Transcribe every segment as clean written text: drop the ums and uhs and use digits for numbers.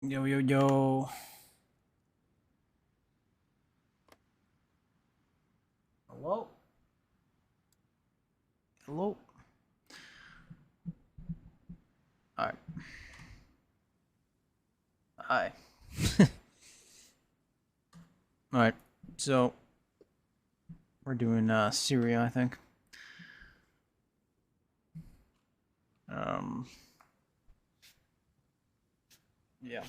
Yo, yo, yo. Hello? Hello? Alright. Hi. Alright. So, we're doing Syria, I think. Um, yeah.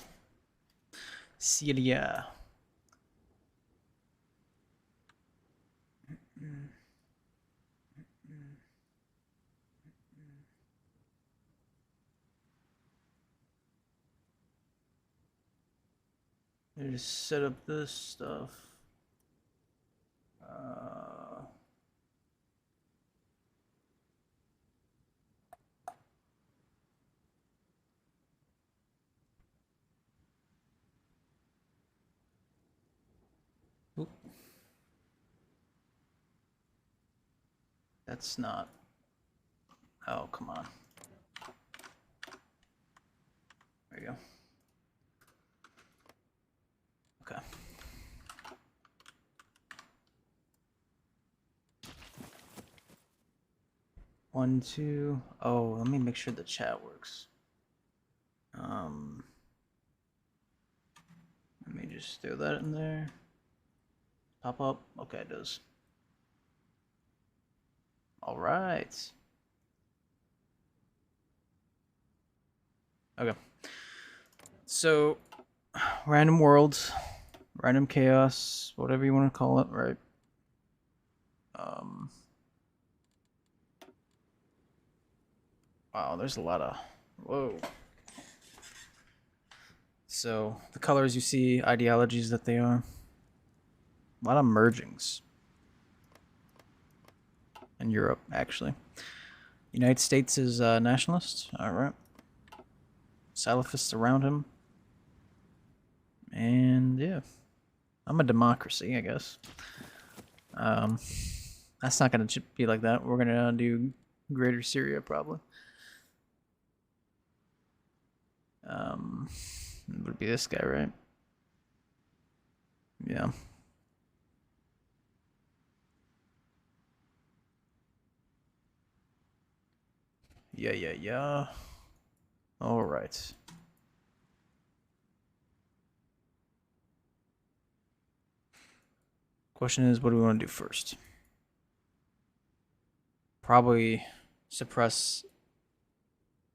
Syria. Just set up this stuff. Uh, oop, that's not. Oh, come on. There you go. Okay. One, two. Oh, let me make sure the chat works. Um, Let me just throw that in there. Pop up. Okay, it does. All right. Okay. So, random worlds, random chaos, whatever you want to call it, right? Um, wow, there's a lot of. Whoa. So, the colors you see, ideologies that they are. A lot of mergings in Europe, actually. United States is nationalist. All right. Salafists around him. And yeah, I'm a democracy, I guess. Um, that's not going to be like that. We're going to do Greater Syria, probably. It would be this guy, right? Yeah. Yeah, yeah, yeah. All right. Question is, what do we want to do first? Probably suppress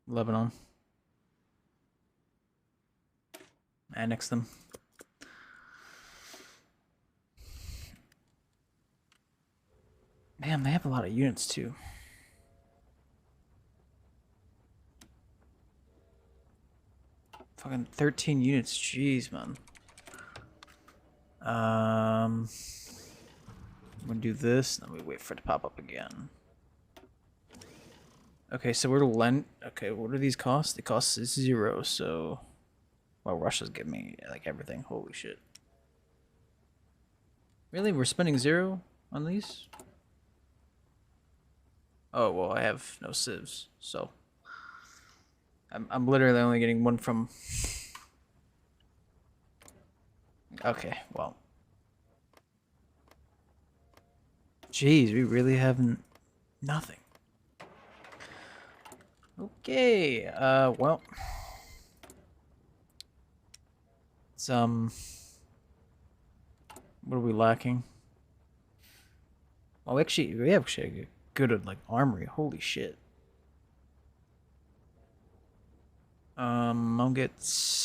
Lebanon. Annex them. Damn, they have a lot of units too. Fucking 13 units. Jeez, man. I'm gonna do this, then we wait for it to pop up again. Okay, so we're lent. Okay, what do these cost? They cost 0, so. Well, Russia's giving me like everything. Holy shit. Really? We're spending 0 on these? Oh, well, I have no civs, so. I'm literally only getting one from. Okay, well. Jeez, we really haven't. Nothing. Okay, well. It's, what are we lacking? Oh, actually, we have actually good at, like, armory. Holy shit. I'll get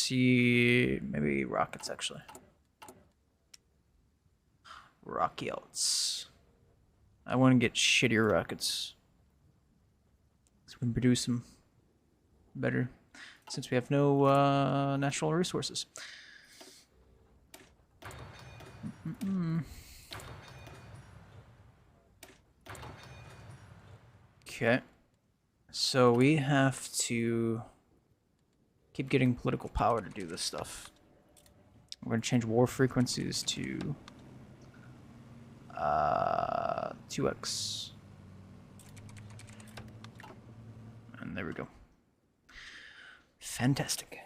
maybe rockets, actually. Rockets. I want to get shittier rockets. So we can produce them better. Since we have no, natural resources. Okay. So we have to keep getting political power to do this stuff. We're going to change war frequencies to 2x. And there we go. Fantastic.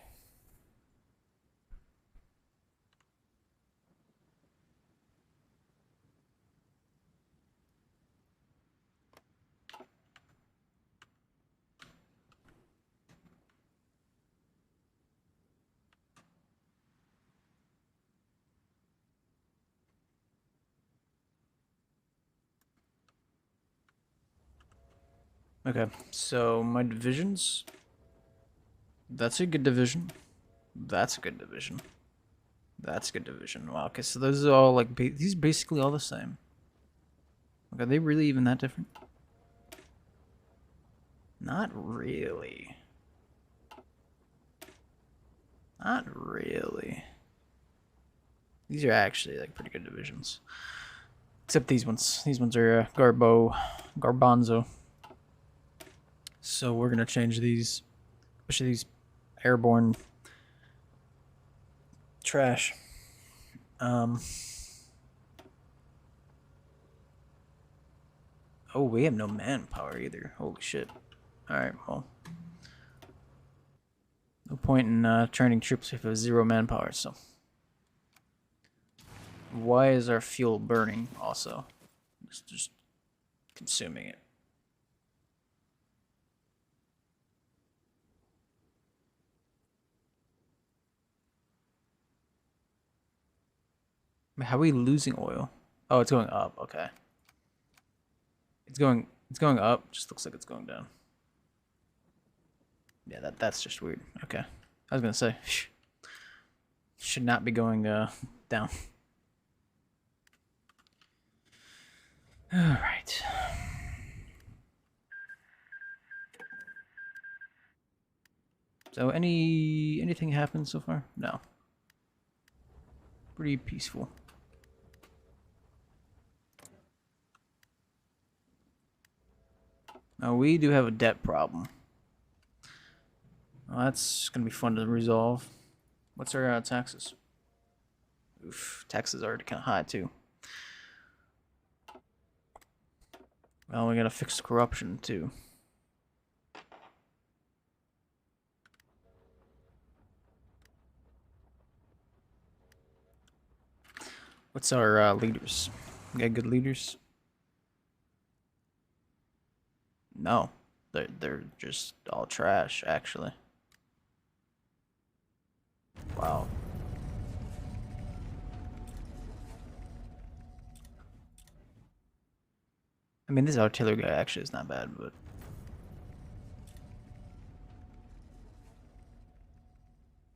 Okay, so my divisions. That's a good division. That's a good division. That's a good division. Wow. Okay, so those are all like these are basically all the same. Like, are they really even that different? Not really. Not really. These are actually like pretty good divisions. Except these ones. These ones are garbanzo. So we're gonna change these, especially these airborne trash. Oh, we have no manpower either. Holy shit. Alright, well. No point in training troops if we have 0 manpower, so. Why is our fuel burning also? It's just consuming it. How are we losing oil? Oh, it's going up. Okay. It's going up. Just looks like it's going down. Yeah, that's just weird. Okay. I was gonna say should not be going down. All right. So anything happened so far? No. Pretty peaceful. Now we do have a debt problem. Well, that's gonna be fun to resolve. What's our taxes? Oof, taxes are kind of high too. Well, we gotta fix the corruption too. What's our leaders? We got good leaders? No, they're just all trash actually. Wow. I mean, this artillery guy actually is not bad, but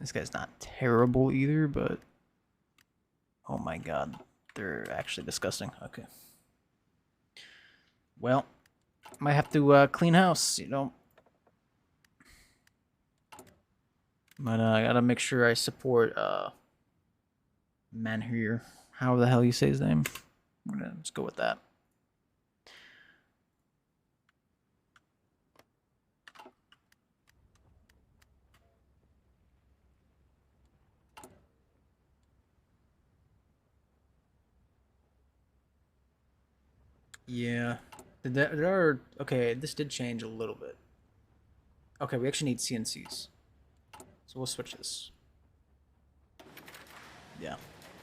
this guy's not terrible either, but oh my god, they're actually disgusting. Okay. Well, might have to clean house, you know. But I gotta make sure I support man here. How the hell you say his name? I'm gonna just go with that. Yeah. There are okay. This did change a little bit. Okay, we actually need CNCs, so we'll switch this. Yeah,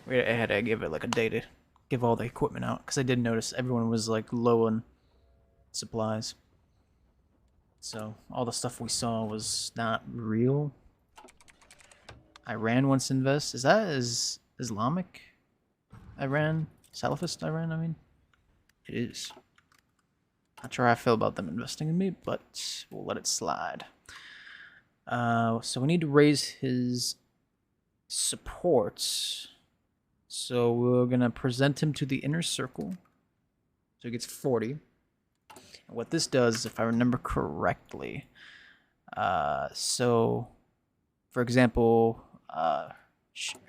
I had to give it like a day to give all the equipment out because I did notice everyone was like low on supplies. So all the stuff we saw was not real. Iran wants to invest. Is that Islamic Iran? Salafist Iran, I mean? It is. Not sure how I feel about them investing in me, but we'll let it slide. So we need to raise his supports. So we're gonna present him to the inner circle. So he gets 40. And what this does, if I remember correctly, so for example,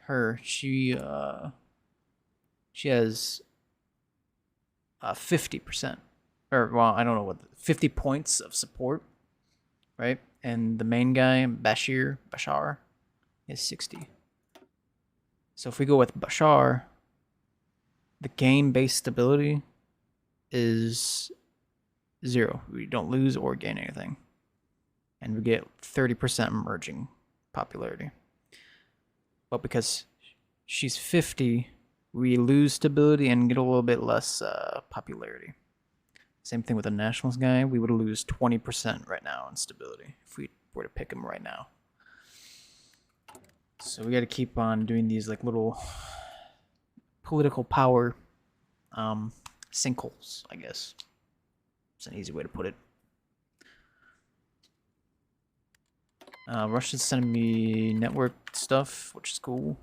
she has 50%, or well, I don't know what 50 points of support, right? And the main guy, Bashar, is 60. So if we go with Bashar, the game-based stability is 0. We don't lose or gain anything. And we get 30% emerging popularity. But because she's 50, we lose stability and get a little bit less popularity. Same thing with the Nationals guy. We would lose 20% right now in stability if we were to pick him right now. So we got to keep on doing these like little political power sinkholes, I guess. It's an easy way to put it. Russia's sending me network stuff, which is cool.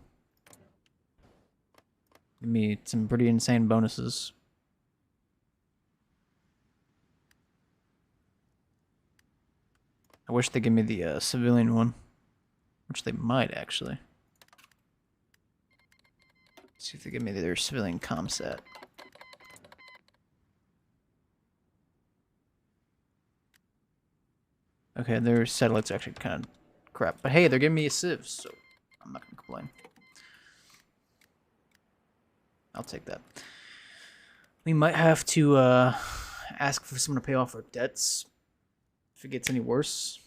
Give me some pretty insane bonuses. I wish they give me the civilian one, which they might actually. See if they give me their civilian comsat. Okay, their satellites are actually kind of crap. But hey, they're giving me a civ, so I'm not going to complain. I'll take that. We might have to ask for someone to pay off our debts if it gets any worse.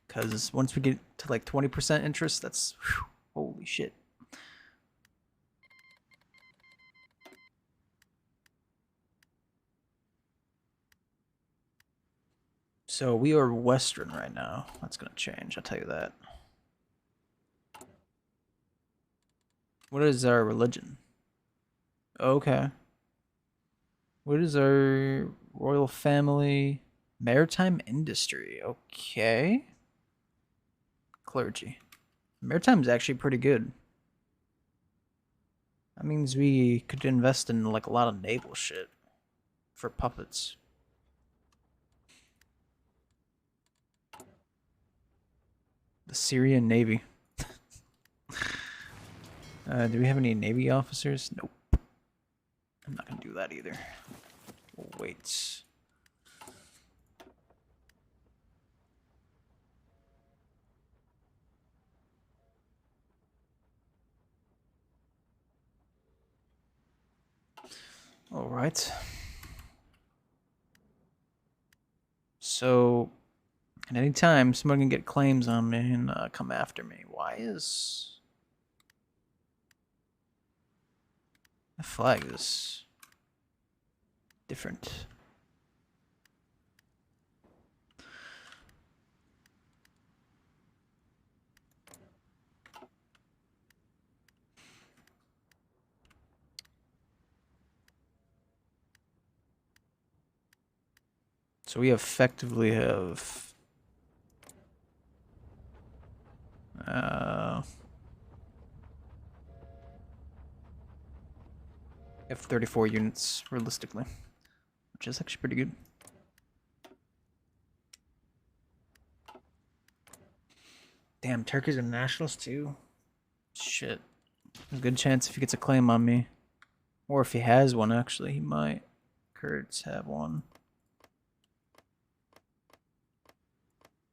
Because once we get to like 20% interest, that's... Whew, holy shit. So we are Western right now. That's going to change, I'll tell you that. What is our religion? Okay. What is our royal family? Maritime industry. Okay. Clergy. Maritime's actually pretty good. That means we could invest in like a lot of naval shit for puppets. The Syrian Navy. Do we have any Navy officers? Nope. I'm not gonna do that either. We'll wait. All right. So, at any time, someone can get claims on me and come after me. Why is the flag is different? So we effectively have F-34 units realistically, which is actually pretty good. Damn, Turkey's a nationalist too. Shit. There's a good chance if he gets a claim on me. Or if he has one, actually, he might. Kurds have one.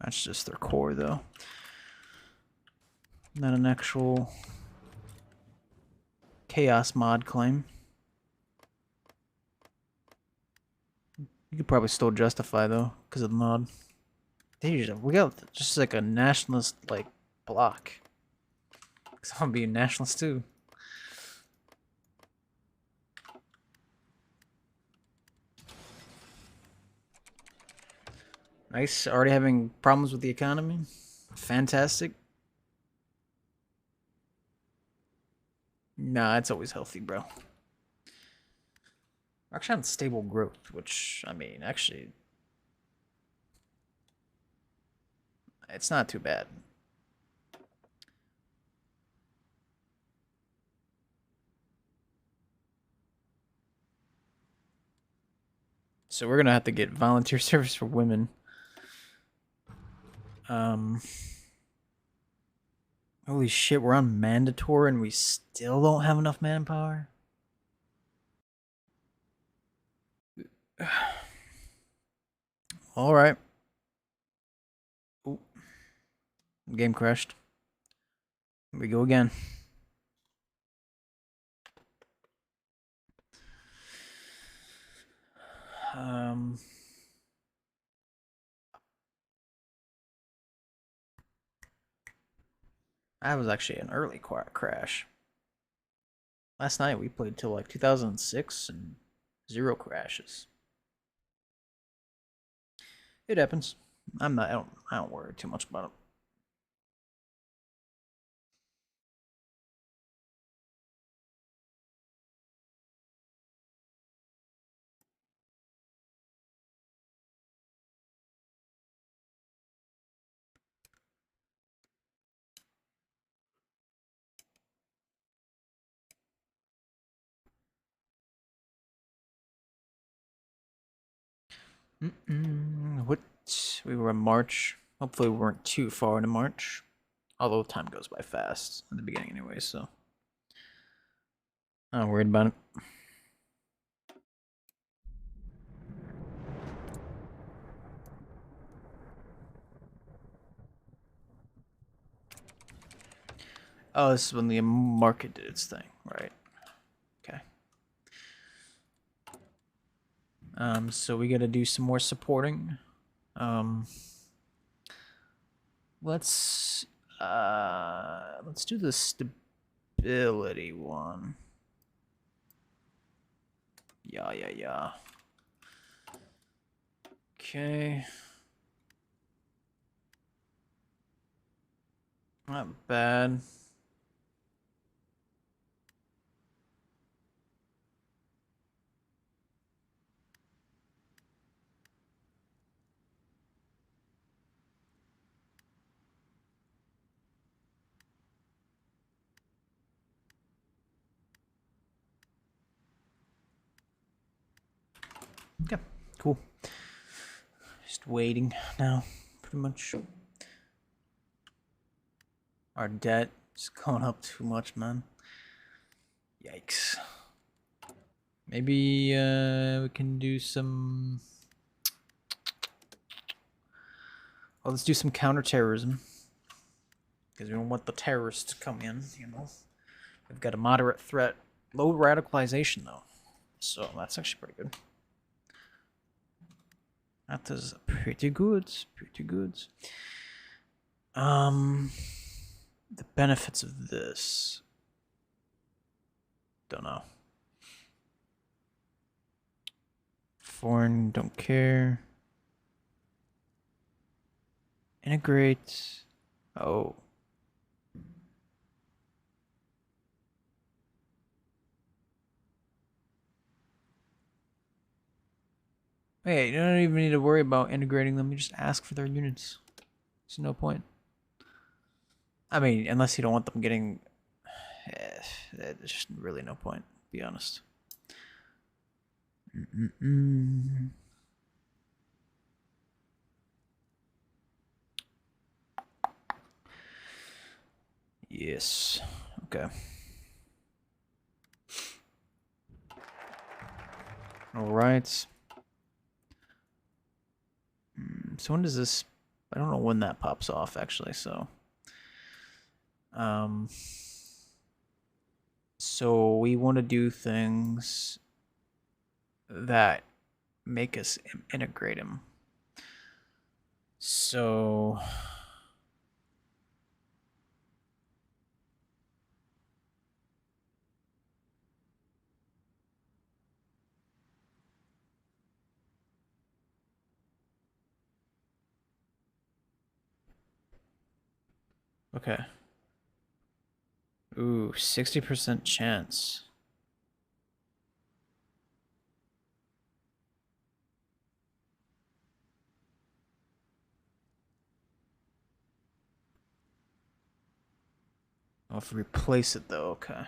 That's just their core, though. Not an actual chaos mod claim. You could probably still justify, though, because of the mod. Dude, we got just like a nationalist, like, block. Because I'm being nationalist, too. Nice. Already having problems with the economy. Fantastic. Nah, it's always healthy, bro. We're actually on stable growth, which, I mean, actually, it's not too bad. So we're gonna have to get volunteer service for women. Holy shit, we're on mandatory and we still don't have enough manpower? Alright. Game crashed. Here we go again. That was actually an early crash. Last night we played till like 2006 and 0 crashes. It happens. I don't worry too much about it. What? We were in March. Hopefully we weren't too far into March. Although time goes by fast at the beginning anyway, so. Not worried about it. Oh, this is when the market did its thing, right? Okay. So we gotta do some more supporting. Let's do the stability one. Yeah. Okay. Not bad. Okay, cool. Just waiting now, pretty much. Our debt is going up too much, man. Yikes. Maybe we can do some. Well, let's do some counterterrorism. Because we don't want the terrorists to come in, you know. We've got a moderate threat. Low radicalization, though. So that's actually pretty good. That is pretty good. Pretty good. The benefits of this. Don't know. Foreign, don't care. Integrate. Oh. Wait, you don't even need to worry about integrating them. You just ask for their units. There's no point. I mean, unless you don't want them getting... there's just really no point, to be honest. Yes. Okay. All right. So when does this... I don't know when that pops off, actually, so... So we want to do things that make us integrate him. So... Okay. Ooh, 60% chance. I'll have to replace it though, okay.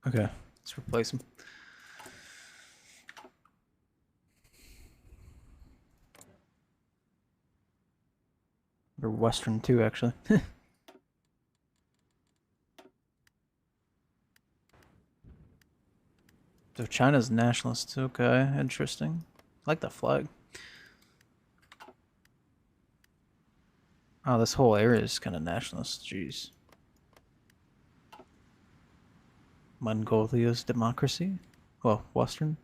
Okay, let's replace them. They're Western too, actually. So China's nationalist. Okay, interesting. I like that flag. Oh, this whole area is kind of nationalist. Jeez. Mongolia's democracy? Well, Western.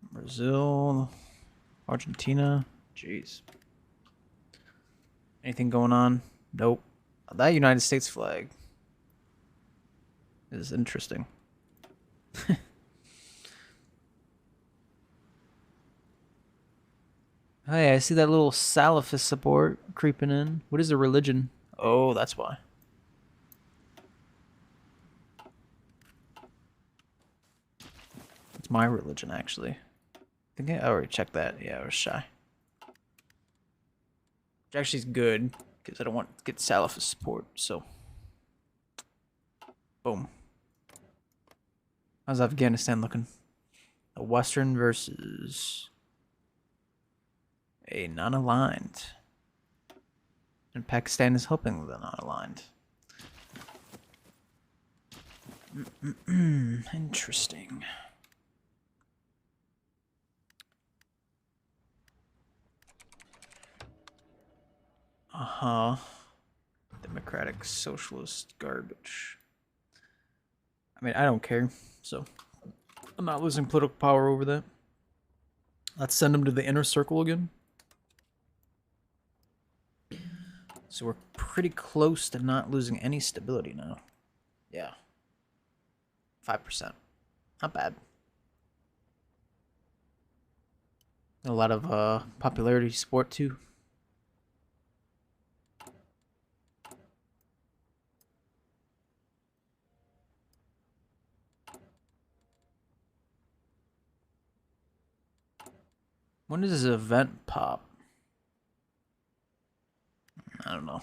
Brazil. Argentina. Jeez. Anything going on? Nope. That United States flag is interesting. Hey, I see that little Salafist support creeping in. What is a religion? Oh, that's why. It's my religion, actually. I think I already checked that. Yeah, I was shy. Which actually is good, because I don't want to get Salafist support, so. Boom. How's Afghanistan looking? A Western versus a non-aligned. And Pakistan is helping the non-aligned. Interesting. Uh-huh. Democratic Socialist garbage. I mean, I don't care, so I'm not losing political power over that. Let's send them to the inner circle again. So we're pretty close to not losing any stability now. Yeah. 5%. Not bad. A lot of popularity support too. When does this event pop? I don't know.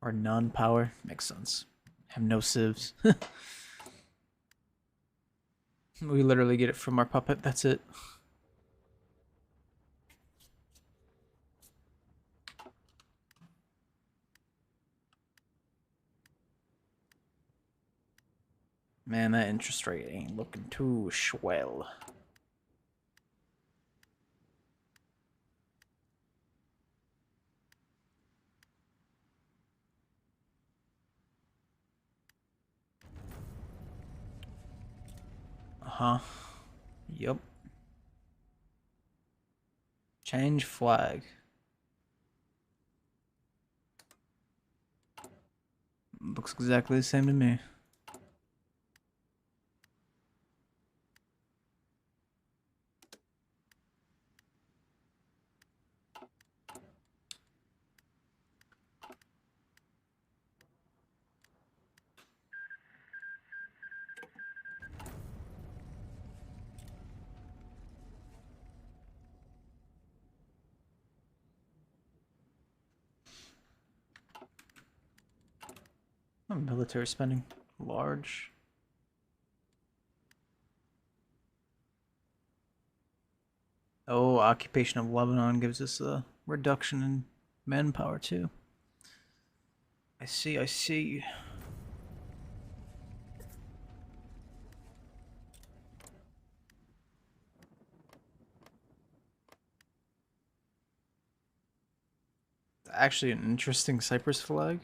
Or non-power. Makes sense. Have no civs. We literally get it from our puppet. That's it. Man, that interest rate ain't looking too swell. Uh-huh. Yep. Change flag. Looks exactly the same to me. Oh, military spending. Large. Oh, occupation of Lebanon gives us a reduction in manpower too. I see, I see. Actually, an interesting Cyprus flag.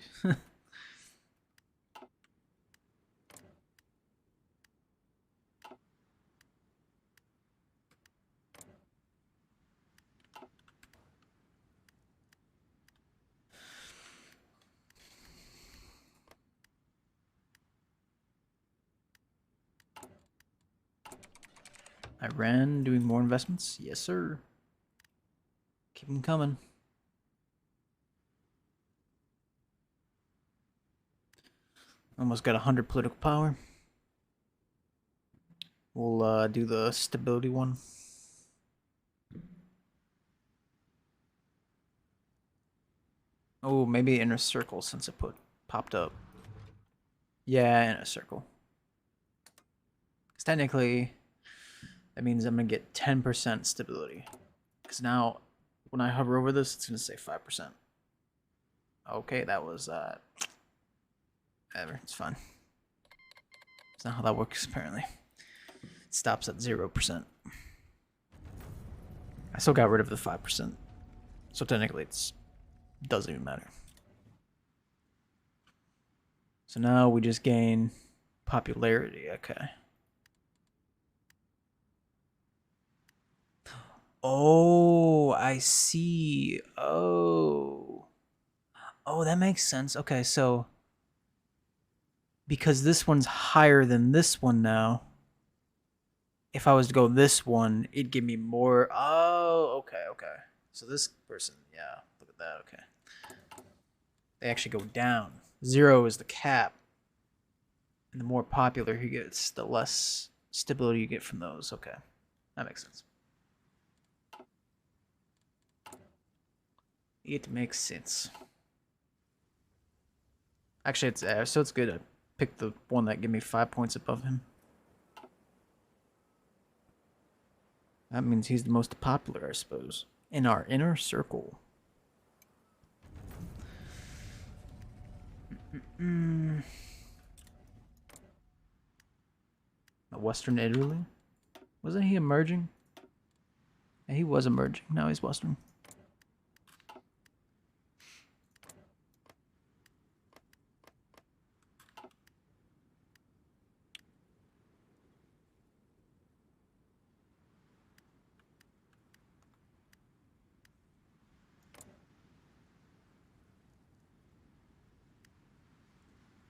Iran doing more investments? Yes, sir. Keep them coming. Almost got 100 political power. We'll do the stability one. Oh, maybe inner circle since it popped up. Yeah, inner circle. Because technically, that means I'm going to get 10% stability. Because now, when I hover over this, it's going to say 5%. Okay, that was, whatever, it's fine. It's not how that works, apparently. It stops at 0%. I still got rid of the 5%. So technically, it doesn't even matter. So now we just gain popularity, okay. Oh, I see. Oh. Oh, that makes sense. Okay, so because this one's higher than this one now, if I was to go this one, it'd give me more. Oh, okay, okay. So this person, yeah, look at that. Okay, they actually go down. 0 is the cap, and the more popular he gets, the less stability you get from those. Okay, that makes sense. It makes sense. Actually, it's good. I picked the one that gave me 5 points above him. That means he's the most popular, I suppose, in our inner circle. Western Italy? Wasn't he emerging? Yeah, he was emerging. Now he's Western.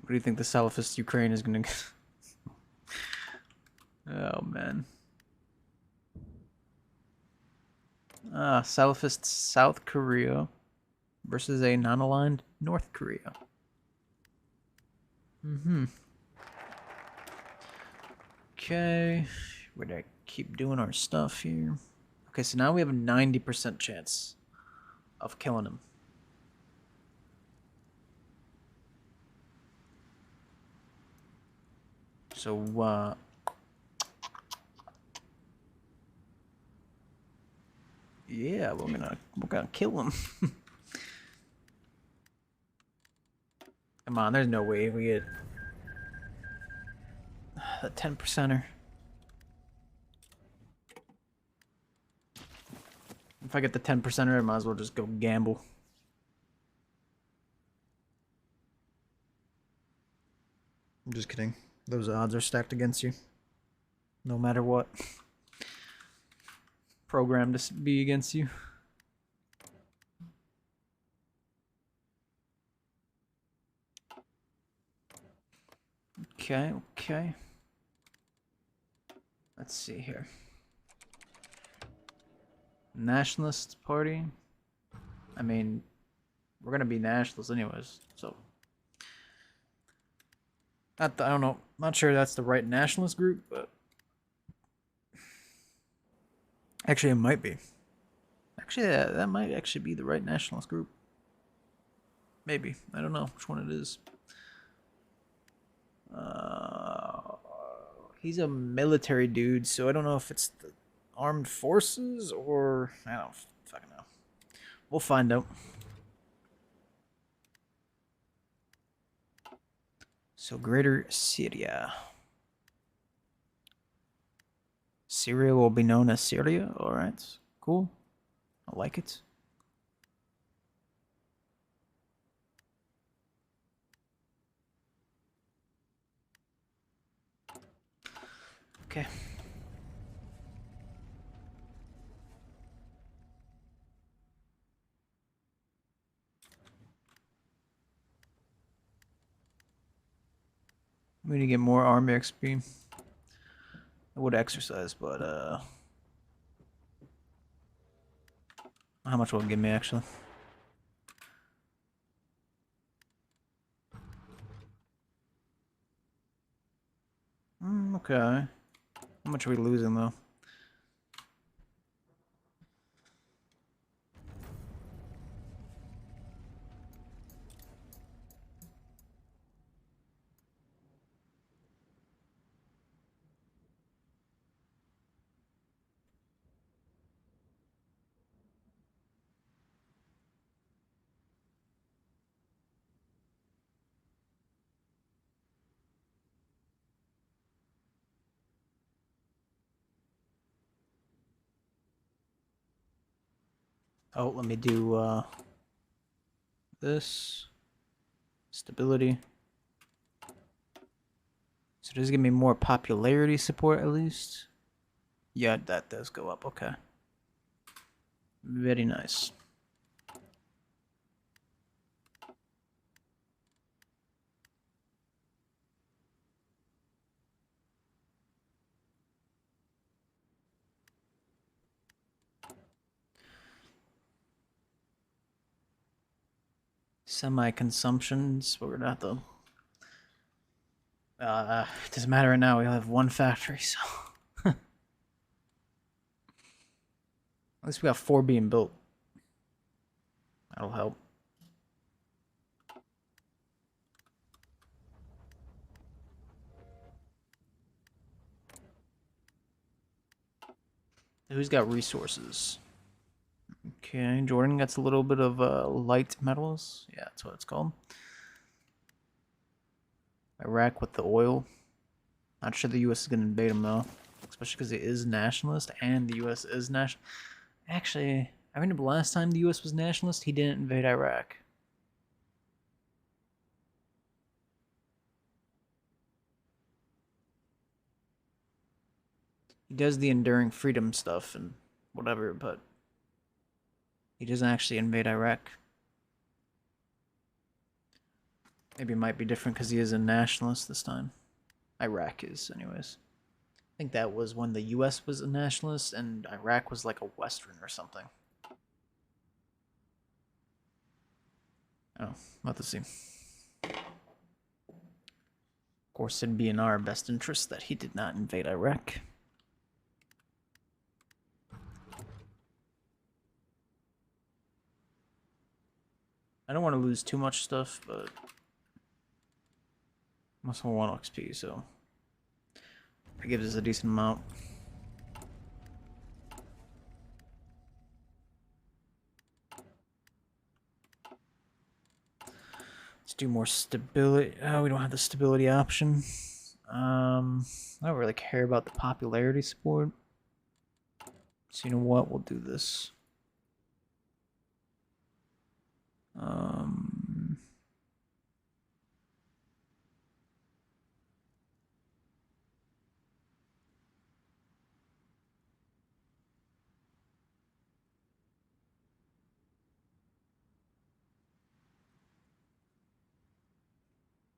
What do you think the Salafist Ukraine is gonna? Oh man. Salafist South Korea versus a non-aligned North Korea. Okay, we're gonna keep doing our stuff here. Okay, so now we have a 90% chance of killing him. So, yeah, we're gonna kill him. Come on, there's no way we get a 10%er. If I get the 10%er, I might as well just go gamble. I'm just kidding. Those odds are stacked against you. No matter what. Programmed to be against you. Okay, okay. Let's see here. Nationalist Party. I mean, we're gonna be nationalists anyways, so. I don't know. Not sure that's the right nationalist group, but actually it might be. Actually, that might actually be the right nationalist group. Maybe. I don't know which one it is. He's a military dude, so I don't know if it's the armed forces or I don't fucking know. We'll find out. So Greater Syria. Syria will be known as Syria. All right, cool. I like it. Okay. We need to get more army XP. I would exercise, but how much will it give me actually? Okay. How much are we losing though? Oh, let me do this. Stability. So does it give me more popularity support at least? Yeah, that does go up, okay. Very nice. Semi-consumptions, but we're not the. It doesn't matter right now. We have one factory, so at least we got 4 being built. That'll help. Who's got resources? Okay, Jordan gets a little bit of light metals. Yeah, that's what it's called. Iraq with the oil. Not sure the U.S. is gonna invade them though, especially because it is nationalist and the U.S. is national. Actually, I remember the last time the U.S. was nationalist, he didn't invade Iraq. He does the enduring freedom stuff and whatever, but he doesn't actually invade Iraq. Maybe it might be different because he is a nationalist this time. Iraq is, anyways. I think that was when the U.S. was a nationalist and Iraq was like a Western or something. Oh, we'll have to see. Of course, it'd be in our best interest that he did not invade Iraq. I don't want to lose too much stuff, but I also want XP, so that gives us a decent amount. Let's do more stability. Oh, we don't have the stability option. I don't really care about the popularity support. So you know what? We'll do this.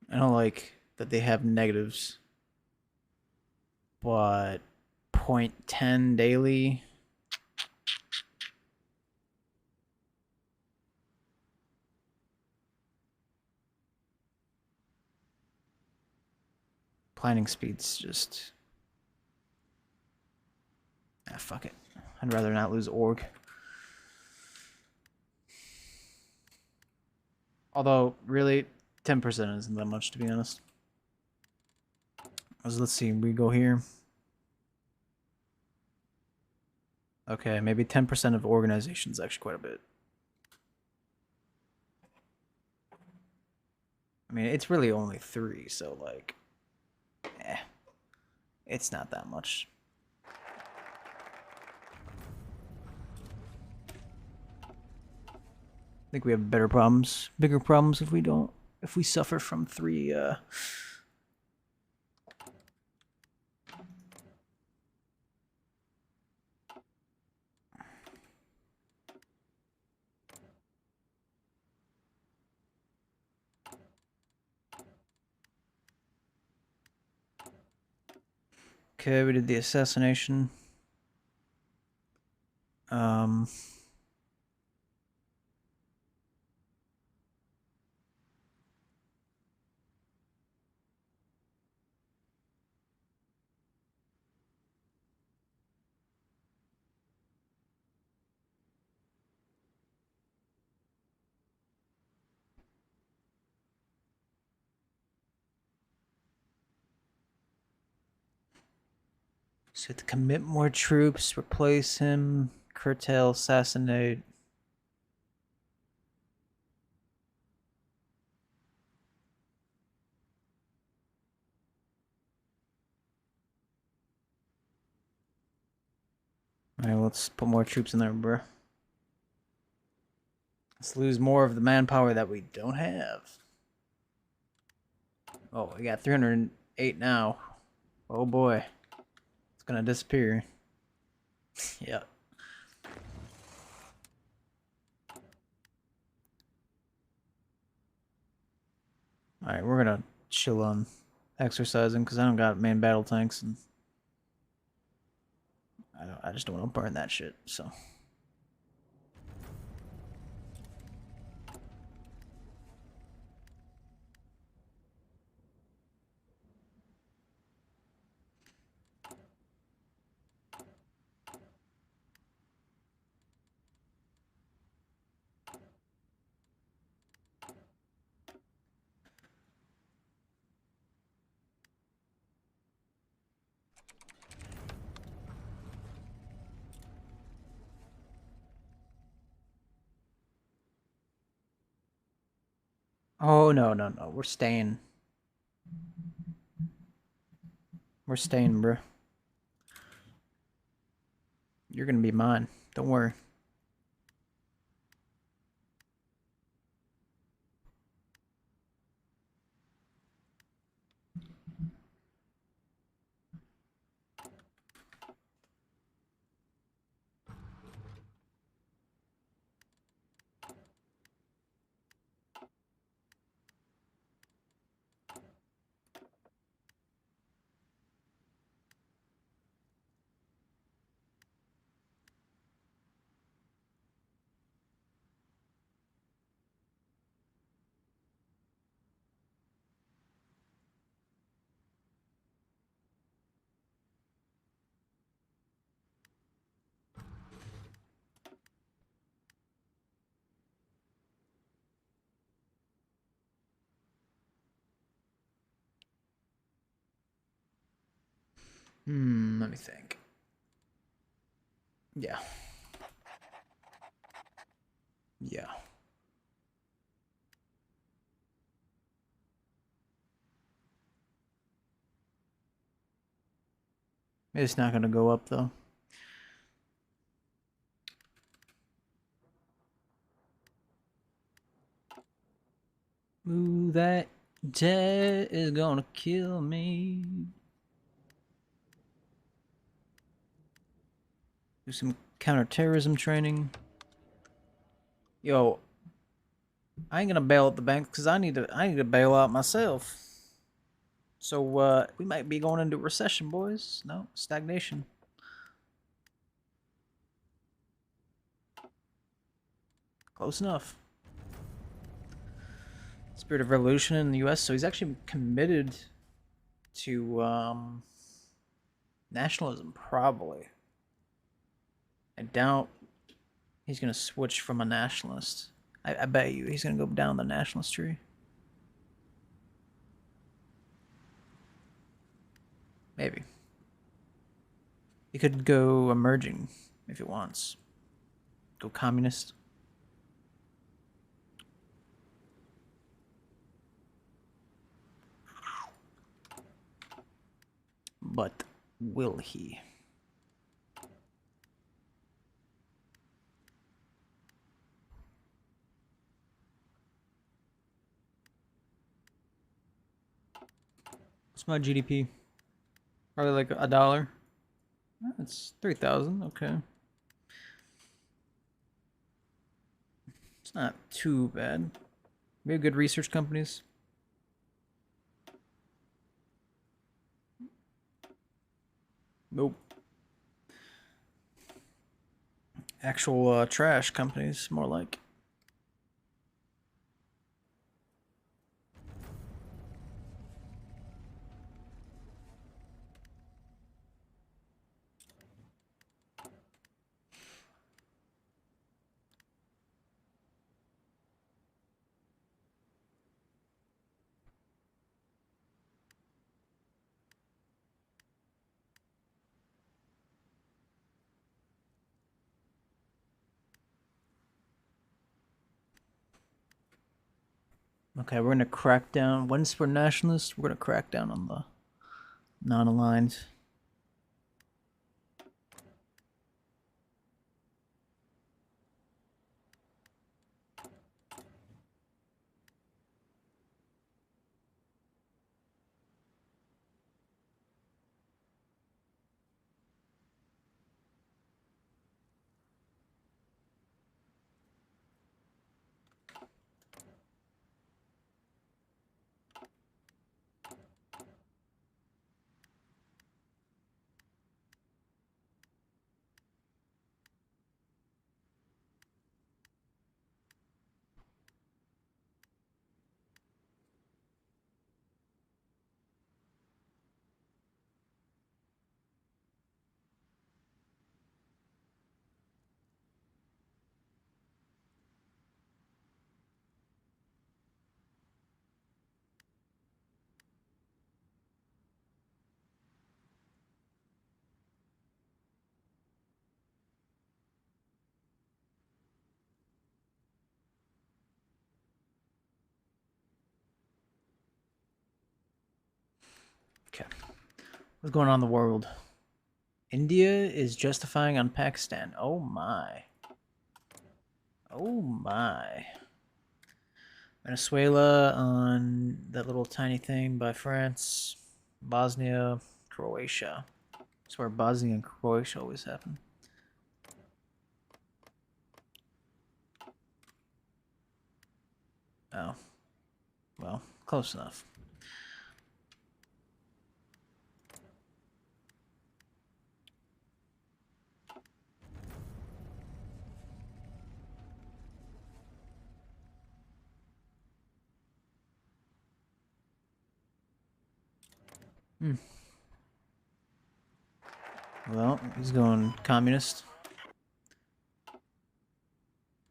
I don't like that they have negatives, but 0.10 daily. Planning speed's just... Ah, fuck it. I'd rather not lose org. Although, really, 10% isn't that much, to be honest. So let's see, we go here. Okay, maybe 10% of organization is actually quite a bit. I mean, it's really only 3, so, like... It's not that much. I think we have better problems, bigger problems if we suffer from 3, Okay, we did the assassination. So to commit more troops, replace him, curtail, assassinate. Alright, let's put more troops in there, bro. Let's lose more of the manpower that we don't have. Oh, we got 308 now. Oh boy. It's gonna disappear. Yeah. Alright, we're gonna chill on exercising because I don't got main battle tanks and I just don't want to burn that shit, so. Oh, no, no, no. We're staying. We're staying, bro. You're gonna be mine. Don't worry. Let me think. Yeah. Yeah. It's not gonna go up though. Ooh, that debt is gonna kill me. Do some counterterrorism training. Yo, I ain't gonna bail out the bank because I need to bail out myself. So we might be going into recession, boys. No, stagnation. Close enough. Spirit of revolution in the U.S. So he's actually committed to nationalism, probably. I doubt he's gonna switch from a nationalist. I bet you he's gonna go down the nationalist tree. Maybe. He could go emerging if he wants. Go communist. But will he? What's my GDP? Probably like $1. That's 3,000. Okay. It's not too bad. We have good research companies. Nope. Actual trash companies, more like. Okay, we're gonna crack down. Once we're nationalists, we're gonna crack down on the non-aligned. What's going on in the world? India is justifying on Pakistan. Oh my. Oh my. Venezuela on that little tiny thing by France. Bosnia, Croatia. That's where Bosnia and Croatia always happen. Oh. Well, close enough. Well, he's going communist.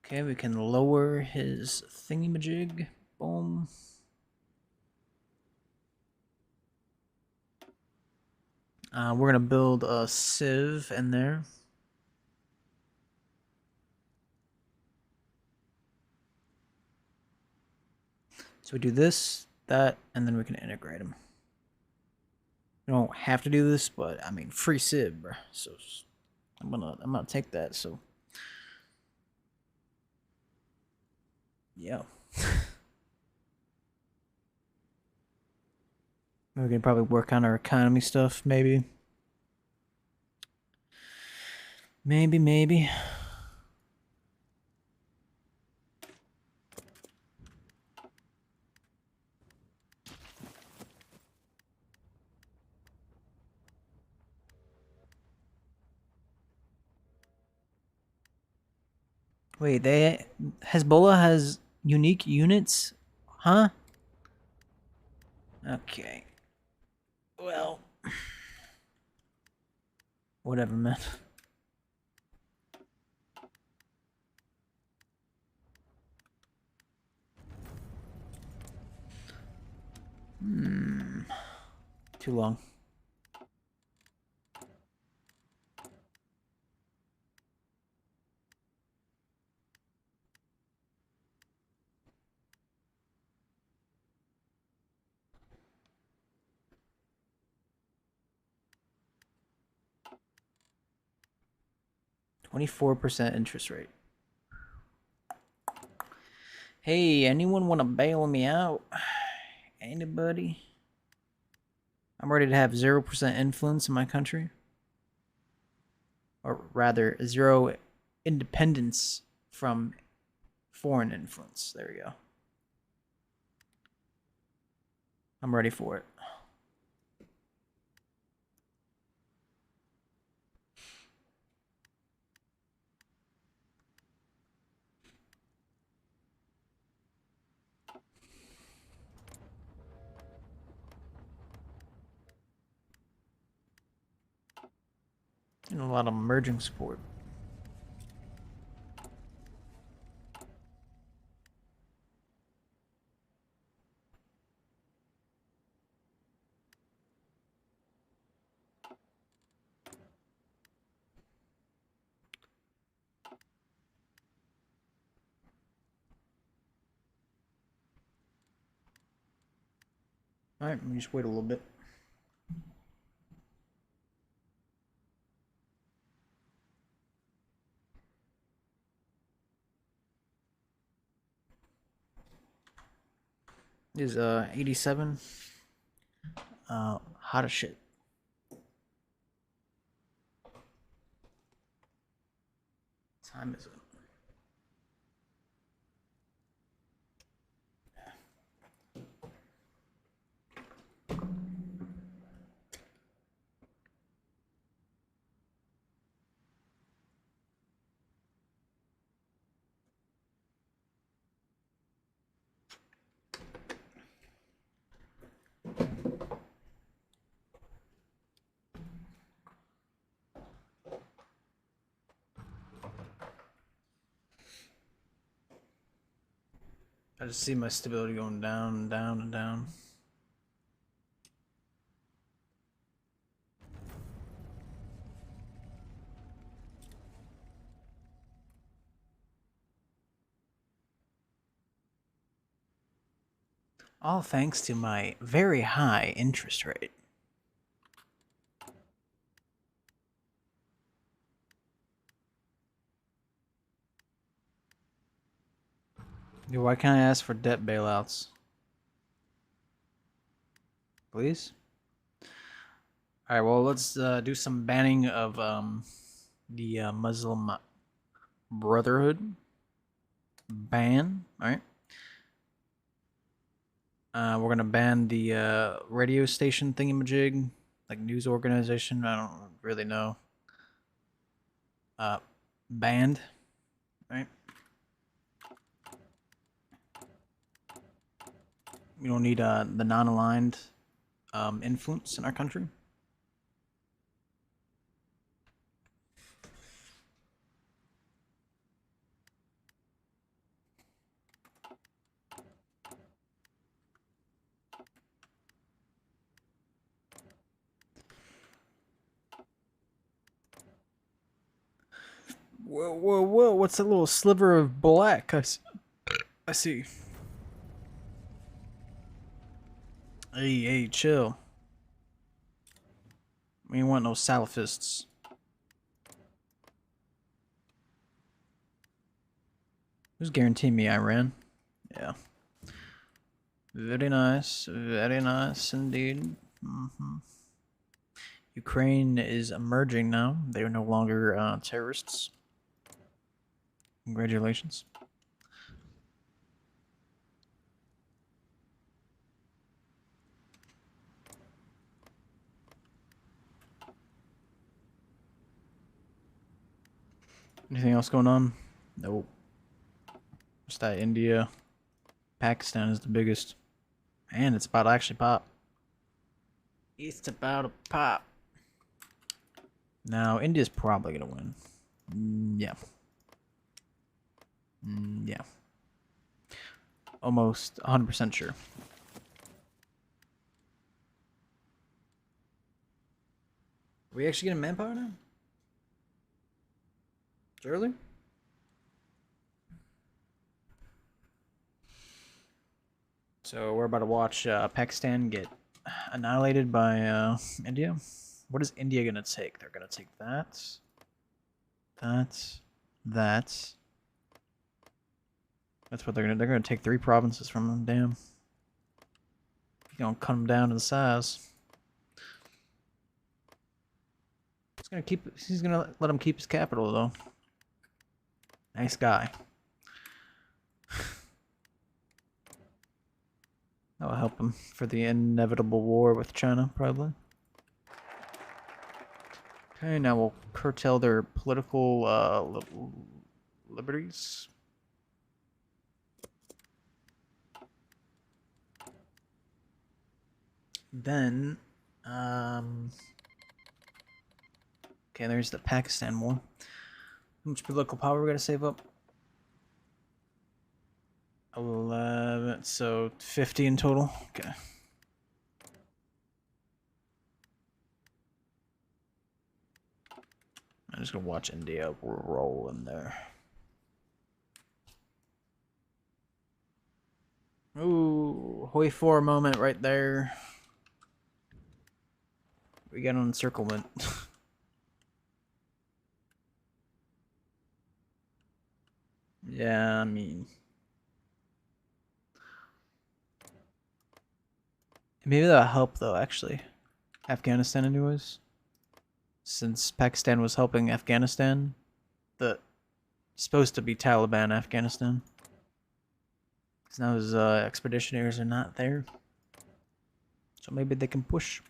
Okay, we can lower his thingamajig. Boom. We're gonna build a sieve in there. So we do this, that, and then we can integrate them. We don't have to do this, but I mean, free sieve, bro. So I'm gonna take that. So yeah. We can probably work on our economy stuff, maybe. Maybe. Wait, Hezbollah has unique units? Huh? Okay. Well, whatever, man. Too long. $24% interest rate. Hey, anyone want to bail me out? Anybody? I'm ready to have 0% influence in my country. Or rather, 0 independence from foreign influence. There we go. I'm ready for it. And a lot of merging support. Alright, let me just wait a little bit. Is 87. Hot as shit. Time is it? I just see my stability going down and down and down. All thanks to my very high interest rate. Why can't I ask for debt bailouts? Please? Alright, well, let's do some banning of the Muslim Brotherhood. Ban, alright? We're gonna ban the radio station thingamajig, like news organization, I don't really know. Banned, right? We don't need the non-aligned influence in our country. Whoa, whoa, whoa! What's that little sliver of black? I see. Hey, chill. We ain't want no Salafists. Who's guaranteeing me Iran? Yeah. Very nice indeed. Ukraine is emerging now. They are no longer terrorists. Congratulations. Anything else going on? Nope. Just that India. Pakistan is the biggest. And it's about to actually pop. It's about to pop. Now, India's probably going to win. Yeah. Yeah. Almost 100% sure. Are we actually getting manpower now? It's early? So we're about to watch Pakistan get annihilated by India. What is India gonna take? They're gonna take that. That's what they're gonna take 3 provinces from them. Damn. You're gonna cut them down in size. He's gonna let him keep his capital though. Nice guy. That'll help him for the inevitable war with China, probably. Okay, now we'll curtail their political liberties. Then, okay, there's the Pakistan war. How much political power we gotta save up? 11, so 50 in total. Okay. I'm just gonna watch India roll in there. Ooh, Hoi 4 moment right there. We got an encirclement. Yeah, I mean, maybe that'll help though, actually. Afghanistan anyways. Since Pakistan was helping Afghanistan, the supposed to be Taliban Afghanistan. Because now his expeditionaries are not there. So maybe they can push.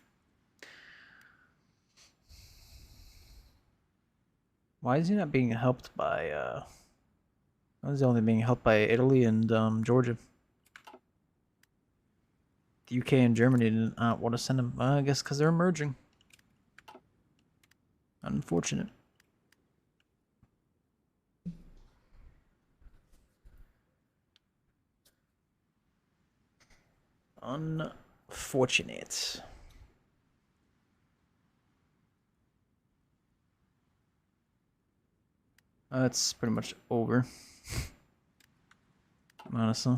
Why is he not being helped by, why is he only being helped by Italy and Georgia? The UK and Germany did not want to send him, I guess because they're emerging. Unfortunate. Unfortunate. That's pretty much over. Honestly.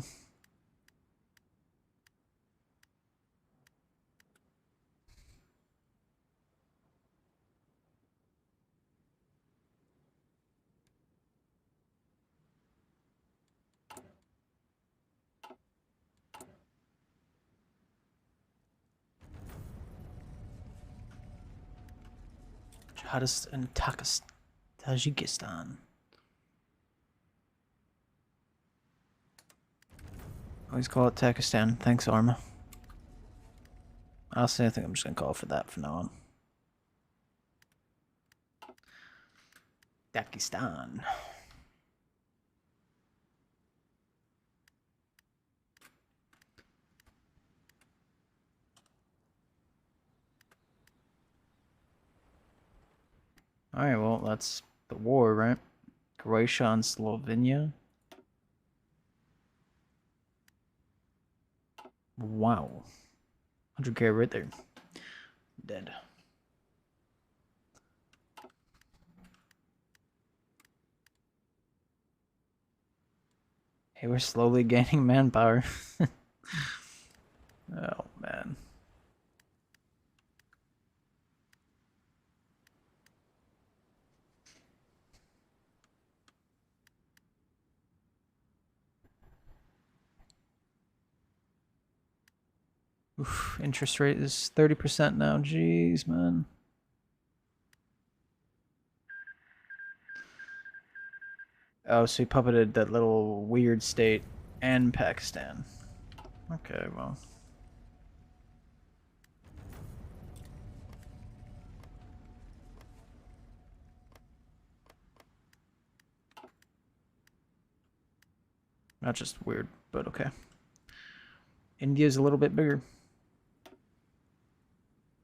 Tajikistan and Tajikistan. Always call it Tajikistan. Thanks, Arma. Honestly, I think I'm just gonna call it for that from now on. Tajikistan. Alright, well, that's the war, right? Croatia and Slovenia. Wow. 100k right there. Dead. Hey, we're slowly gaining manpower. Oh, man. Oof, interest rate is 30% now. Jeez, man. Oh, so he puppeted that little weird state and Pakistan. Okay, well. Not just weird, but okay. India's a little bit bigger.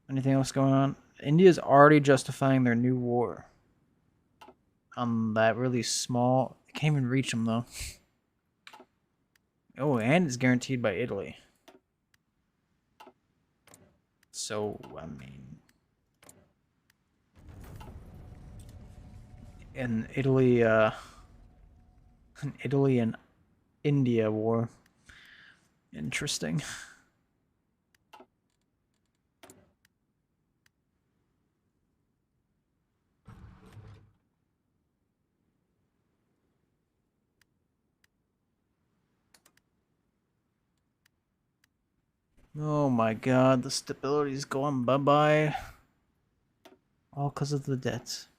Anything else going on? India's already justifying their new war. On that really small... I can't even reach them, though. Oh, and it's guaranteed by Italy. So, I mean... An Italy and India war. Interesting. Oh my god, the stability's going bye-bye. All because of the debts.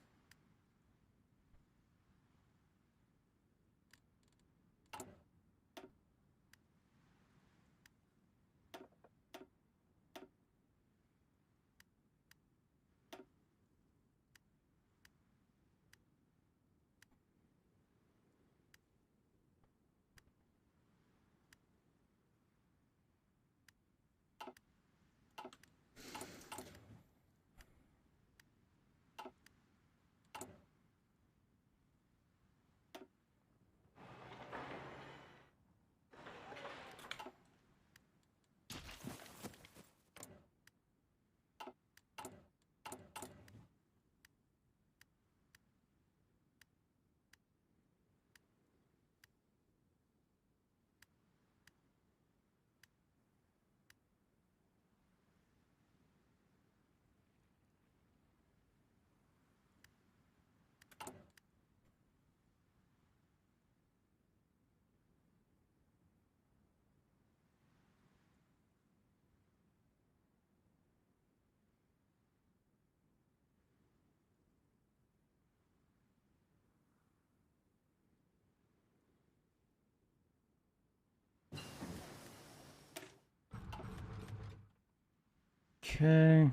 Okay.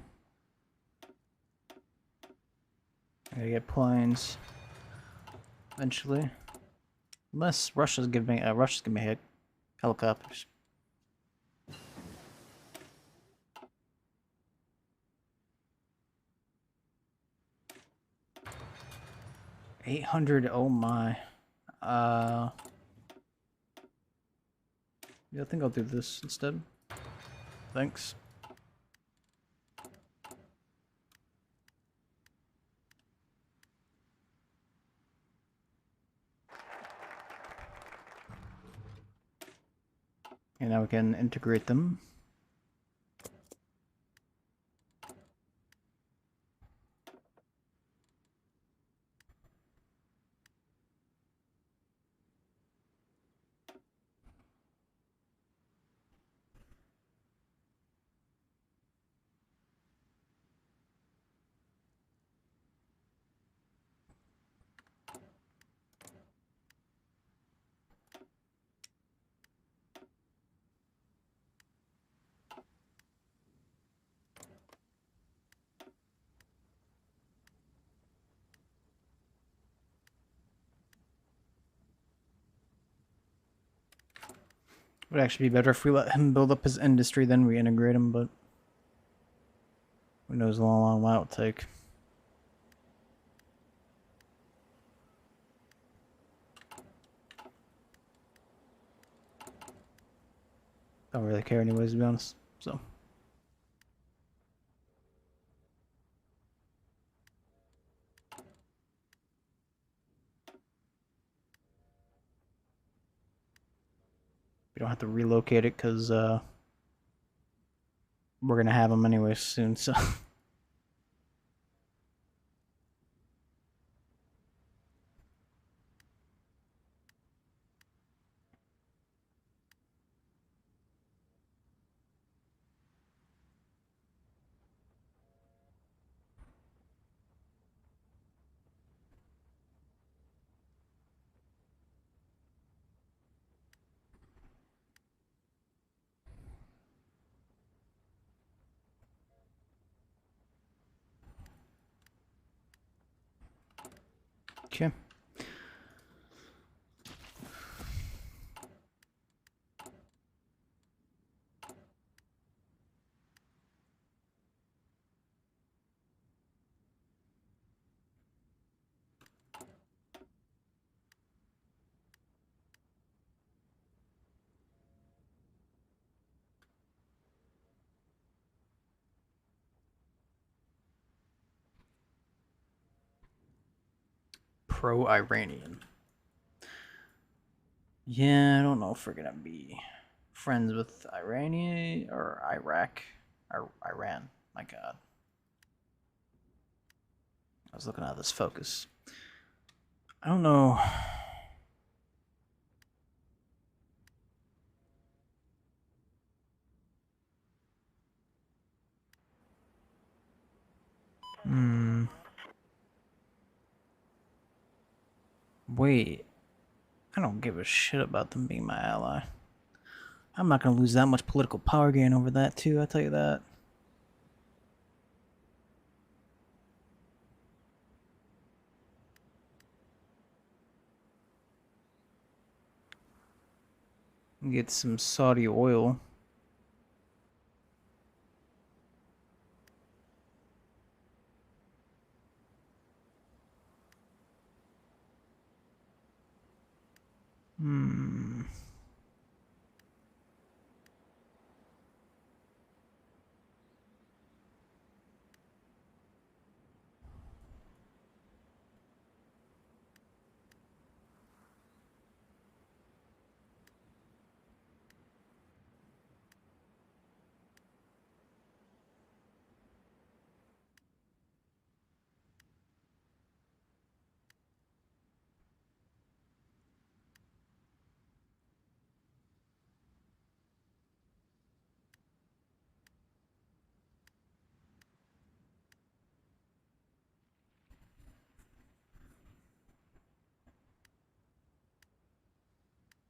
I gotta get planes. Eventually. Unless Russia's giving me helicopters. $800, oh my. Yeah, I think I'll do this instead. Thanks. And now we can integrate them. Would actually be better if we let him build up his industry, then we integrate him, but who knows how long that will take. Don't really care anyways, to be honest, so. We don't have to relocate it because we're gonna have them anyway soon, so. Okay. Pro-Iranian. Yeah, I don't know if we're gonna be friends with Iranian or Iraq or Iran. My God. I was looking at this focus. I don't know. Wait. I don't give a shit about them being my ally. I'm not gonna lose that much political power gain over that too, I'll tell you that. Get some Saudi oil.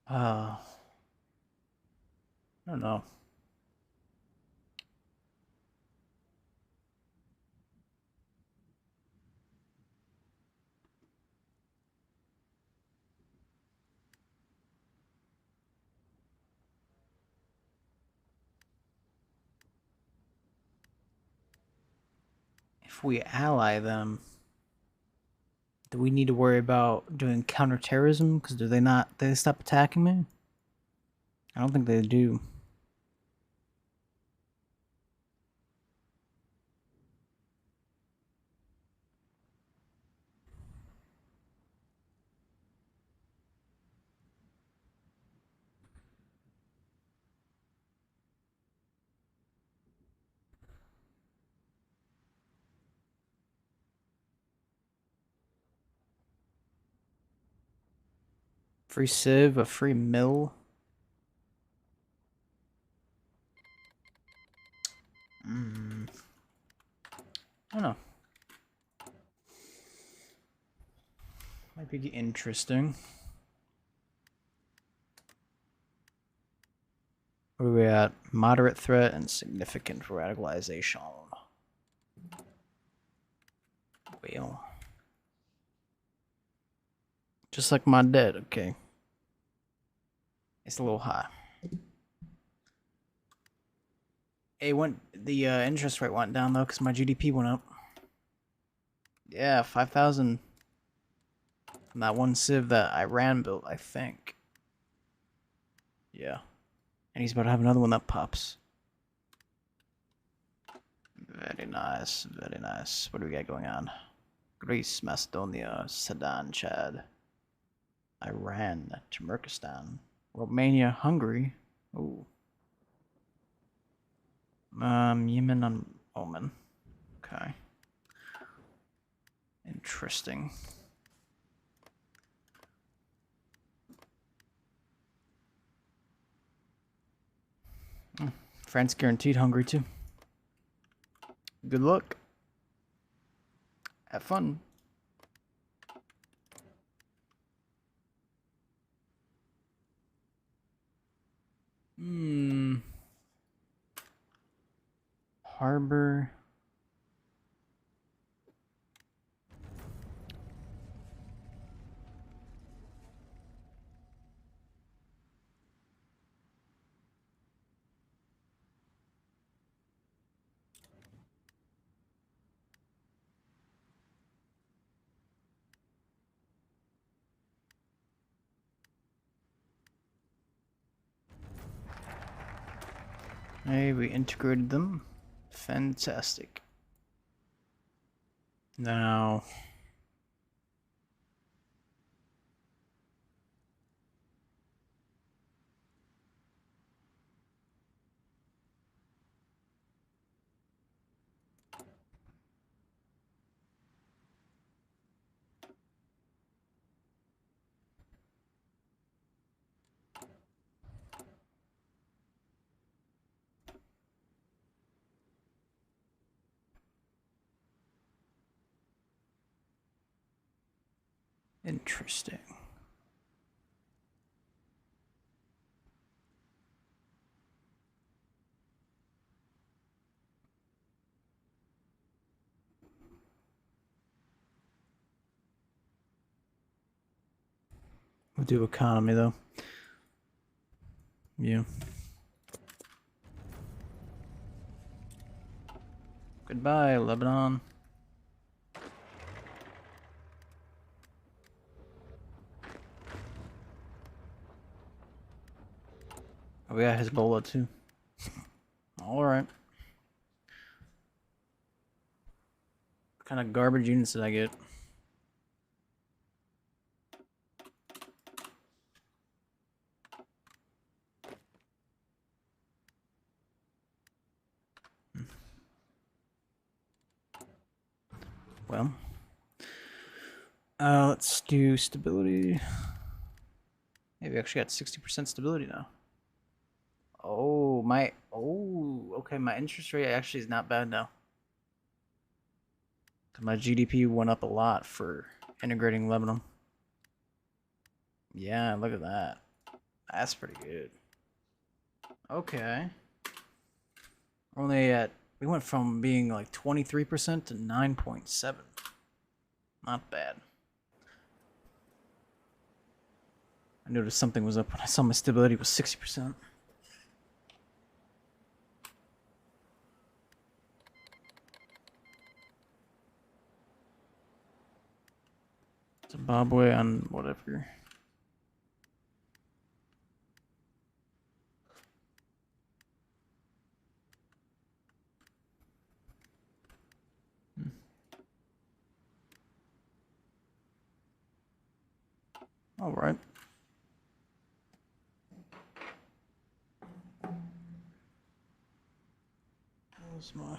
I don't know. If we ally them, do we need to worry about doing counterterrorism? Because do they not? They stop attacking me? I don't think they do. Free civ, a free mill. I don't know. Might be interesting. Where are we at? Moderate threat and significant radicalization. Well, just like my debt, okay. It's a little high. The interest rate went down though because my GDP went up. Yeah, 5,000 from that one civ that Iran built, I think. Yeah. And he's about to have another one that pops. Very nice, very nice. What do we got going on? Greece, Macedonia, Sudan, Chad, Iran, Turkmenistan, Romania, Hungary. Ooh. Yemen on Oman. Okay. Interesting. France guaranteed Hungary too. Good luck. Have fun. Harbor. Hey, we integrated them. Fantastic. Now, interesting. We'll do economy though. Yeah. Goodbye, Lebanon. Oh, we got Hezbollah too. Alright. What kind of garbage units did I get? Well, let's do stability. Hey, we actually got 60% stability now. Oh, okay, my interest rate actually is not bad now. My GDP went up a lot for integrating Lebanon. Yeah, look at that. That's pretty good. Okay. We went from being like 23% to 9.7. Not bad. I noticed something was up when I saw my stability was 60%. Zimbabwe on whatever. All right. Where's my...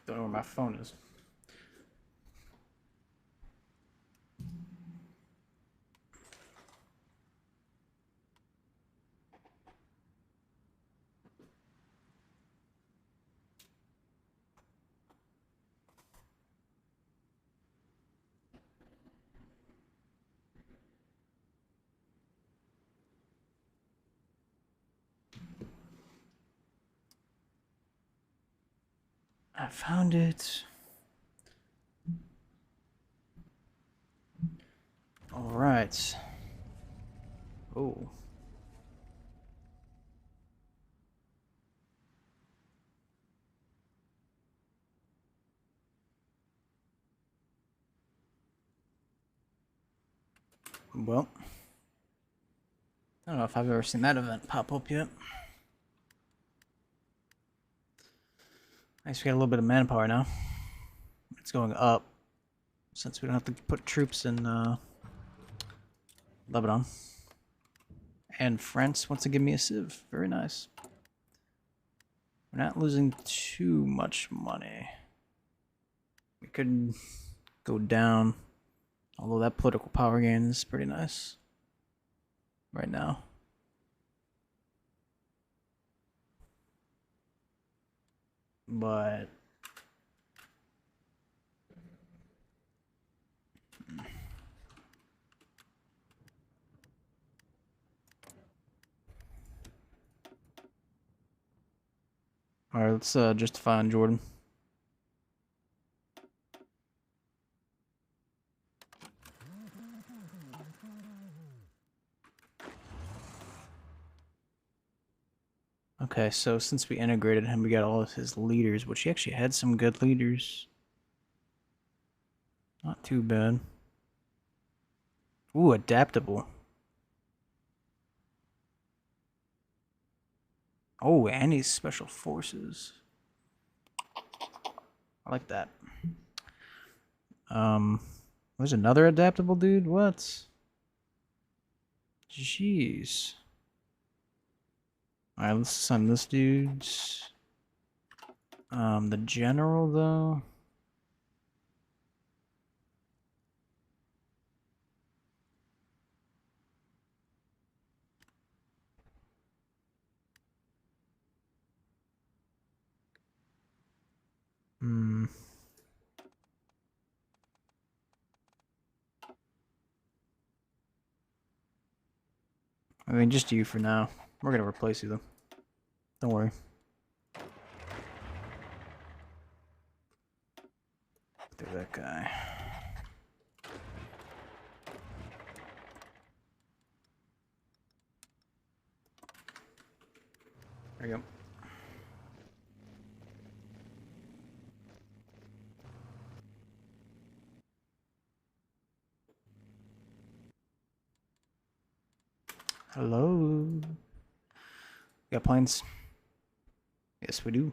Don't know where my phone is. I found it. All right. Oh. Well, I don't know if I've ever seen that event pop up yet. Nice, we got a little bit of manpower now. It's going up since we don't have to put troops in Lebanon. And France wants to give me a civ. Very nice. We're not losing too much money. We could go down, although that political power gain is pretty nice right now. But all right, let's justify on Jordan. Okay, so since we integrated him, we got all of his leaders, which he actually had some good leaders. Not too bad. Ooh, adaptable. Oh, and he's special forces. I like that. There's another adaptable dude? What? Jeez. Alright, let's send this dude. The general, though. I mean, just you for now. We're gonna replace you, though. Don't worry. Do that guy. There you go. Hello. Got planes? Yes, we do.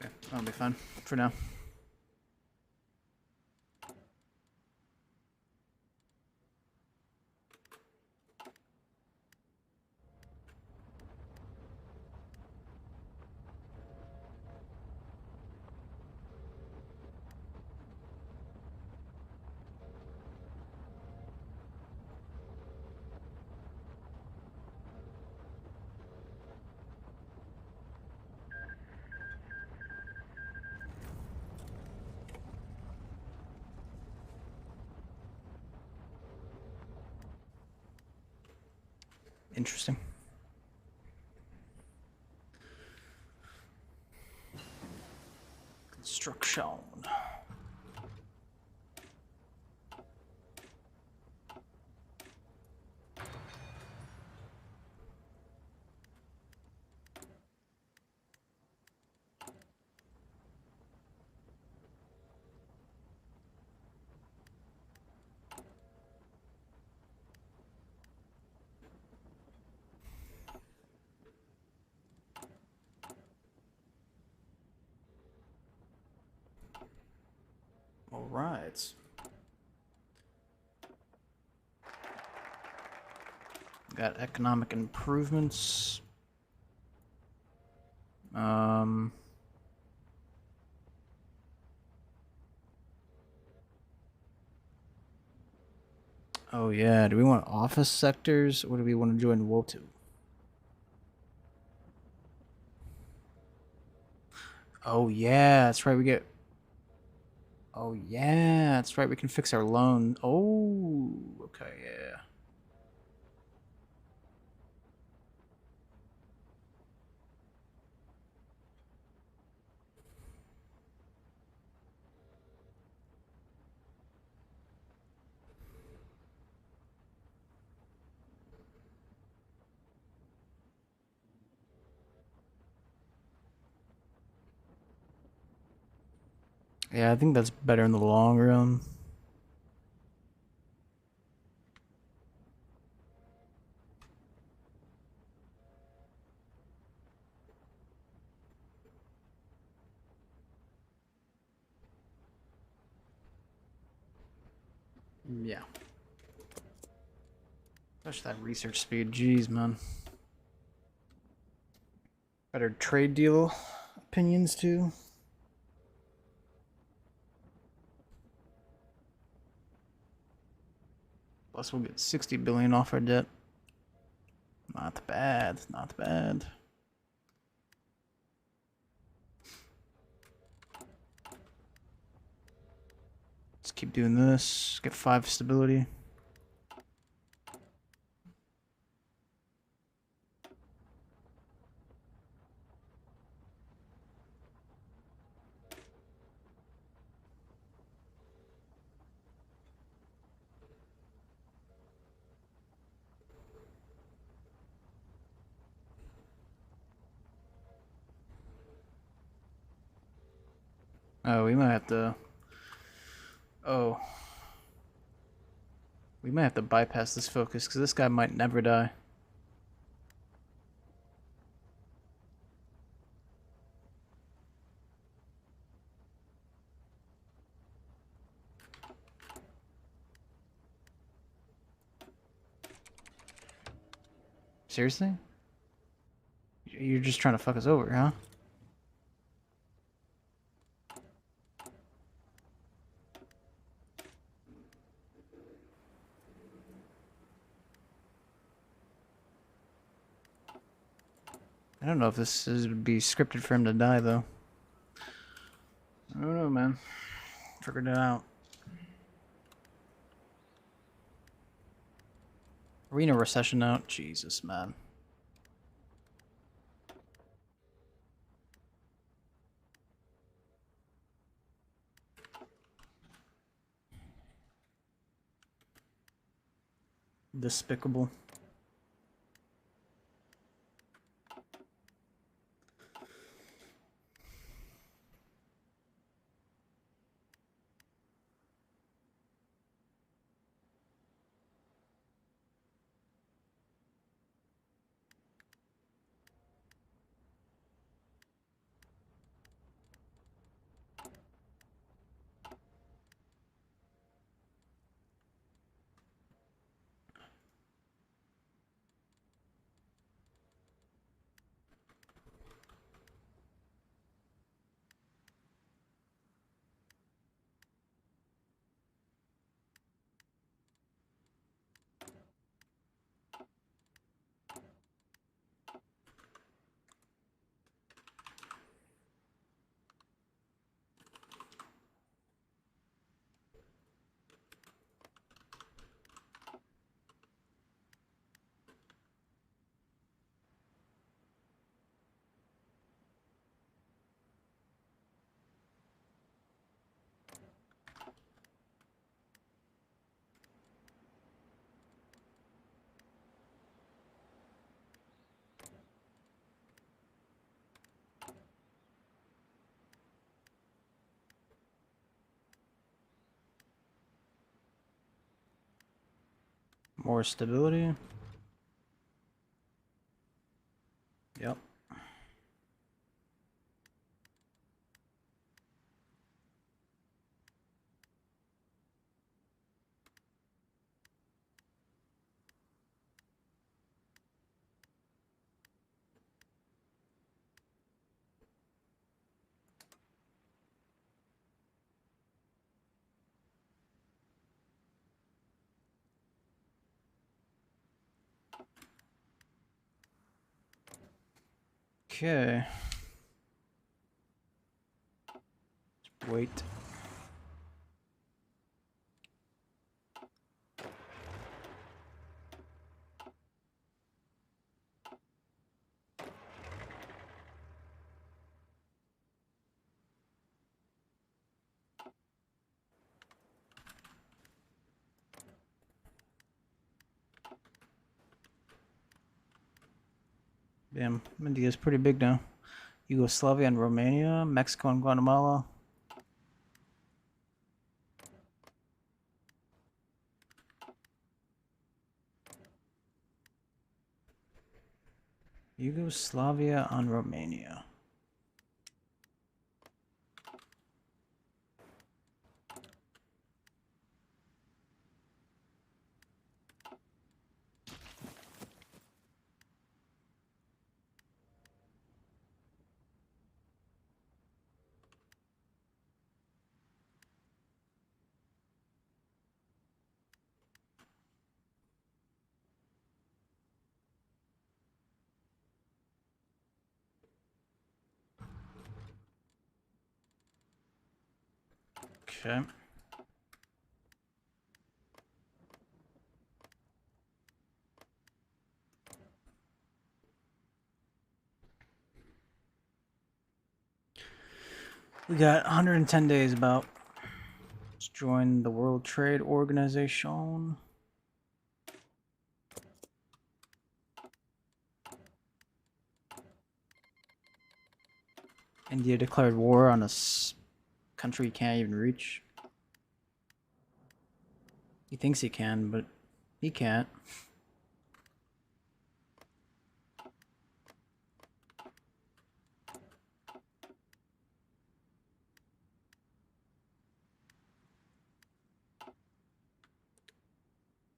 Yeah, that'll be fine for now. Interesting. Construction. All right. Got economic improvements. Um. Oh yeah, do we want office sectors or do we want to join WOTU? Oh yeah, that's right. We get. Oh yeah, that's right. We can fix our loan. Oh, okay, yeah. Yeah, I think that's better in the long run. Yeah. Especially that research speed. Jeez, man. Better trade deal opinions too. Plus, we'll get 60 billion off our debt. Not bad. Not bad. Let's keep doing this. Get 5 stability. Oh, we might have to. Oh. We might have to bypass this focus because this guy might never die. Seriously? You're just trying to fuck us over, huh? I don't know if this would be scripted for him to die, though. I don't know, man. Figured it out. Arena recession out. Jesus, man. Despicable. More stability. Yep. Okay. Wait. Damn, India is pretty big now. Yugoslavia and Romania, Mexico and Guatemala. Yugoslavia and Romania. Okay. We got 110 days about. Let's join the World Trade Organization. India declared war on a country he can't even reach. He thinks he can, but he can't.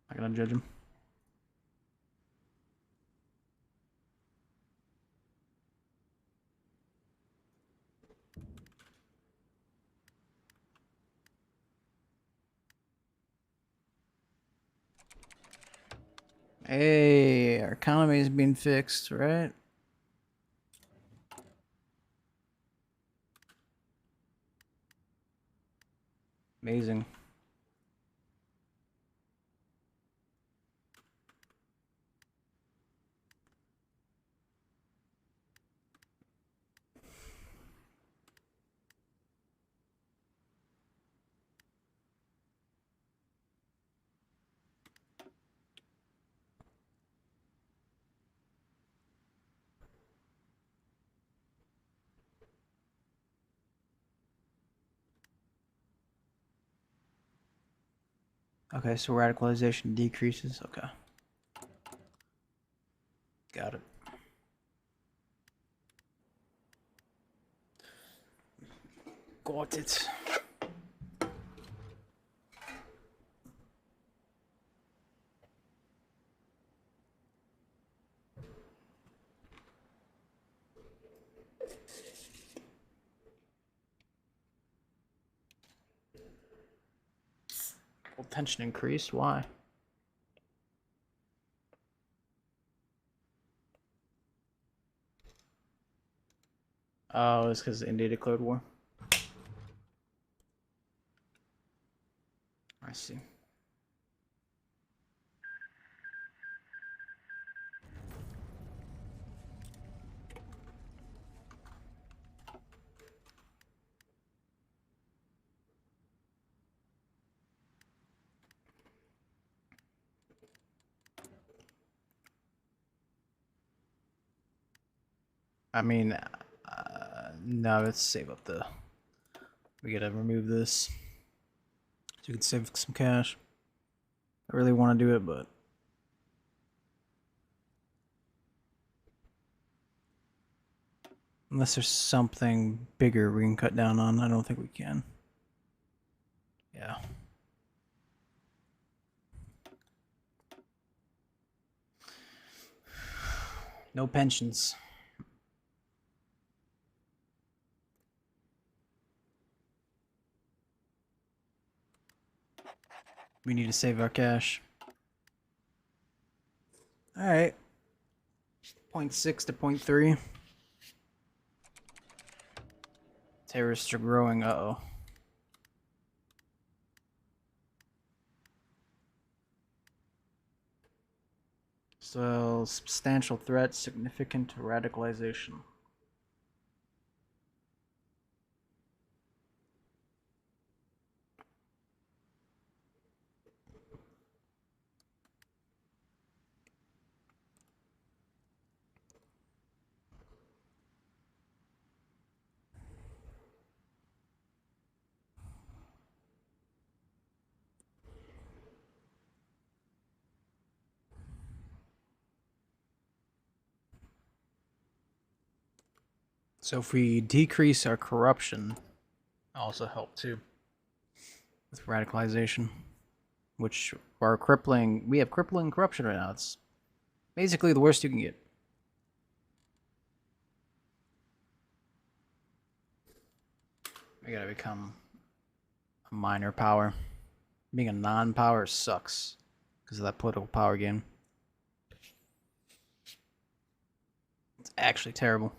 I'm not gonna judge him. Hey, our economy is being fixed, right? Amazing. Okay, so radicalization decreases. Okay. Got it. Got it. Well, tension increased. Why? Oh, it's because India declared war. I see. I mean, no, let's save up the. We gotta remove this so you can save some cash. I really want to do it, but unless there's something bigger we can cut down on, I don't think we can. Yeah. No pensions. We need to save our cash. All right. 0.6 to 0.3. Terrorists are growing. Uh-oh. So, substantial threat, significant radicalization. So if we decrease our corruption, also help too with radicalization, which are crippling. We have crippling corruption right now. It's basically the worst you can get. We gotta become a minor power. Being a non-power sucks because of that political power game. It's actually terrible.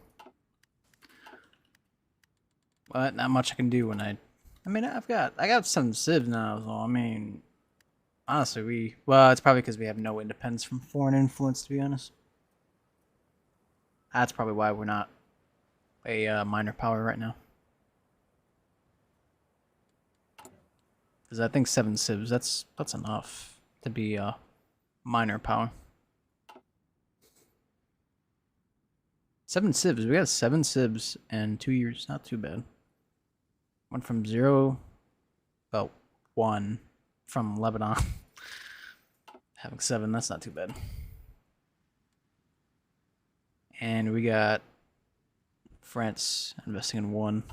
But not much I can do when I mean, I got some civs now, so I mean, honestly, well, it's probably because we have no independence from foreign influence, to be honest. That's probably why we're not a minor power right now. Because I think 7 civs, that's enough to be a minor power. 7 civs, we got 7 civs in 2 years, not too bad. Went from 0, well, 1 from Lebanon. Having 7, that's not too bad. And we got France investing in 1.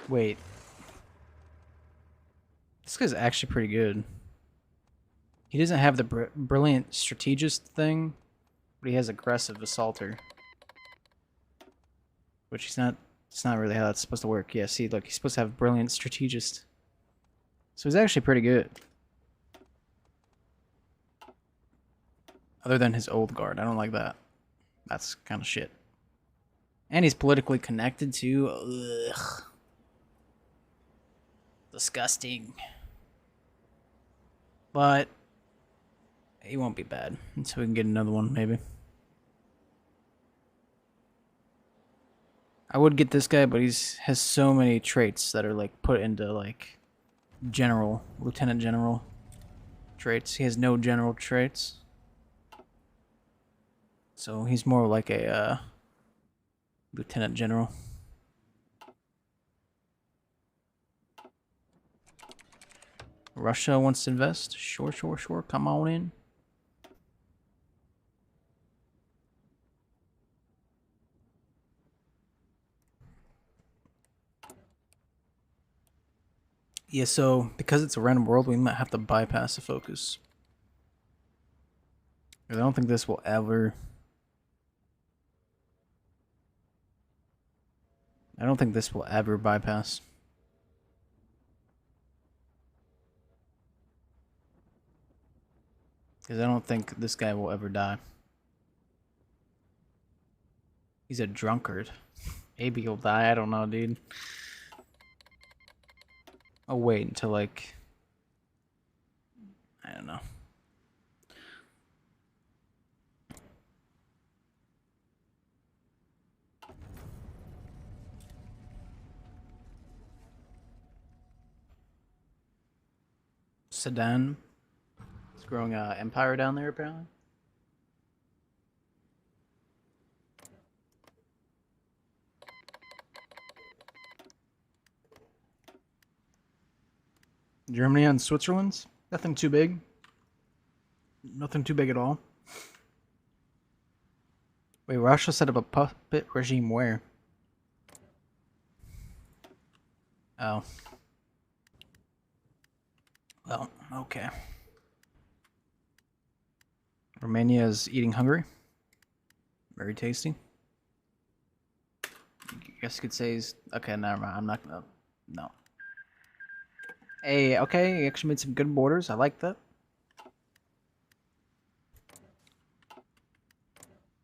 Wait. This guy's actually pretty good. He doesn't have the brilliant strategist thing, but he has aggressive assaulter. Which he's not. It's not really how that's supposed to work. Yeah, see, look, he's supposed to have brilliant strategist. So he's actually pretty good. Other than his old guard. I don't like that. That's kind of shit. And he's politically connected to. Ugh. Disgusting. But he won't be bad until we can get another one, maybe. I would get this guy, but has so many traits that are like put into like general, lieutenant general traits. He has no general traits. So he's more like a lieutenant general. Russia wants to invest. Sure, sure, sure. Come on in. Yeah, so because it's a random world, we might have to bypass the focus. I don't think this will ever... I don't think this will ever bypass. Because I don't think this guy will ever die. He's a drunkard. Maybe he'll die, I don't know, dude. I'll wait until, like... I don't know. Sudan. It's growing an empire down there, apparently. Germany and Switzerland's? Nothing too big. Nothing too big at all. Wait, Russia set up a puppet regime where? Oh. Well, okay. Romania is eating hungry. Very tasty. I guess you could say he's... Okay, never mind. I'm not gonna... No. Hey, okay, he actually made some good borders. I like that.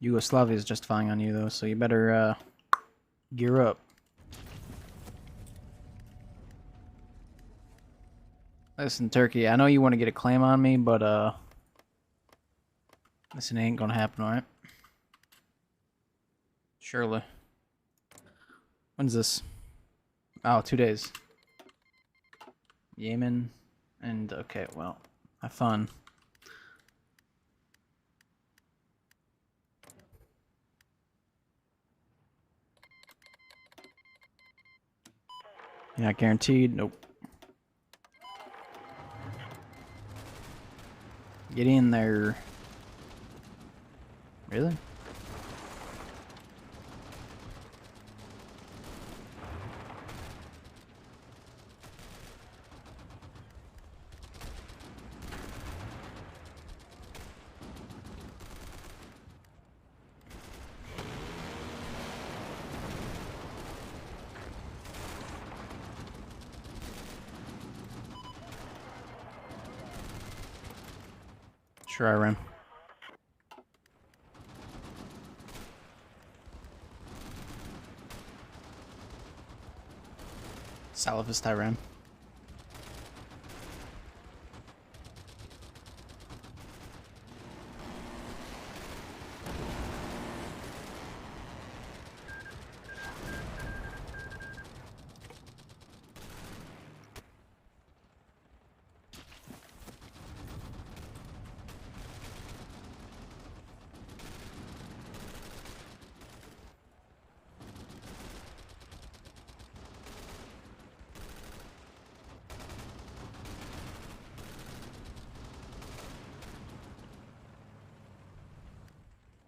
Yugoslavia is justifying on you, though, so you better gear up. Listen, Turkey, I know you want to get a claim on me, but listen, it ain't gonna happen, alright? Surely. When's this? Oh, 2 days. Yemen, and okay, well, have fun. You're not guaranteed? Nope. Get in there. Really? Sure, I ran. Salafist Iran.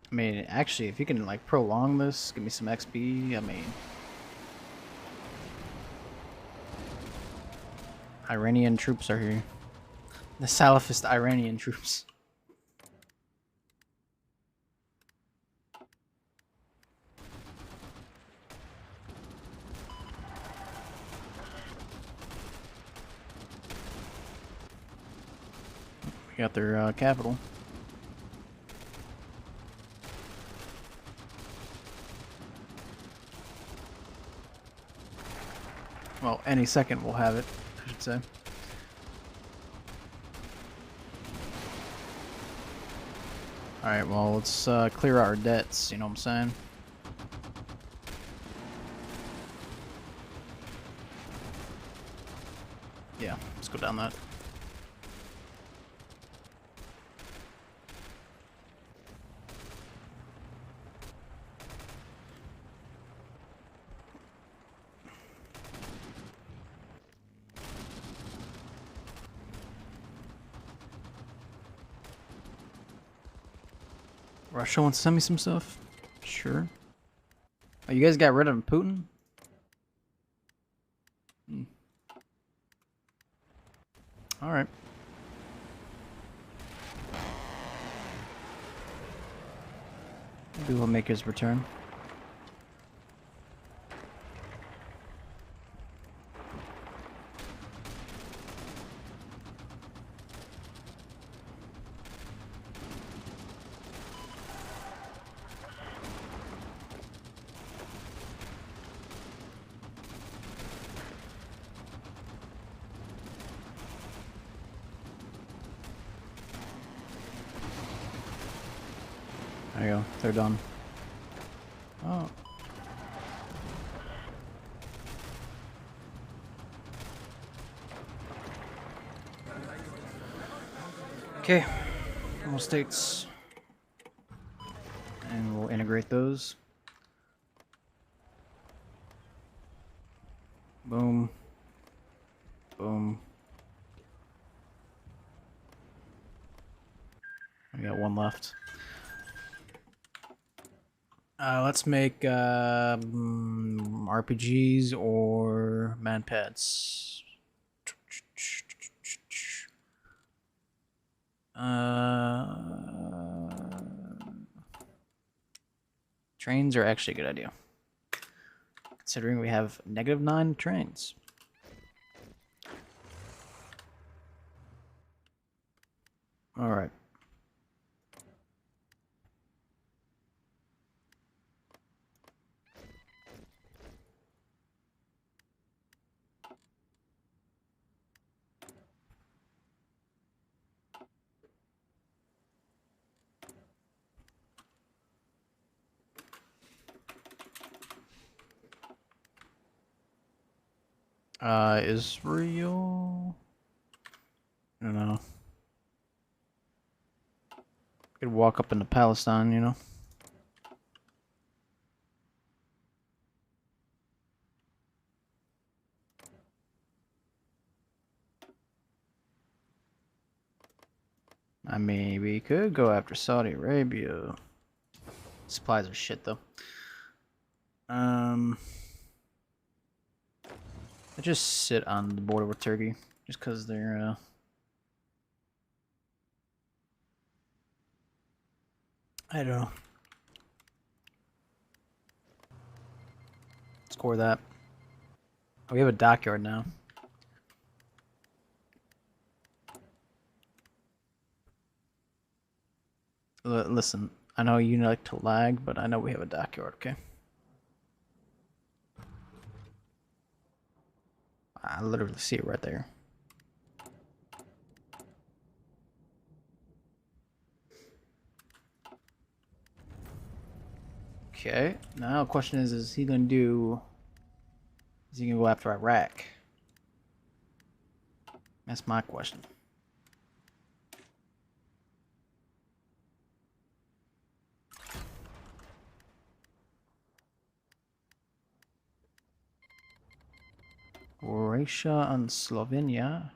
I mean, actually, if you can, like, prolong this, give me some XP, I mean... Iranian troops are here. The Salafist Iranian troops. We got their capital. Well, any second we'll have it, I should say. Alright, well, let's clear our debts, you know what I'm saying? Yeah, let's go down that. Russia wants to send me some stuff? Sure. Oh, you guys got rid of Putin? Hmm. Alright. Maybe we'll make his return. There you go. They're done. Oh. Okay. All states. And we'll integrate those. Boom. Boom. We got one left. Let's make RPGs or manpads. Trains are actually a good idea, considering we have -9 trains. All right. Israel. I don't know. Could walk up into Palestine, you know. I mean, we could go after Saudi Arabia. Supplies are shit, though. I just sit on the border with Turkey, just because they're, I don't know. Score that. Oh, we have a dockyard now. Listen, I know you like to lag, but I know we have a dockyard, okay? I literally see it right there. Okay, now the question is he gonna do... Is he gonna go after Iraq? That's my question. Croatia and Slovenia.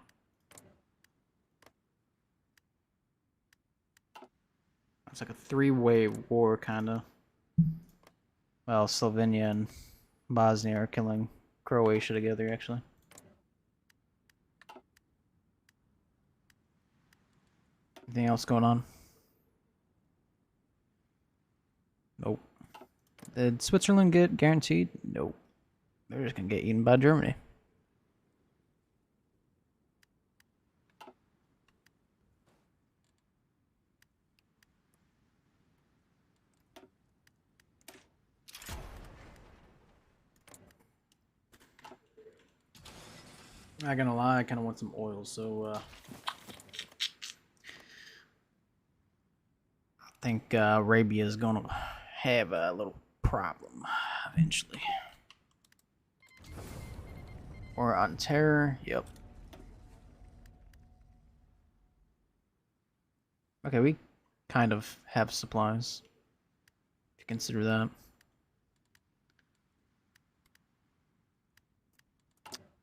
It's like a three-way war, kinda. Well, Slovenia and Bosnia are killing Croatia together, actually. Anything else going on? Nope. Did Switzerland get guaranteed? Nope. They're just gonna get eaten by Germany. Not gonna lie, I kind of want some oil, so I think Arabia is gonna have a little problem eventually. Or on terror, yep. Okay, we kind of have supplies, if you consider that.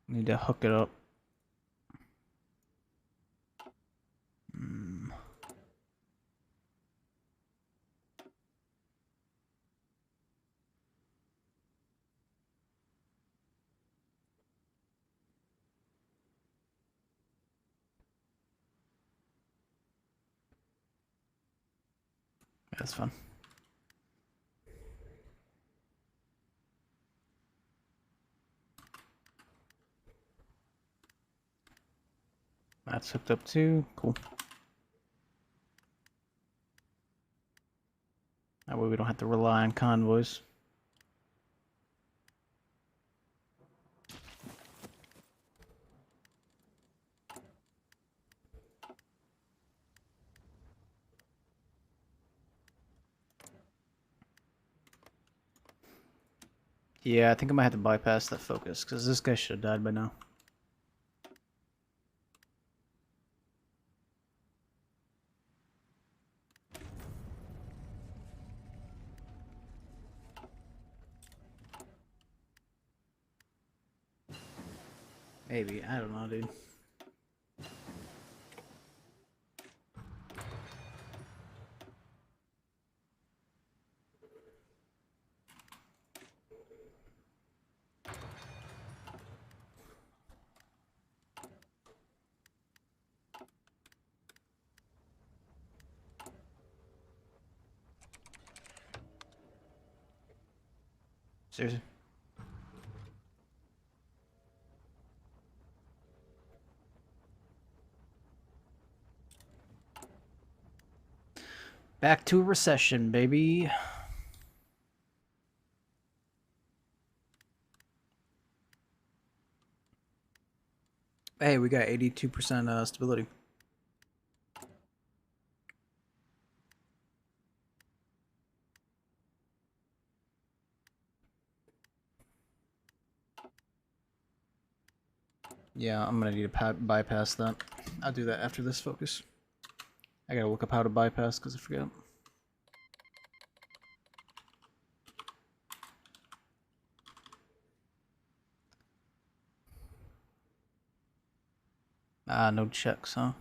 Need to hook it up. That's fun. That's hooked up too. Cool. That way we don't have to rely on convoys. Yeah, I think I might have to bypass that focus, because this guy should have died by now. Maybe, I don't know, dude. Seriously. Back to a recession, baby. Hey, we got 82% stability. Yeah, I'm gonna need to bypass that. I'll do that after this focus. I gotta look up how to bypass because I forgot. Ah, no checks, huh?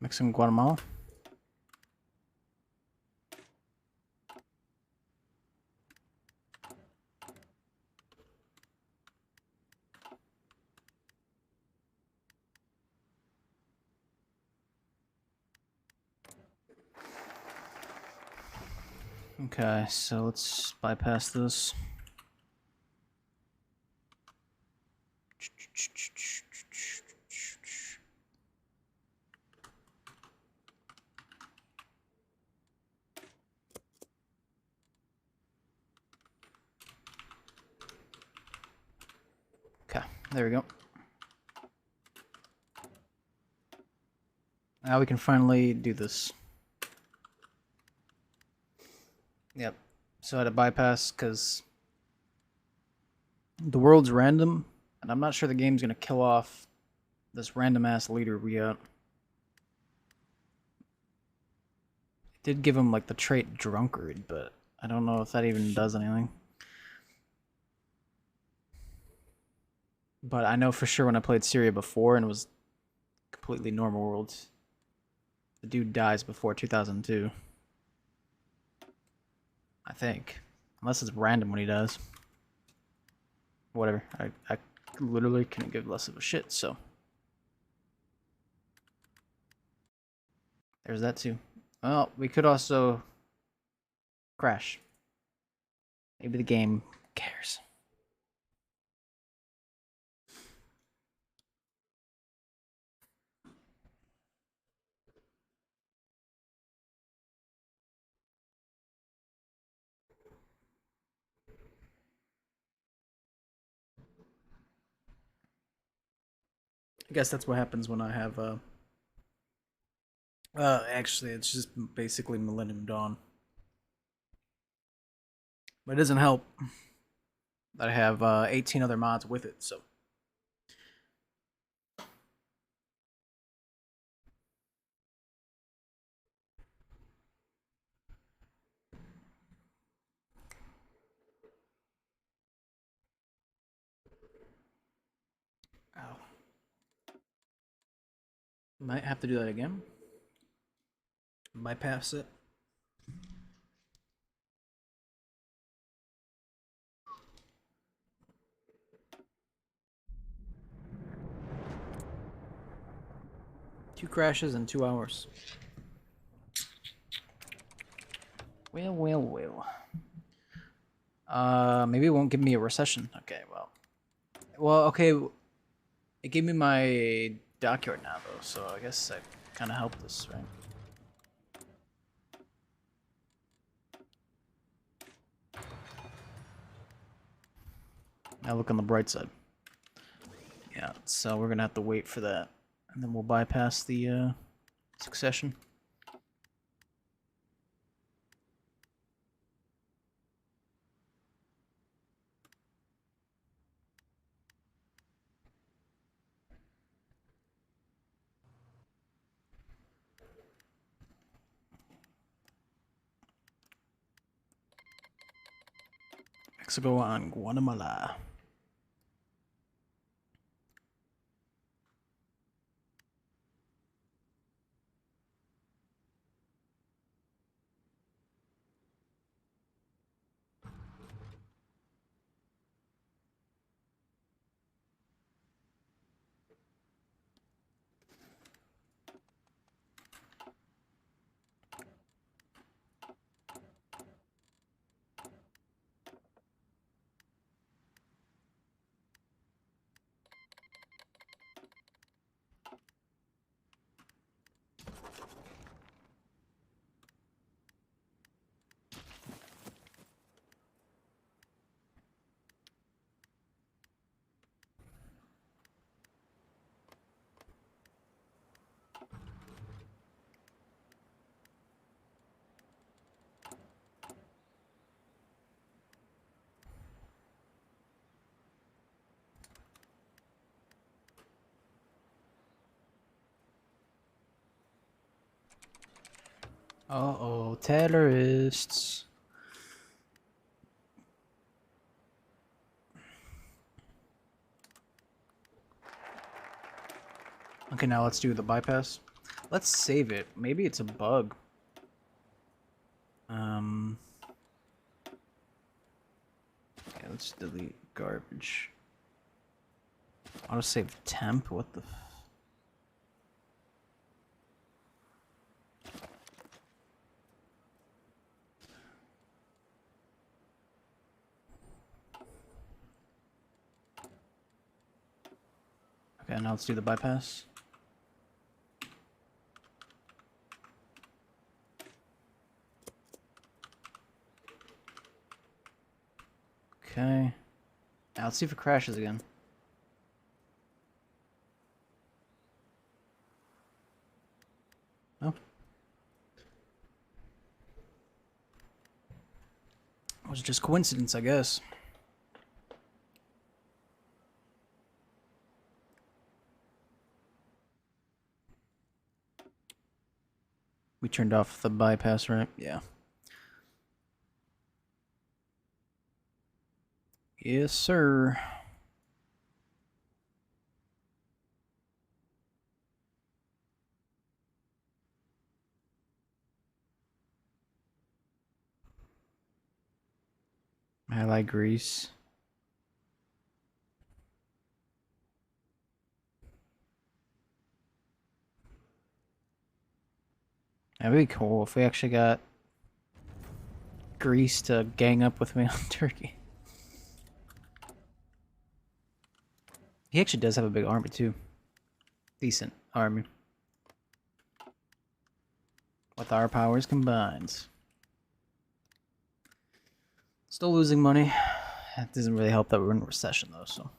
Mixing Guatemala. Okay, so let's bypass this. Okay, there we go. Now we can finally do this. Yep. So I had to bypass because the world's random, and I'm not sure the game's gonna kill off this random ass leader we got. It did give him like the trait drunkard, but I don't know if that even does anything. But I know for sure when I played Syria before and it was completely normal world, the dude dies before 2002. I think. Unless it's random when he does. Whatever. I literally couldn't give less of a shit, so. There's that too. Well, we could also crash. Maybe the game cares. I guess that's what happens when I have actually it's just basically Millennium Dawn. But it doesn't help that I have 18 other mods with it, so. Ow. Might have to do that again. Bypass it. Two crashes in 2 hours. Well. Maybe it won't give me a recession. Okay, well, okay. It gave me my dockyard now, though, so I guess I kind of helped this, right? Now look on the bright side. Yeah, so we're gonna have to wait for that, and then we'll bypass the succession. Mexico on Guatemala. Uh-oh, terrorists. Okay, now let's do the bypass. Let's save it. Maybe it's a bug. Okay, let's delete garbage. I'll just save temp. What the? Okay, now let's do the bypass. Okay. Now let's see if it crashes again. Oh. It was just coincidence, I guess. We turned off the bypass, right? Yeah. Yes, sir. I like Greece. That'd be cool if we actually got Greece to gang up with me on Turkey. He actually does have a big army, too. Decent army. With our powers combined. Still losing money. That doesn't really help that we're in a recession, though, so.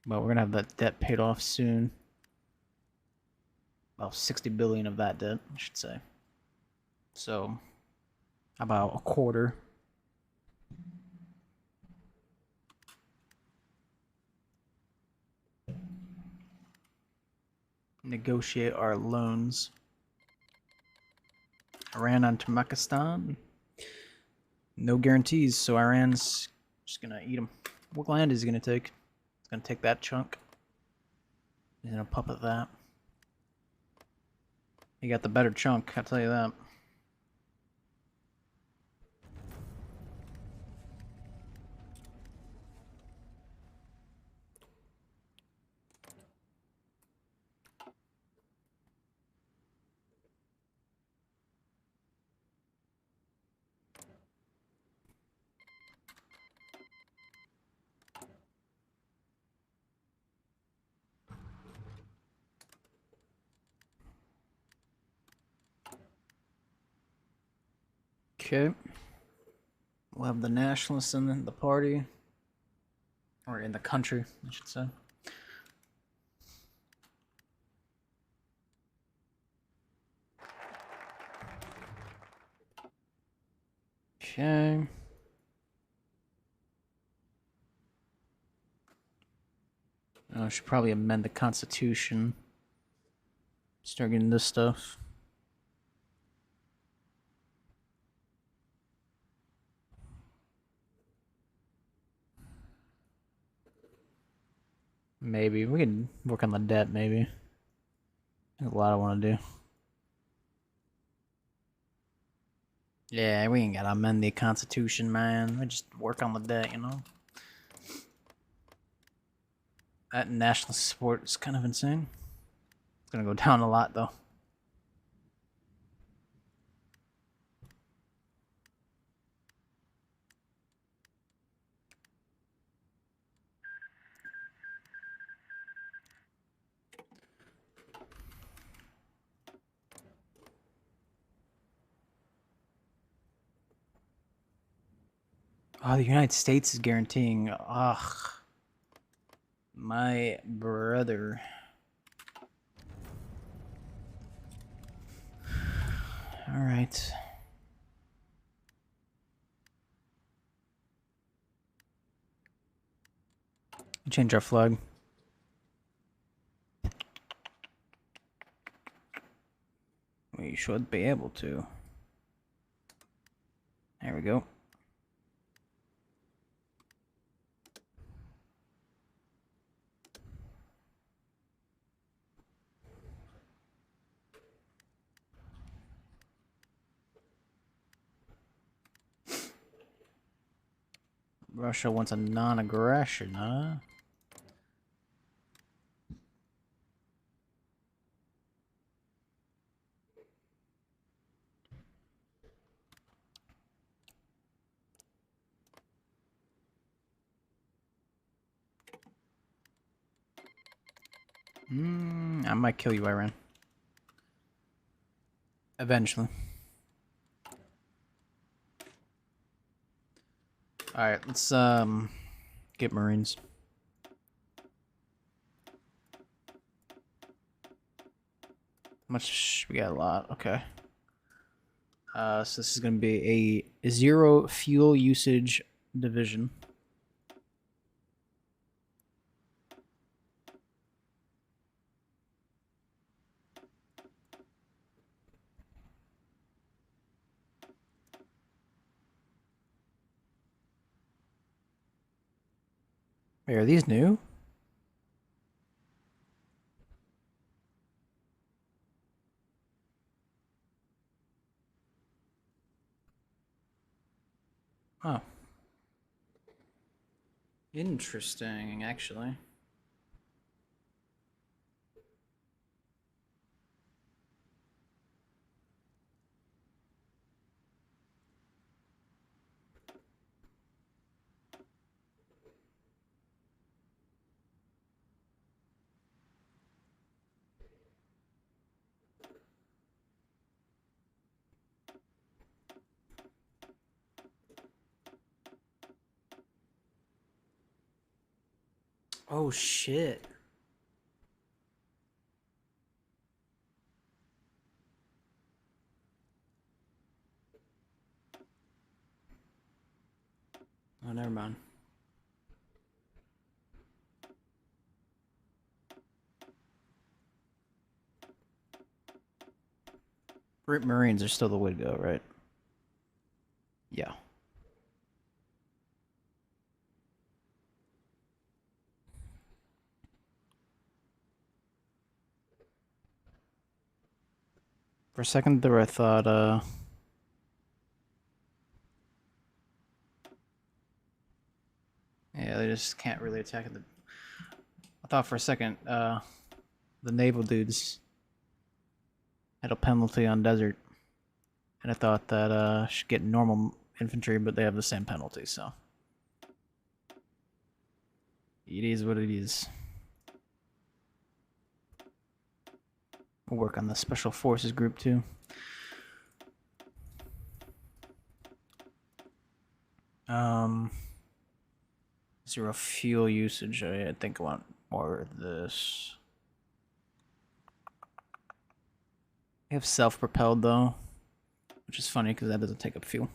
But we're gonna have that debt paid off soon. About 60 billion of that debt, I should say. So, about a quarter. Negotiate our loans. Iran on Turkmenistan. No guarantees, so Iran's just gonna eat them. What land is he gonna take? He's gonna take that chunk. He's gonna puppet that. He got the better chunk, I'll tell you that. Okay. We'll have the nationalists in the party. Or in the country, I should say. Okay. I should probably amend the Constitution. Start getting this stuff. Maybe. We can work on the debt, maybe. There's a lot I want to do. Yeah, we ain't gotta amend the Constitution, man. We just work on the debt, you know? That national support is kind of insane. It's gonna go down a lot, though. Oh, the United States is guaranteeing. Ugh. My brother. Alright. Change our flag. You should be able to. There we go. Russia wants a non-aggression, huh? I might kill you, Iran. Eventually. Alright, let's get Marines. Much we got a lot, okay. So this is gonna be a 0 fuel usage division. Wait, are these new? Oh. Interesting, actually. Oh shit. Oh, never mind. Marines are still the way to go, right? Yeah. For a second there, I thought, yeah, they just can't really attack the... I thought for a second, the naval dudes had a penalty on desert. And I thought that, should get normal infantry, but they have the same penalty, so... It is what it is. We'll work on the Special Forces group, too. Zero fuel usage. I think I want more of this. I have self-propelled, though. Which is funny, because that doesn't take up fuel.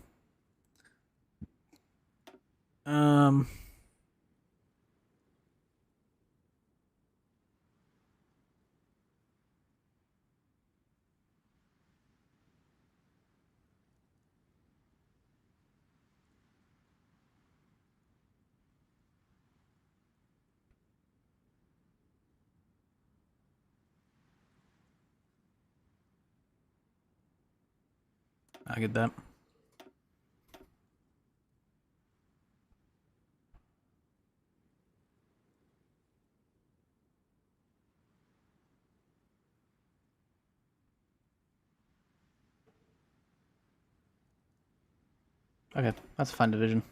I get that. Okay, that's a fine division.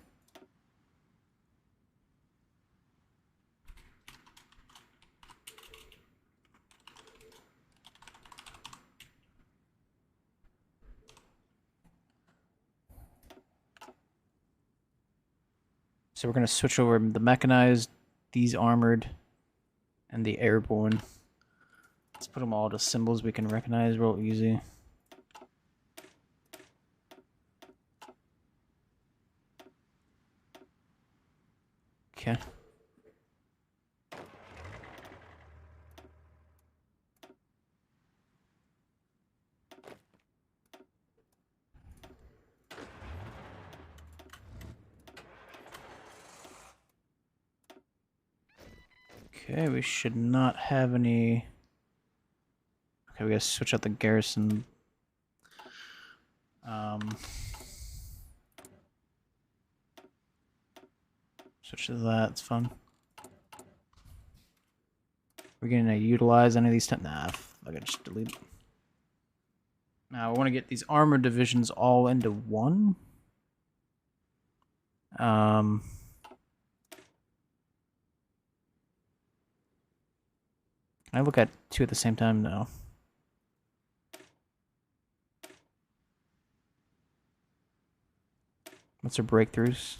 So we're going to switch over the mechanized, these armored, and the airborne. Let's put them all to symbols we can recognize real easy. Okay. Okay, we should not have any... Okay, we gotta switch out the garrison. Switch to that, it's fun. We're gonna utilize any of these... Nah, I gotta just delete it. Now, I want to get these armored divisions all into one. I look at two at the same time? No. What's our breakthroughs?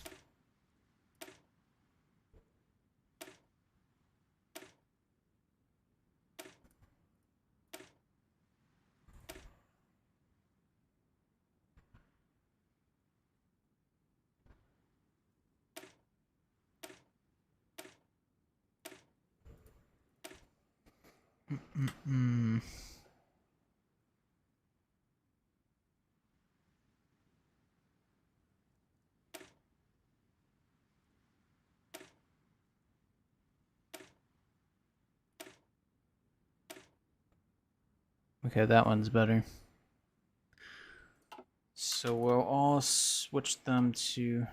Okay, that one's better. So we'll all switch them to...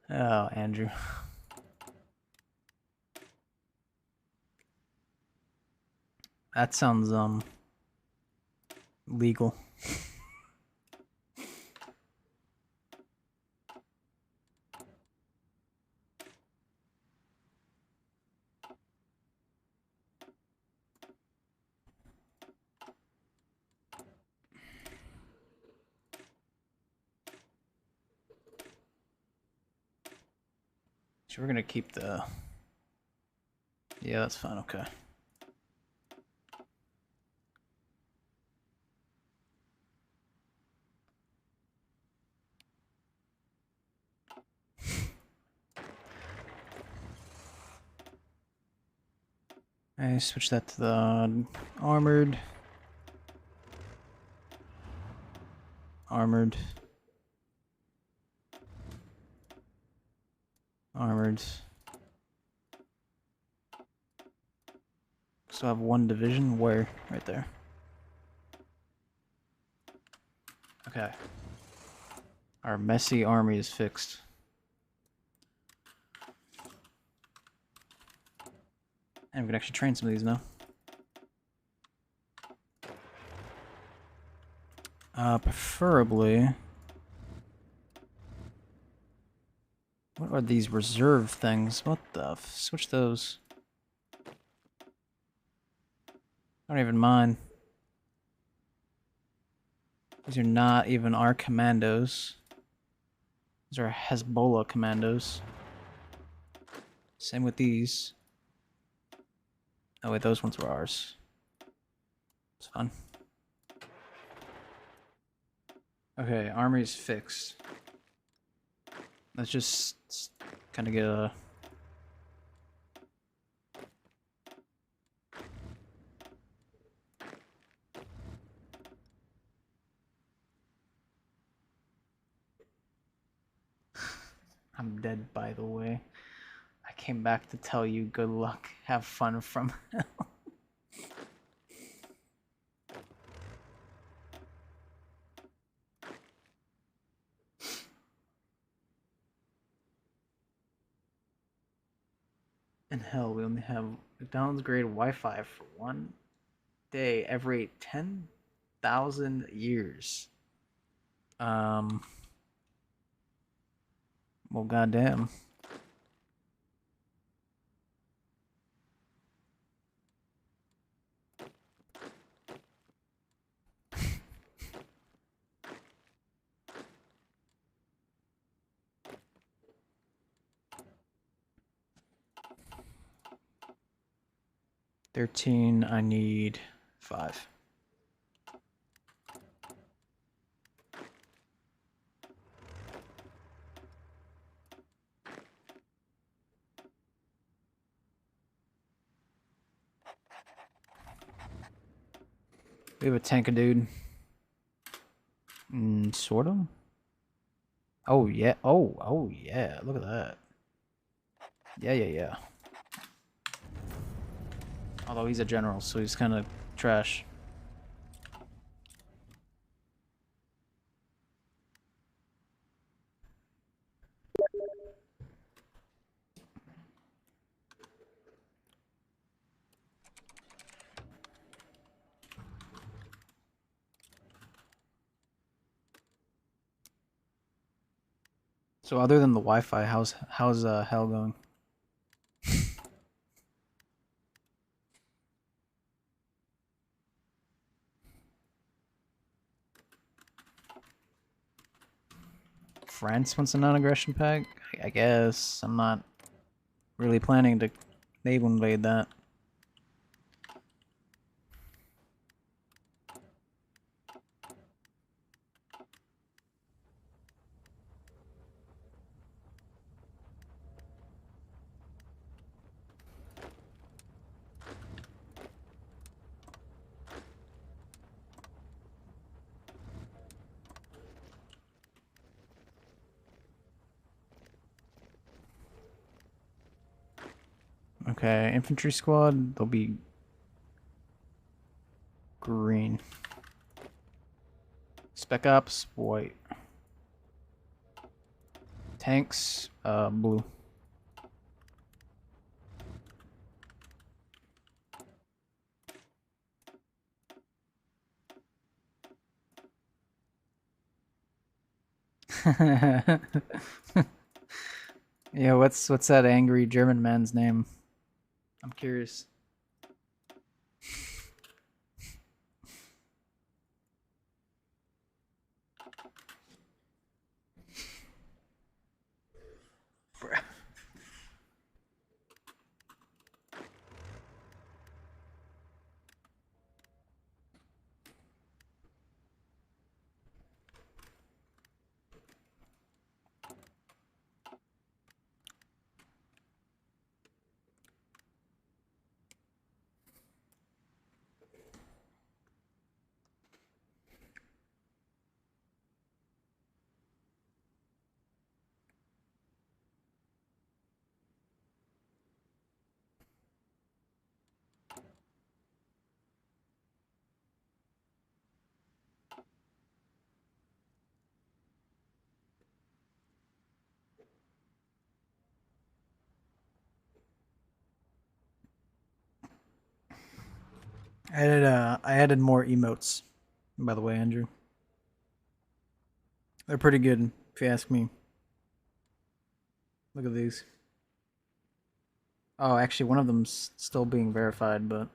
Oh, Andrew. That sounds, legal. So we're gonna keep the... Yeah, that's fine, okay. I switch that to the armored. Armored. Armored. So I have one division. Where? Right there. Okay. Our messy army is fixed. And we can actually train some of these now. Preferably... What are these reserve things? What the f... Switch those. I don't even mind. These are not even our commandos. These are Hezbollah commandos. Same with these. Oh wait, those ones were ours. It's fun. Okay, army's fixed. Let's just kind of get a... I'm dead, by the way. I came back to tell you good luck. Have fun from hell. In hell, we only have McDonald's grade Wi-Fi for one day every 10,000 years. Well, goddamn. $13, I need 5. We have a tanker dude. Sort of. Oh yeah. Oh yeah. Look at that. Yeah. Although he's a general, so he's kind of trash. So other than the Wi-Fi, how's hell going? France wants a non-aggression pact? I guess. I'm not really planning to naval invade that. Okay, infantry squad, they'll be green. Spec ops, white. Tanks, blue. Yeah, what's that angry German man's name? I'm curious. I added more emotes, by the way, Andrew. They're pretty good, if you ask me. Look at these. Oh, actually, one of them's still being verified, but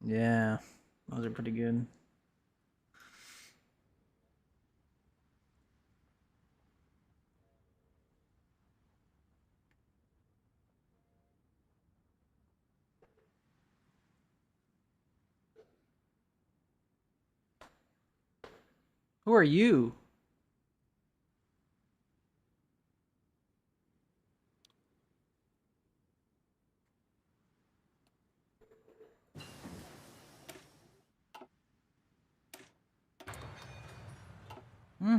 yeah, those are pretty good. Who are you? Hmm.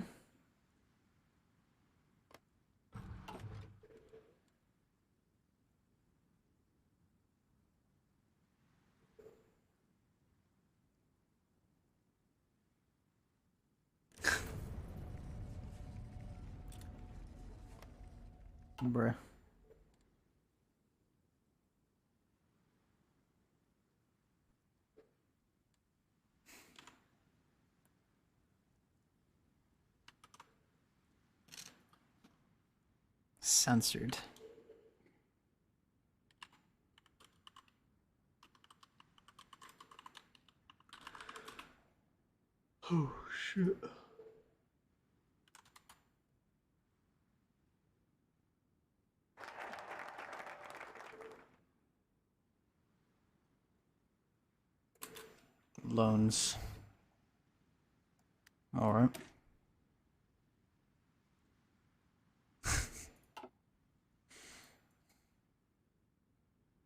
Bruh. Censored. Oh, shit. Loans. Alright.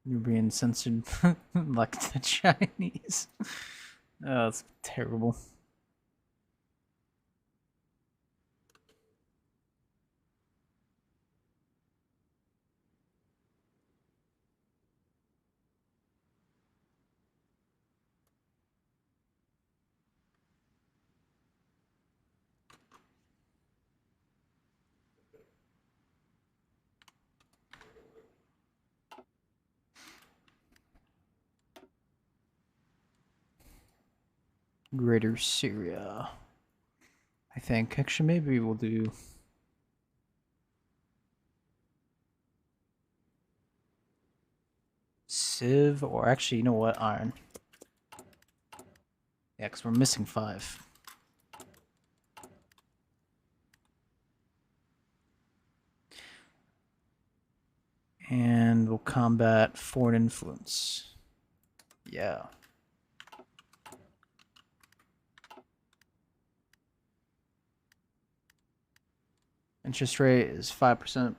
You're being censored like the Chinese. Oh, that's terrible. Greater Syria. I think. Actually, maybe we'll do... Civ, or actually, you know what? Iron. Yeah, because we're missing 5. And we'll combat foreign influence. Yeah. Interest rate is 5%.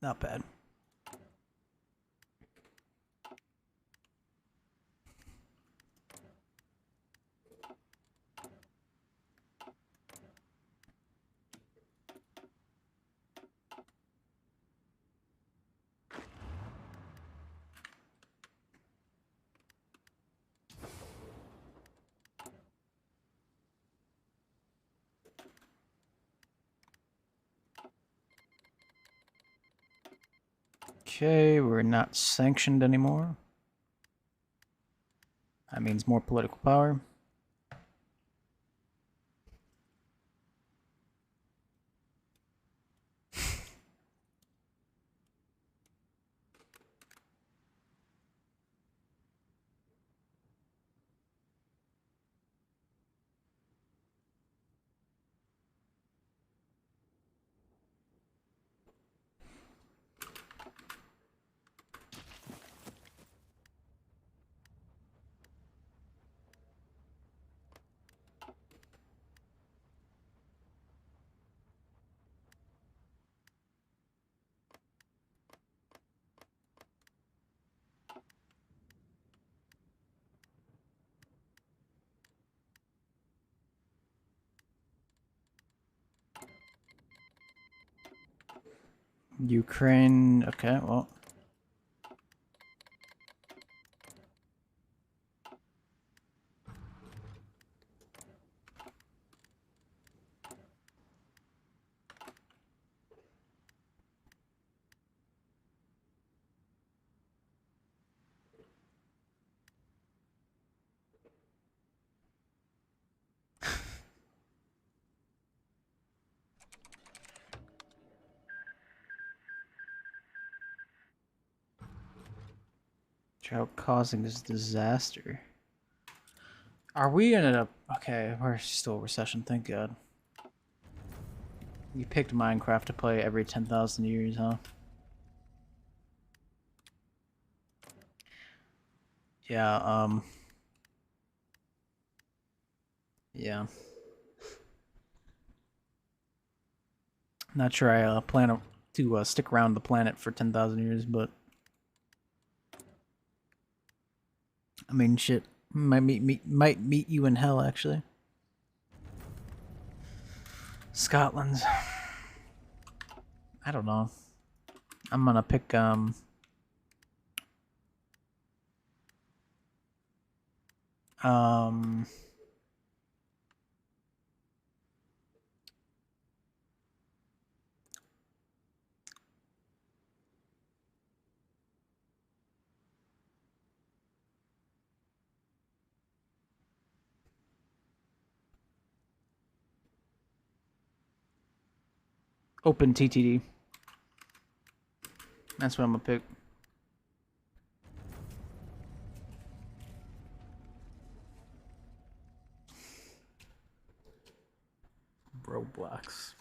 Not bad. Okay, we're not sanctioned anymore. That means more political power. Ukraine, okay, well. Drought causing this disaster. Are we in a... Okay, we're still recession, thank God. You picked Minecraft to play every 10,000 years, huh? Yeah, yeah. Not sure I plan to stick around the planet for 10,000 years, but... I mean, shit. Might meet you in hell, actually. Scotland. I don't know. I'm gonna pick, Open TTD. That's what I'm gonna pick. Roblox.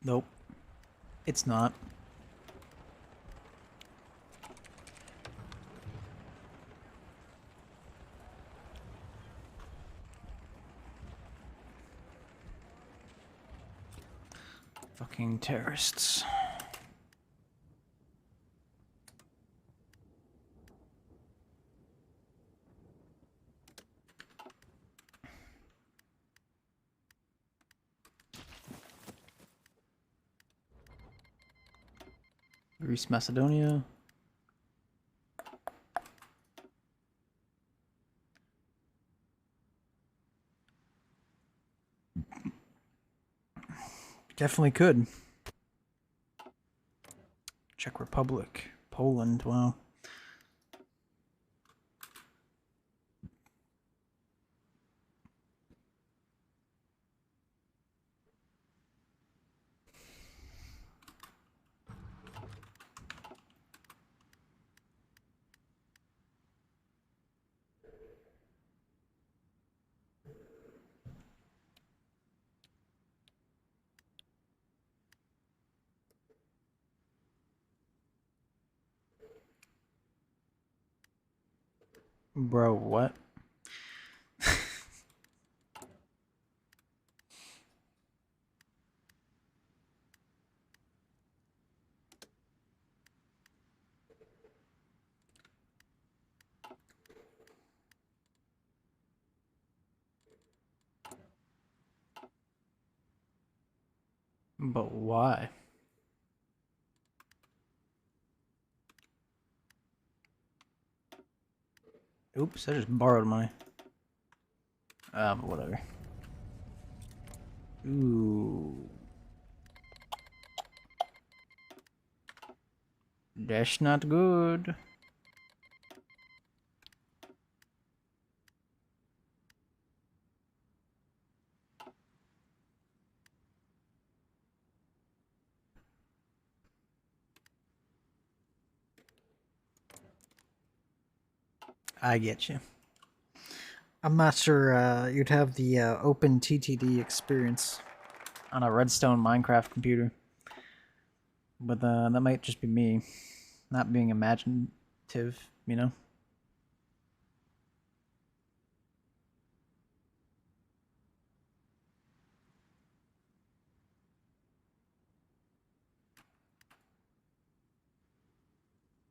Nope. It's not. Fucking terrorists. Greece, Macedonia. Definitely could. Czech Republic, Poland, wow. Bro, what? But why? Oops, I just borrowed money. But whatever. Ooh. That's not good. I get you. I'm not sure you'd have the open TTD experience on a Redstone Minecraft computer. But that might just be me not being imaginative, you know?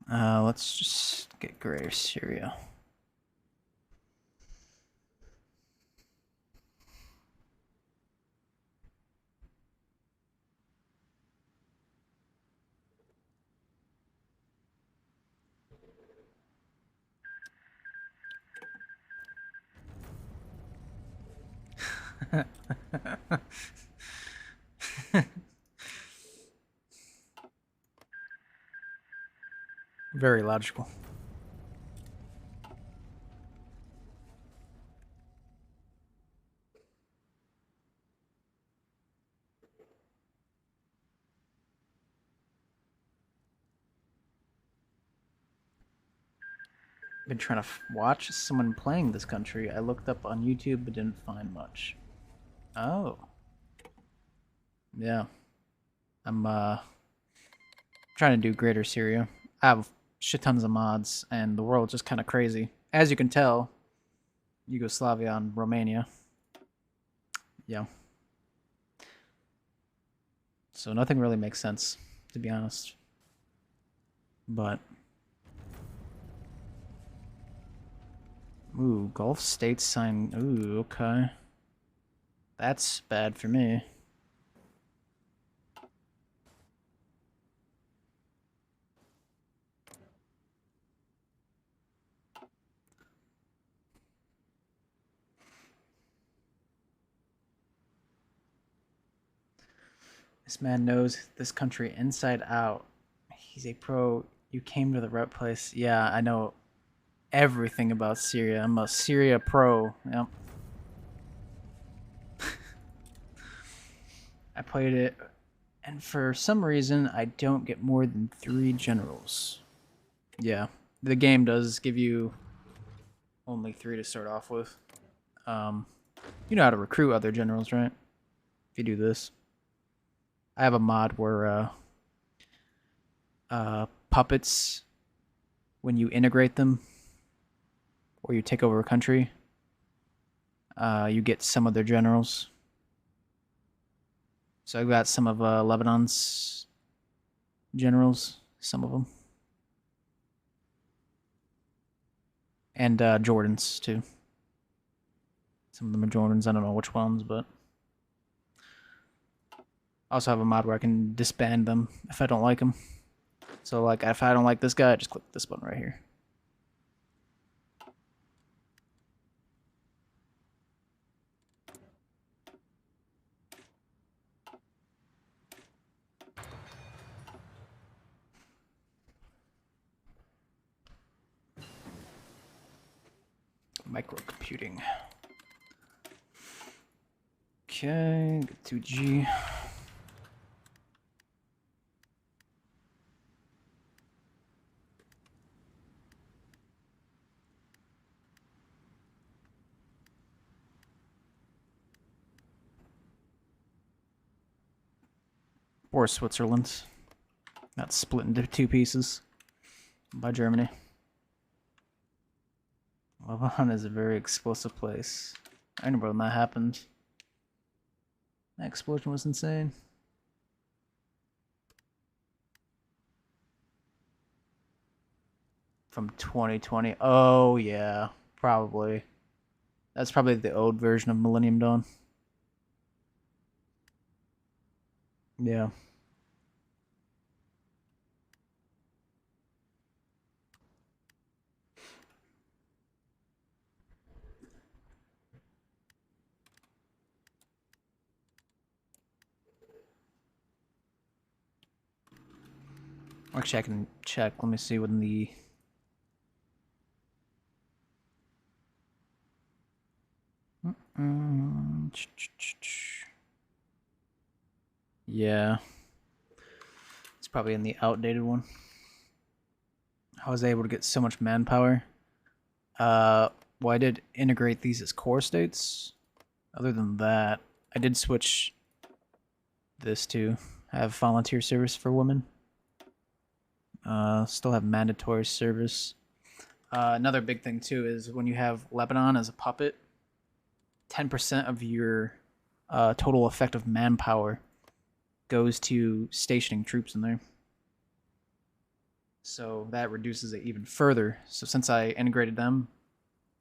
Let's just get Greater Syria. Very logical. Been trying to watch someone playing this country. I looked up on YouTube but didn't find much. Oh. Yeah. I'm trying to do Greater Syria. I have shit tons of mods and the world's just kind of crazy. As you can tell, Yugoslavia and Romania. Yeah. So nothing really makes sense, to be honest. But ooh, Gulf states sign. Ooh, okay. That's bad for me. This man knows this country inside out. He's a pro. You came to the right place. Yeah, I know everything about Syria. I'm a Syria pro. Yep. I played it, and for some reason, I don't get more than 3 generals. Yeah, the game does give you only 3 to start off with. You know how to recruit other generals, right? If you do this. I have a mod where puppets, when you integrate them or you take over a country, you get some of their generals. So I've got some of Lebanon's generals, some of them. And Jordan's, too. Some of them are Jordans, I don't know which ones, but... I also have a mod where I can disband them if I don't like them. So, like, if I don't like this guy, I just click this button right here. Microcomputing. Okay, get 2G. Or Switzerland. That's split into 2 pieces by Germany. Lebanon is a very explosive place. I remember when that happened. That explosion was insane. From 2020. Oh, yeah. Probably. That's probably the old version of Millennium Dawn. Yeah. Actually, I can check. Let me see when the... Yeah. It's probably in the outdated one. I was able to get so much manpower. Well, I did integrate these as core states. Other than that, I did switch this to have volunteer service for women. Still have mandatory service. Another big thing too is when you have Lebanon as a puppet, 10% of your total effective manpower goes to stationing troops in there. So that reduces it even further. So since I integrated them,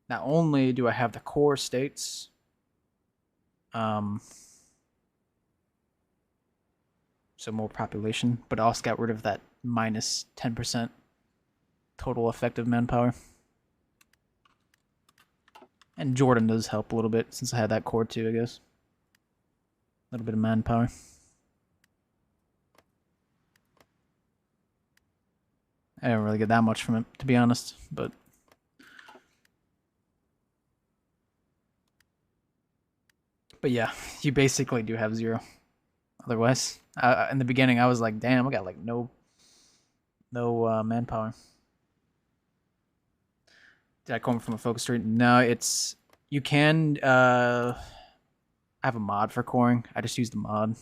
not only do I have the core states, so more population, but I also got rid of that minus 10% total effective manpower. And Jordan does help a little bit since I had that core too, I guess. A little bit of manpower. I didn't really get that much from it, to be honest, but... But yeah, you basically do have 0. Otherwise, in the beginning, I was like, damn, I got like no manpower. Did I come from a focus tree? No, it's... You can I have a mod for coring. I just use the mod.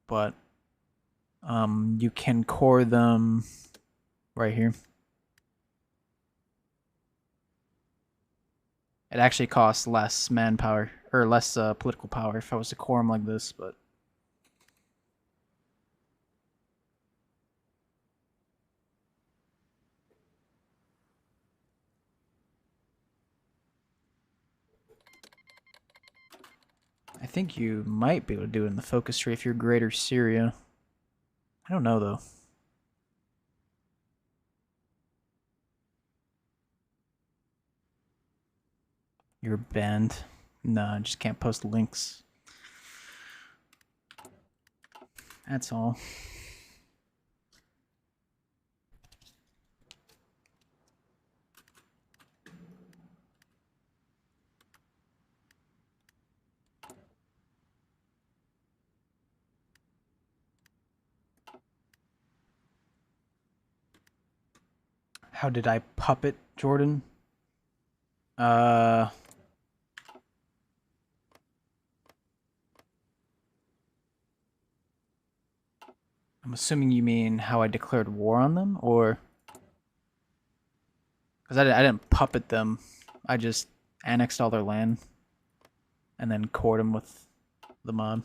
But you can core them right here. It actually costs less manpower, or less political power if I was to core them like this, but... I think you might be able to do it in the focus tree if you're Greater Syria. I don't know, though. You're banned. No, I just can't post links. That's all. How did I puppet Jordan? I'm assuming you mean how I declared war on them, or... Because I didn't puppet them. I just annexed all their land. And then cored them with the mod.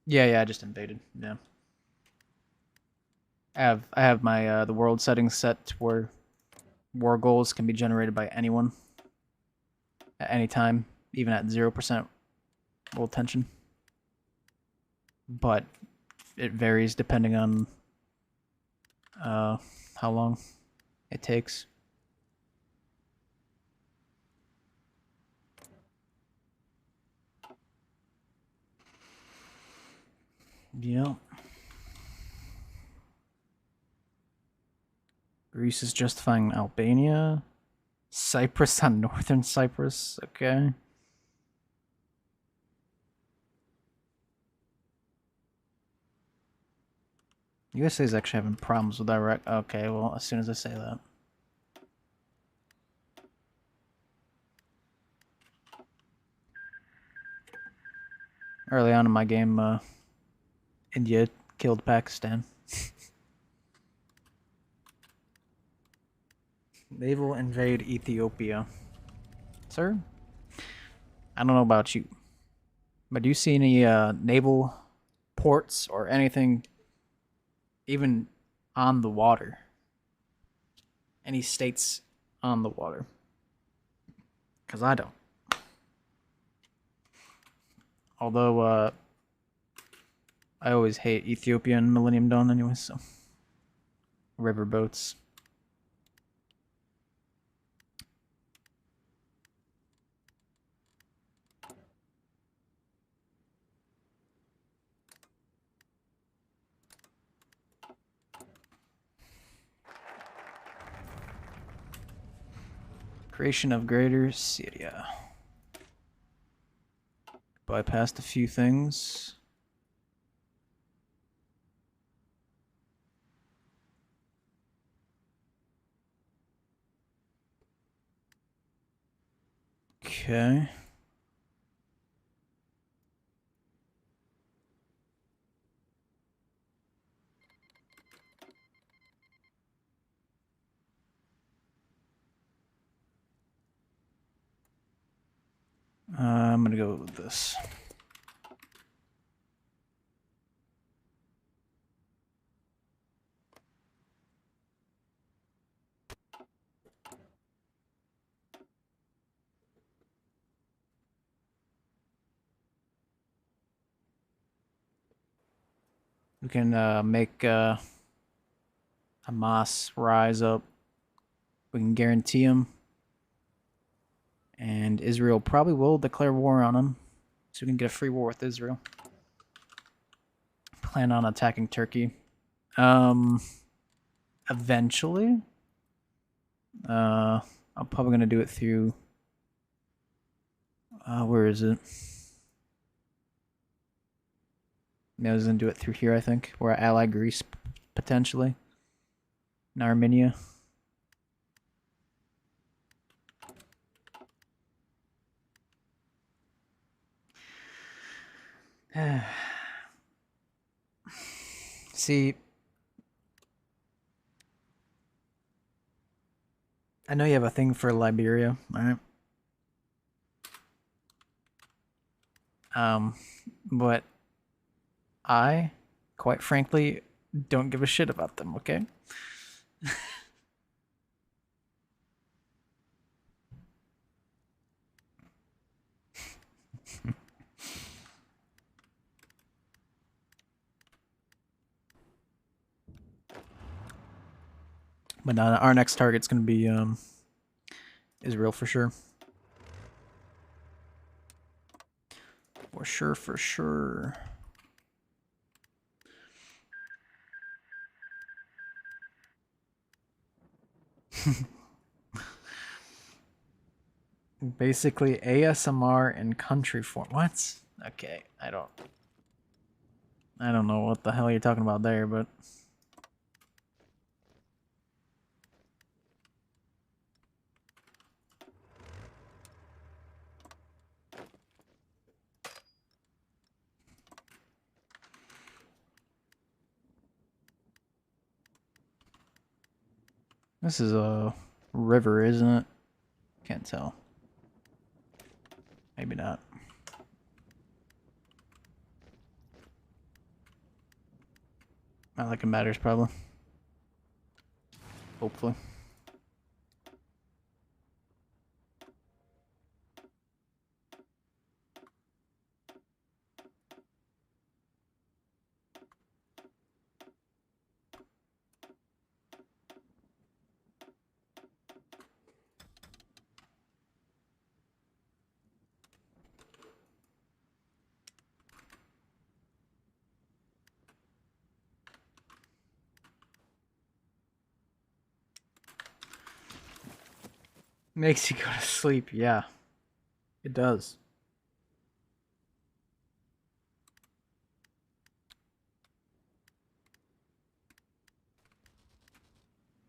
Yeah, I just invaded. Yeah. I have my the world settings set to where war goals can be generated by anyone at any time, even at 0% world tension. But it varies depending on how long it takes. Yeah. Greece is justifying Albania. Cyprus on northern Cyprus. Okay. USA is actually having problems with Iraq. Okay, well, as soon as I say that. Early on in my game, India killed Pakistan. They will invade Ethiopia. Sir? I don't know about you, but do you see any naval ports or anything even on the water? Any states on the water? Because I don't. Although, I always hate Ethiopia and Millennium Dawn anyway, so. River boats. Creation of Greater Syria. Bypassed a few things. Okay. I'm gonna go with this. We can make Hamas rise up. We can guarantee them. And Israel probably will declare war on them. So we can get a free war with Israel. Plan on attacking Turkey. Eventually. I'm probably going to do it through... where is it? Yeah, I was going to do it through here, I think. We're ally Greece, potentially. In Armenia. See, I know you have a thing for Liberia, right? But I, quite frankly, don't give a shit about them, okay? But our next target's gonna be Israel for sure. For sure, for sure. Basically ASMR in country form. What? Okay, I don't know what the hell you're talking about there, but this is a river, isn't it? Can't tell. Maybe not. Not like it matters, probably. Hopefully. Makes you go to sleep, yeah. It does.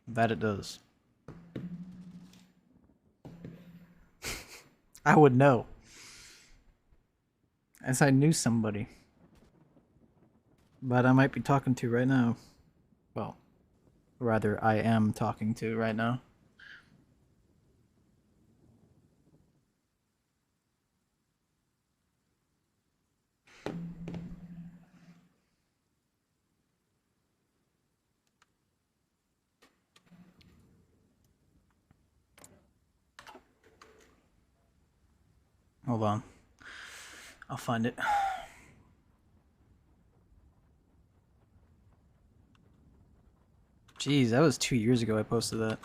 That it does. I would know. As I knew somebody. But I might be talking to right now. Well, rather, I am talking to right now. Hold on. I'll find it. Jeez, that was 2 years ago I posted that.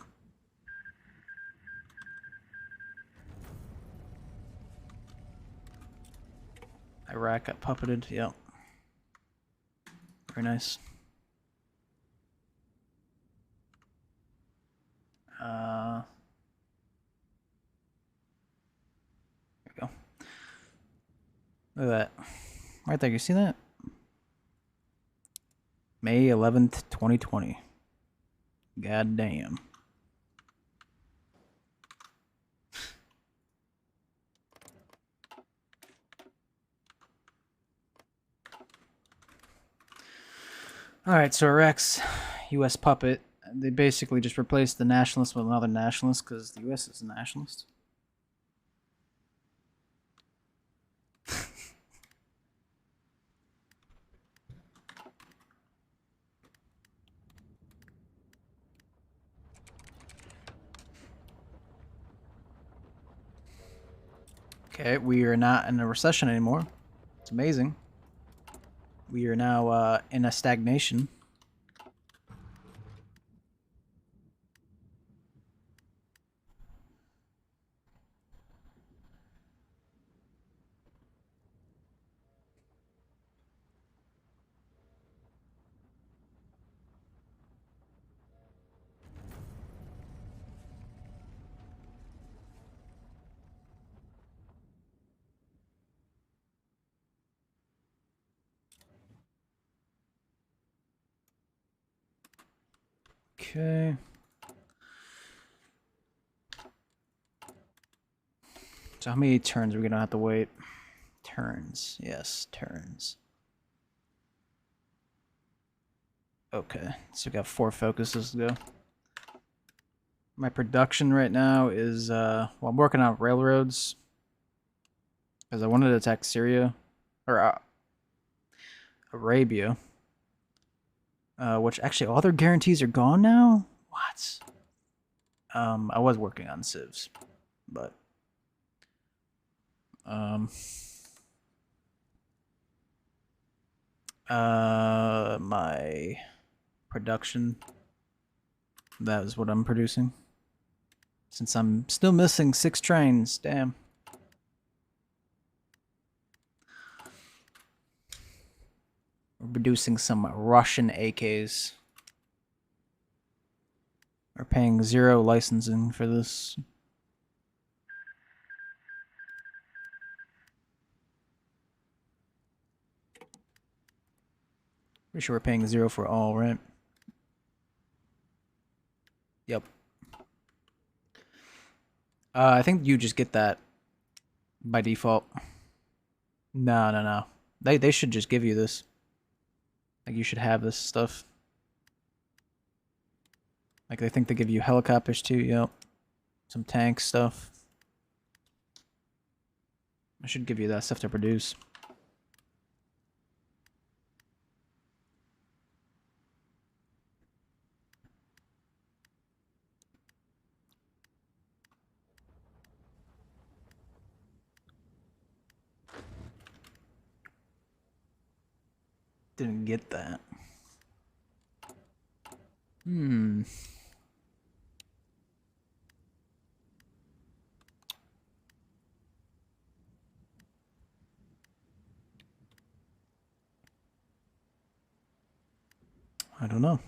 Iraq got puppeted, yep. Very nice. There we go. Look at that. Right there, you see that? May 11th, 2020. God damn. Alright, so Iraq's US puppet, they basically just replaced the nationalist with another nationalist because the US is a nationalist. Okay, we are not in a recession anymore. It's amazing. We are now in a stagnation. Okay. So how many turns are we gonna have to wait? Turns. Yes, turns. Okay, so we got 4 focuses to go. My production right now is, well, I'm working on railroads. Because I wanted to attack Syria. Or, Arabia. Which, actually, all their guarantees are gone now? What? I was working on civs. But... my production, that is what I'm producing. Since I'm still missing 6 trains, damn. We're producing some Russian AKs. We're paying 0 licensing for this. Pretty sure we're paying 0 for all, right? Yep. I think you just get that by default. No. They should just give you this. Like, you should have this stuff. Like, they think they give you helicopters too, yep. Some tank stuff. I should give you that stuff to produce. Didn't get that. I don't know.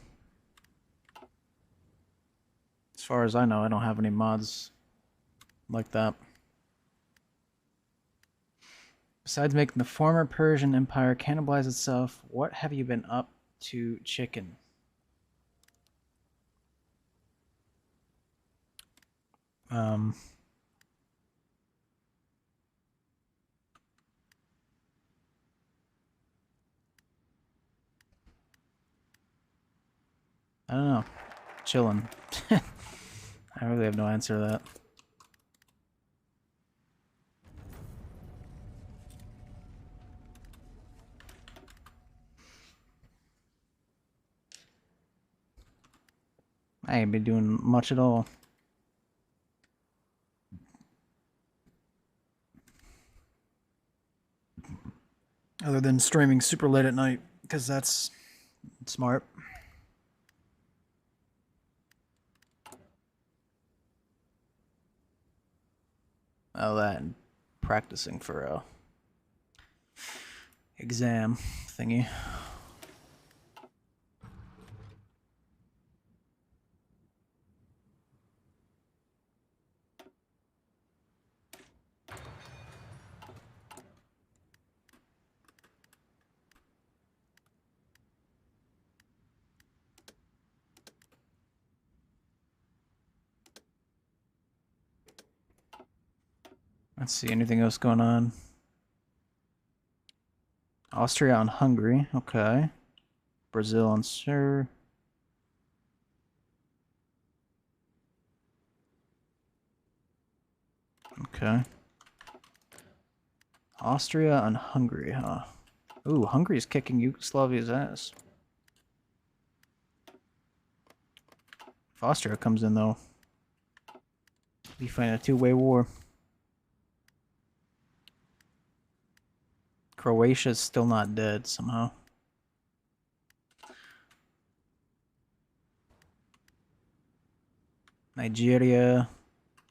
As far as I know, I don't have any mods like that. Besides making the former Persian Empire cannibalize itself, what have you been up to, chicken? I don't know. Chilling. I really have no answer to that. I ain't been doing much at all. Other than streaming super late at night, because that's smart. Oh, that and practicing for a exam thingy. Let's see, anything else going on? Austria on Hungary, okay. Brazil on Syria. Okay. Austria on Hungary, huh? Ooh, Hungary's kicking Yugoslavia's ass. If Austria comes in, though, we fight a two-way war. Croatia's still not dead, somehow. Nigeria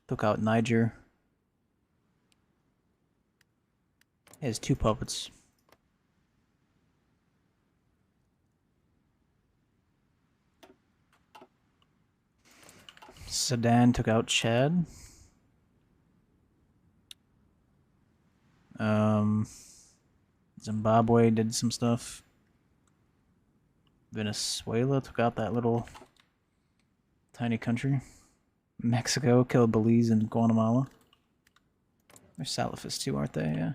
took out Niger. He has 2 puppets. Sudan took out Chad. Zimbabwe did some stuff. Venezuela took out that little tiny country. Mexico killed Belize and Guatemala. They're Salafists too, aren't they? Yeah.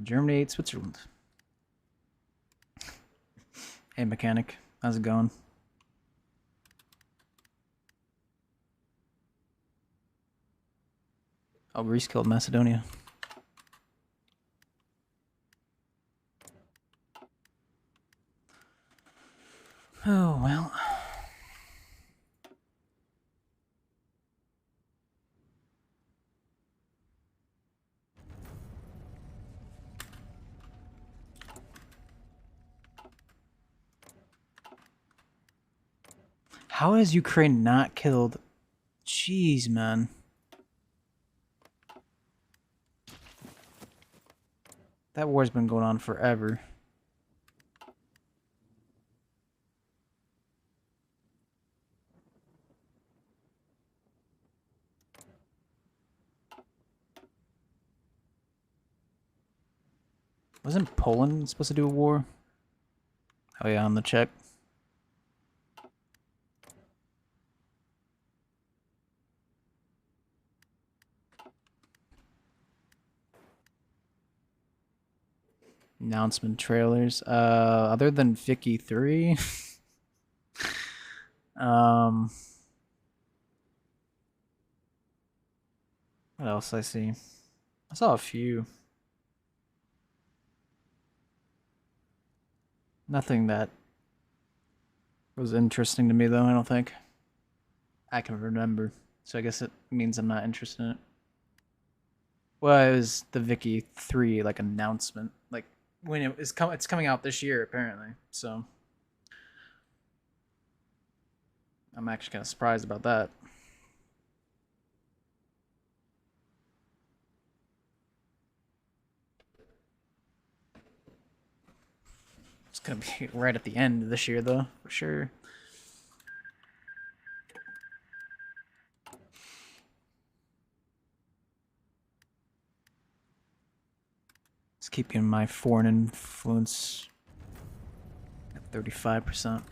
Germany ate Switzerland. Hey, mechanic. How's it going? Oh, Greece killed Macedonia. Oh, well. How has Ukraine not killed? Jeez, man. That war's been going on forever. Wasn't Poland supposed to do a war? Oh yeah, on the Czech. Announcement trailers. Other than Vicky 3. What else I see? I saw a few. Nothing that was interesting to me though, I don't think. I can remember. So I guess it means I'm not interested in it. Well, it was the Vicky 3 like announcement. Like when it's coming out this year apparently. So I'm actually kind of surprised about that. It's gonna be right at the end of this year though, for sure. Just keep getting my foreign influence at 35%.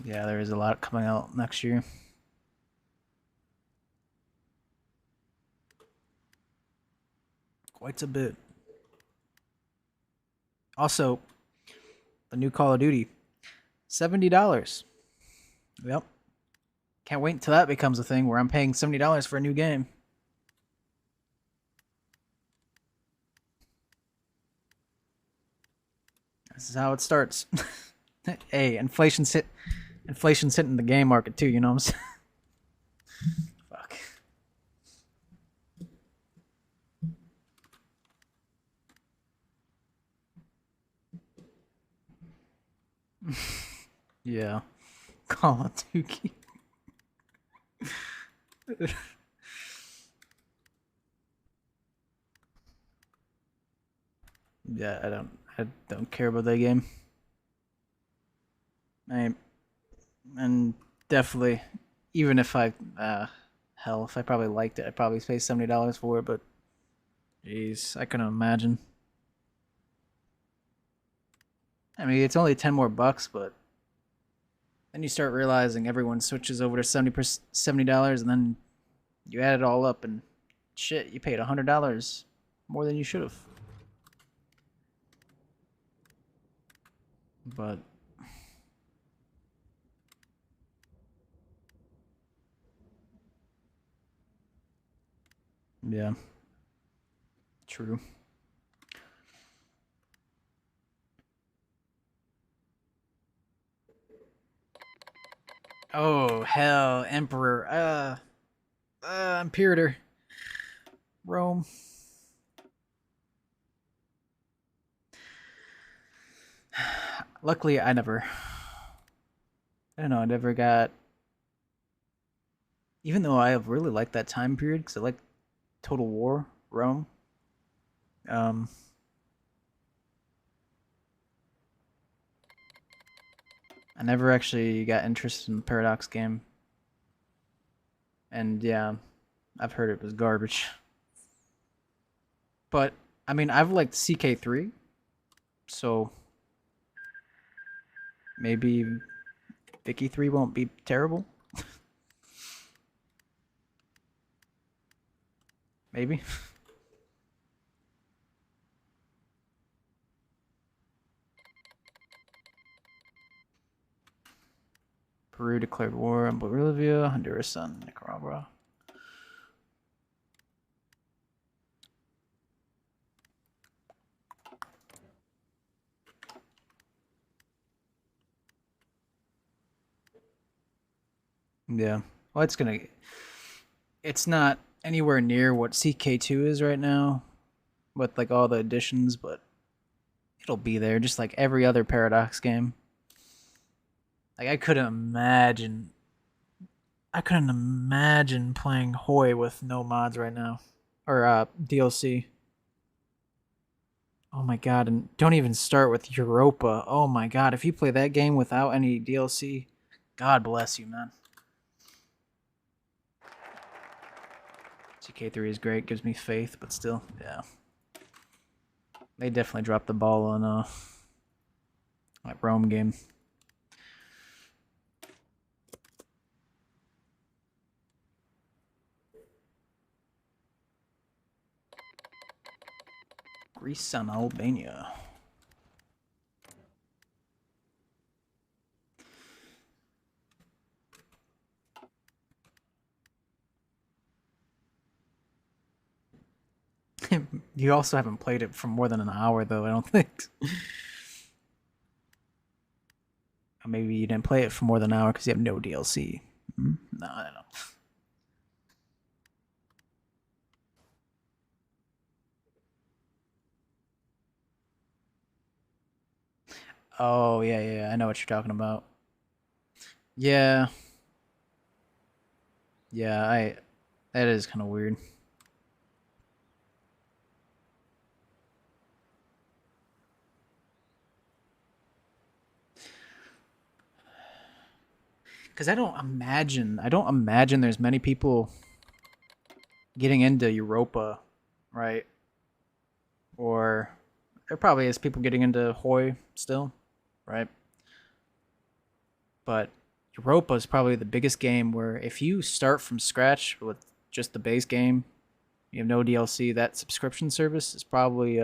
Yeah, there is a lot coming out next year. Quite a bit. Also, the new Call of Duty, $70. Yep. Can't wait until that becomes a thing where I'm paying $70 for a new game. This is how it starts. Hey, inflation's hitting the game market too, you know what I'm saying? Fuck. Yeah. Call of Duty. Yeah, I don't care about that game. And definitely, even if hell, if I probably liked it, I'd probably pay $70 for it. But jeez, I couldn't imagine. I mean, it's only 10 more bucks, but then you start realizing everyone switches over to $70, and then you add it all up, and shit, you paid $100 more than you should have. But yeah, true. Oh hell, Emperor, Imperator, Rome. Luckily, I don't know, I never got. Even though I really liked that time period because I like Total War, Rome. Um, I never actually got interested in the Paradox game, and yeah, I've heard it was garbage. But I mean, I've liked CK3, so maybe Vicky 3 won't be terrible. Maybe. Peru declared war on Bolivia, Honduras, and Nicaragua. Yeah. Well, it's not anywhere near what CK2 is right now with like all the additions, but it'll be there just like every other Paradox game. Like I couldn't imagine playing Hoi with no mods right now or DLC. Oh my god, and don't even start with Europa. Oh my god, if you play that game without any DLC, God bless you, man. CK3 is great, gives me faith, but still, yeah. They definitely dropped the ball on that Rome game. Greece and Albania. You also haven't played it for more than an hour, though, I don't think. Maybe you didn't play it for more than an hour because you have no DLC. Hmm? No, I don't know. Oh, yeah, yeah, I know what you're talking about. Yeah, yeah, that is kind of weird. Because I don't imagine there's many people getting into Europa, right? Or there probably is people getting into Hoi still, right? But Europa is probably the biggest game where if you start from scratch with just the base game, you have no DLC, that subscription service is probably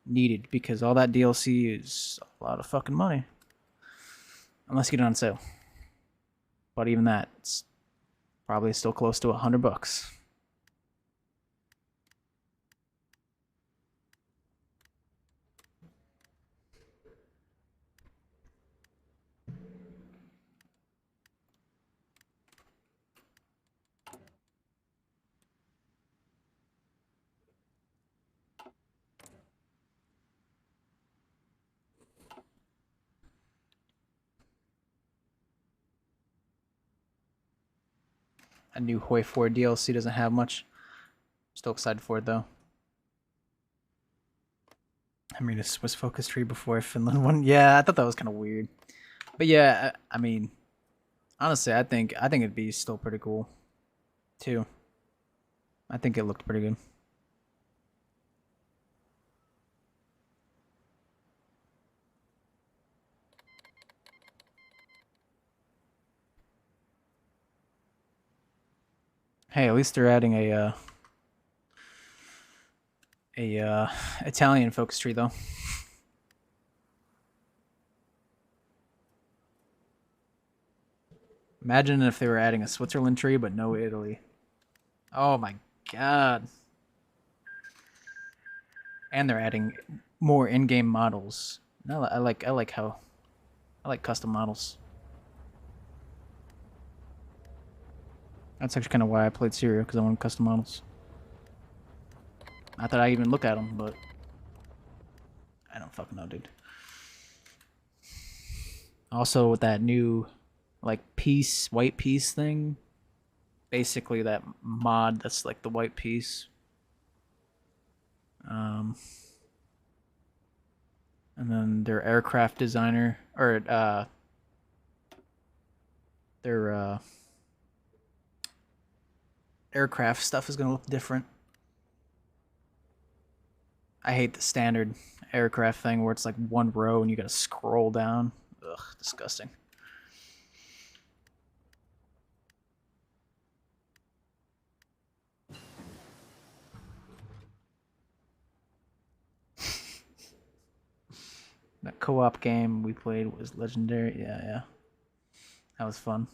needed because all that DLC is a lot of fucking money. Unless you get it on sale. But even that, it's probably still close to $100. A new Hoi 4 DLC doesn't have much. Still excited for it though. I mean, a Swiss focus tree before a Finland one. Yeah, I thought that was kind of weird. But yeah, I mean, honestly, I think it'd be still pretty cool, too. I think it looked pretty good. Hey, at least they're adding a Italian focus tree though. Imagine if they were adding a Switzerland tree but no Italy. Oh my god. And they're adding more in-game models. I like custom models. That's actually kind of why I played Syria, because I wanted custom models. Not that I even look at them, but I don't fucking know, dude. Also, with that new, like, white piece thing, basically that mod that's like the white piece. Um, and then their aircraft designer, or their aircraft stuff is gonna look different. I hate the standard aircraft thing where it's like one row and you gotta scroll down. Ugh, disgusting. That co-op game we played was legendary. Yeah, yeah. That was fun.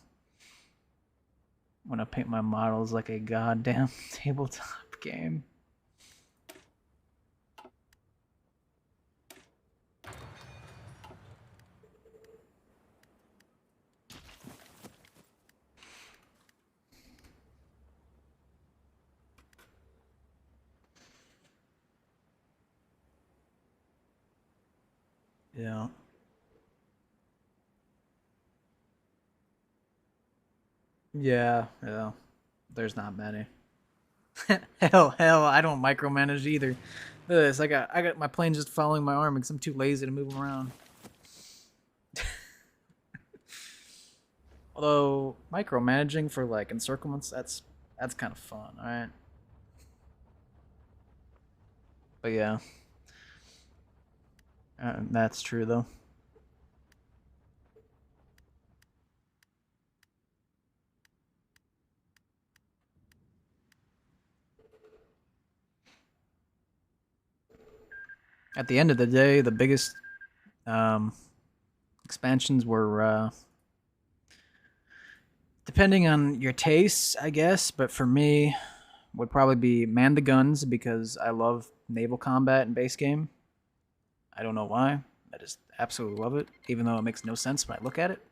When I paint my models like a goddamn tabletop game. Yeah. Yeah, yeah. There's not many. hell, I don't micromanage either. Look at this. I got my plane just following my arm because I'm too lazy to move them around. Although micromanaging for like encirclements, that's kind of fun, alright? But yeah, that's true though. At the end of the day, the biggest um, expansions were depending on your tastes, I guess. But for me, would probably be man the guns because I love naval combat in base game. I don't know why. I just absolutely love it, even though it makes no sense when I look at it.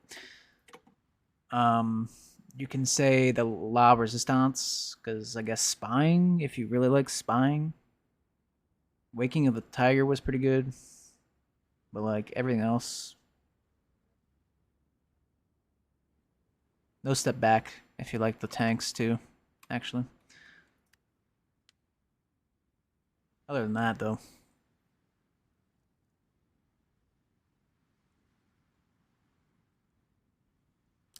Um, you can say the La Resistance because I guess spying, if you really like spying. Waking of the Tiger was pretty good, but like everything else, no step back if you like the tanks too, actually. Other than that, though.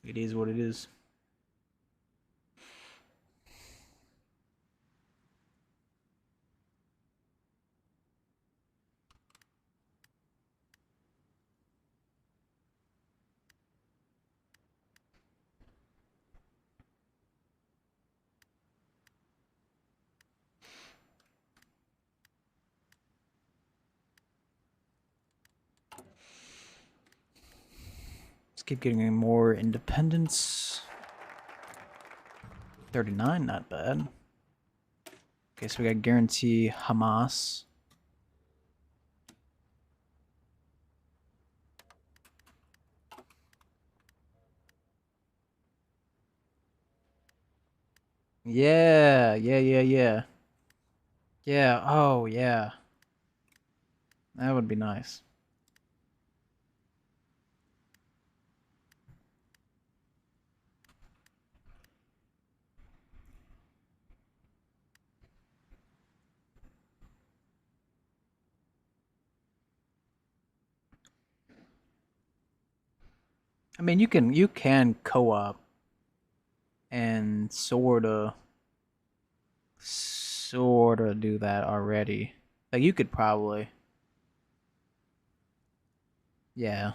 It is what it is. Let's keep getting more independence. 39, not bad. Okay, so we got guarantee Hamas. Yeah. Yeah, oh yeah. That would be nice. I mean, you can co-op and sorta do that already. Like you could probably, yeah.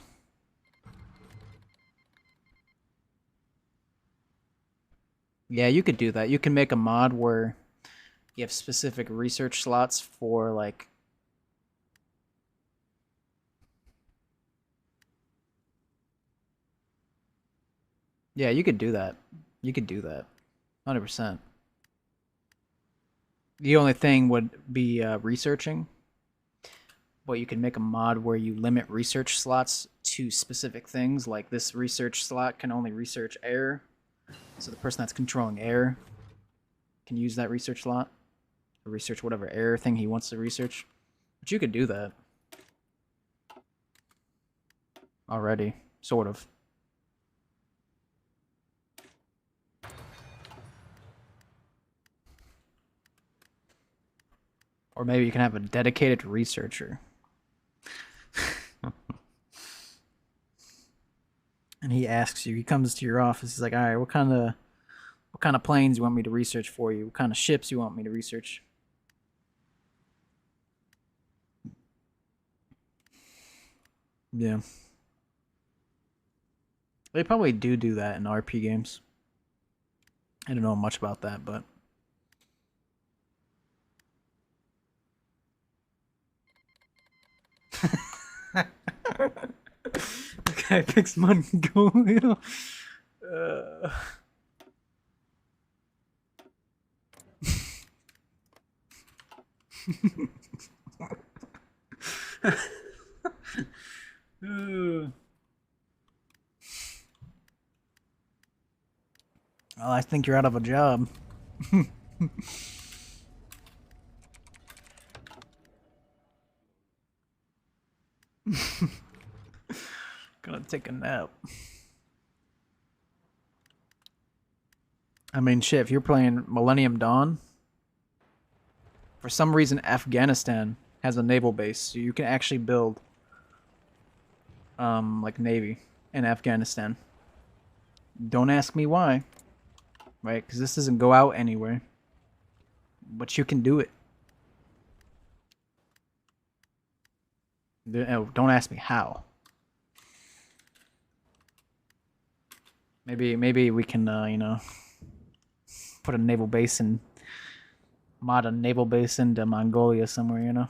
Yeah, you could do that. You can make a mod where you have specific research slots for like yeah, you could do that. You could do that. 100%. The only thing would be researching, but you can make a mod where you limit research slots to specific things. Like this research slot can only research air, so the person that's controlling air can use that research slot to research whatever air thing he wants to research. But you could do that already, sort of. Or maybe you can have a dedicated researcher. And he asks you, he comes to your office, he's like, all right, what kind of planes you want me to research for you? What kind of ships you want me to research? Yeah. They probably do that in RP games. I don't know much about that, but the guy picks Mongolia. Uh... Well, I think you're out of a job. Gonna take a nap. I mean, shit, if you're playing Millennium Dawn, for some reason Afghanistan has a naval base, so you can actually build like navy in Afghanistan. Don't ask me why, right? Because this doesn't go out anywhere, but you can do it. Oh, don't ask me how. Maybe we can you know, put a naval base in mod a naval base into Mongolia somewhere, you know.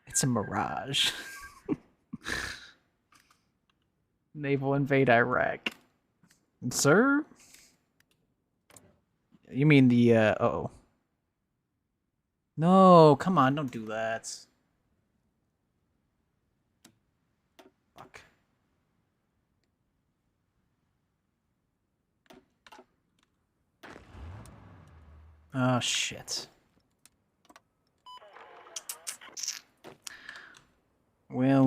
It's a mirage. Naval invade Iraq. Sir? You mean the uh-oh. No, come on, don't do that. Fuck. Oh shit. Well.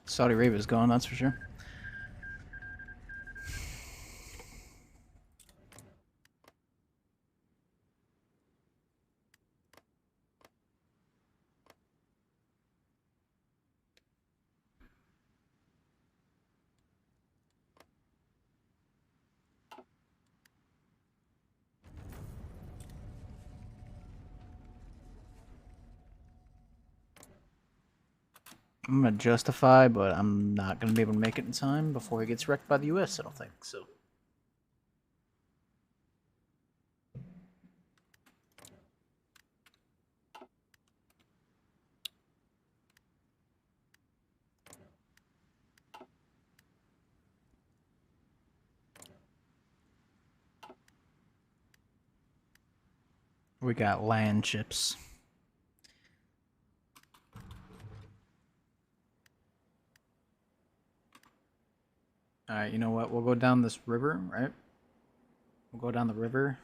Saudi Arabia's gone, that's for sure. I'm gonna justify, but I'm not gonna be able to make it in time before he gets wrecked by the US, I don't think, so. We got land ships. Alright, you know what? We'll go down this river, right? We'll go down the river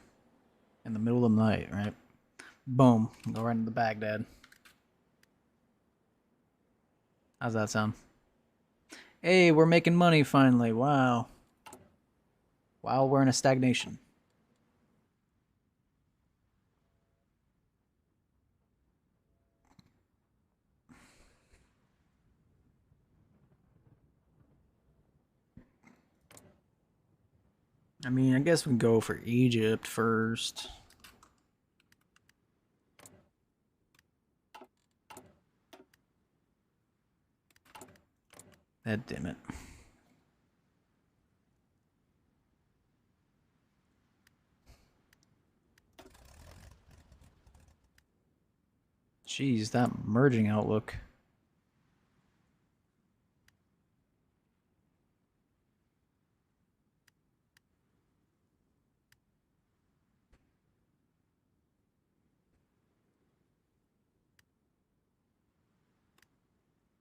in the middle of the night, right? Boom. Go right into Baghdad. How's that sound? Hey, we're making money finally. Wow. While we're in a stagnation. I mean, I guess we can go for Egypt first. Damn it. Jeez, that merging outlook.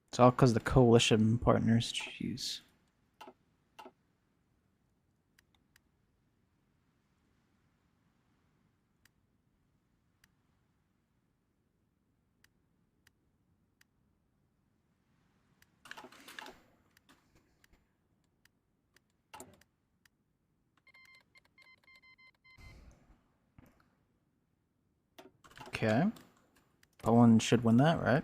It's all because the coalition partners. Jeez. Okay. Poland should win that, right?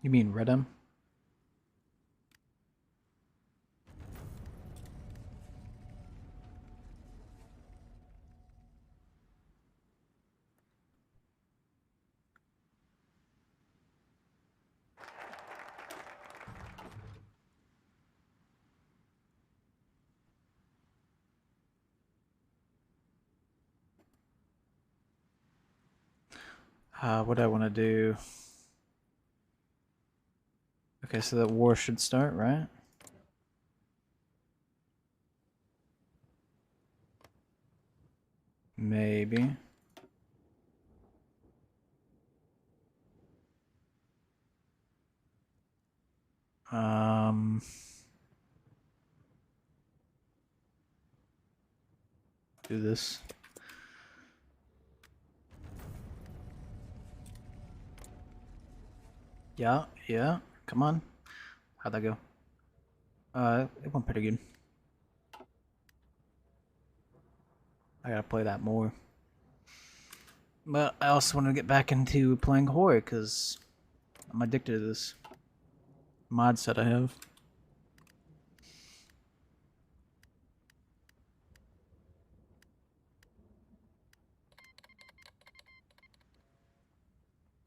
You mean Redem? What do I want to do? Okay, so that war should start, right? Maybe. Do this. Yeah, yeah. Come on. How'd that go? It went pretty good. I gotta play that more. But I also want to get back into playing horror because I'm addicted to this mod set I have.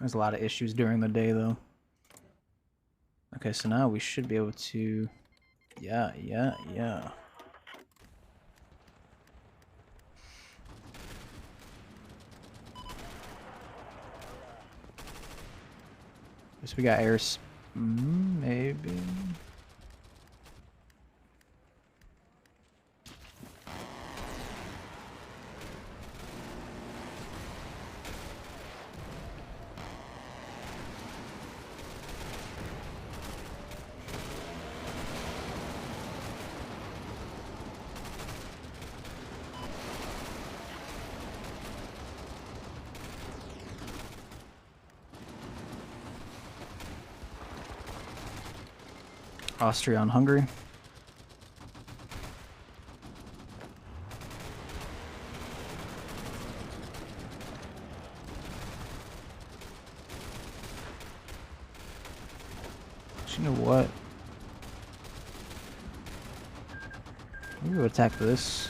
There's a lot of issues during the day though. Okay, so now we should be able to... Yeah. Guess we got airs. Maybe. Austria on Hungary. You know what? Maybe we'll attack this.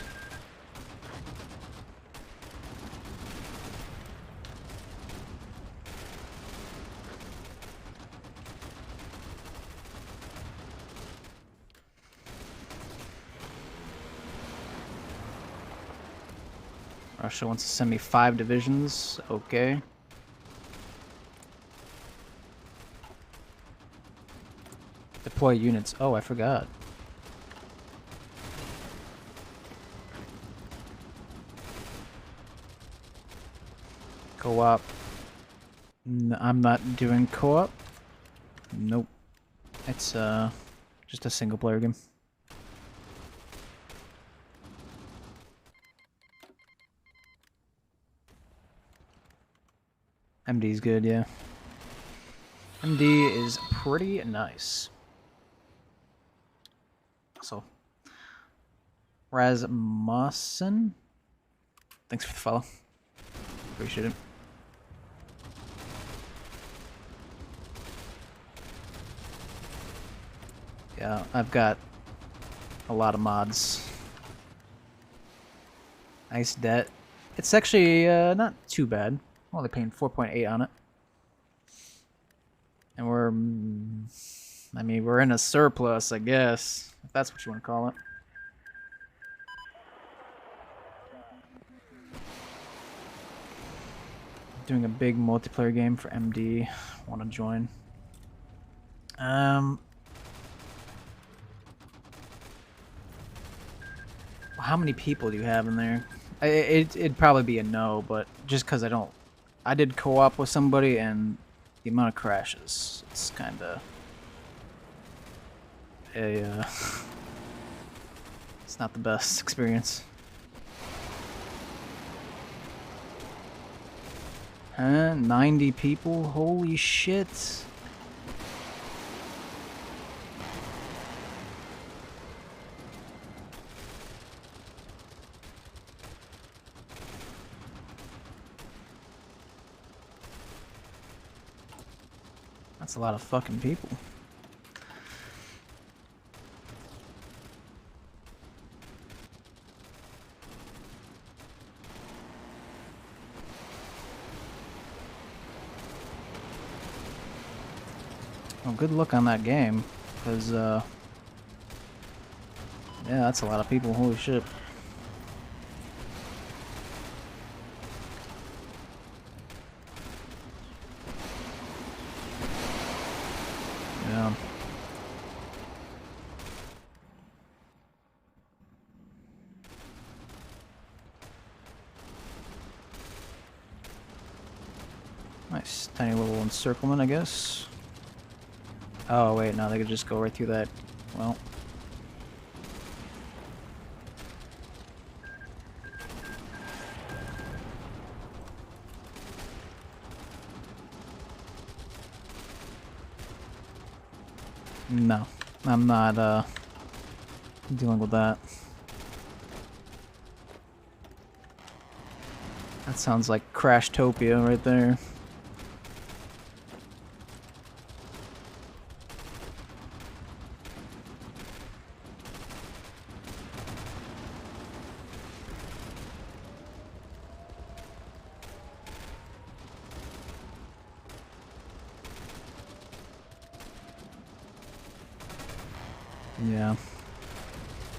Russia wants to send me 5 divisions. Okay. Deploy units. Oh, I forgot. Co-op. I'm not doing co-op. Nope. It's just a single player game. MD's good, yeah. MD is pretty nice. So, Rasmussen, thanks for the follow. Appreciate it. Yeah, I've got a lot of mods. Nice debt. It's actually not too bad. Well, they're paying 4.8 on it. And we're, I mean, we're in a surplus, I guess, if that's what you want to call it. Doing a big multiplayer game for MD. Want to join? How many people do you have in there? It'd probably be a no, but just because I did co-op with somebody and the amount of crashes, it's kind of it's not the best experience. 90 people? Holy shit. That's a lot of fucking people. Well, good luck on that game, because, yeah, that's a lot of people, holy shit. Yeah. Nice, tiny little encirclement, I guess. Oh, wait, no, they could just go right through that. Well. No, I'm not, dealing with that. That sounds like Crashtopia right there. Yeah.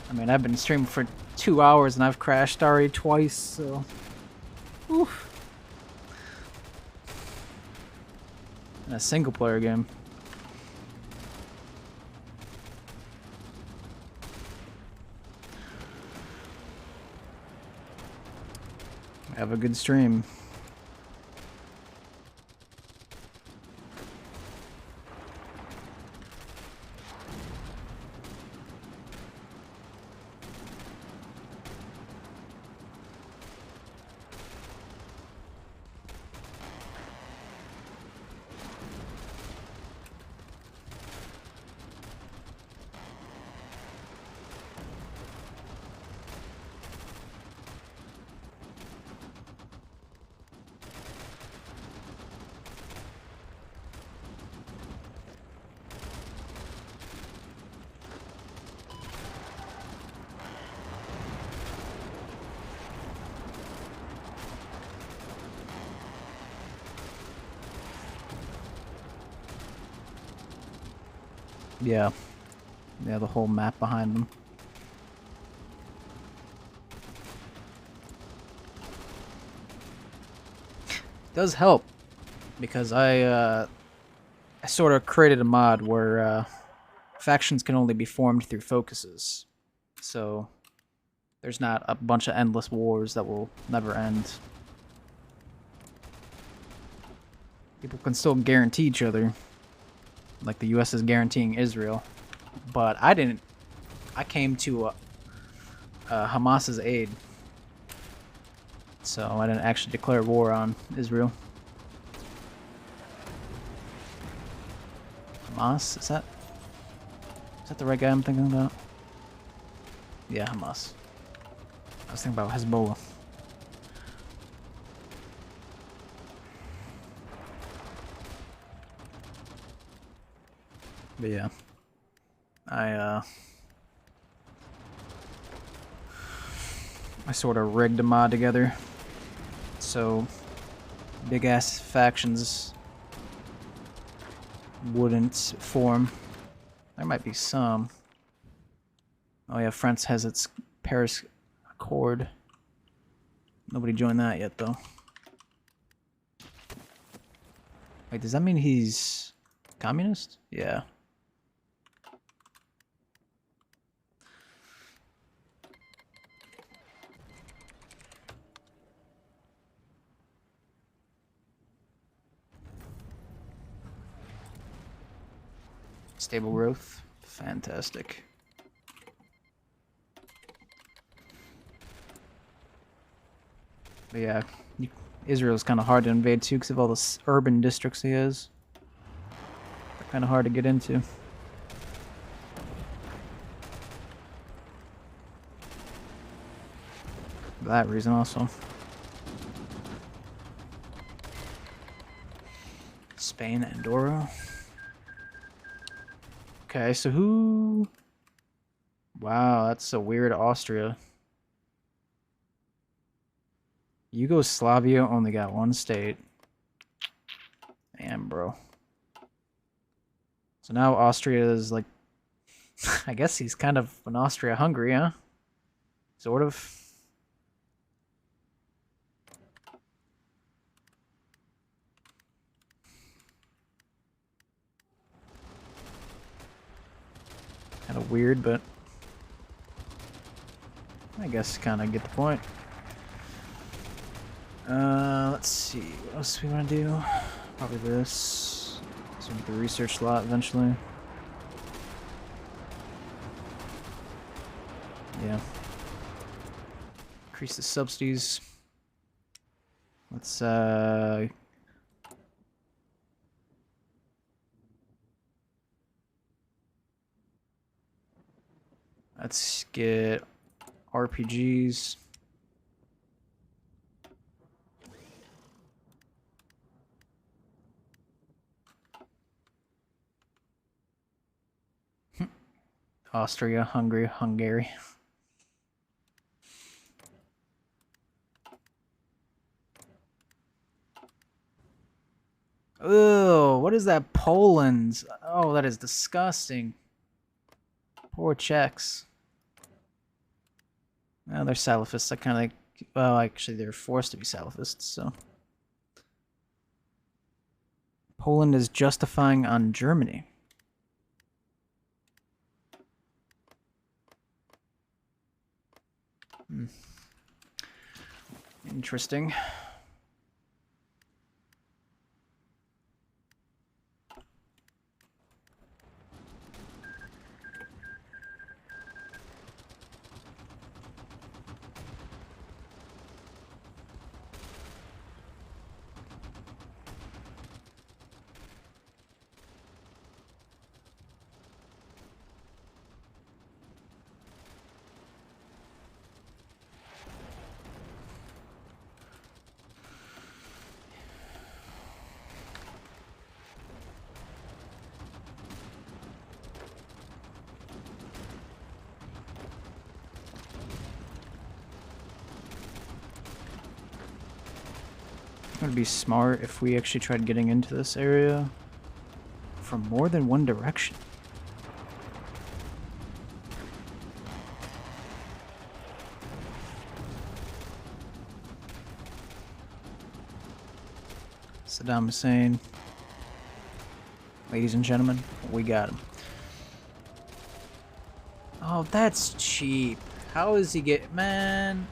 I mean, I've been streaming for 2 hours and I've crashed already twice, so... Oof. In a single player game. Have a good stream. Yeah. Yeah, the whole map behind them. Does help because I sort of created a mod where factions can only be formed through focuses. So there's not a bunch of endless wars that will never end. People can still guarantee each other, like the US is guaranteeing Israel. But I didn't. I came to Hamas's aid. So I didn't actually declare war on Israel. Hamas? Is that the right guy I'm thinking about? Yeah, Hamas. I was thinking about Hezbollah. But yeah. I sort of rigged a mod together. So big ass factions wouldn't form. There might be some. Oh yeah, France has its Paris Accord. Nobody joined that yet though. Wait, does that mean he's communist? Yeah. Stable growth. Fantastic. But yeah, Israel's kind of hard to invade too because of all the urban districts he has. They're kind of hard to get into. For that reason also. Spain, Andorra. Okay, so who... Wow, that's so weird. Austria. Yugoslavia only got one state. Damn, bro. So now Austria is like... I guess he's kind of an Austria-Hungary, huh? Sort of. Kind of weird, but... I guess kind of get the point. Let's see. What else do we want to do? Probably this. So we get the research slot eventually. Yeah. Increase the subsidies. Let's get RPGs. Austria, Hungary. Ugh, what is that? Poland? Oh, that is disgusting. Poor Czechs. Well, they're Salafists. I kind of like... Well, actually, they're forced to be Salafists, so... Poland is justifying on Germany. Interesting. It would be smart if we actually tried getting into this area from more than one direction. Saddam Hussein. Ladies and gentlemen, we got him. Oh, that's cheap. How is he get... Man.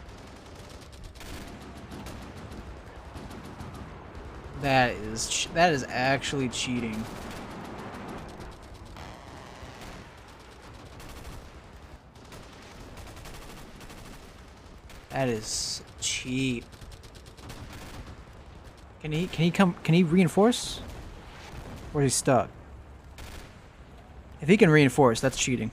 That is actually cheating. That is cheap. Can he reinforce? Or is he stuck? If he can reinforce, that's cheating.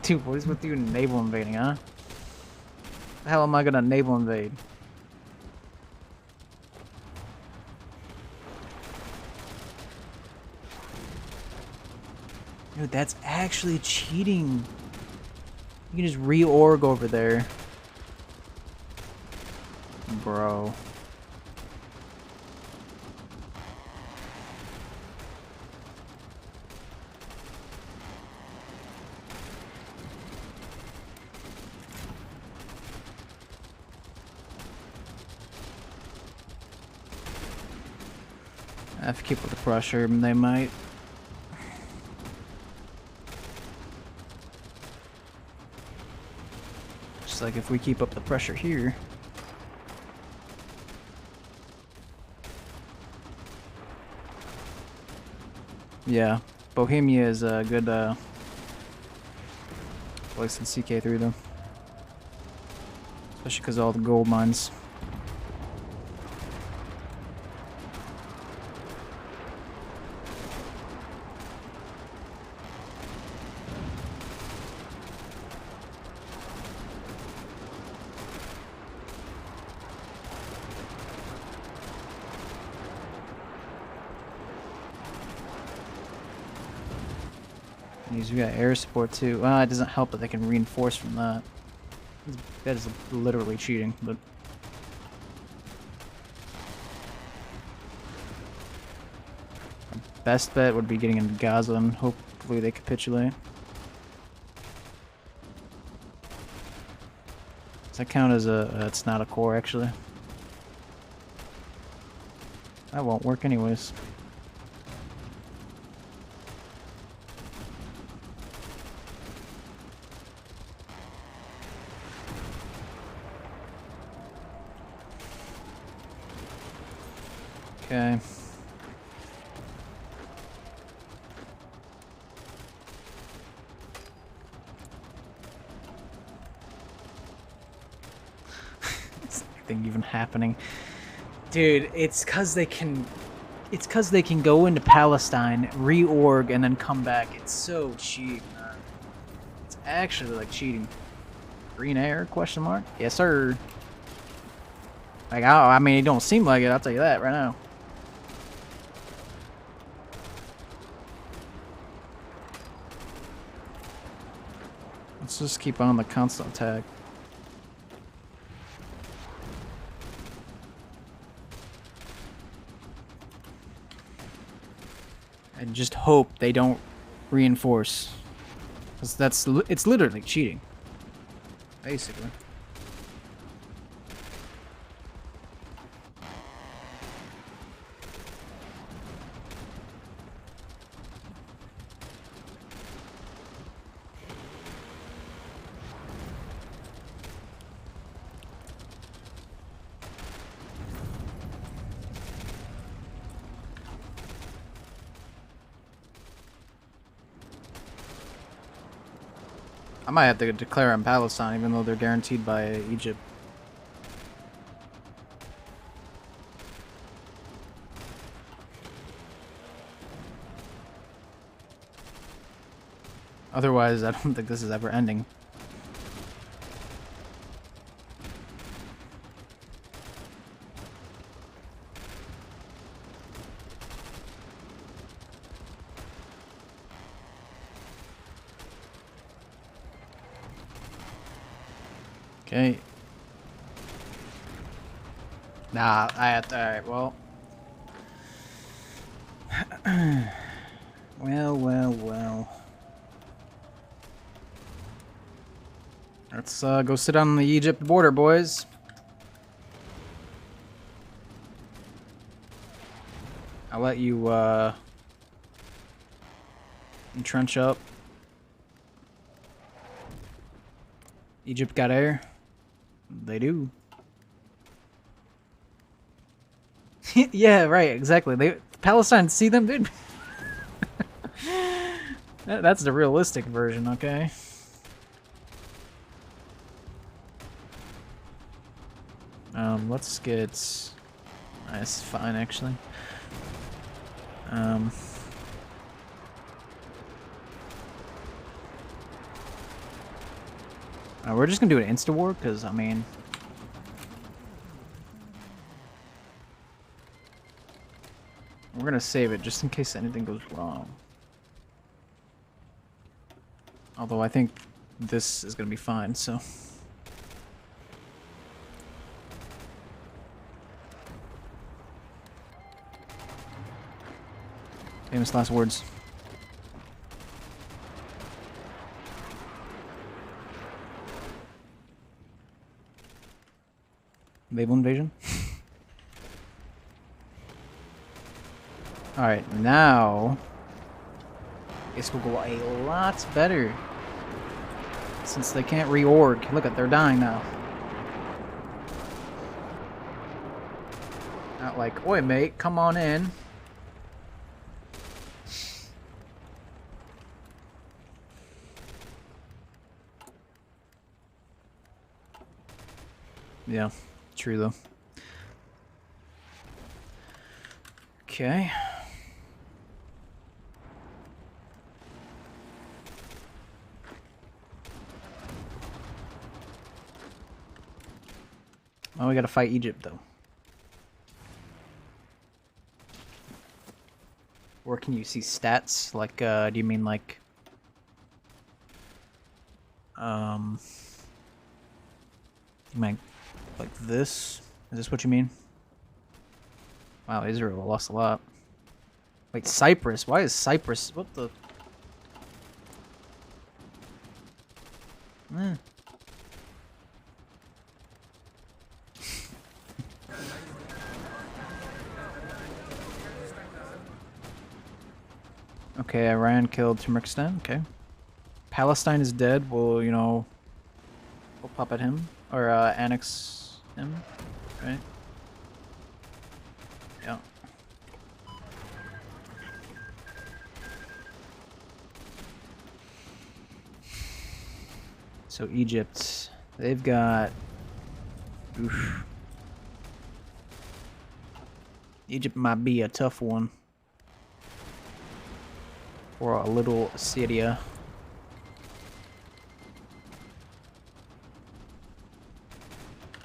Dude, what is with you naval invading, huh? The hell am I gonna naval invade? Dude, that's actually cheating. You can just reorg over there. Bro. I have to keep with the pressure, they might. Just like if we keep up the pressure here. Yeah, Bohemia is a good place in CK3 though. Especially because of all the gold mines. We got air support too. Well, it doesn't help that they can reinforce from that. That is literally cheating, but... Best bet would be getting into Gaza and hopefully they capitulate. Does that count as a... it's not a core, actually. That won't work anyways. Okay. Is anything even happening? Dude, it's cause they can go into Palestine, reorg, and then come back. It's so cheap, man. It's actually like cheating. Green air? Question mark? Yes, sir. Like, I mean, it don't seem like it, I'll tell you that right now. Let's just keep on the constant attack. And just hope they don't reinforce. Because it's literally cheating. Basically. I might have to declare on Palestine, even though they're guaranteed by Egypt. Otherwise, I don't think this is ever ending. Okay. Nah, alright, well. Well. Let's go sit on the Egypt border, boys. I'll let you entrench up. Egypt got air. They do. Yeah, right, exactly. Palestine see them, dude. That's the realistic version, okay? Let's get... That's fine, actually. We're just gonna do an insta-war, because, I mean... We're gonna save it, just in case anything goes wrong. Although I think this is gonna be fine, so... Famous last words. Naval invasion? Alright, now... This will go a lot better. Since they can't reorg. Look at, they're dying now. Not like, oi mate, come on in. Yeah, true though. Okay. Oh, we gotta fight Egypt though. Or can you see stats? Like, do you mean like... You mean like this? Is this what you mean? Wow, Israel lost a lot. Wait, Cyprus? Why is Cyprus... What the... Okay, Iran killed Turkmenistan. Okay. Palestine is dead. We'll, you know... We'll pop at him. Or, annex him. Right? Yeah. So Egypt, they've got... Oof. Egypt might be a tough one. For a little Syria.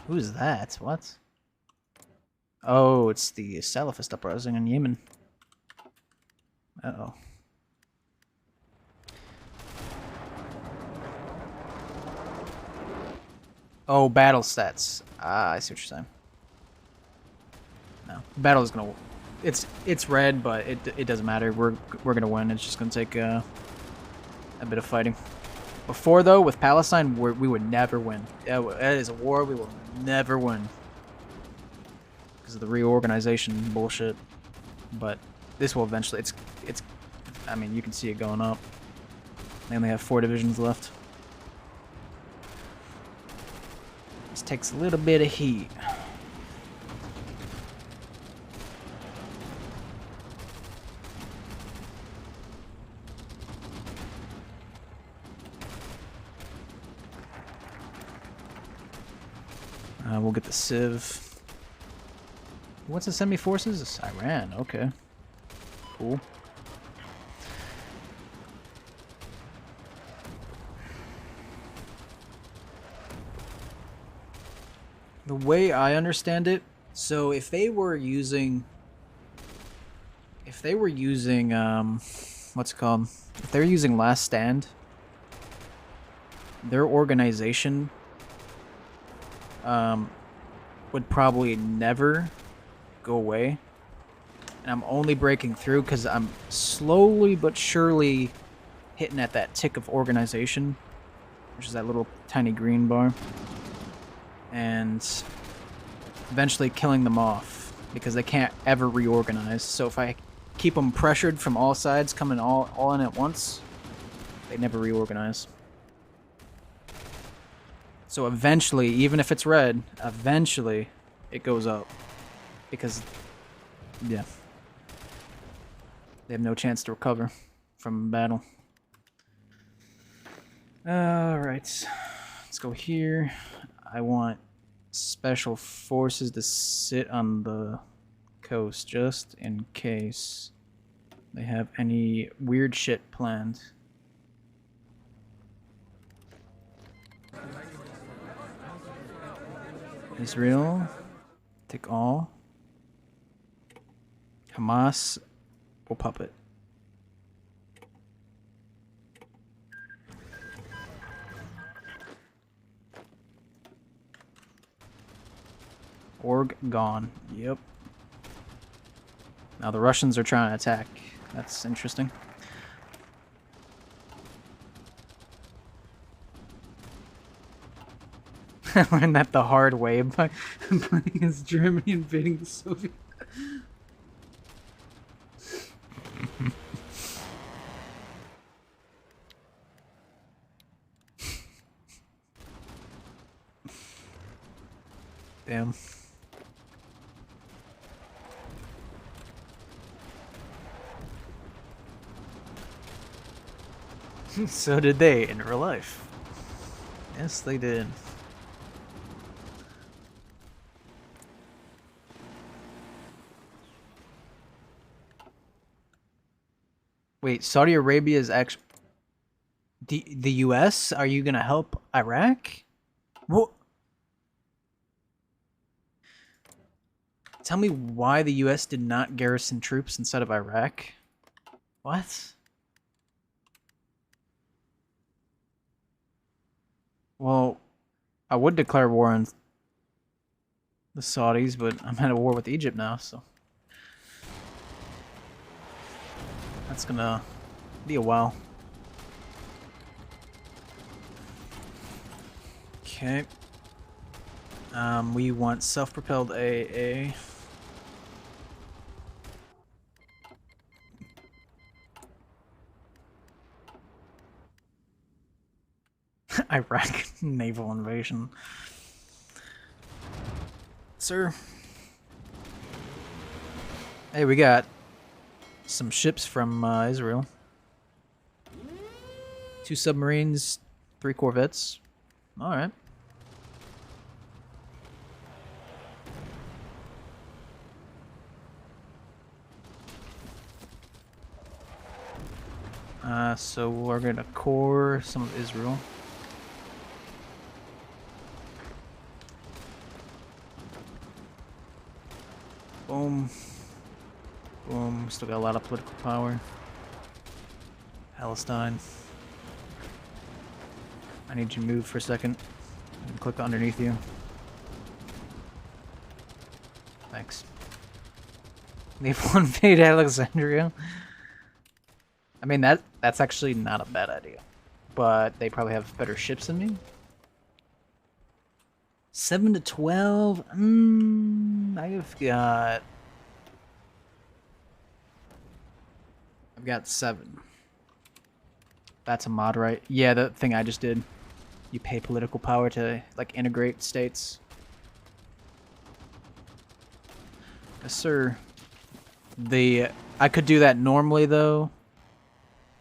Who is that? What? Oh, it's the Salafist uprising in Yemen. Uh-oh. Oh, battle stats. Ah, I see what you're saying. No, battle is gonna... It's red, but it doesn't matter. We're gonna win. It's just gonna take a bit of fighting. Before though, with Palestine, we would never win. That is a war we will never win because of the reorganization bullshit. But this will eventually. It's. I mean, you can see it going up. They only have 4 divisions left. This takes a little bit of heat. We'll get the Civ. What's the semi-forces? It's Iran. Okay. Cool. The way I understand it, so if they were using... what's it called? If they're using Last Stand, their organization... would probably never go away. And I'm only breaking through because I'm slowly but surely hitting at that tick of organization, which is that little tiny green bar. And eventually killing them off because they can't ever reorganize. So if I keep them pressured from all sides, coming all in at once, they never reorganize. So eventually, even if it's red, eventually it goes up. Because, yeah, they have no chance to recover from battle. Alright, let's go here. I want special forces to sit on the coast just in case they have any weird shit planned. Israel, take all. Hamas will puppet. Org gone. Yep. Now the Russians are trying to attack. That's interesting. I learned that the hard way by playing as Germany invading the Soviet. Damn. So did they in real life. Yes, they did. Wait, Saudi Arabia is actually... The US? Are you gonna help Iraq? What? Tell me why the US did not garrison troops inside of Iraq? What? Well, I would declare war on the Saudis, but I'm at a war with Egypt now, so... That's gonna be a while. Okay. We want self-propelled AA. Iraq naval invasion. Sir. Hey, we got some ships from Israel. 2 submarines, 3 corvettes. Alright. So we're gonna core some of Israel. Boom. Boom. Still got a lot of political power. Palestine. I need you to move for a second. And click underneath you. Thanks. Naval invade Alexandria. I mean, that's actually not a bad idea. But they probably have better ships than me. 7 to 12? I've got 7. That's a mod, right? Yeah, the thing I just did. You pay political power to, like, integrate states. Yes, sir. I could do that normally, though.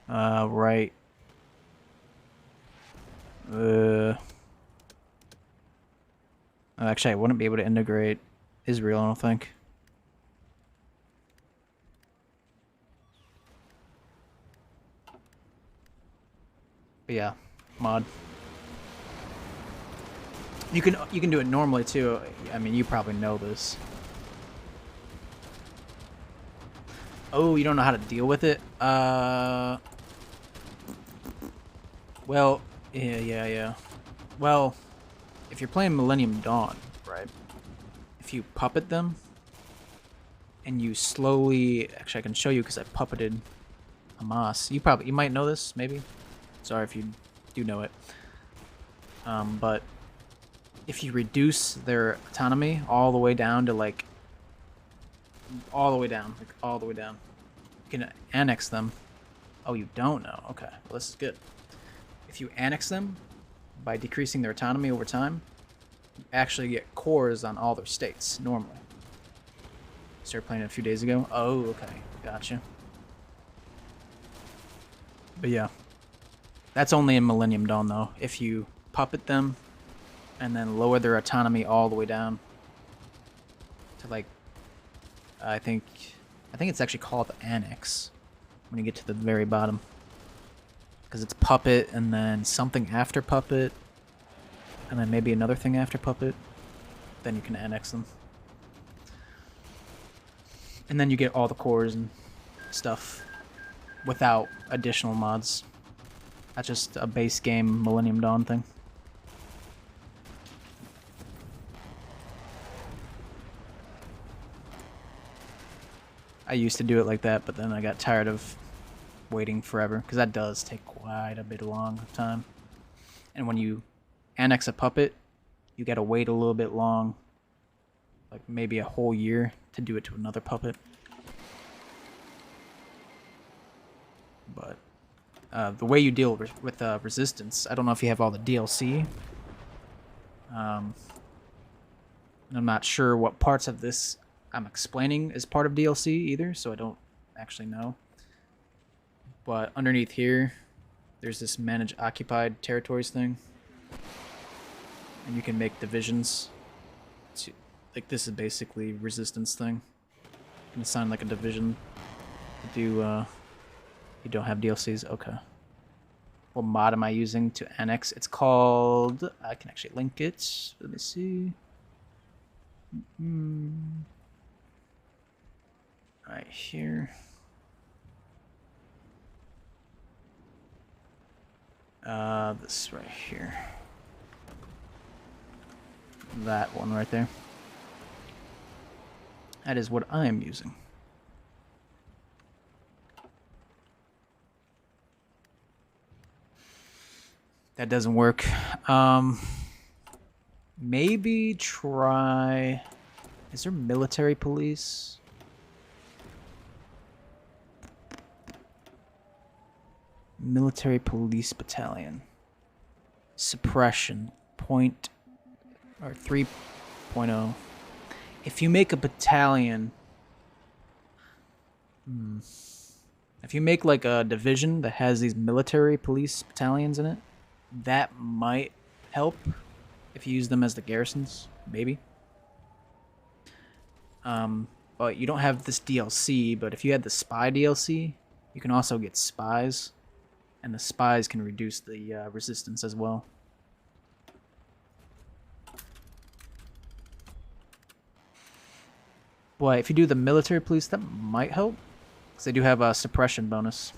Right. Actually, I wouldn't be able to integrate Israel, I don't think. But yeah, mod. You can do it normally too. I mean, you probably know this. Oh, you don't know how to deal with it? Well, yeah. Well, if you're playing Millennium Dawn, right? if you puppet them and you slowly, actually I can show you because I puppeted Hamas. You might know this, maybe. Sorry if you do know it. But if you reduce their autonomy all the way down to like all the way down, you can annex them. Oh, you don't know? Okay, well this is good. If you annex them by decreasing their autonomy over time, you actually get cores on all their states normally. Started playing it a few days ago. Oh, okay, gotcha. But yeah, that's only in Millennium Dawn though. If you puppet them and then lower their autonomy all the way down to like, I think it's actually called Annex when you get to the very bottom, because it's puppet and then something after puppet and then maybe another thing after puppet. Then you can annex them, and then you get all the cores and stuff without additional mods. That's just a base game Millennium Dawn thing. I used to do it like that, but then I got tired of waiting forever, because that does take quite a bit long of time. And when you annex a puppet, you gotta wait a little bit long, like maybe a whole year to do it to another puppet. But the way you deal with resistance, I don't know if you have all the DLC. I'm not sure what parts of this I'm explaining as part of DLC either, so I don't actually know. But underneath here, there's this manage occupied territories thing, and you can make divisions. Like this is basically resistance thing. You can assign like a division to do. You don't have DLCs, okay. What mod am I using to annex? It's called. I can actually link it. Let me see. Right here. This right here. That one right there. That is what I am using. That doesn't work. Maybe try... Is there military police? Military police battalion. Suppression. 3.0. If you make a battalion... If you make like a division that has these military police battalions in it, that might help if you use them as the garrisons, maybe. But you don't have this DLC, but if you had the spy DLC, you can also get spies, and the spies can reduce the resistance as well. But if you do the military police, that might help, because they do have a suppression bonus.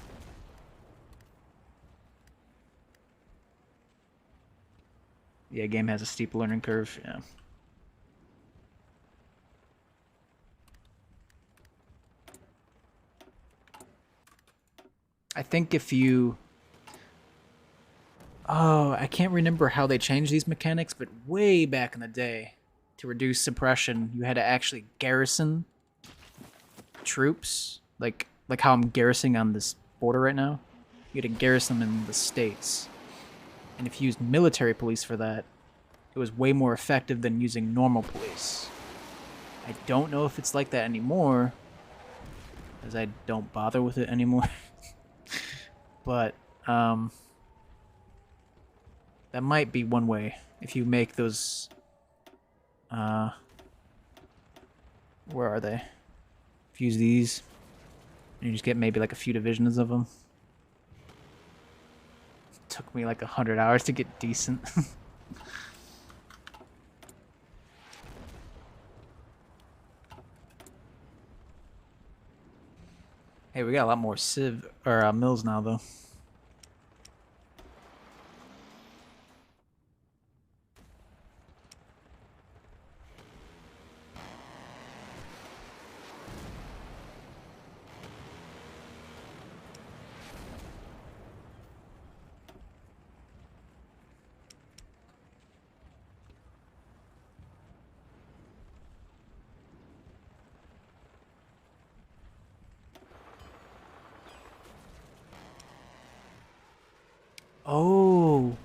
Yeah, game has a steep learning curve, yeah. I think if you... Oh, I can't remember how they changed these mechanics, but way back in the day, to reduce suppression, you had to actually garrison troops. Like how I'm garrisoning on this border right now. You had to garrison them in the states. And if you used military police for that, it was way more effective than using normal police. I don't know if it's like that anymore, because I don't bother with it anymore. But that might be one way if you make those. Where are they? If you use these, and you just get maybe like a few divisions of them. It took me like 100 hours to get decent. Hey, we got a lot more mills now, though. Oh.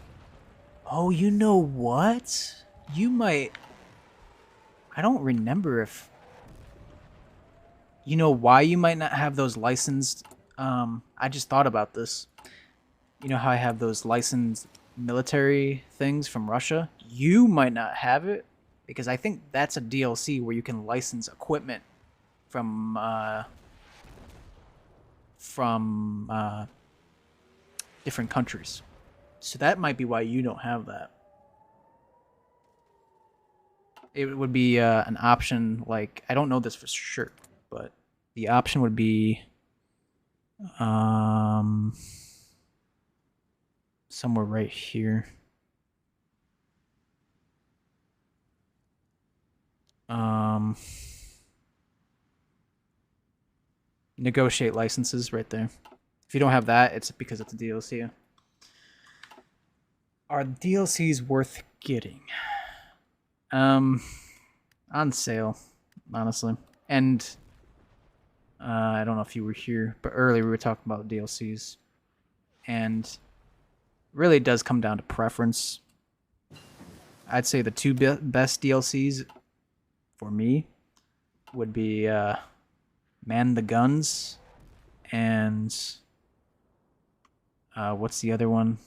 Oh, you know what? You might... I don't remember if... You know why you might not have those licensed... I just thought about this. You know how I have those licensed military things from Russia? You might not have it because I think that's a DLC where you can license equipment from different countries. So that might be why you don't have that. It would be an option, like, I don't know this for sure, but the option would be somewhere right here. Negotiate licenses right there. If you don't have that, it's because it's a DLC. Are DLCs worth getting? On sale, honestly. And I don't know if you were here, but earlier we were talking about DLCs. And really it does come down to preference. I'd say the two best DLCs for me would be Man the Guns and what's the other one?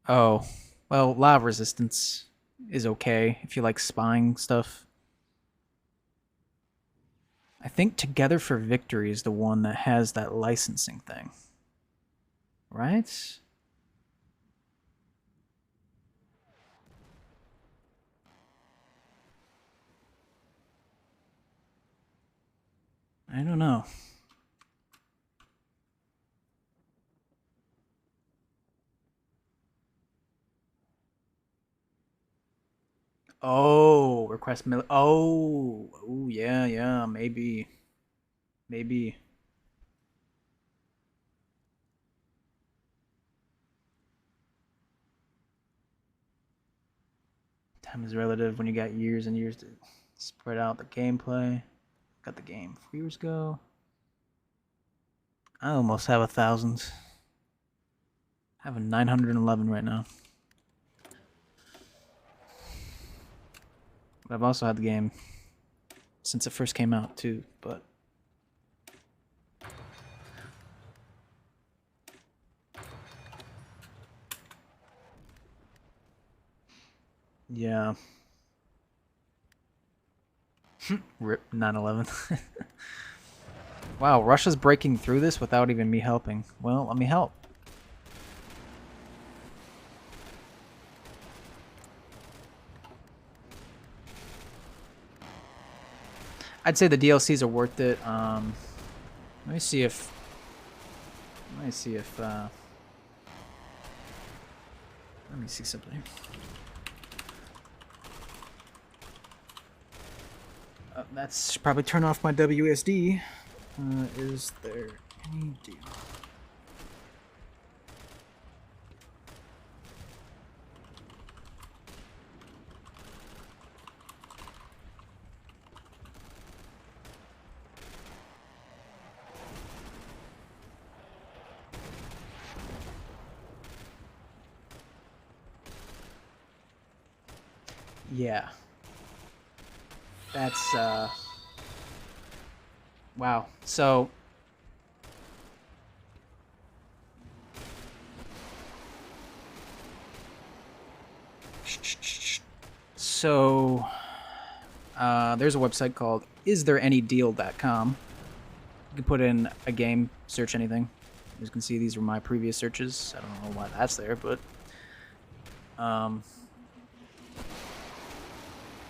Oh, well, Lava Resistance is okay if you like spying stuff. I think Together for Victory is the one that has that licensing thing. Right? I don't know. Oh, request mil. Oh, yeah, maybe. Maybe. Time is relative when you got years and years to spread out the gameplay. Got the game 4 years ago. I almost have 1,000. I have a 911 right now. But I've also had the game since it first came out too, but yeah. Rip 9/11. Wow, Russia's breaking through this without even me helping. Well, let me help. I'd say the DLCs are worth it. Let me see if let me see something here. That's probably turn off my WSD. Is there any deal? Yeah. That's wow. So there's a website called istthereanydeal.com. You can put in a game, search anything. As you can see, these are my previous searches. I don't know why that's there, but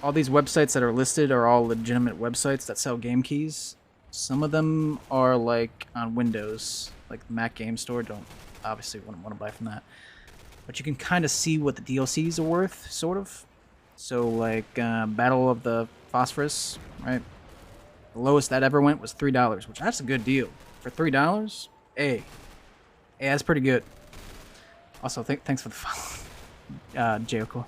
all these websites that are listed are all legitimate websites that sell game keys. Some of them are like on Windows, like the Mac Game Store. Obviously wouldn't want to buy from that. But you can kind of see what the DLCs are worth, sort of. So like Battle of the Phosphorus, right? The lowest that ever went was $3, which that's a good deal. For $3, hey, that's pretty good. Also, thanks for the follow, Jayoko.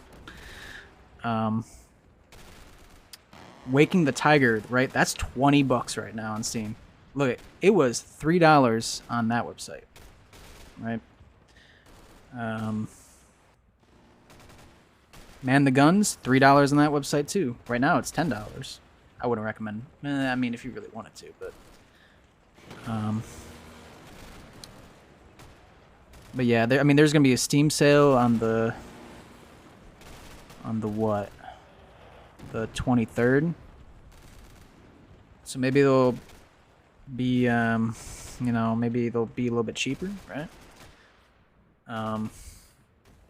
Waking the Tiger, right? That's $20 right now on Steam. Look, it was $3 on that website, right? Man the Guns, $3 on that website too. Right now it's $10. I wouldn't recommend. I mean, if you really wanted to, but yeah, I mean, there's gonna be a Steam sale on the what? The 23rd. So maybe they'll be, you know, maybe they'll be a little bit cheaper, right?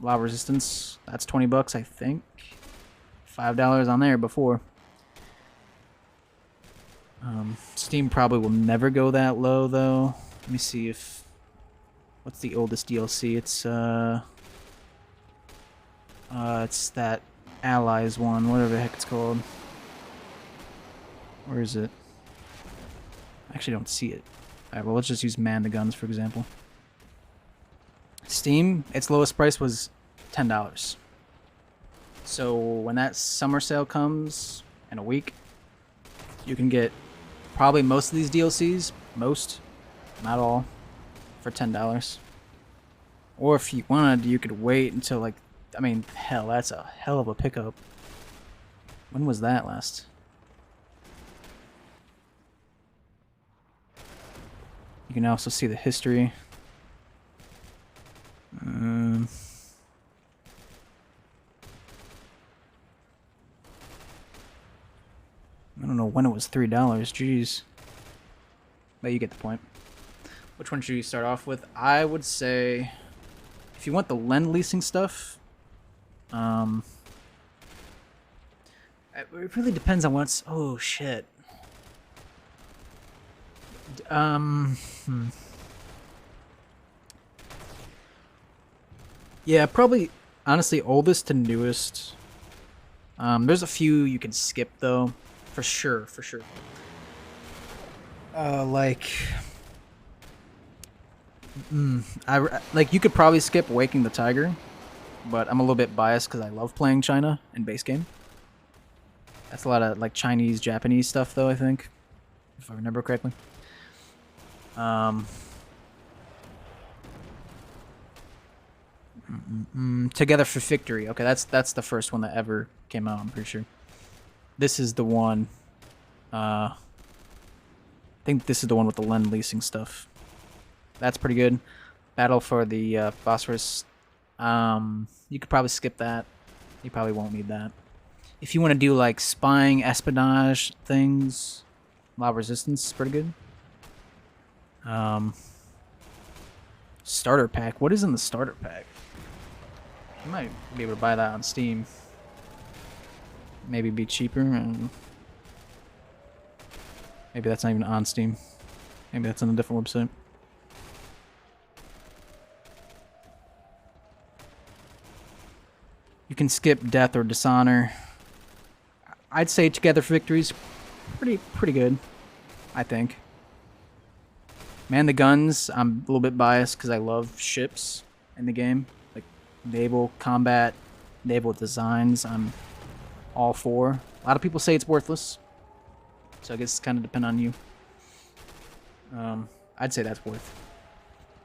Lava Resistance, that's $20, I think. $5 on there before. Steam probably will never go that low, though. Let me see if... What's the oldest DLC? It's that Allies one, whatever the heck it's called. Where is it? I actually don't see it. Alright, well, let's just use Man the Guns, for example. Steam, its lowest price was $10. So when that summer sale comes in a week, you can get probably most of these DLCs, most, not all, for $10. Or if you wanted, you could wait until, like, I mean, hell, that's a hell of a pickup. When was that last? You can also see the history. I don't know when it was $3. Jeez. But you get the point. Which one should you start off with? I would say, if you want the lend leasing stuff, it really depends on what's. Oh shit. Yeah, probably, honestly, oldest to newest. There's a few you can skip, though. For sure, for sure. Like... like, you could probably skip Waking the Tiger, but I'm a little bit biased because I love playing China in base game. That's a lot of, like, Chinese, Japanese stuff, though, I think. If I remember correctly. Together for Victory. Okay, that's the first one that ever came out, I'm pretty sure. This is the one. I think this is the one with the lend leasing stuff. That's pretty good. Battle for the Phosphorus. You could probably skip that. You probably won't need that. If you want to do like spying, espionage things, Lava Resistance is pretty good. Starter pack. What is in the starter pack? You might be able to buy that on Steam. Maybe be cheaper. And maybe that's not even on Steam. Maybe that's on a different website. You can skip Death or Dishonor. I'd say Together for Victory's pretty good, I think. Man the Guns, I'm a little bit biased because I love ships in the game. Like naval combat, naval designs, I'm all for. A lot of people say it's worthless, so I guess it's kind of depend on you. I'd say that's worth.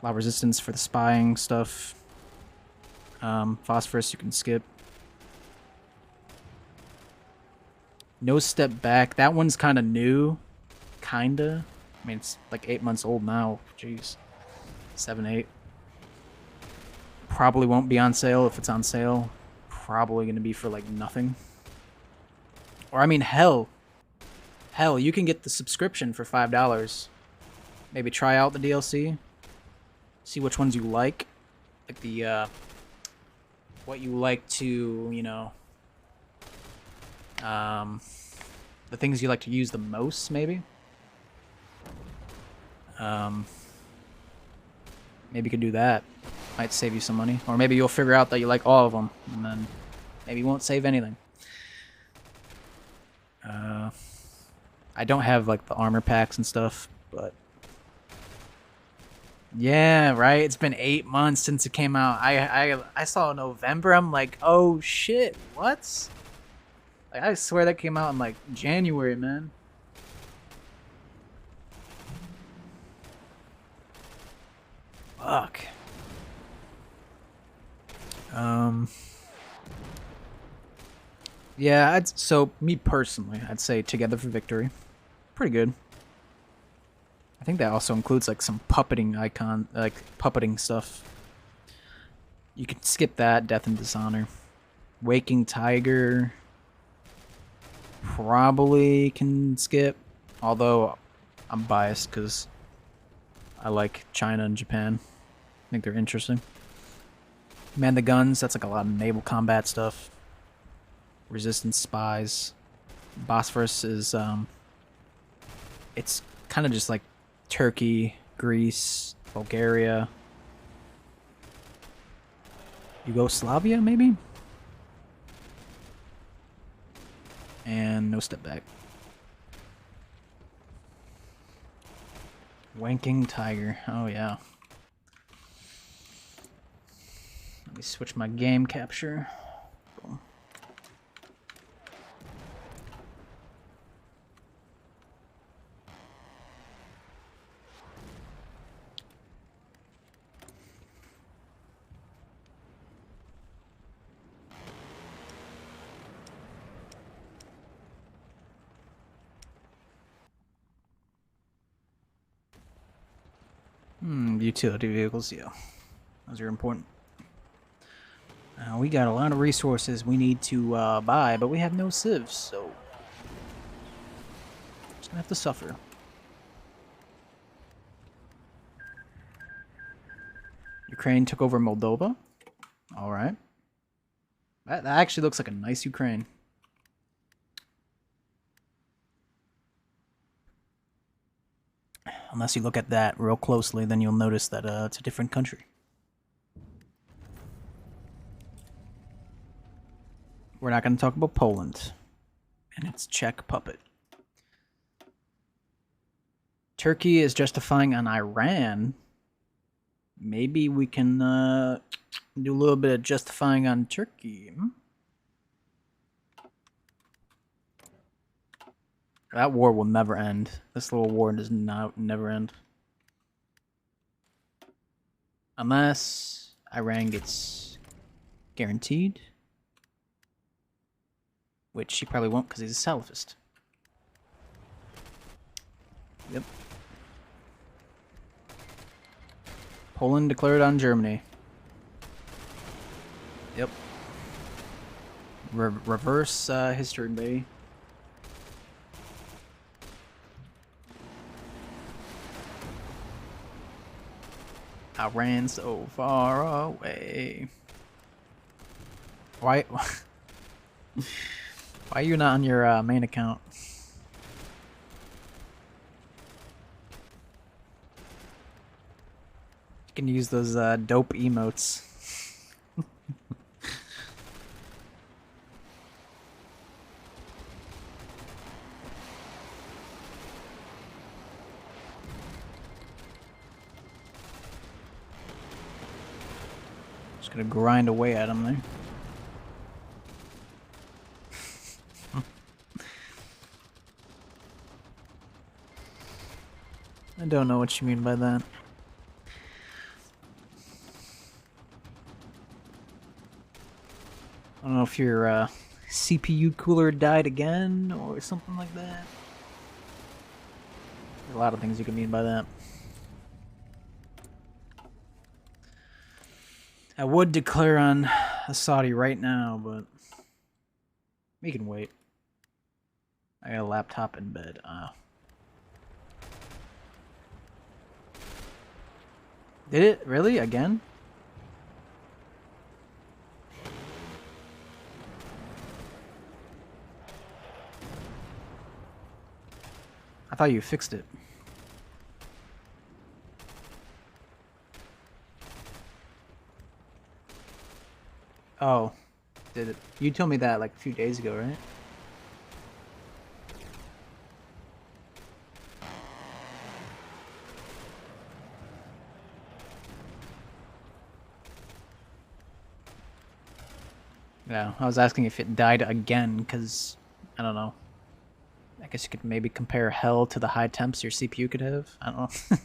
Lava Resistance for the spying stuff. Phosphorus you can skip. No Step Back. That one's kind of new. Kinda. I mean, it's like 8 months old now. Jeez. 7, 8. Probably won't be on sale. If it's on sale, probably going to be for like nothing. Or, I mean, hell, you can get the subscription for $5. Maybe try out the DLC. See which ones you like. Like the, what you like to, you know, the things you like to use the most, maybe. Maybe you could do that. Might save you some money. Or maybe you'll figure out that you like all of them, and then maybe you won't save anything. I don't have, like, the armor packs and stuff, but... Yeah, right? It's been 8 months since it came out. I saw November, I'm like, oh shit, what? Like, I swear that came out in like January, man. Fuck. Yeah, so me personally, I'd say Together for Victory. Pretty good. I think that also includes like some puppeting stuff. You can skip that, Death and Dishonor. Waking Tiger probably can skip, although I'm biased because I like China and Japan. I think they're interesting. Man the Guns, that's like a lot of naval combat stuff. Resistance Spies. Bosphorus is, it's kind of just like Turkey, Greece, Bulgaria, Yugoslavia, maybe? And No Step Back. Wanking Tiger. Oh, yeah. Let me switch my game capture. Boom. Utility vehicles, yeah. Those are important. We got a lot of resources we need to buy, but we have no civs, so just gonna have to suffer. Ukraine took over Moldova. All right. That actually looks like a nice Ukraine. Unless you look at that real closely, then you'll notice that it's a different country. We're not going to talk about Poland and its Czech puppet. Turkey is justifying on Iran. Maybe we can do a little bit of justifying on Turkey. That war will never end. This little war does not never end. Unless Iran gets guaranteed. Which he probably won't because he's a Salafist. Yep. Poland declared on Germany. Yep. Reverse history, baby. I ran so far away. Why? Why are you not on your main account? You can use those dope emotes. Just gonna grind away at him there. I don't know what you mean by that. I don't know if your CPU cooler died again or something like that. There's a lot of things you can mean by that. I would declare on a Saudi right now, but we can wait. I got a laptop in bed. Did it? Really? Again? I thought you fixed it. Oh. Did it? You told me that like a few days ago, right? Yeah, I was asking if it died again, because I don't know. I guess you could maybe compare hell to the high temps your CPU could have. I don't know.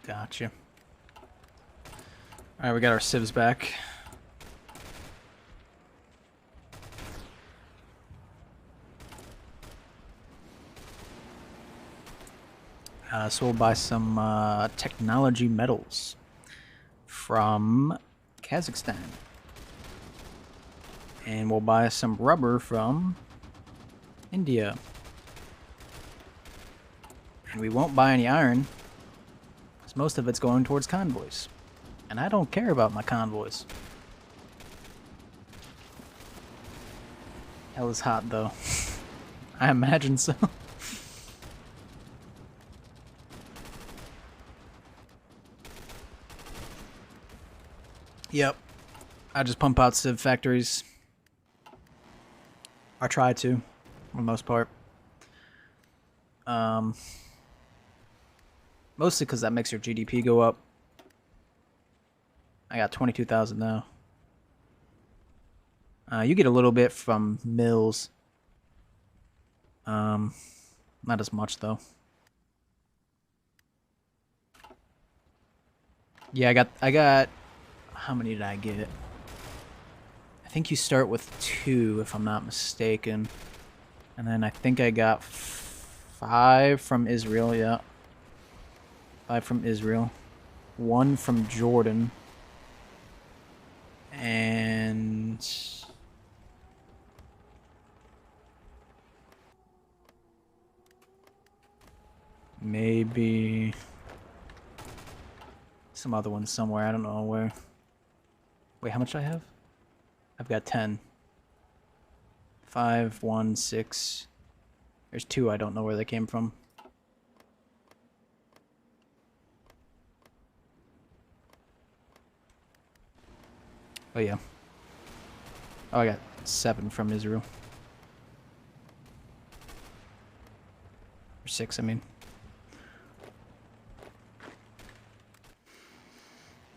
Gotcha. Alright, we got our civs back. So we'll buy some technology metals from Kazakhstan. And we'll buy some rubber from India. And we won't buy any iron, because most of it's going towards convoys. And I don't care about my convoys. Hell is hot, though. I imagine so. Yep. I just pump out civ factories. I try to, for the most part. Mostly because that makes your GDP go up. I got 22,000 now. You get a little bit from mills. Not as much though. Yeah, I got. How many did I get? I think you start with 2, if I'm not mistaken, and then I think I got 5 from Israel. Yeah, 5 from Israel, 1 from Jordan, and maybe some other ones somewhere. I don't know where. Wait, how much do I have? I've got 10. 5, 1, 6. There's 2 I don't know where they came from. Oh yeah. Oh, I got 7 from Israel. Or 6, I mean.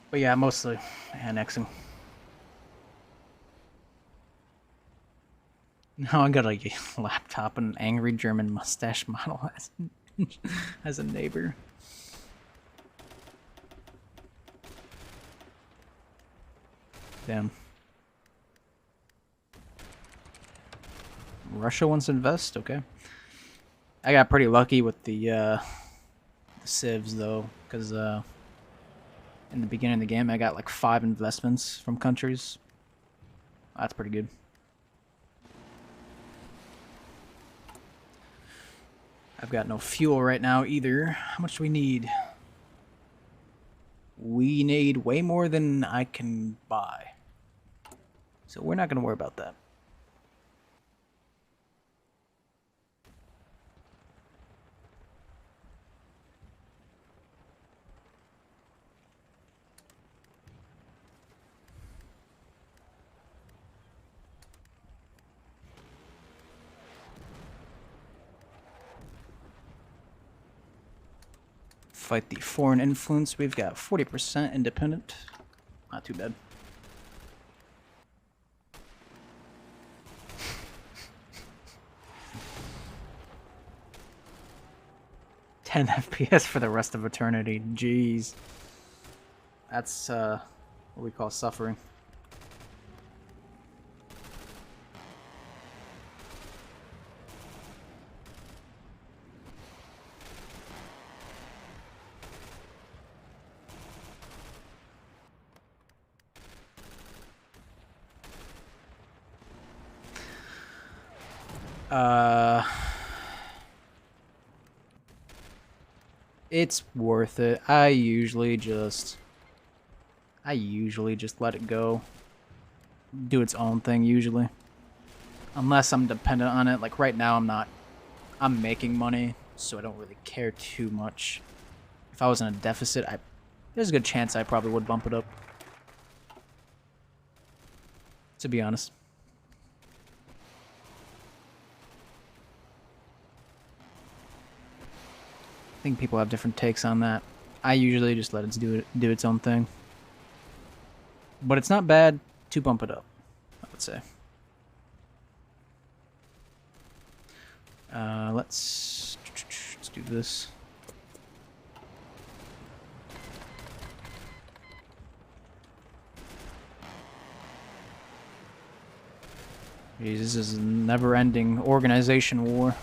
But yeah, mostly annexing. Now I got a laptop and an angry German mustache model as a neighbor. Damn. Russia wants to invest? Okay. I got pretty lucky with the civs though, because in the beginning of the game I got like 5 investments from countries. That's pretty good. I've got no fuel right now either. How much do we need? We need way more than I can buy. So we're not going to worry about that. Fight the foreign influence. We've got 40% independent. Not too bad. $10 FPS for the rest of eternity. Jeez. That's what we call suffering. It's worth it. I usually just let it go. Do its own thing usually. Unless I'm dependent on it. Like right now I'm not. I'm making money, so I don't really care too much. If I was in a deficit, there's a good chance I probably would bump it up. To be honest. I think people have different takes on that. I usually just let it do its own thing. But it's not bad to bump it up, I would say. Let's do this. Jeez, this is a never-ending organization war.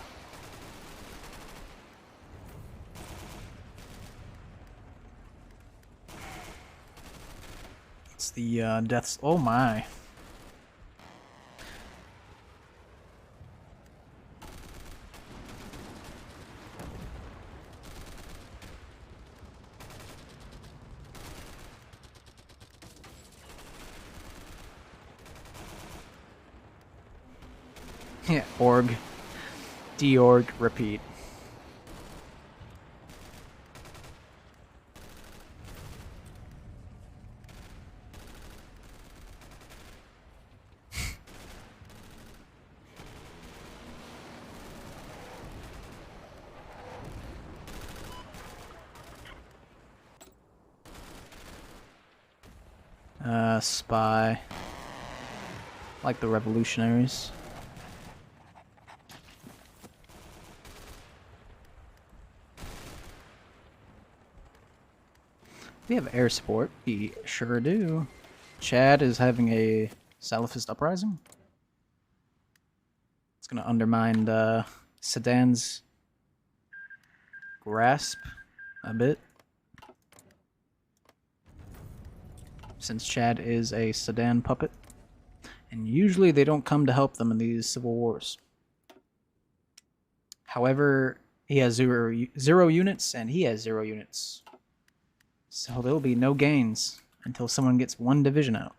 It's the deaths. Oh my. Yeah, org. Deorg, repeat. Spy. Like the revolutionaries. We have air support. We sure do. Chad is having a Salafist uprising. It's gonna undermine Sudan's grasp a bit. Since Chad is a Sudan puppet. And usually they don't come to help them in these civil wars. However, he has zero units and he has 0 units. So there'll be no gains until someone gets 1 division out.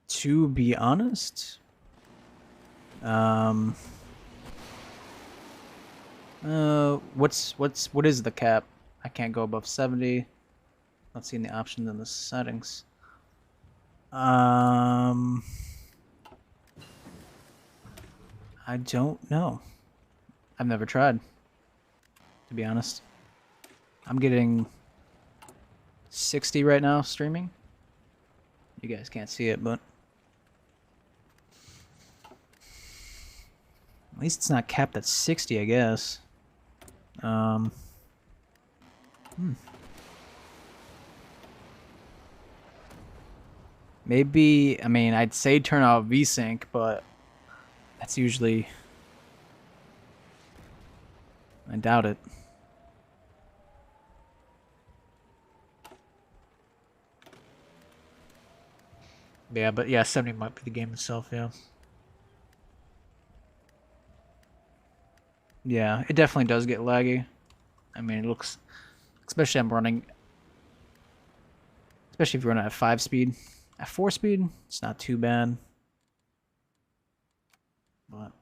To be honest, what is the cap? I can't go above 70. Let's see in the options and the settings. I don't know. I've never tried, to be honest. I'm getting 60 right now streaming. You guys can't see it, but at least it's not capped at 60, I guess. Maybe, I mean, I'd say turn off VSync, but that's usually... I doubt it. Yeah, but yeah, 70 might be the game itself, yeah. Yeah, it definitely does get laggy. I mean, it looks... Especially I'm running... Especially if you run at 5 speed. At 4 speed, it's not too bad. But...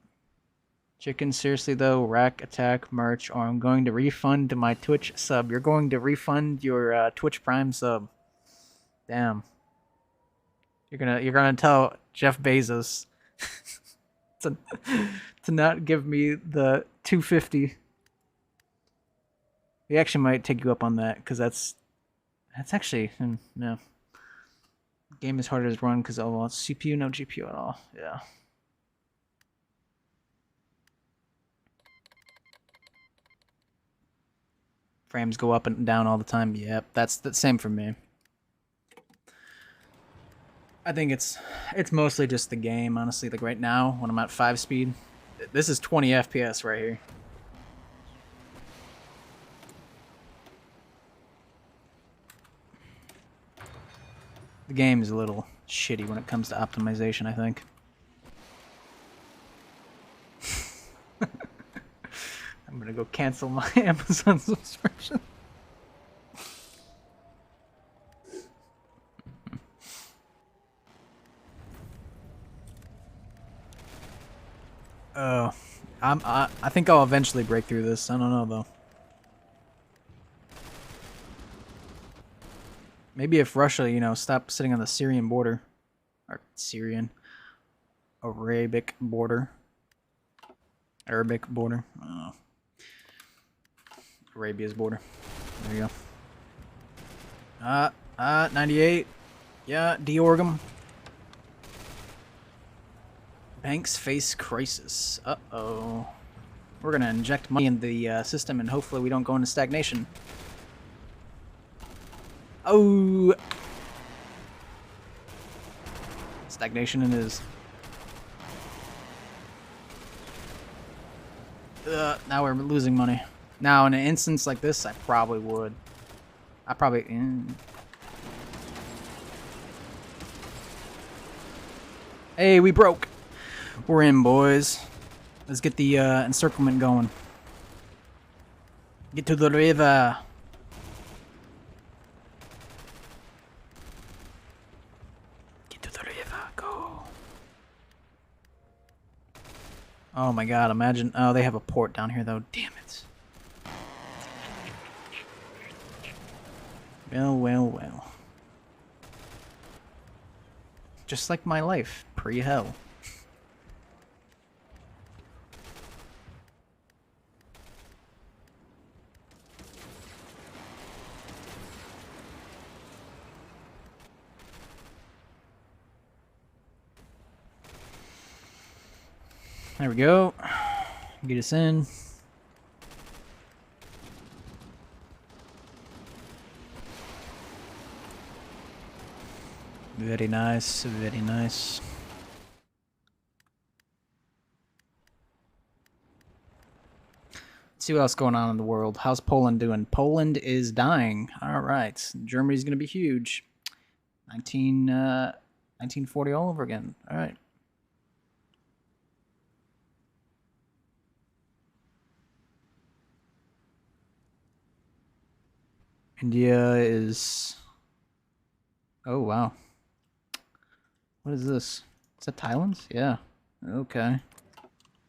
Chicken, seriously though, rack, attack, merch, or I'm going to refund my Twitch sub. You're going to refund your Twitch Prime sub. Damn. You're gonna tell Jeff Bezos to not give me the 250. He actually might take you up on that, because that's actually no. Game is harder to run because well, it's CPU, no GPU at all. Yeah. Frames go up and down all the time. Yep, that's the same for me. I think it's mostly just the game, honestly. Like right now, when I'm at 5 speed, this is 20 FPS right here. The game is a little shitty when it comes to optimization, I think. I'm gonna go cancel my Amazon subscription. I think I'll eventually break through this. I don't know though. Maybe if Russia, you know, stopped sitting on the Syrian border, Or Syrian. Arabic border. Arabic border. Arabia's border. There you go. 98. Yeah, deorg 'em. Banks face crisis. Uh-oh. We're gonna inject money in the system and hopefully we don't go into stagnation. Oh! Stagnation it is. Now we're losing money. Now, in an instance like this, I probably would. I probably... Hey, we broke! We're in, boys. Let's get the encirclement going. Get to the river. Get to the river. Go. Oh my god, imagine... Oh, they have a port down here, though. Damn it. Well, well, well. Just like my life, pre-hell. There we go. Get us in. Very nice, very nice. Let's see what else going on in the world. How's Poland doing? Poland is dying. All right. Germany's going to be huge. 1940 all over again. All right. India is... Oh, wow. What is this? Is that Thailand? Yeah. Okay.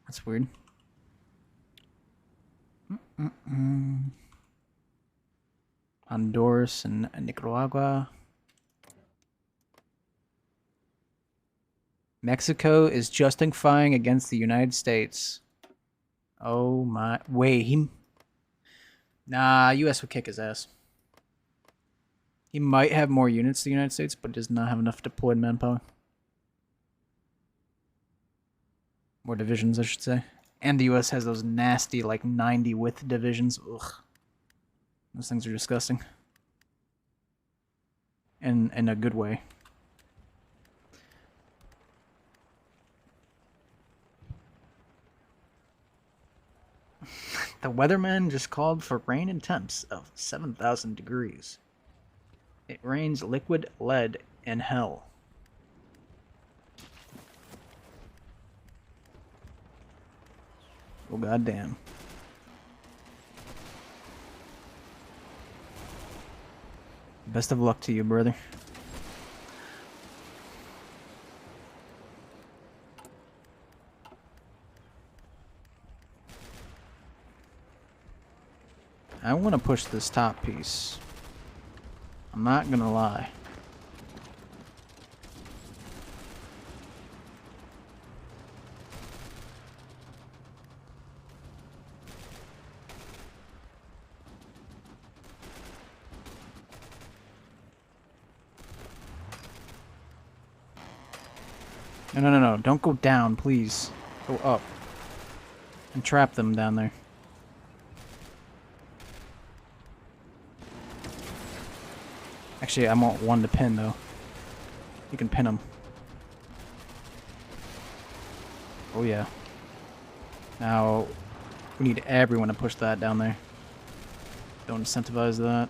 That's weird. Honduras and Nicaragua. Mexico is justifying against the United States. Oh my... Wait, Nah, US would kick his ass. He might have more units than the United States, but does not have enough deployed manpower. More divisions, I should say. And the US has those nasty, like, 90 width divisions. Ugh. Those things are disgusting. In a good way. The weatherman just called for rain and temps of 7,000 degrees. It rains liquid lead in hell. Oh, goddamn. Best of luck to you, brother. I want to push this top piece. I'm not gonna lie. No. Don't go down, please. Go up. And trap them down there. Actually, I want one to pin, though. You can pin them. Oh, yeah. Now, we need everyone to push that down there. Don't incentivize that.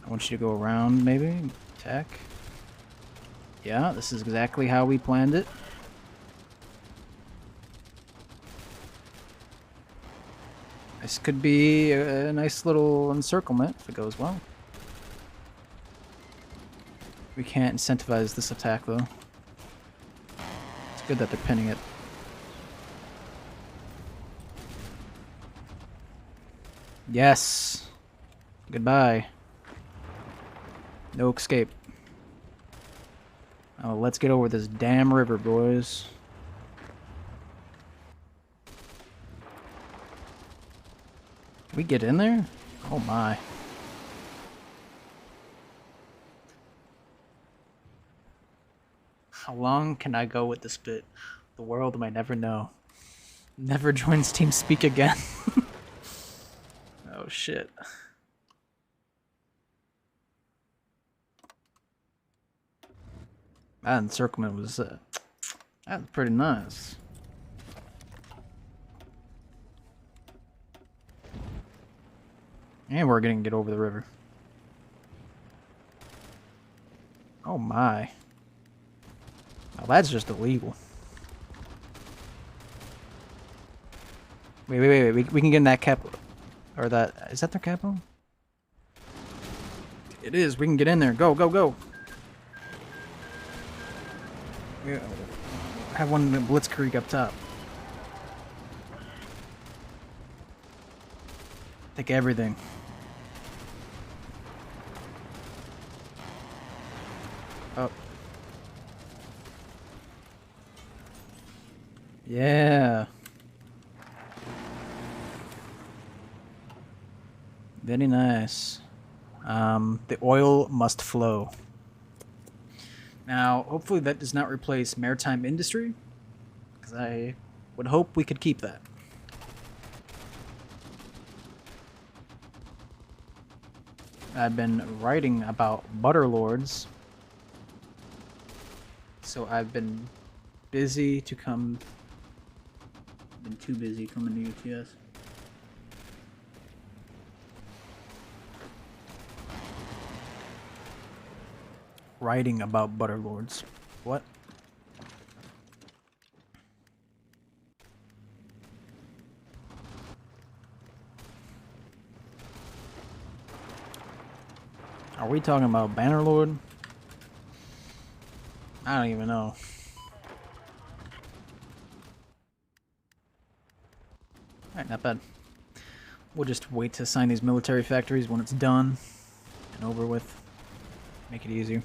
I want you to go around, maybe? Attack. Yeah, this is exactly how we planned it. This could be a nice little encirclement if it goes well. We can't incentivize this attack, though. It's good that they're pinning it. Yes! Goodbye. No escape. Oh, let's get over this damn river, boys. Can we get in there? Oh my. How long can I go with this bit? The world might never know. Never joins TeamSpeak again. Oh shit. That encirclement was that was pretty nice. And we're gonna get over the river. Oh my. Oh, that's just illegal. Wait. We can get in that cap. Or that. Is that their capital? It is. We can get in there. Go, go, go. We have one blitzkrieg up top. Take everything. Oh. Yeah. Very nice. The oil must flow. Now, hopefully that does not replace maritime industry, because I would hope we could keep that. I've been writing about butter lords, so I've been busy to come. Been too busy coming to UTS. Writing about butter lords. What? Are we talking about Bannerlord? I don't even know. Alright, not bad. We'll just wait to assign these military factories when it's done and over with. Make it easier.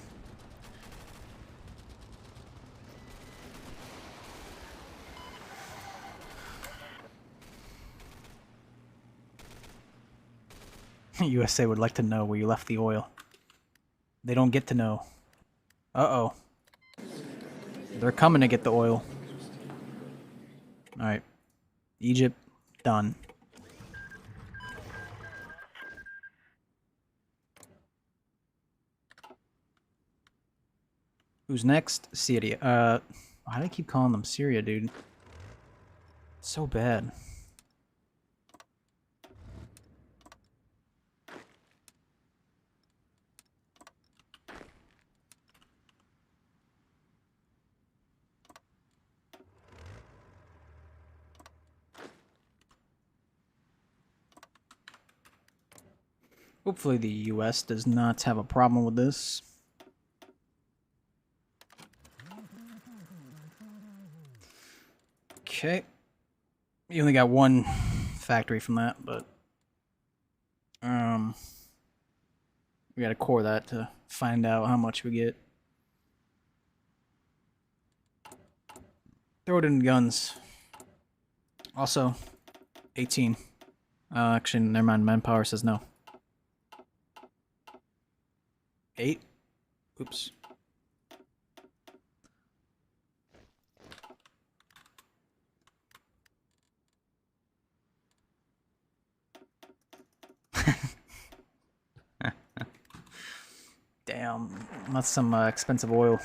USA would like to know where you left the oil. They don't get to know. Uh-oh. They're coming to get the oil. Alright. Egypt, done. Who's next? Syria. Why do I keep calling them Syria, dude? So bad. Hopefully the US does not have a problem with this. Okay. You only got one factory from that, but we gotta core that to find out how much we get. Throw it in guns. Also, 18. Actually, never mind. Manpower says no. 8? Oops. Damn, that's some expensive oil.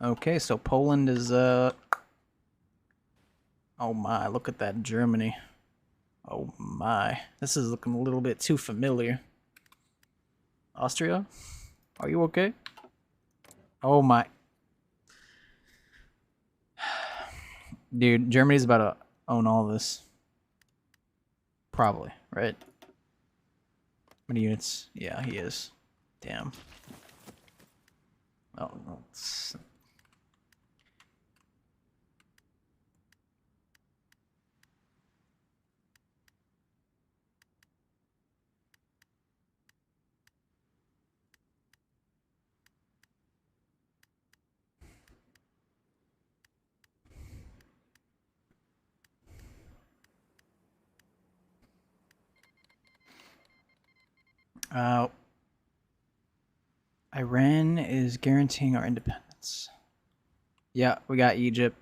Okay, so Poland is oh my, look at that, Germany. Oh my, this is looking a little bit too familiar. Austria? Are you okay? Oh my. Dude, Germany's about to own all this. Probably, right? How many units? Yeah, he is. Damn. Oh, it's... Iran is guaranteeing our independence. Yeah, we got Egypt.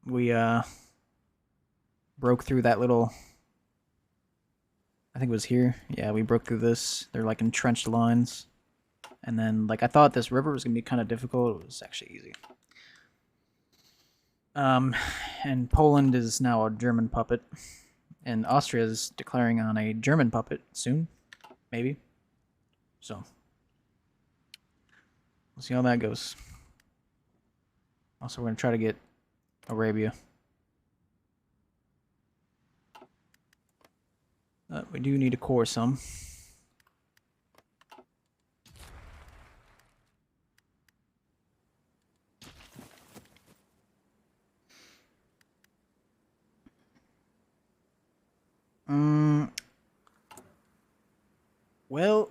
We broke through that little. I think it was here. Yeah, we broke through this. They're like entrenched lines. And then, like, I thought this river was gonna be kind of difficult. It was actually easy. And Poland is now a German puppet, and Austria is declaring on a German puppet soon, maybe. So we'll see how that goes. Also, we're gonna try to get Arabia. We do need to core some. Well,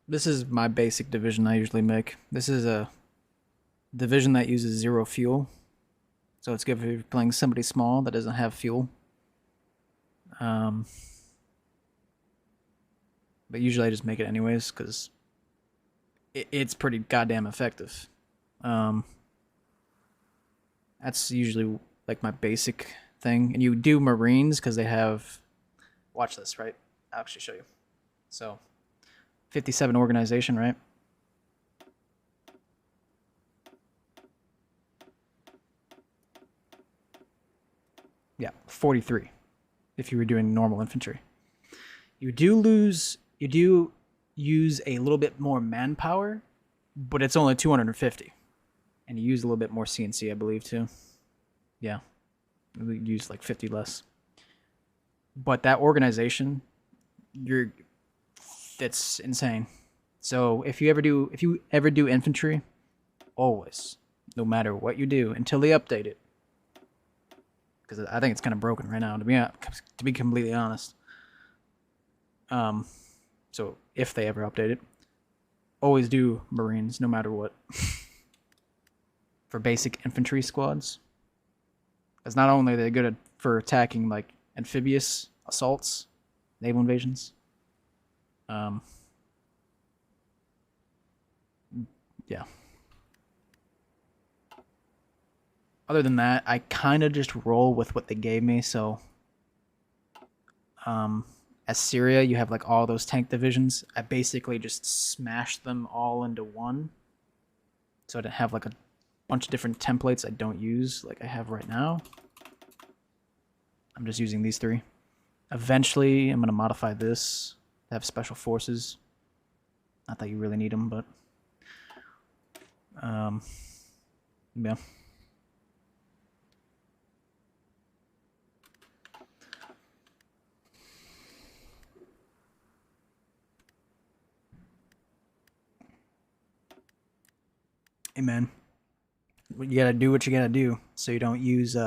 this is my basic division I usually make. This is a division that uses 0 fuel. So it's good if you're playing somebody small that doesn't have fuel. But usually I just make it anyways, because it's pretty goddamn effective. That's usually like my basic thing. And you do Marines because they have... Watch this, right? I'll actually show you. So, 57 organization, right? Yeah, 43 if you were doing normal infantry. You do use a little bit more manpower, but it's only 250. And you use a little bit more CNC, I believe, too. Yeah. We use like 50 less. But that organization, that's insane. So if you ever do infantry, always, no matter what you do, until they update it, because I think it's kind of broken right now, to be completely honest. So if they ever update it, always do Marines, no matter what. For basic infantry squads, because not only are they good for attacking like amphibious assaults, naval invasions. Yeah. Other than that, I kind of just roll with what they gave me. So, as Syria, you have like all those tank divisions. I basically just smashed them all into one. So I didn't have like a bunch of different templates I don't use like I have right now. I'm just using these 3. Eventually, I'm going to modify this to have special forces. Not that you really need them, but... yeah. Hey, man. You gotta do what you gotta do so you don't use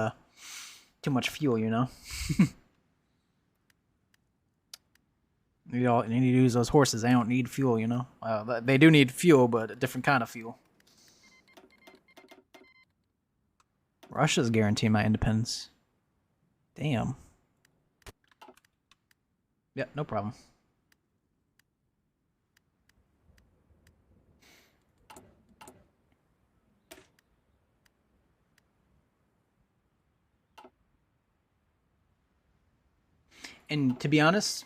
too much fuel, you know? You need to use those horses. They don't need fuel, you know? They do need fuel, but a different kind of fuel. Russia's guaranteeing my independence. Damn. Yeah, no problem. And to be honest,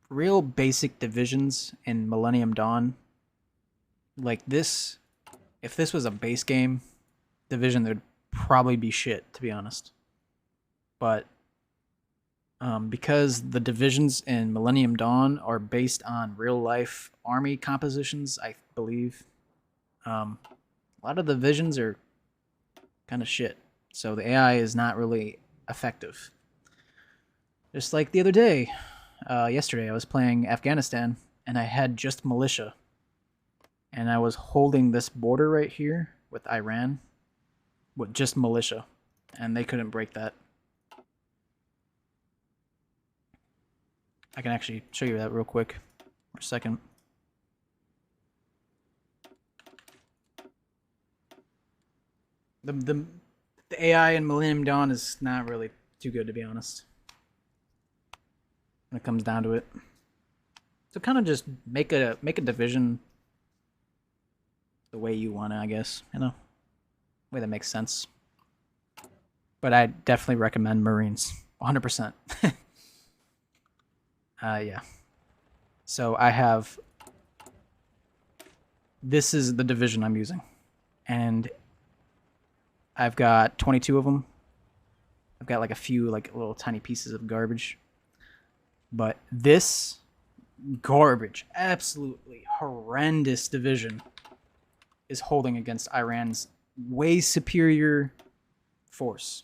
real basic divisions in Millennium Dawn, like this, if this was a base game division, there'd probably be shit, to be honest. But because the divisions in Millennium Dawn are based on real life army compositions, I believe, a lot of the divisions are kind of shit. So the AI is not really effective. Just like the other day, yesterday, I was playing Afghanistan, and I had just militia. And I was holding this border right here with Iran with just militia, and they couldn't break that. I can actually show you that real quick for a second. The The AI in Millennium Dawn is not really too good, to be honest, when it comes down to it. So kind of just make a division the way you want it, I guess. You know, way that makes sense. But I definitely recommend Marines, 100%. Yeah. So I have. This is the division I'm using, and I've got 22 of them. I've got like a few like little tiny pieces of garbage. But this garbage, absolutely horrendous division is holding against Iran's way superior force.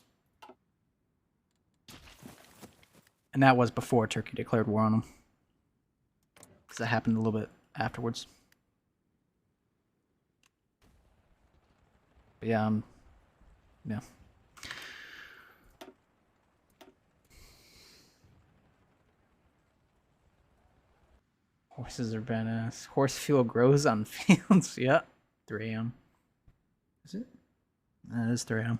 And that was before Turkey declared war on them. Because that happened a little bit afterwards. But yeah, yeah. Horses are badass. Horse fuel grows on fields. Yeah. 3 a.m. Is it? That is 3 a.m.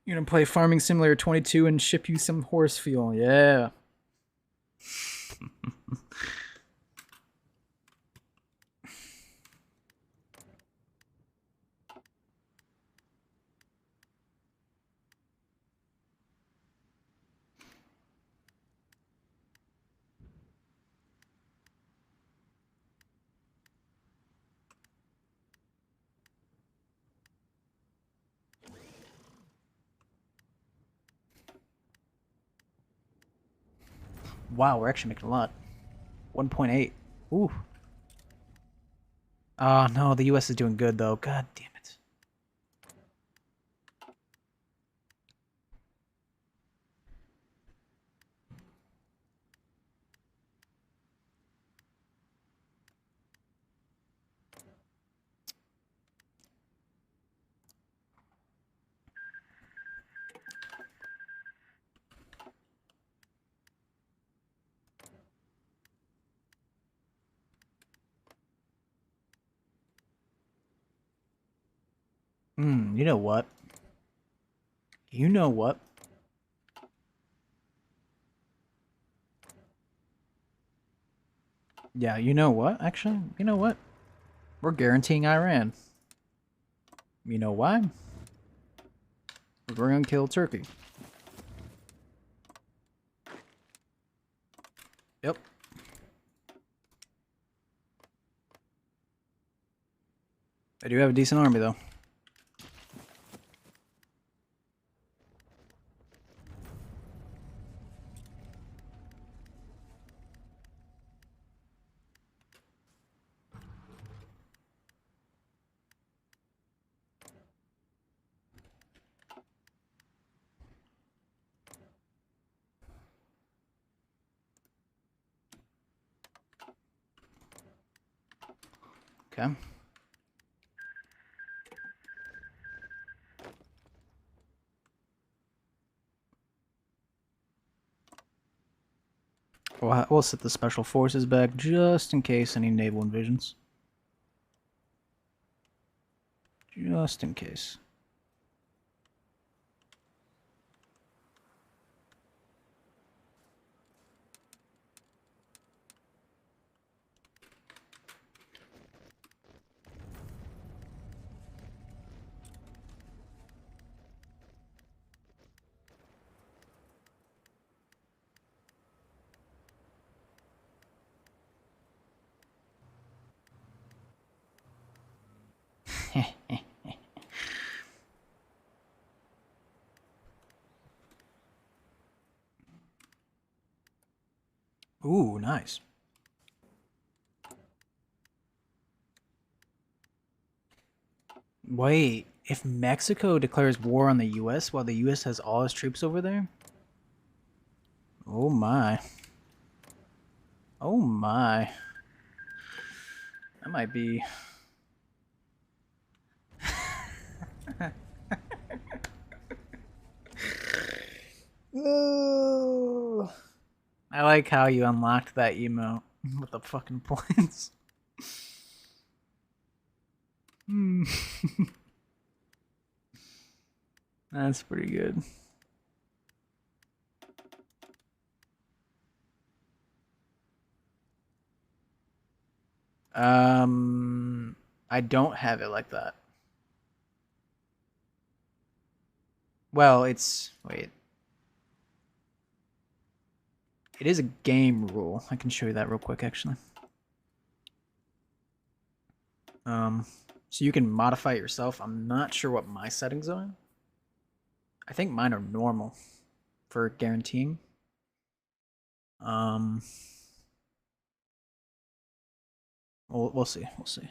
You're gonna play Farming Simulator 22 and ship you some horse fuel. Yeah. Wow, we're actually making a lot. 1.8. Ooh. Oh no, the US is doing good though. God damn it. You know what? You know what? Yeah, you know what? Actually, you know what? We're guaranteeing Iran. You know why? We're gonna kill Turkey. Yep. They do have a decent army though. Okay. We'll set the special forces back just in case any naval invasions. Just in case. Ooh, nice. Wait, if Mexico declares war on the US while the US has all its troops over there? Oh my. Oh my. That might be... Oh. I like how you unlocked that emote with the fucking points. That's pretty good. I don't have it like that. Well, wait. It is a game rule. I can show you that real quick, actually. So you can modify it yourself. I'm not sure what my settings are. I think mine are normal for guaranteeing. We'll see. We'll see.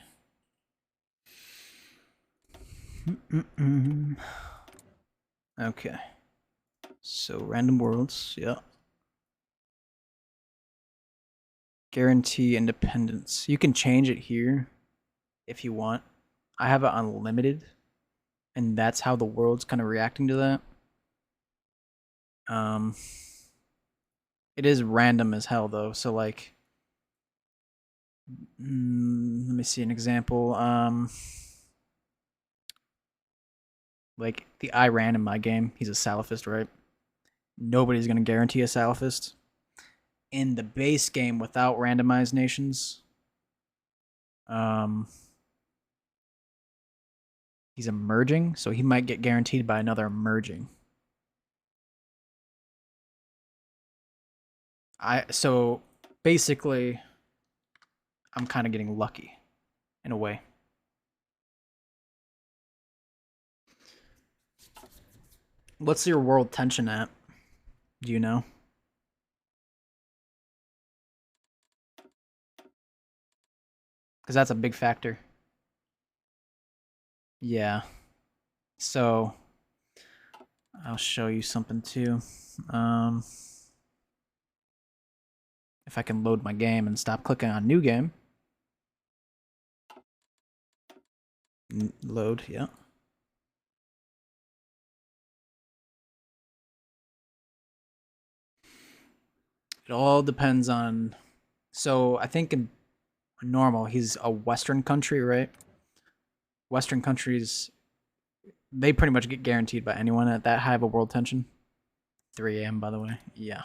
Okay. So random worlds, yeah. Guarantee independence. You can change it here if you want. I have it unlimited, and that's how the world's kind of reacting to that. It is random as hell though. So like, let me see an example. Like the Iran in my game, he's a Salafist, right? Nobody's gonna guarantee a Salafist. In the base game without randomized nations, he's emerging, so he might get guaranteed by another emerging. So basically, I'm kind of getting lucky in a way. What's your world tension at? Do you know? Because that's a big factor. Yeah. So I'll show you something too. If I can load my game and stop clicking on new game. Load, yeah. It all depends on. So I think in normal, he's a Western country, right? Western countries, they pretty much get guaranteed by anyone at that high of a world tension. 3 a.m. by the way, yeah.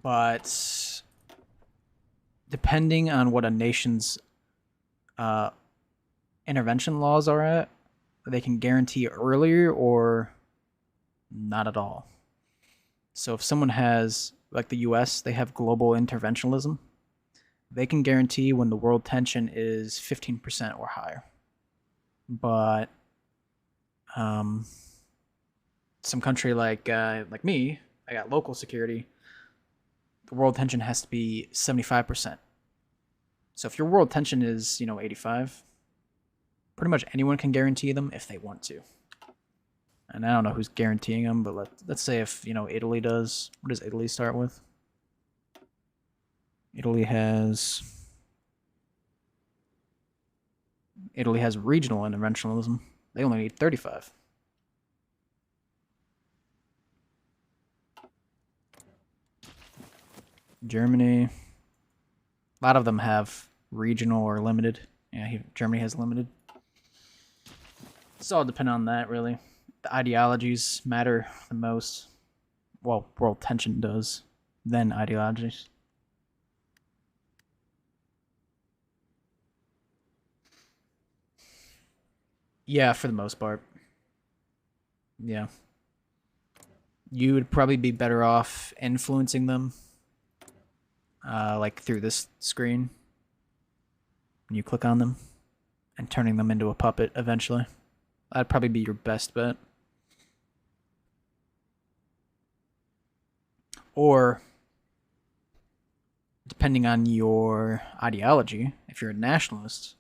But depending on what a nation's intervention laws are at, they can guarantee earlier or not at all. So if someone has, like the US, they have global interventionism, they can guarantee when the world tension is 15% or higher. But some country like me, I got local security, the world tension has to be 75%. So if your world tension is, 85, pretty much anyone can guarantee them if they want to. And I don't know who's guaranteeing them, but let's say if, Italy does. What does Italy start with? Italy has regional interventionism. They only need 35. Germany. A lot of them have regional or limited. Yeah, Germany has limited. It's all dependent on that, really. The ideologies matter the most. Well, world tension does. Then ideologies. Yeah, for the most part. Yeah. You would probably be better off influencing them, like through this screen. When you click on them and turning them into a puppet eventually. That'd probably be your best bet. Or, depending on your ideology, if you're a nationalist,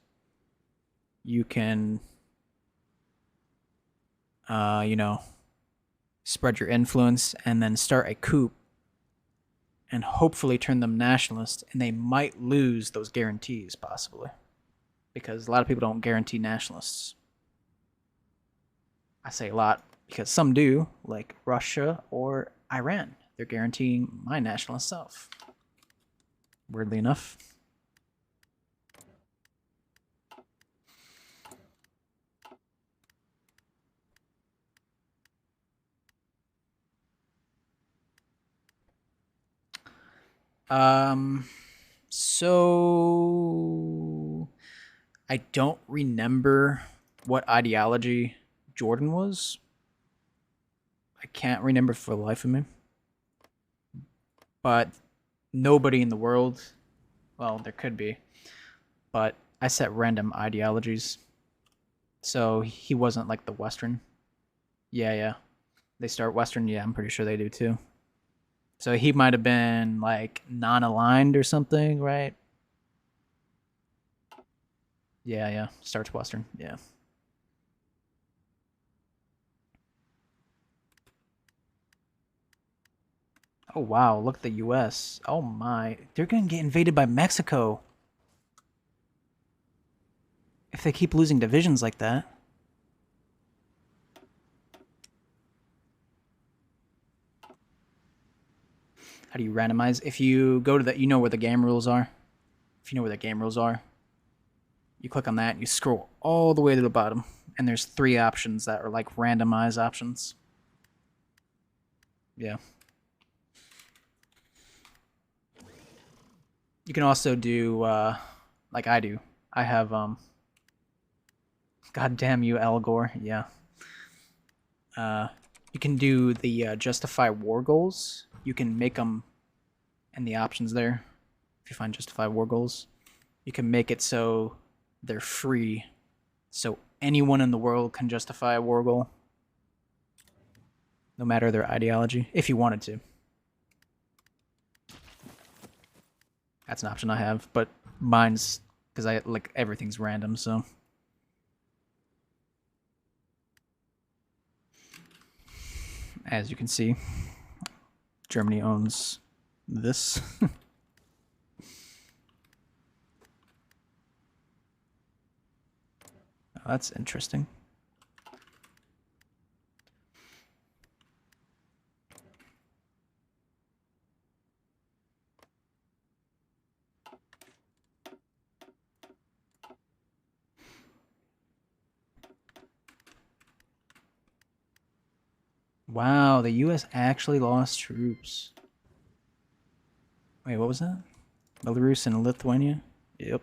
you can, spread your influence and then start a coup and hopefully turn them nationalist, and they might lose those guarantees, possibly. Because a lot of people don't guarantee nationalists. I say a lot because some do, like Russia or Iran. They're guaranteeing my nationalist self. Weirdly enough. So I don't remember what ideology Jordan was. I can't remember for the life of me. But nobody in the world, well, there could be, but I set random ideologies. So he wasn't like the Western. Yeah, yeah. They start Western. Yeah, I'm pretty sure they do too. So he might have been like non-aligned or something, right? Yeah, yeah. Starts Western. Yeah. Oh wow, look at the US. Oh my. They're gonna get invaded by Mexico if they keep losing divisions like that. How do you randomize? If you go to the, you know where the game rules are? If you know where the game rules are, you click on that and you scroll all the way to the bottom. And there's 3 options that are like randomize options. Yeah. You can also do, like I do. I have, God damn you, Al Gore. Yeah. You can do the justify war goals. You can make them, and the options there, if you find justify war goals, you can make it so they're free. So anyone in the world can justify a war goal, no matter their ideology, if you wanted to. That's an option I have, but mine's because I like everything's random, so. As you can see, Germany owns this. Oh, that's interesting. Wow, the US actually lost troops. Wait, what was that? Belarus and Lithuania? Yep.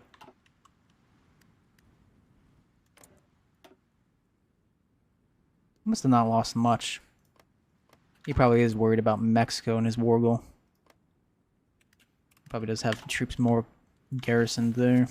Must have not lost much. He probably is worried about Mexico and his war goal. Probably does have troops more garrisoned there.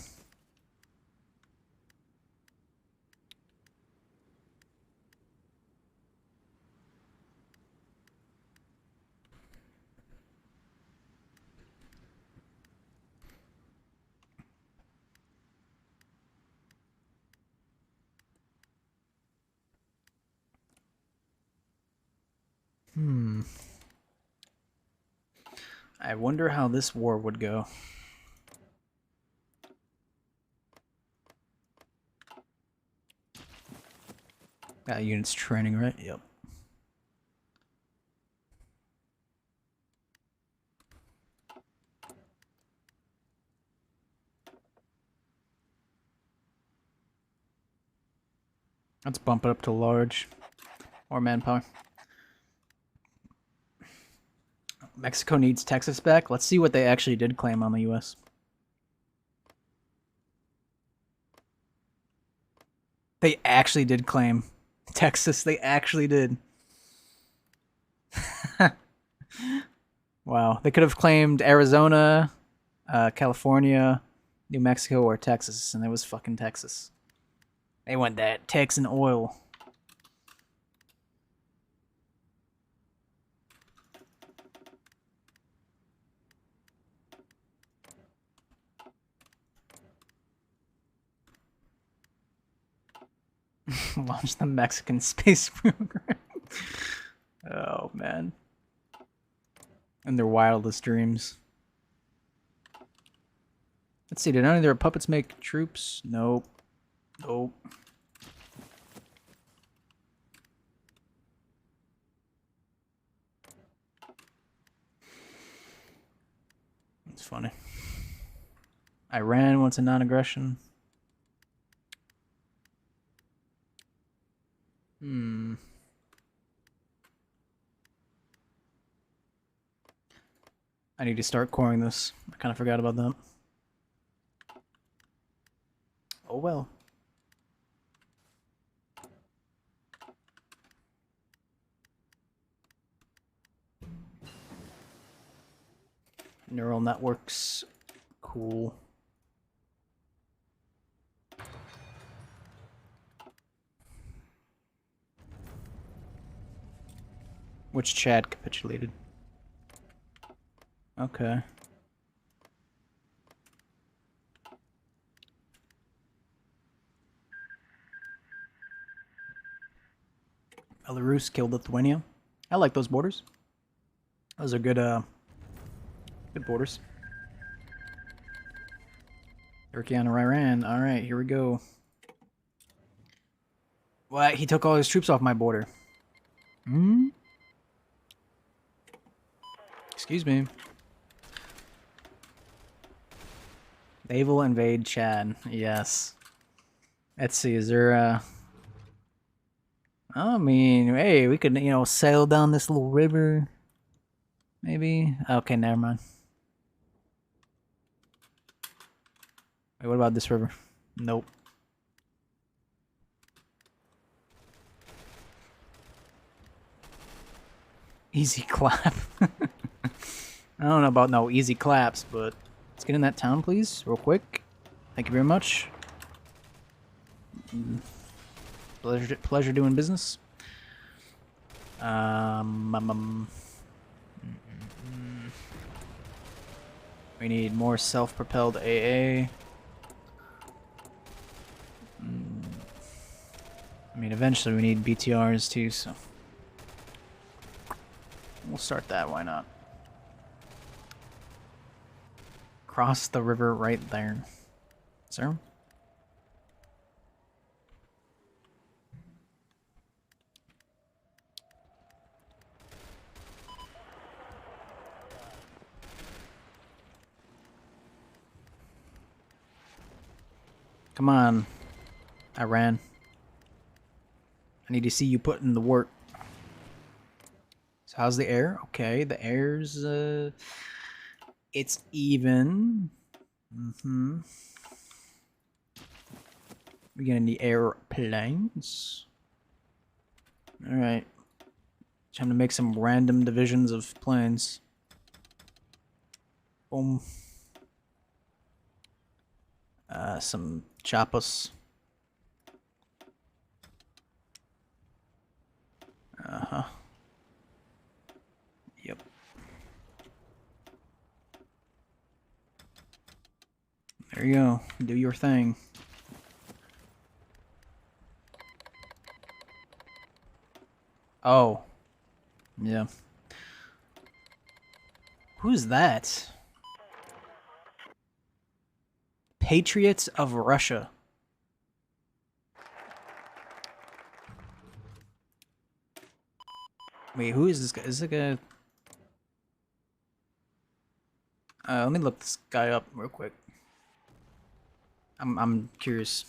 I wonder how this war would go. Got units training, right? Yep. Let's bump it up to large. More manpower. Mexico needs Texas back. Let's see what they actually did claim on the US. They actually did claim Texas. They actually did. Wow. They could have claimed Arizona, California, New Mexico, or Texas, and it was fucking Texas. They went that Texan oil. Launch the Mexican space program. Oh, man. And their wildest dreams. Let's see, did any of their puppets make troops? Nope. Nope. It's funny. Iran wants a non-aggression. I need to start coring this. I kind of forgot about that. Oh well. Neural networks. Cool. Which Chad capitulated? Okay. Belarus killed Lithuania. I like those borders. Those are good, good borders. Turkey on Iran. Alright, here we go. What? He took all his troops off my border. Hmm? Excuse me. They will invade Chad. Yes. Let's see, is there, I mean, hey, we could, you know, sail down this little river. Maybe? Okay, never mind. Wait, what about this river? Nope. Easy clap. I don't know about no easy claps, but let's get in that town, please, real quick. Thank you very much. Pleasure doing business. We need more self-propelled AA. I mean, eventually we need BTRs too, so we'll start that. Why not? Cross the river right there, sir. Come on, Iran. I need to see you put in the work. So how's the air? Okay, the air's, it's even. We're gonna need airplanes. Alright. Time to make some random divisions of planes. Boom. Some choppas. Yep. There you go. Do your thing. Oh. Yeah. Who's that? Patriots of Russia. Wait, who is this guy? Is this a let me look this guy up real quick. I'm curious.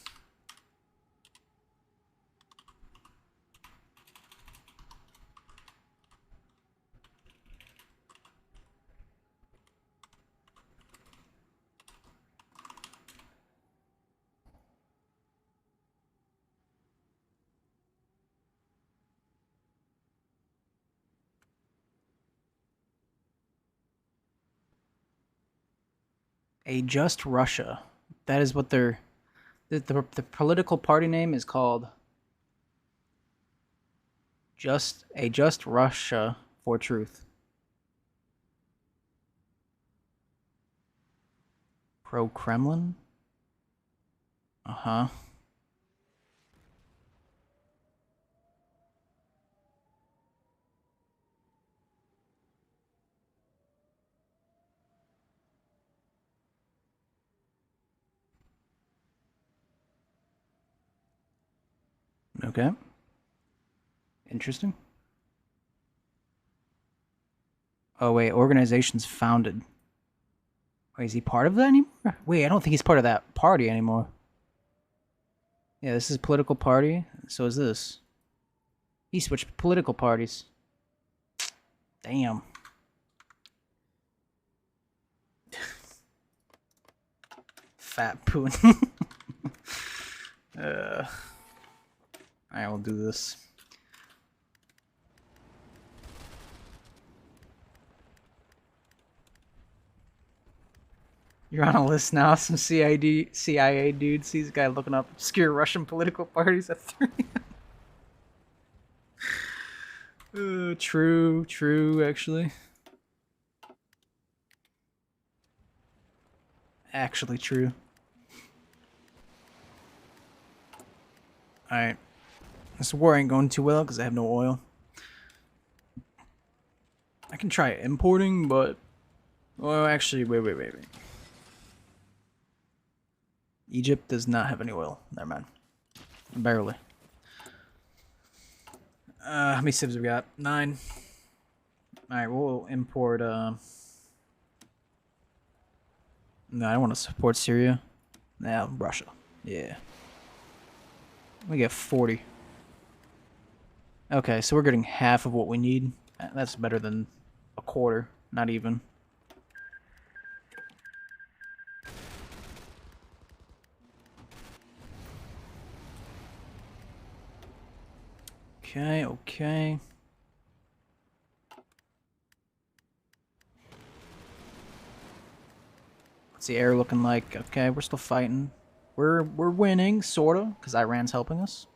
A Just Russia. That is what their the political party name is called. Just Russia for Truth. Pro Kremlin? Uh-huh. Okay. Interesting. Oh wait, organization's founded. Wait, is he part of that anymore? Wait, I don't think he's part of that party anymore. Yeah, this is a political party. So is this. He switched political parties. Damn. fat Putin. Alright, we'll do this. You're on a list now. Some CIA dude sees a guy looking up obscure Russian political parties at 3 true, actually. Actually true. Alright. This war ain't going too well because I have no oil. I can try importing, but... Well, actually, wait. Egypt does not have any oil. Never mind. Barely. How many civs we got? 9. Alright, we'll import, No, I don't want to support Syria. Nah, Russia. Yeah. We get 40. Okay, so we're getting half of what we need. That's better than a quarter. Not even. Okay. What's the air looking like? Okay, we're still fighting. We're winning, sorta, because Iran's helping us.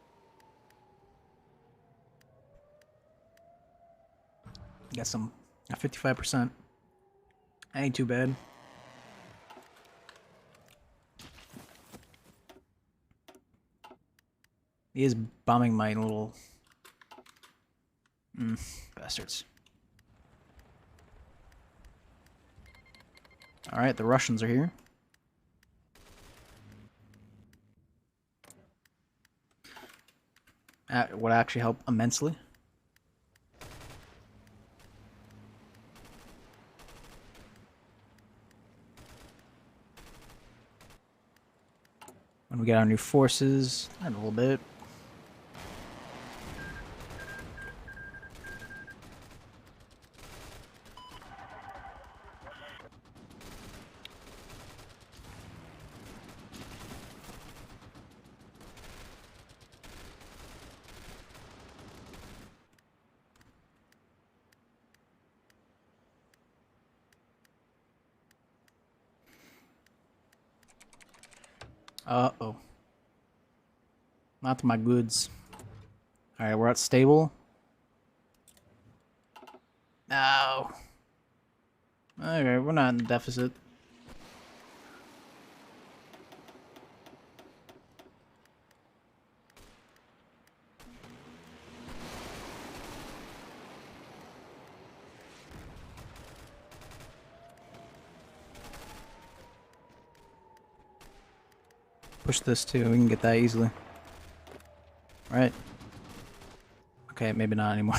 Got some 55%. That ain't too bad. He is bombing my little bastards. Alright, the Russians are here. That would actually help immensely. When we get our new forces, and a little bit. Uh-oh. Not my goods. Alright, we're at stable. No. Okay, we're not in deficit. Push this too, we can get that easily. Right? Okay, maybe not anymore.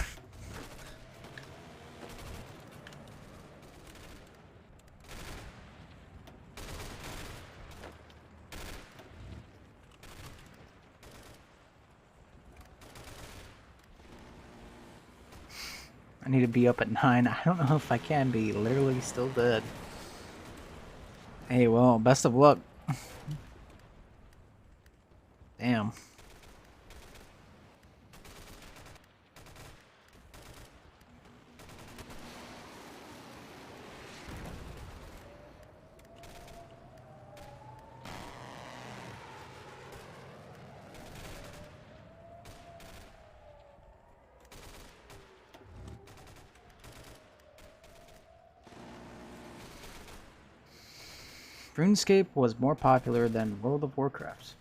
I need to be up at 9. I don't know if I can be. Literally still dead. Hey, well, best of luck. Damn. RuneScape was more popular than World of Warcraft.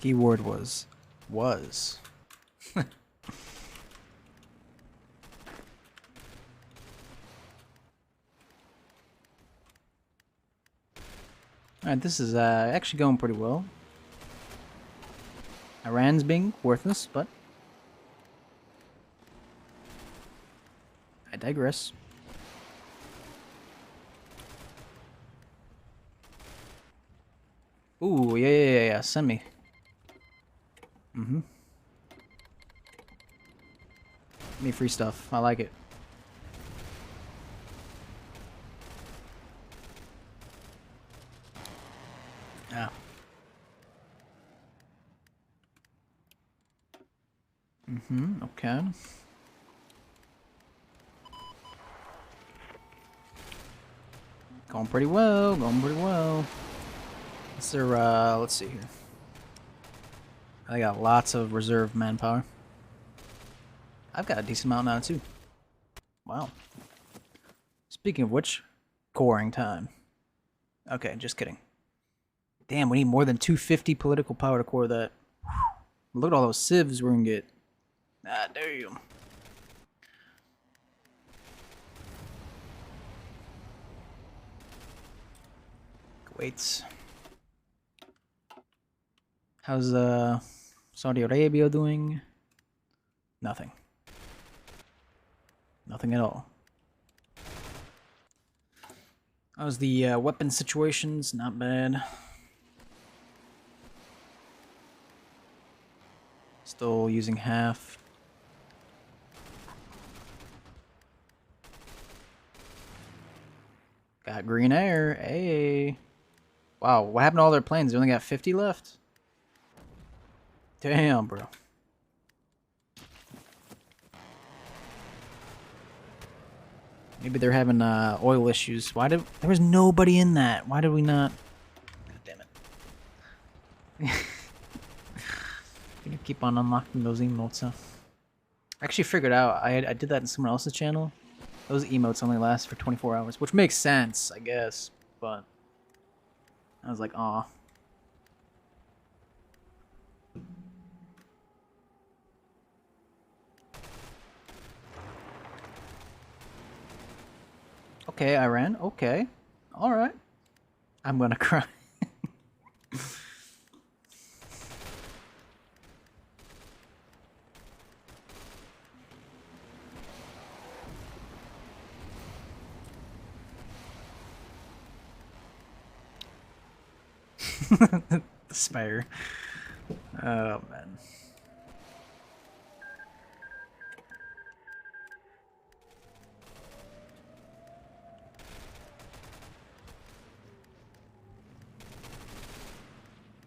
Keyword was. Alright, this is actually going pretty well. Iran's being worthless, but I digress. Ooh, yeah, send me. Give me free stuff. I like it. Okay. Going pretty well, going pretty well. Is there, let's see here. I got lots of reserve manpower. I've got a decent amount now, too. Wow. Speaking of which, coring time. Okay, just kidding. Damn, we need more than 250 political power to core that. Look at all those civs we're gonna get. Ah, damn. Kuwait's. How's Saudi Arabia doing? Nothing. Nothing at all. How's the weapon situations? Not bad. Still using half. Got green air. Hey. Wow, what happened to all their planes? They only got 50 left? Damn, bro. Maybe they're having oil issues. Why did there was nobody in that? Why did we not? God damn it. Gonna keep on unlocking those emotes, huh? I actually figured out I did that in someone else's channel. Those emotes only last for 24 hours, which makes sense, I guess. But I was like, aw. Okay, Iran. Okay. Alright. I'm gonna cry. The spire. Oh, man.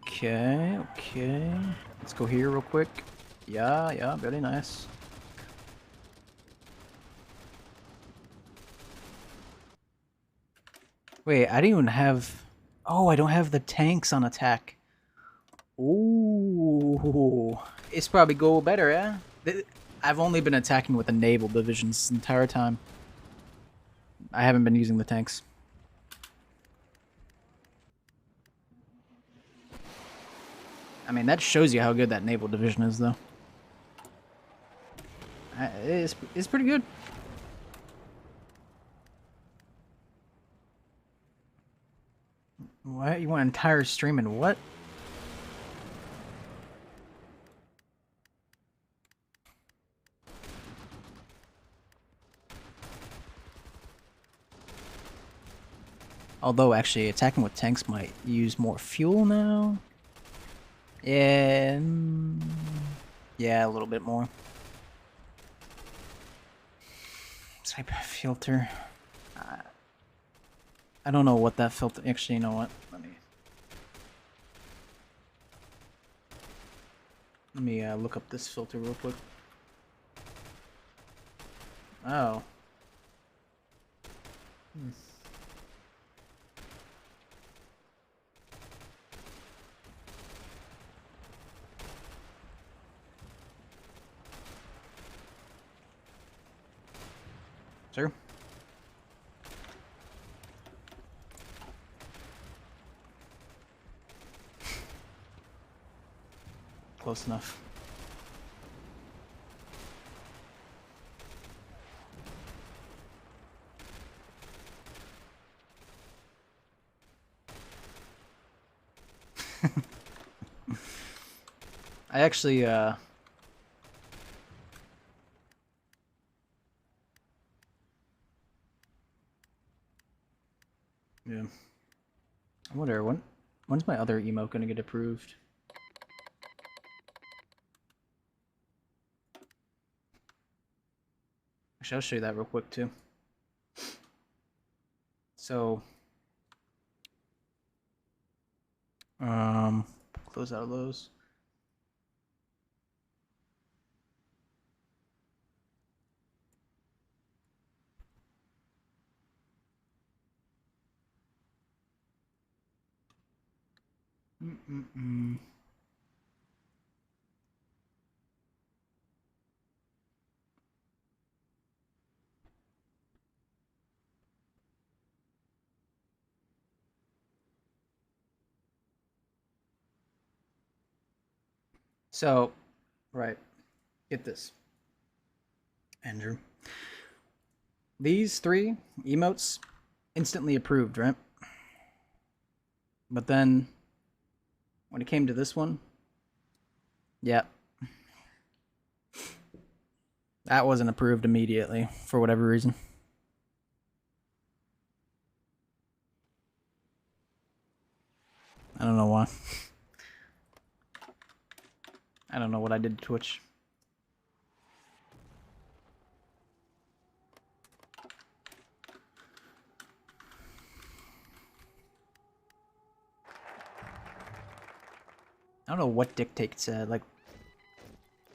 Okay, okay. Let's go here real quick. Yeah, very nice. Wait, I didn't even have... Oh, I don't have the tanks on attack. Ooh. It's probably go better, yeah? I've only been attacking with the naval divisions this entire time. I haven't been using the tanks. I mean, that shows you how good that naval division is, though. It's pretty good. What? You want an entire stream in what? Although, actually, attacking with tanks might use more fuel now. Yeah, yeah, a little bit more. Type of filter. I don't know what that filter... Actually, you know what? Let me look up this filter real quick. Oh. Sir? Close enough. I actually, yeah. I wonder, when's my other emote gonna get approved? Actually, I'll show you that real quick, too. So, close out of those. So, right, get this, Andrew. These three emotes instantly approved, right? But then when it came to this one, yeah, that wasn't approved immediately for whatever reason. I don't know why. I don't know what I did to Twitch. I don't know what dictates it. Like,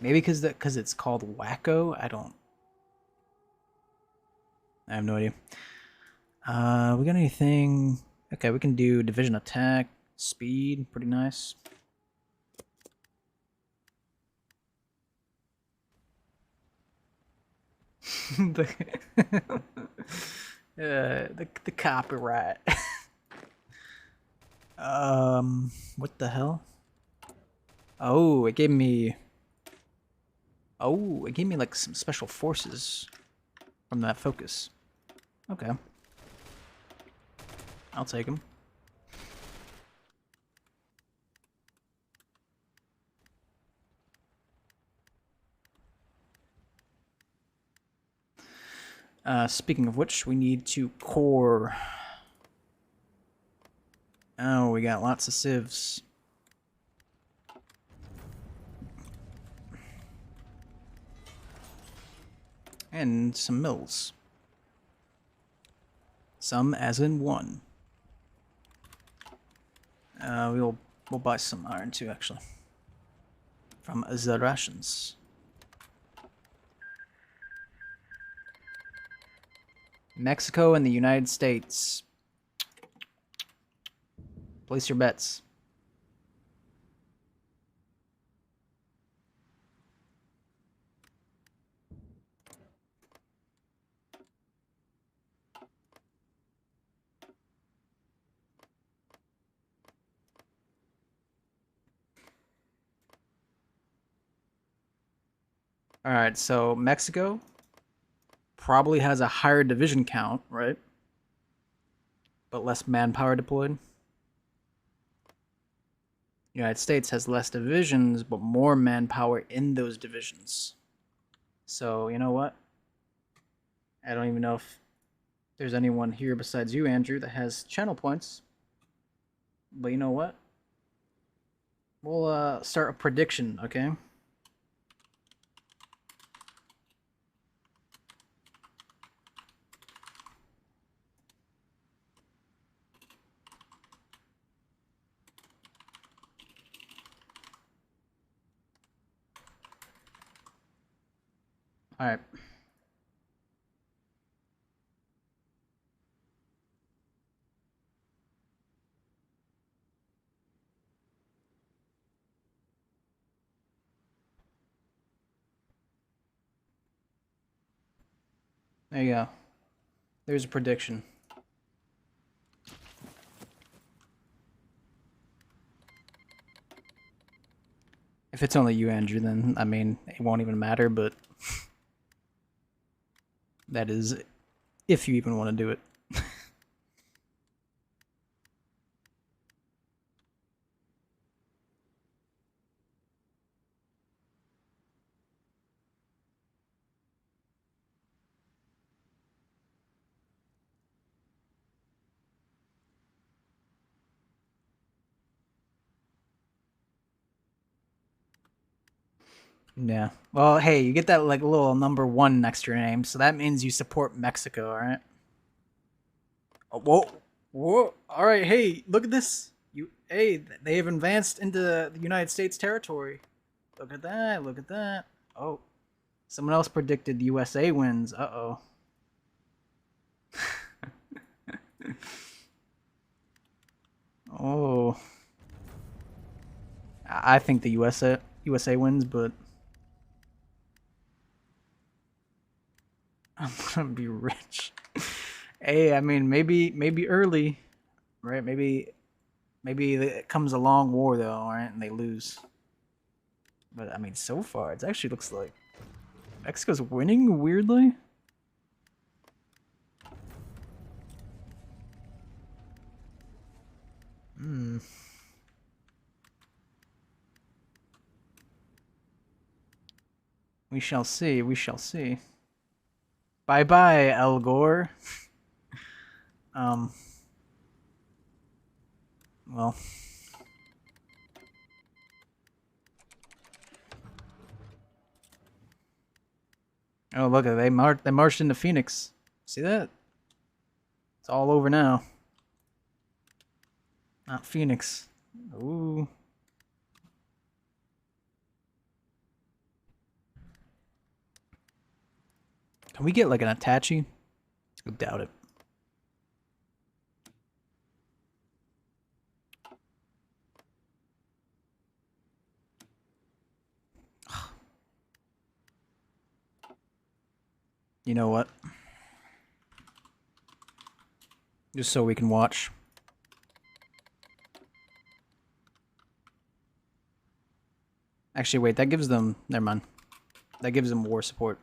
maybe because it's called Wacko. I have no idea. We got anything? Okay, we can do division attack, speed, pretty nice. The copyright. What the hell? Oh, it gave me. Oh, it gave me like some special forces from that focus. Okay, I'll take them. Speaking of which, we need to core. Oh, we got lots of civs. And some mills. Some as in one. We'll buy some iron too, actually. From the Russians. Mexico and the United States. Place your bets. Alright, so Mexico probably has a higher division count, right? But less manpower deployed. United States has less divisions, but more manpower in those divisions. So, you know what? I don't even know if there's anyone here besides you, Andrew, that has channel points. But you know what? We'll start a prediction, okay? Alright. There you go. There's a prediction. If it's only you, Andrew, then, I mean, it won't even matter, but that is if you even want to do it. Yeah. Well, hey, you get that like little number 1 next to your name, so that means you support Mexico, alright? Oh, whoa. Whoa. Alright, hey, look at this. Hey, they have advanced into the United States territory. Look at that, look at that. Oh. Someone else predicted the USA wins. Uh-oh. Oh. I think the USA wins, but I'm gonna be rich. Hey, I mean, maybe early, right? Maybe it comes a long war though, right? And they lose. But I mean, so far it actually looks like Mexico's winning weirdly. Hmm. We shall see. We shall see. Bye bye, Al Gore. Um. Well. Oh look, they marched into Phoenix. See that? It's all over now. Not Phoenix. Ooh. Can we get like an Attache? I doubt it. You know what? Just so we can watch. Actually, wait, that gives them... Never mind. That gives them war support.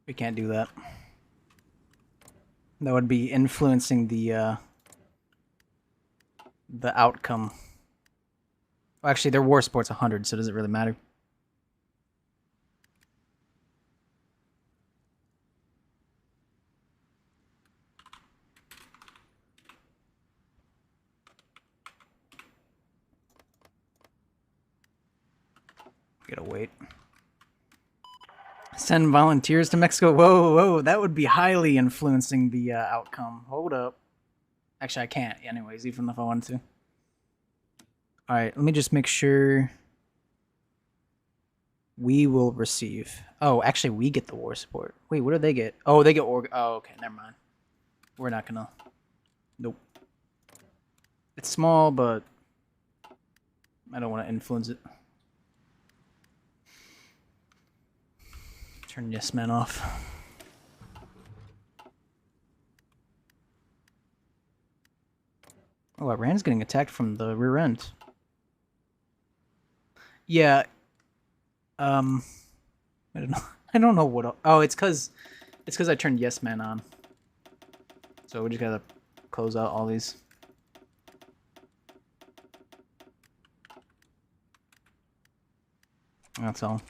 We can't do that. That would be influencing the outcome. Well, actually, their war support's 100, so does it really matter? Gotta wait. Send volunteers to Mexico. Whoa, whoa, that would be highly influencing the outcome. Hold up. Actually, I can't, anyways, even if I wanted to. All right, let me just make sure we will receive. Oh, actually, we get the war support. Wait, what do they get? Oh, they get Oh, okay, never mind. We're not gonna. Nope. It's small, but I don't want to influence it. Turn Yes Man off. Oh, Iran's getting attacked from the rear end. Yeah. I don't know. I don't know what. Oh, it's because I turned Yes Man on. So we just gotta close out all these. That's all.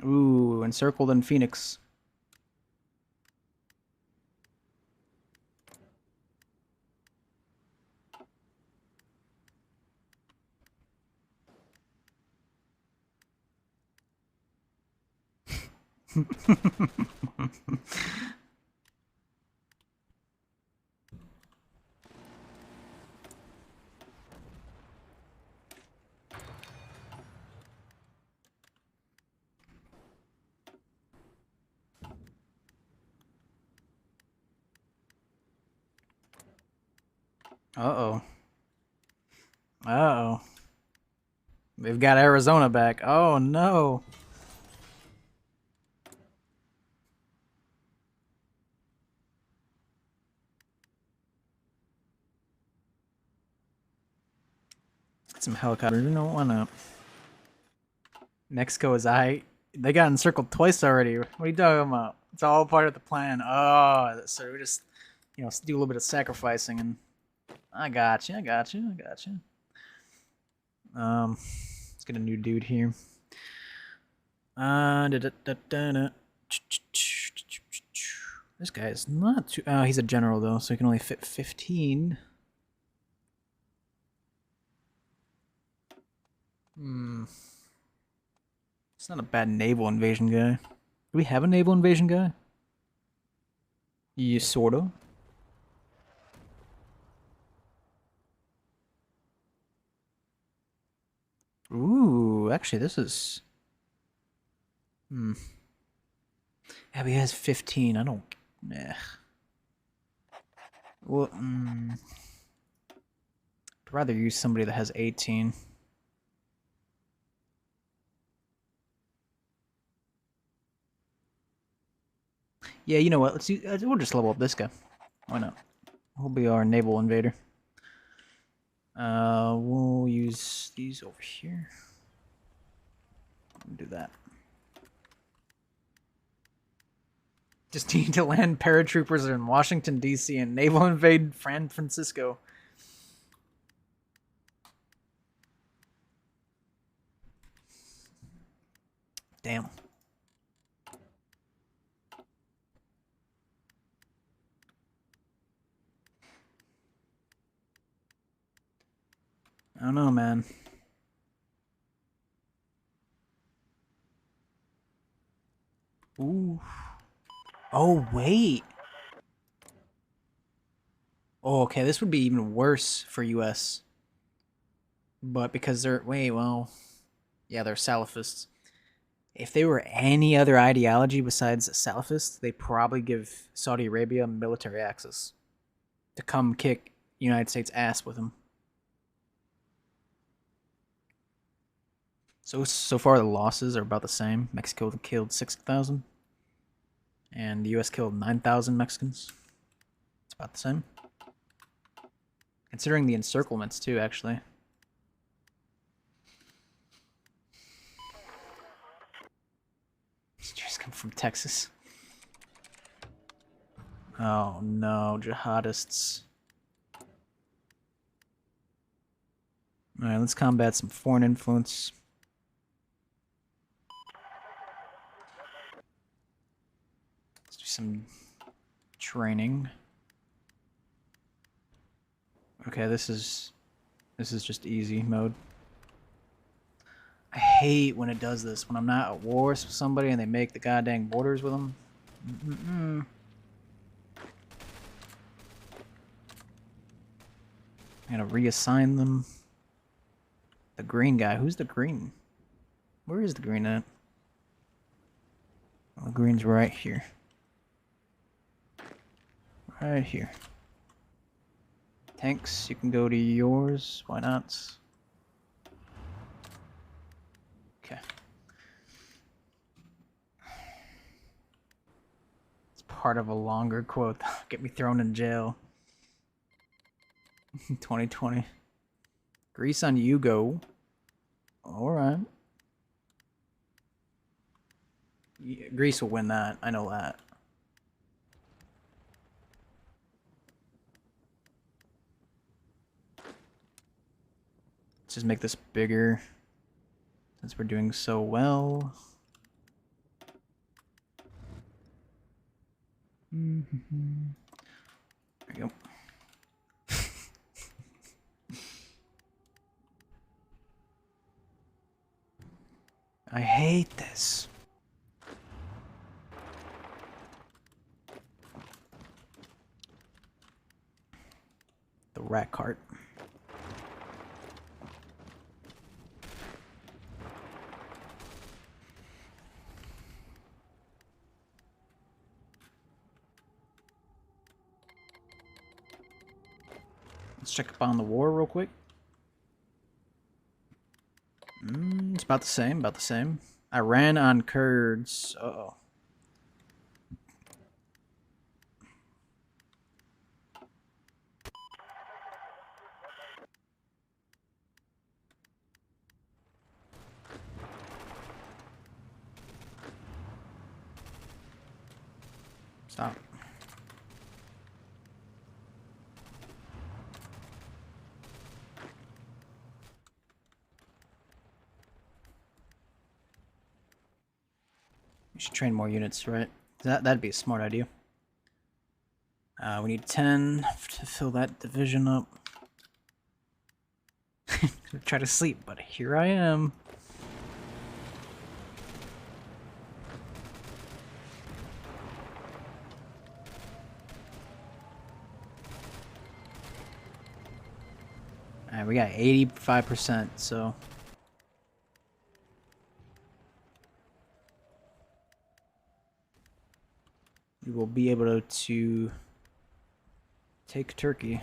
Ooh, encircled in Phoenix. Uh-oh. Uh-oh. They've got Arizona back. Oh, no. Get some helicopters. No, why not? Mexico is They got encircled twice already. What are you talking about? It's all part of the plan. Oh, so we just, do a little bit of sacrificing, and I got you. Let's get a new dude here. This guy is not too. Oh, he's a general though, so he can only fit 15. It's not a bad naval invasion guy. Do we have a naval invasion guy? Yeah, sorta. Ooh, actually, this is. Yeah, but he has 15. I don't. Eh. Well, I'd rather use somebody that has 18. Yeah, you know what? Let's we'll just level up this guy. Why not? He'll be our naval invader. We'll use these over here. Do that. Just need to land paratroopers in Washington, D.C. and naval invade San Francisco. Damn. I don't know, man. Ooh. Oh, wait. Oh, okay, this would be even worse for U.S. But because they're... Wait, well... Yeah, they're Salafists. If they were any other ideology besides Salafists, they'd probably give Saudi Arabia military access to come kick United States' ass with them. So far, the losses are about the same. Mexico killed 6,000, and the U.S. killed 9,000 Mexicans. It's about the same. Considering the encirclements, too, actually. Just come from Texas. Oh, no. Jihadists. Alright, let's combat some foreign influence. Let's do some training. Okay, this is just easy mode. I hate when it does this, when I'm not at war with somebody and they make the goddamn borders with them. I gotta reassign them. The green guy. Who's the green? Where is the green at? Oh, the green's right here. Right here. Tanks, you can go to yours. Why not? Okay. It's part of a longer quote. Get me thrown in jail. 2020. Greece on you go. Alright. Yeah, Greece will win that. I know that. Let's just make this bigger. Since we're doing so well. There you go. I hate this. The rat cart. Let's check up on the war real quick. It's about the same, about the same. Iran on Kurds. Uh-oh. Stop. We should train more units, right? That'd be a smart idea. We need 10 to fill that division up. Try to sleep, but here I am. Alright, we got 85%, so... we will be able to take Turkey.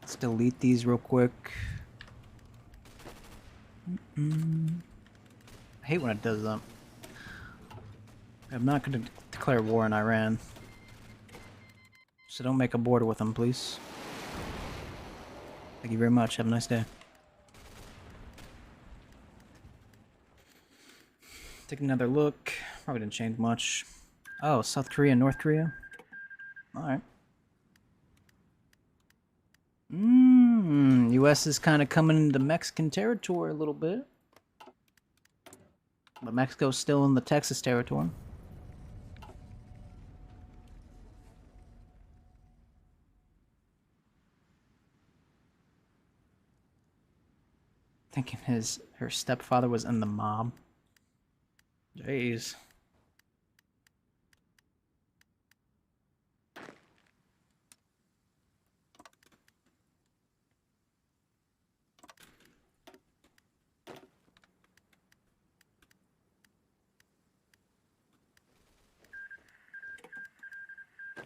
Let's delete these real quick. I hate when it does that. I'm not going to declare war on Iran. So don't make a border with them, please. Thank you very much. Have a nice day. Take another look. Probably didn't change much. Oh, South Korea and North Korea? Alright. US is kind of coming into Mexican territory a little bit. But Mexico's still in the Texas territory. Thinking her stepfather was in the mob. Jeez.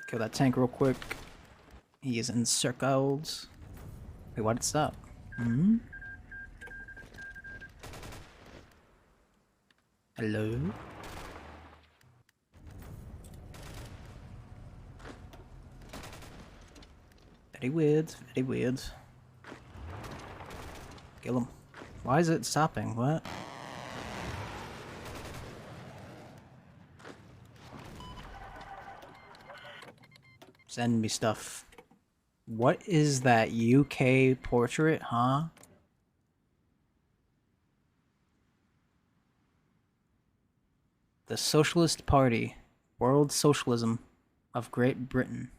Kill that tank real quick. He is encircled. Wait, why did it stop? Hello? Very weird, very weird. Kill him. Why is it stopping? What? Send me stuff. What is that UK portrait, huh? The Socialist Party, World Socialism of Great Britain.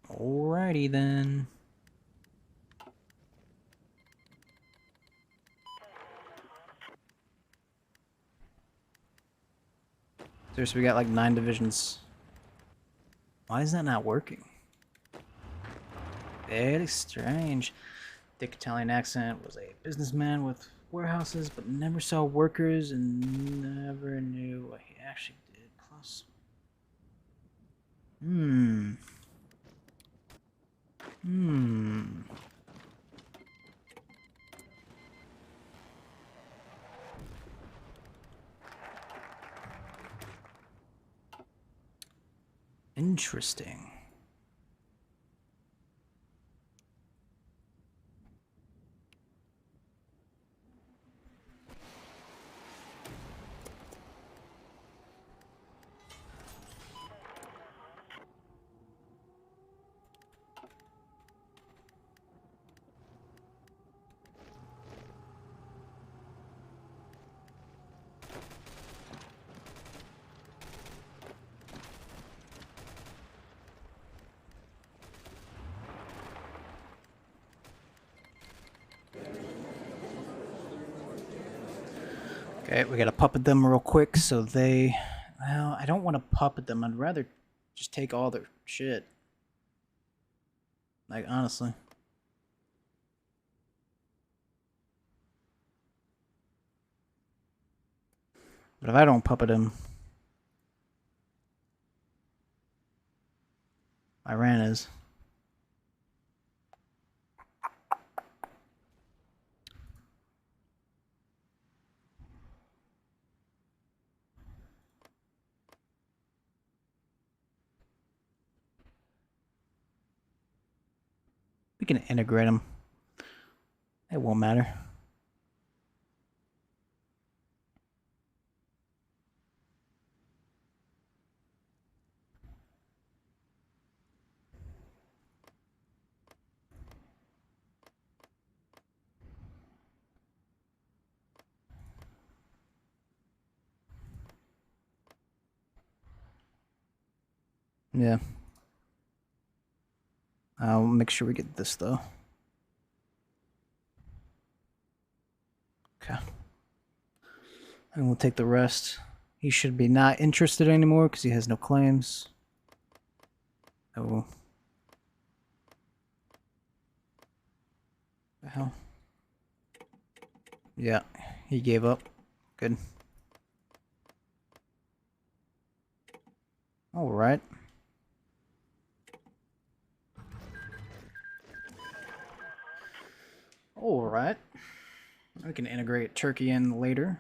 Alrighty then. Seriously, we got like 9 divisions. Why is that not working? Very strange. Thick Italian accent, was a businessman with warehouses, but never saw workers and never knew what he actually did. Plus. Interesting. Okay, we gotta puppet them real quick so they... Well, I don't want to puppet them. I'd rather just take all their shit. Like, honestly. But if I don't puppet him... Iran is. We can integrate them. It won't matter. Yeah. I'll make sure we get this, though. Okay. And we'll take the rest. He should be not interested anymore because he has no claims. Oh. The hell? Yeah, he gave up. Good. Alright. Alright. We can integrate Turkey in later.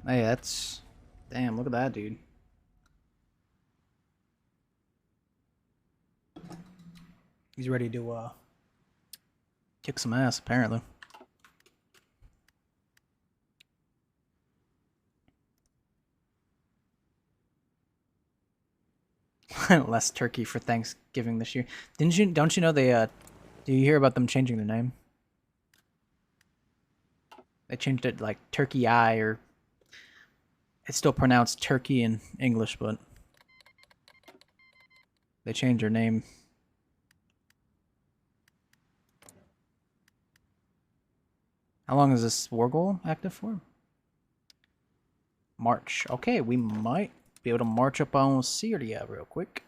Hey, that's... Damn, look at that, dude. He's ready to, kick some ass, apparently. Less turkey for Thanksgiving this year. Don't you know they, do you hear about them changing their name? They changed it, like, Turkey Eye, or... It's still pronounced Turkey in English, but... They changed their name. How long is this war goal active for? March. Okay, we might be able to march up on Syria real quick.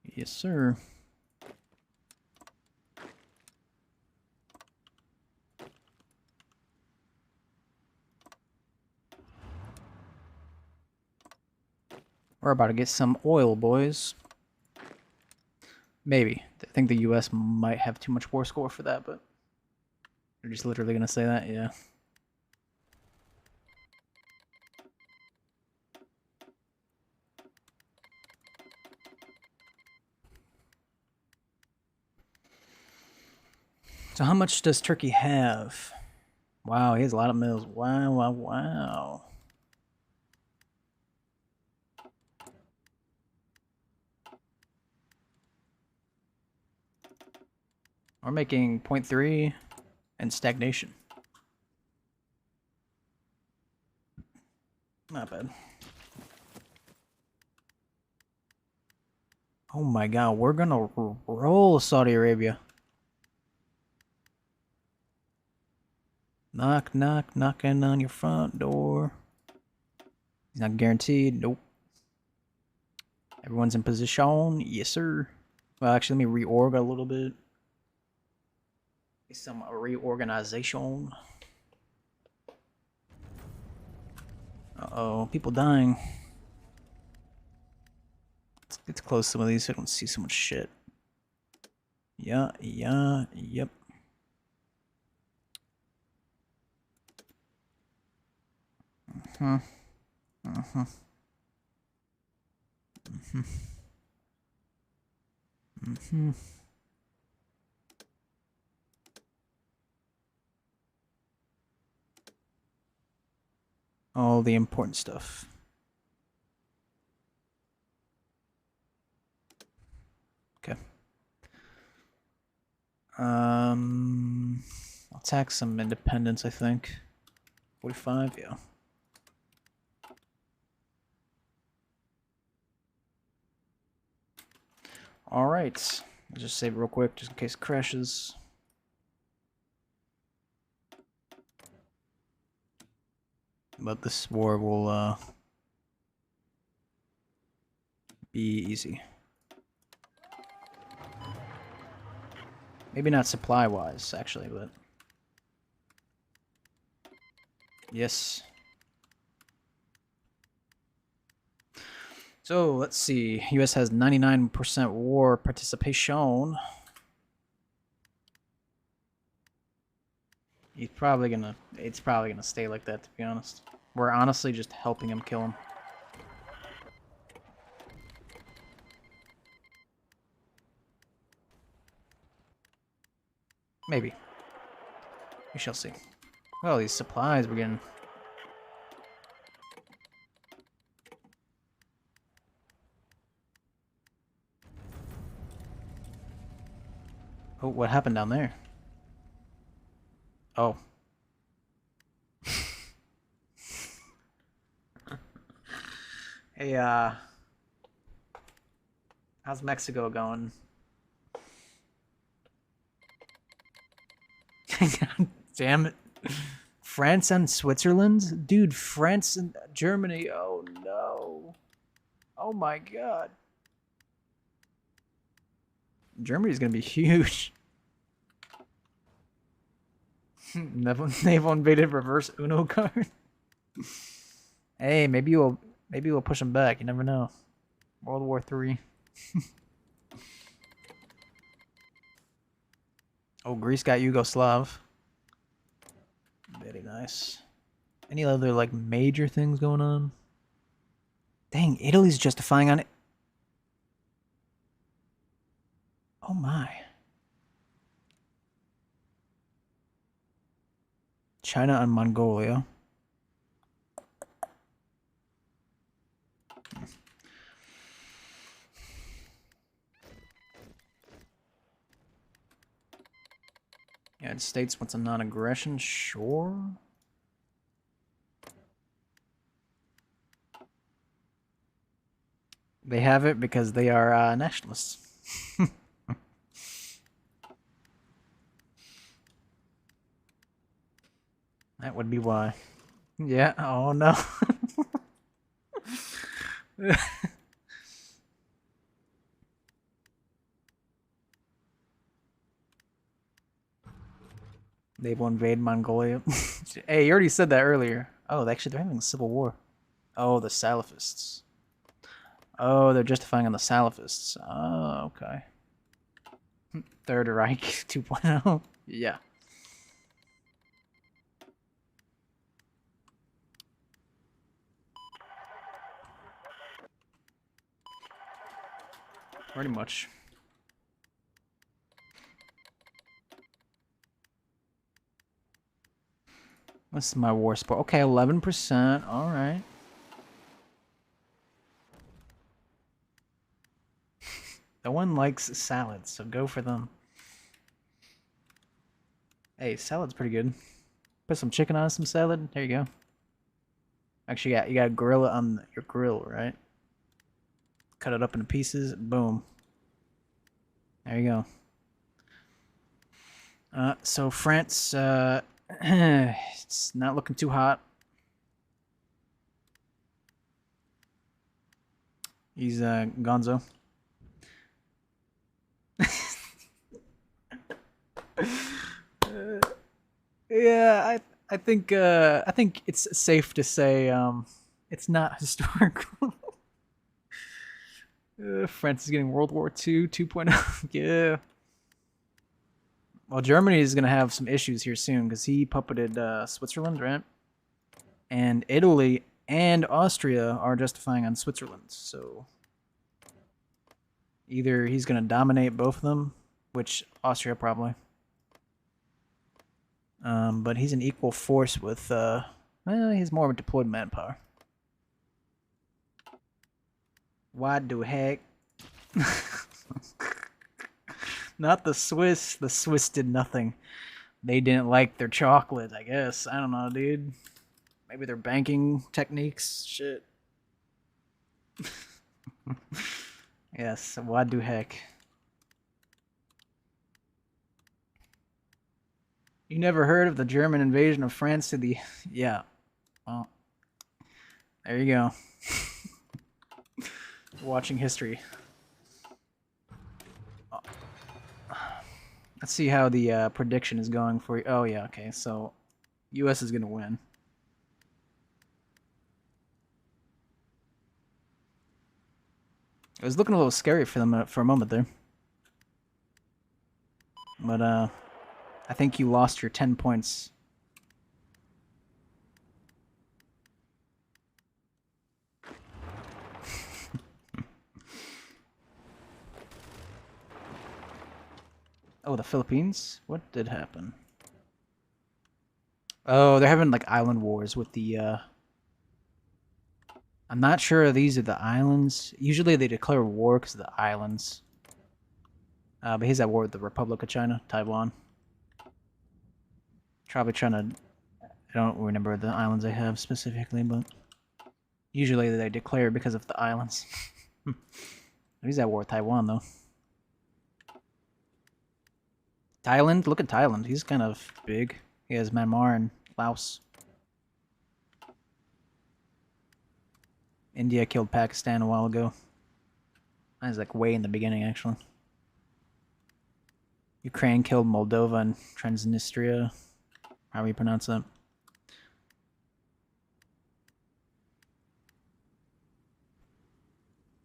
Yes, sir. We're about to get some oil, boys. Maybe. I think the US might have too much war score for that, but... They're just literally gonna say that? Yeah. So how much does Turkey have? Wow, he has a lot of mills. Wow, wow, wow. We're making 0.3 and stagnation. Not bad. Oh my god, we're gonna roll Saudi Arabia. Knock, knock, knocking on your front door. He's not guaranteed. Nope. Everyone's in position. Yes, sir. Well, actually, let me reorg a little bit. Some reorganization. Uh-oh, people dying. Let's close some of these so I don't see so much shit. Yeah, yep. All the important stuff. Okay. I'll tax some independence, I think. 45, yeah. Alright. I'll just save it real quick, just in case it crashes. But this war will, be easy. Maybe not supply-wise, actually, but... Yes. So, let's see. US has 99% war participation. It's probably gonna stay like that, to be honest. We're honestly just helping him kill him. Maybe. We shall see. Well, these supplies we're getting. Oh, what happened down there? Oh. Hey, How's Mexico going? God damn it. France and Switzerland? Dude, France and Germany. Oh no. Oh my god. Germany's gonna be huge. Naval invaded reverse Uno card. Hey, maybe we'll push them back. You never know. World War III. Oh, Greece got Yugoslav. Very nice. Any other like major things going on? Dang, Italy's justifying on it. Oh my. China and Mongolia. United States wants a non-aggression, sure. They have it because they are nationalists. That would be why. Yeah, oh no. They will invade Mongolia. Hey, you already said that earlier. Oh, actually, they're having a civil war. Oh, the Salafists. Oh, they're justifying on the Salafists. Oh, okay. Third Reich 2.0. Yeah. Pretty much. This is my war sport. Okay, 11%. All right. No one likes salads, so go for them. Hey, salad's pretty good. Put some chicken on some salad. There you go. Actually, you got to grill it on your grill, right? Cut it up into pieces. Boom. There you go. So France, it's not looking too hot. He's Gonzo. Yeah, I think it's safe to say it's not historical. France is getting World War II 2.0. Yeah. Well, Germany is going to have some issues here soon because he puppeted Switzerland, right? And Italy and Austria are justifying on Switzerland. So either he's going to dominate both of them, which Austria probably. But he's an equal force with, well, he's more of a deployed manpower. What the heck? Not the Swiss. The Swiss did nothing. They didn't like their chocolate, I guess. I don't know, dude. Maybe their banking techniques. Shit. Yes, what the heck? You never heard of the German invasion of France to the... Yeah. Well, there you go. Watching history. Let's see how the prediction is going for you. Oh, yeah, okay. So, U.S. is going to win. It was looking a little scary for them for a moment there. But, I think you lost your 10 points. Oh, the Philippines? What did happen? Oh, they're having like island wars with the I'm not sure these are the islands. Usually they declare war because of the islands. But he's at war with the Republic of China, Taiwan. Probably trying to... I don't remember the islands they have specifically, but... Usually they declare because of the islands. He's at war with Taiwan, though. Thailand? Look at Thailand. He's kind of big. He has Myanmar and Laos. India killed Pakistan a while ago. That was like way in the beginning, actually. Ukraine killed Moldova and Transnistria. How do you pronounce that?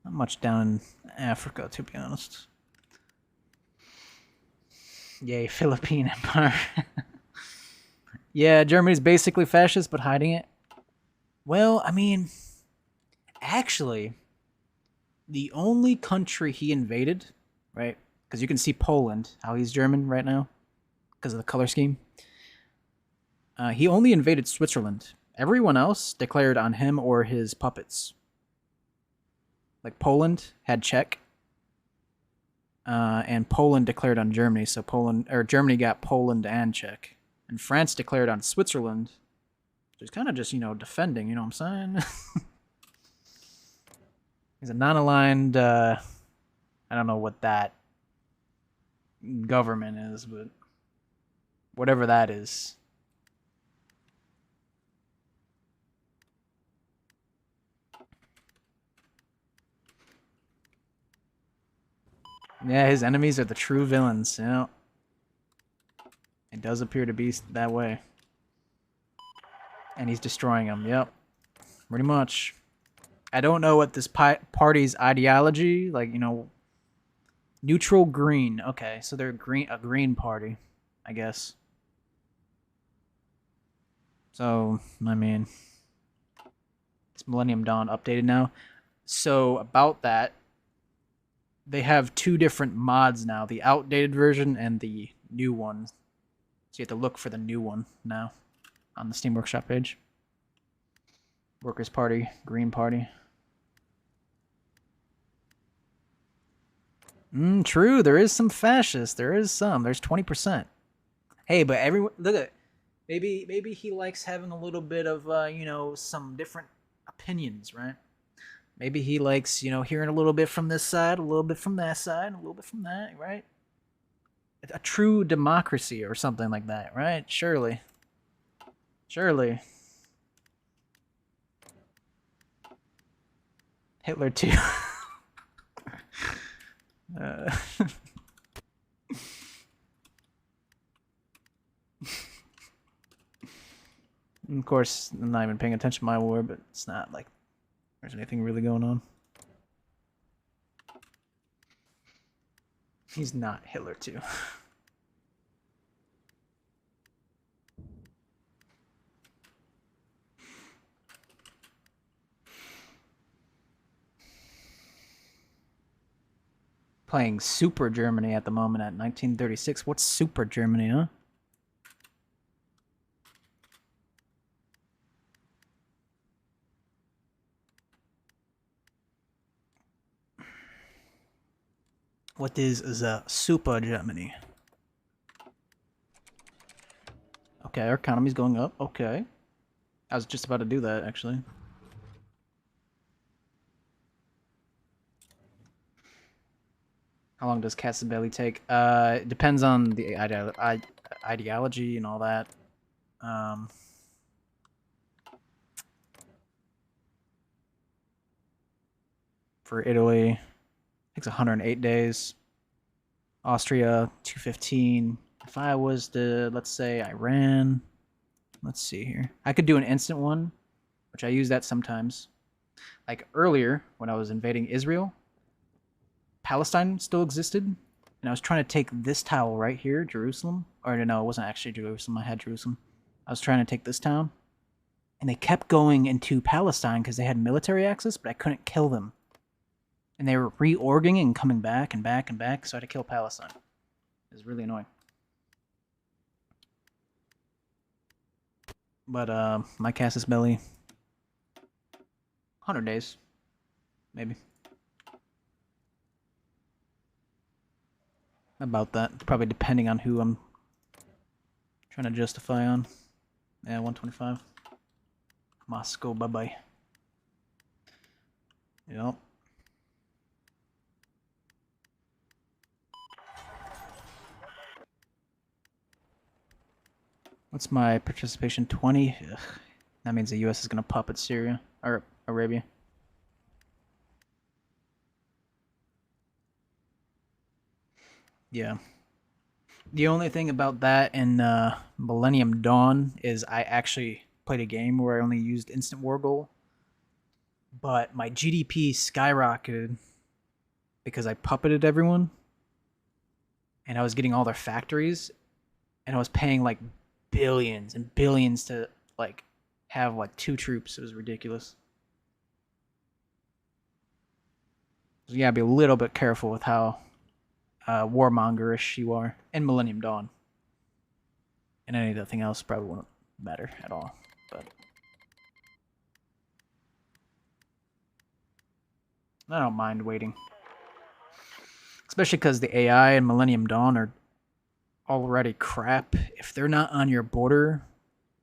Not much down in Africa, to be honest. Yay, Philippine Empire. Yeah, Germany's basically fascist, but hiding it. Well, I mean, actually, the only country he invaded, right? Because you can see Poland, how he's German right now, because of the color scheme. He only invaded Switzerland. Everyone else declared on him or his puppets. Like Poland had Czech, and Poland declared on Germany. So Germany got Poland and Czech, and France declared on Switzerland. Just kind of just defending. You know what I'm saying? He's a non-aligned. I don't know what that government is, but whatever that is. Yeah, his enemies are the true villains. Yeah, it does appear to be that way, and he's destroying them. Yep, pretty much. I don't know what this party's ideology, like neutral green. Okay, so they're a green party, I guess. So I mean, it's Millennium Dawn updated now. So about that. They have two different mods now, the outdated version and the new one. So you have to look for the new one now on the Steam Workshop page. Workers' Party, Green Party. True, there is some fascists. There is some. There's 20%. Hey, but everyone, look at it. Maybe he likes having a little bit of, some different opinions, right? Maybe he likes, hearing a little bit from this side, a little bit from that side, a little bit from that, right? A true democracy or something like that, right? Surely. Hitler too. Of course, I'm not even paying attention to my war, but it's not like there's anything really going on. He's not Hitler too. Playing Super Germany at the moment at 1936. What's Super Germany, huh? What is the Super Germany? Okay, our economy's going up. Okay. I was just about to do that, actually. How long does Cat's Belly take? It depends on the ideology and all that. For Italy, it takes 108 days. Austria, 215. If I was to, let's say, Iran, let's see here. I could do an instant one, which I use that sometimes. Like earlier, when I was invading Israel, Palestine still existed, and I was trying to take this tile right here, Jerusalem. Or no, it wasn't actually Jerusalem. I had Jerusalem. I was trying to take this town, and they kept going into Palestine because they had military access, but I couldn't kill them. And they were reorging and coming back and back and back, so I had to kill Palestine. It was really annoying. But my Casus Belli, 100 days, maybe. About that, probably depending on who I'm trying to justify on. Yeah, 125. Moscow, bye-bye. Yep. What's my participation? 20? Ugh. That means the US is gonna puppet Syria or Arabia. Yeah. The only thing about that in Millennium Dawn is I actually played a game where I only used instant war goal, but my GDP skyrocketed because I puppeted everyone, and I was getting all their factories, and I was paying like billions and billions to like have like 2 troops. It was ridiculous. So you gotta be a little bit careful with how warmongerish you are in Millennium Dawn. And anything else probably won't matter at all. But I don't mind waiting. Especially because the AI in Millennium Dawn are already crap. If they're not on your border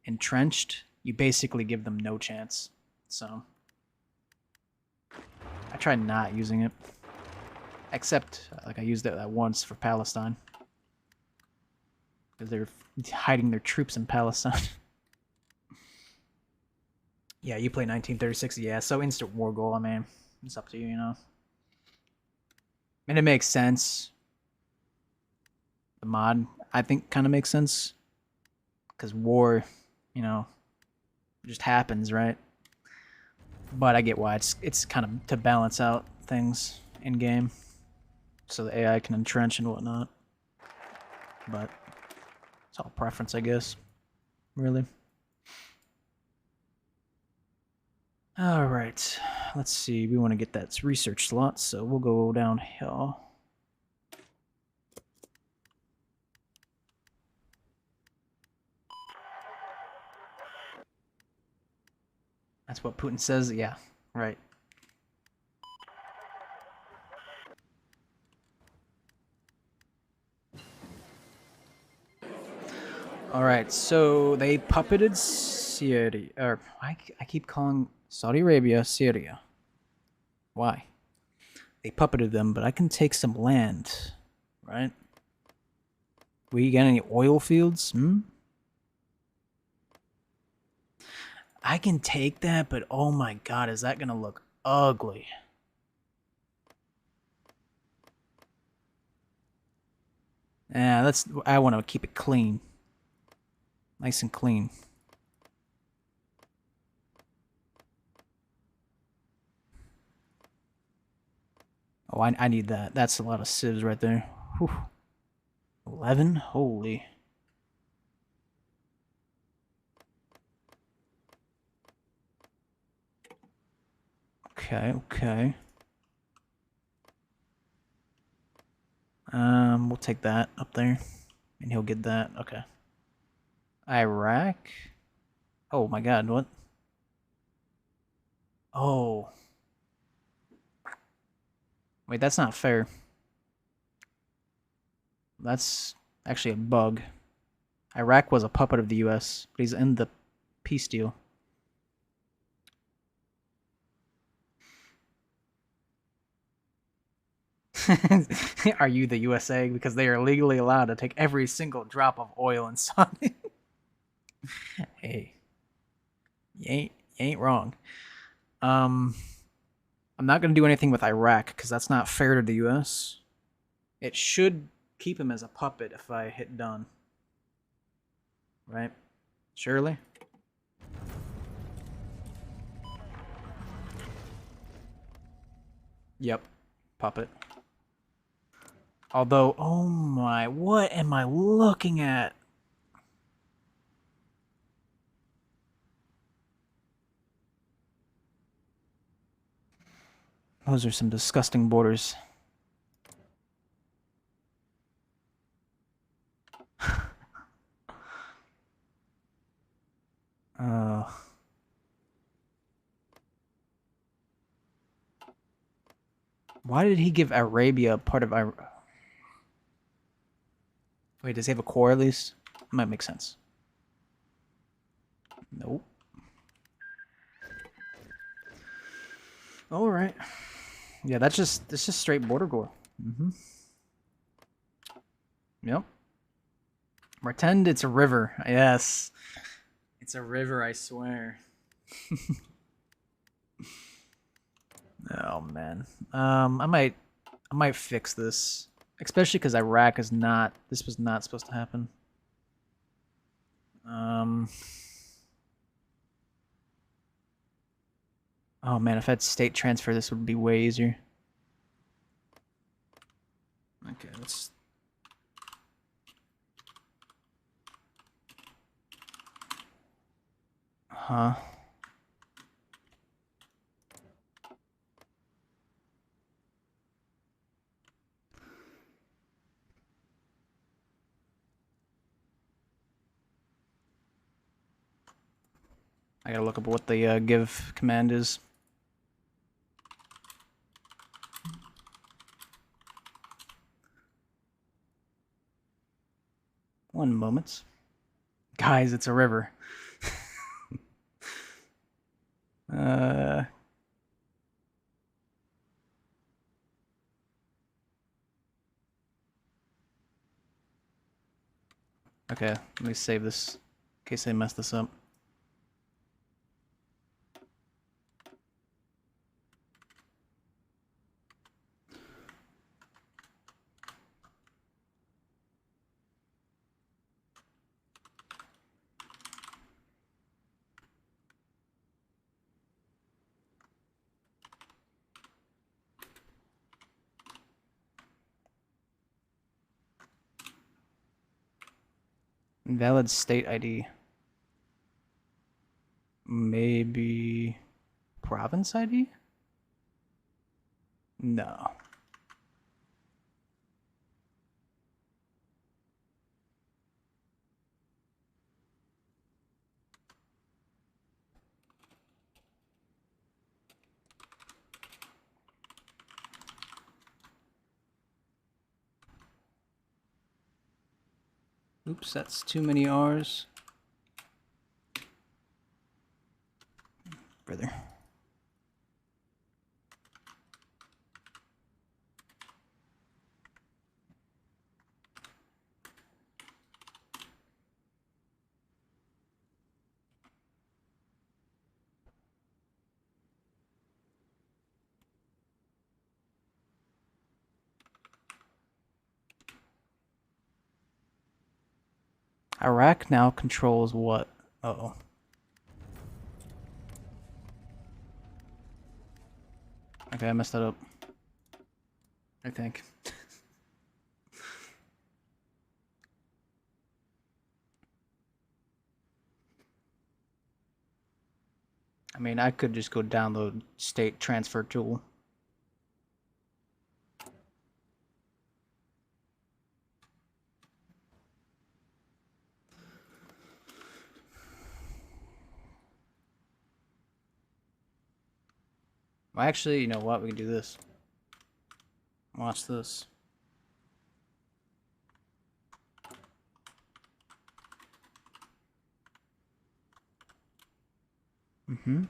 entrenched, you basically give them no chance. So I try not using it. Except, like, I used it that once for Palestine. Because they're hiding their troops in Palestine. Yeah, you play 1936. Yeah, so instant war goal, I mean, it's up to you, you know. And it makes sense. The mod, I think, kind of makes sense. Because war, you know, just happens, right? But I get why. It's kind of to balance out things in-game. So the AI can entrench and whatnot. But it's all preference, I guess. Really. Alright. Let's see. We want to get that research slot, so we'll go downhill. That's what Putin says? Yeah. Right. Alright, so they puppeted Syria. Or, I keep calling Saudi Arabia Syria. Why? They puppeted them, but I can take some land. Right? We get any oil fields? I can take that, but oh my god, is that gonna look ugly? Yeah, I want to keep it clean. Nice and clean. Oh, I need that. That's a lot of civs right there. Whew. 11? Holy. Okay. We'll take that up there. And he'll get that. Okay. Iraq? Oh my god, what? Oh. Wait, that's not fair. That's actually a bug. Iraq was a puppet of the US, but he's in the peace deal. Are you the USA? Because they are legally allowed to take every single drop of oil in Saudi. Hey, you ain't wrong. I'm not gonna do anything with Iraq because that's not fair to the US. It should keep him as a puppet if I hit done. Right? Surely? Yep. Puppet. Although, oh my, what am I looking at? Those are some disgusting borders. Why did he give Arabia part of Iraq? Wait, does he have a core at least? That might make sense. Nope. All right. Yeah, that's just straight border gore. Yep. Pretend it's a river. Yes. It's a river, I swear. Oh man. I might fix this. Especially because Iraq is not this was not supposed to happen. Oh man, if I had state transfer this would be way easier. Okay, let's Huh. I gotta look up what the give command is. One moment. Guys, it's a river. Okay, let me save this in case I mess this up. Invalid state ID. Maybe province ID? No. Oops, that's too many R's. Brother. Iraq now controls what? Uh-oh. Okay, I messed that up. I think. I mean, I could just go download state transfer tool. Well, actually, you know what? We can do this. Watch this. Mm-hmm.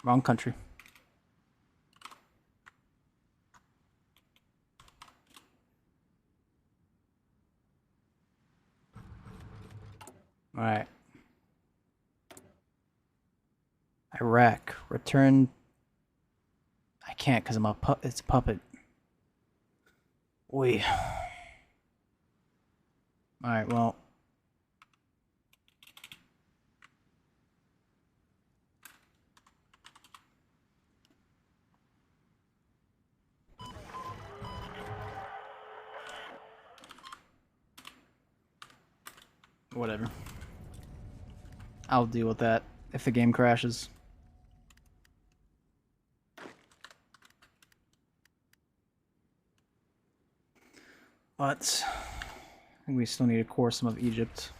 Wrong country. All right. Iraq. Return. I can't because it's a puppet. Oi. All right. Well. Whatever. I'll deal with that if the game crashes. But I think we still need to core some of Egypt.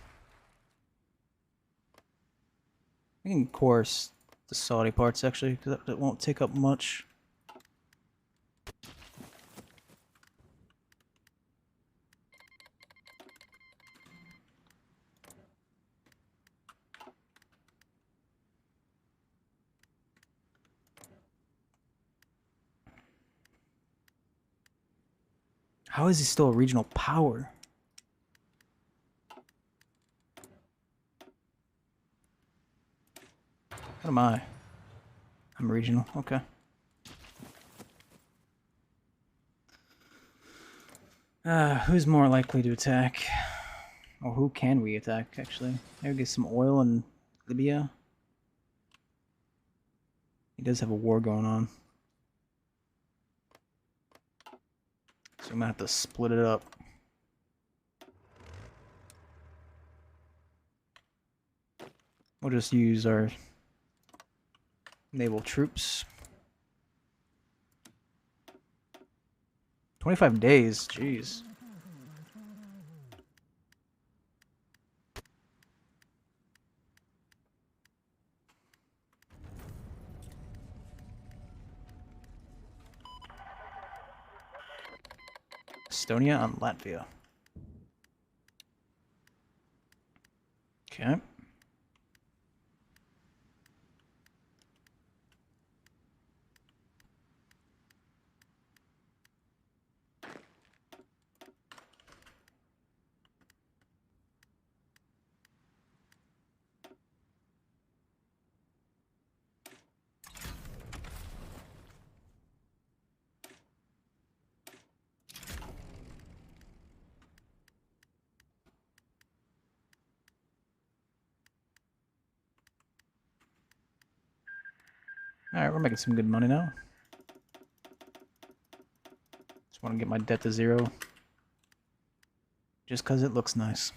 We can course the Saudi parts actually, because that won't take up much. How is he still a regional power? What am I? I'm regional. Okay. Who's more likely to attack? Or who can we attack, actually? Maybe get some oil in Libya. He does have a war going on. So I'm gonna have to split it up. We'll just use our naval troops. 25 days, jeez. Estonia on Latvia. Okay. Alright, we're making some good money now. Just want to get my debt to 0. Just because it looks nice.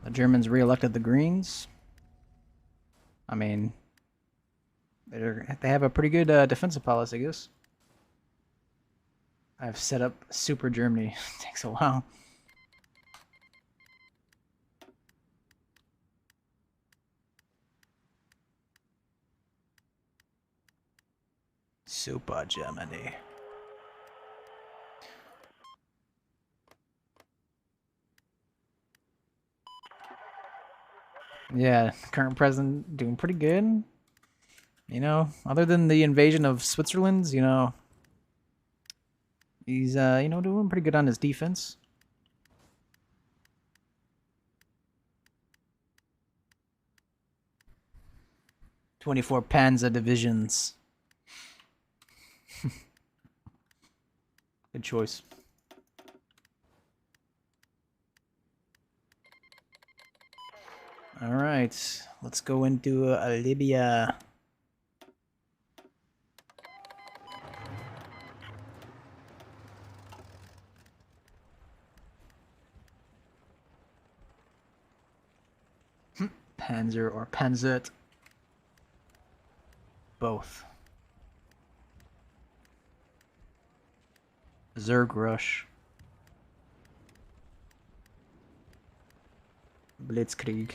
The Germans re-elected the Greens. I mean, they have a pretty good defensive policy, I guess. I've set up Super Germany. It takes a while. Super Germany. Yeah, current president doing pretty good. You know, other than the invasion of Switzerland, you know, he's, you know, doing pretty good on his defense. "24 Panzer divisions." Good choice. All right, let's go into Libya. Panzer or Panzert. Both. Zerg Rush. Blitzkrieg.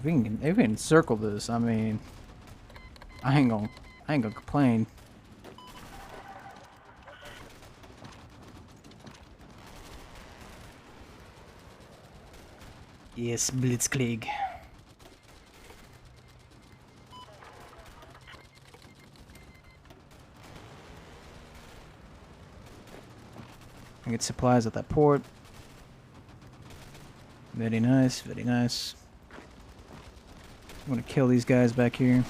If we can circle this, I mean, I ain't gonna complain. Yes, Blitzkrieg. I get supplies at that port. Very nice, very nice. I'm gonna kill these guys back here.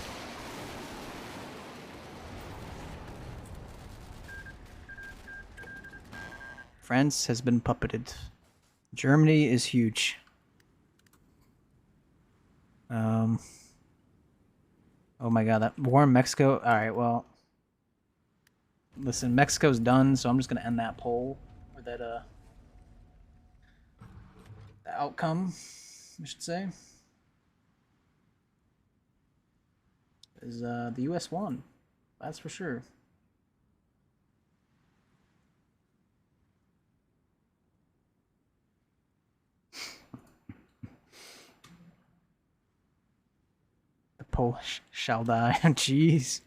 France has been puppeted. Germany is huge. Oh my god, that war in Mexico. All right, well, listen, Mexico's done, so I'm just gonna end that poll or that the outcome, I should say, is the U.S. won. That's for sure. The Polish shall die. Jeez.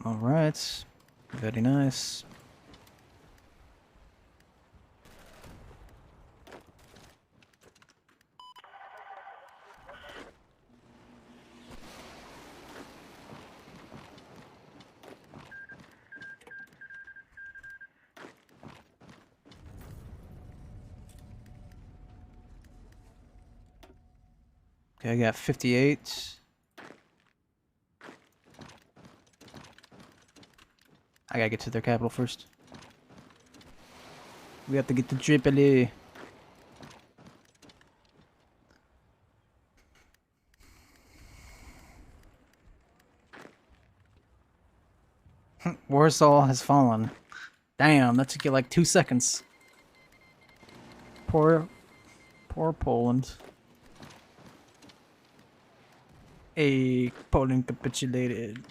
All right. Very nice. Okay, I got 58. I gotta get to their capital first. We have to get to Tripoli. Warsaw has fallen. Damn, that took you like 2 seconds. Poor Poland. Poland capitulated.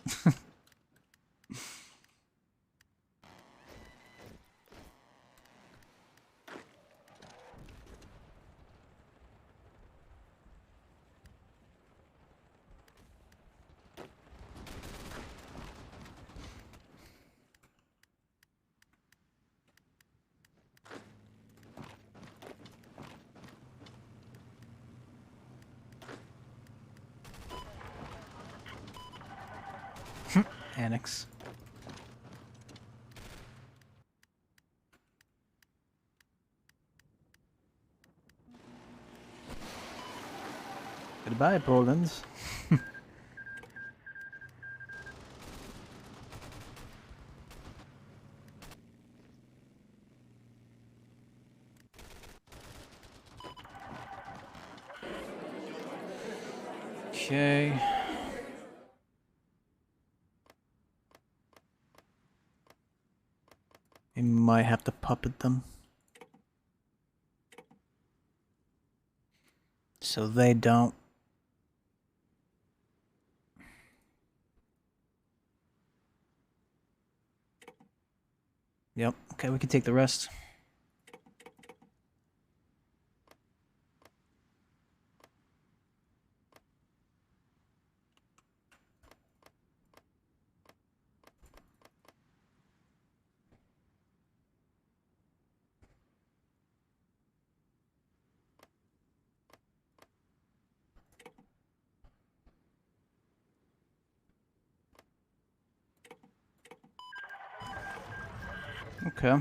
Annex. Goodbye, Poland. Okay. We might have to puppet them. So they don't. Yep. Okay, we can take the rest. Okay.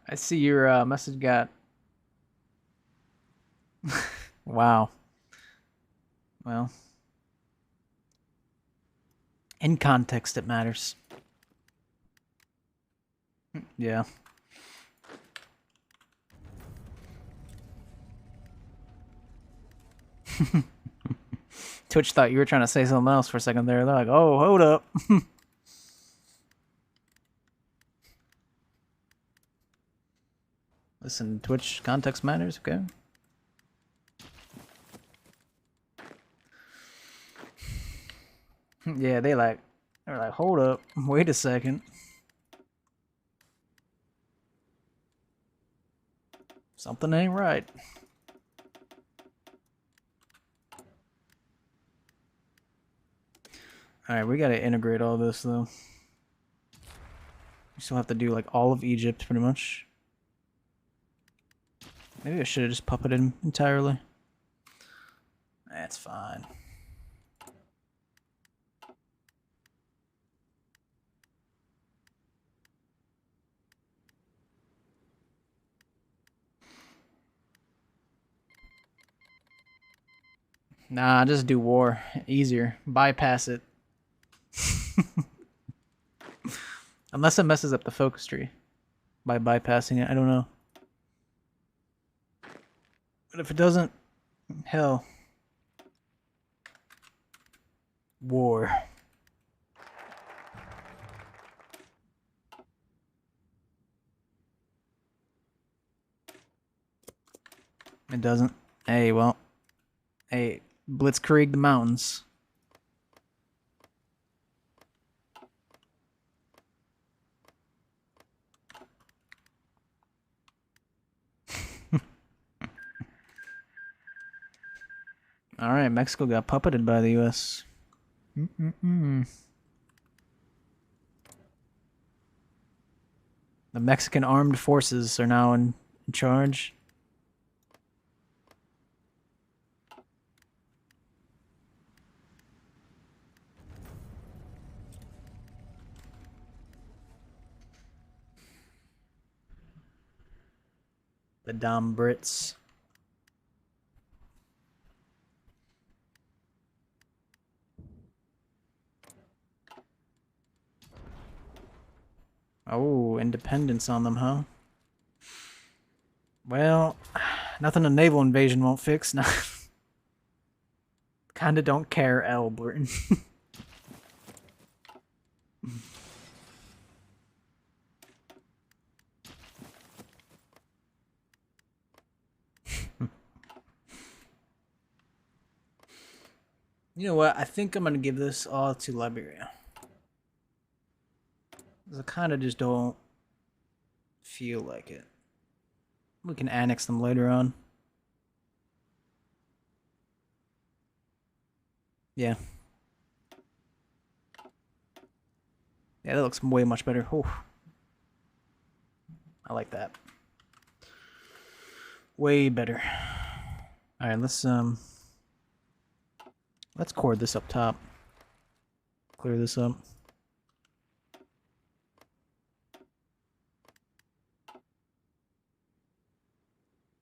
I see your message got. Wow. Well, in context, it matters. Yeah. Twitch thought you were trying to say something else for a second there. They're like, oh, hold up. Listen, Twitch context matters, okay? Yeah, they're like, hold up, wait a second. Something ain't right. Alright, we gotta integrate all this, though. We still have to do, like, all of Egypt, pretty much. Maybe I should have just puppeted him entirely. That's fine. Nah, just do war. Easier. Bypass it. Unless it messes up the focus tree by bypassing it. I don't know. But if it doesn't, hell. War. It doesn't. Hey, well. Hey, blitzkrieg the mountains. Alright, Mexico got puppeted by the US. The Mexican armed forces are now in charge. The dumb Brits. Oh, independence on them, huh? Well, nothing a naval invasion won't fix. Nah. Kinda don't care, L. Britain. You know what? I think I'm gonna give this all to Liberia. I kind of just don't feel like it. We can annex them later on. Yeah. Yeah, that looks way much better. Ooh. I like that. Way better. All right, let's cord this up top. Clear this up.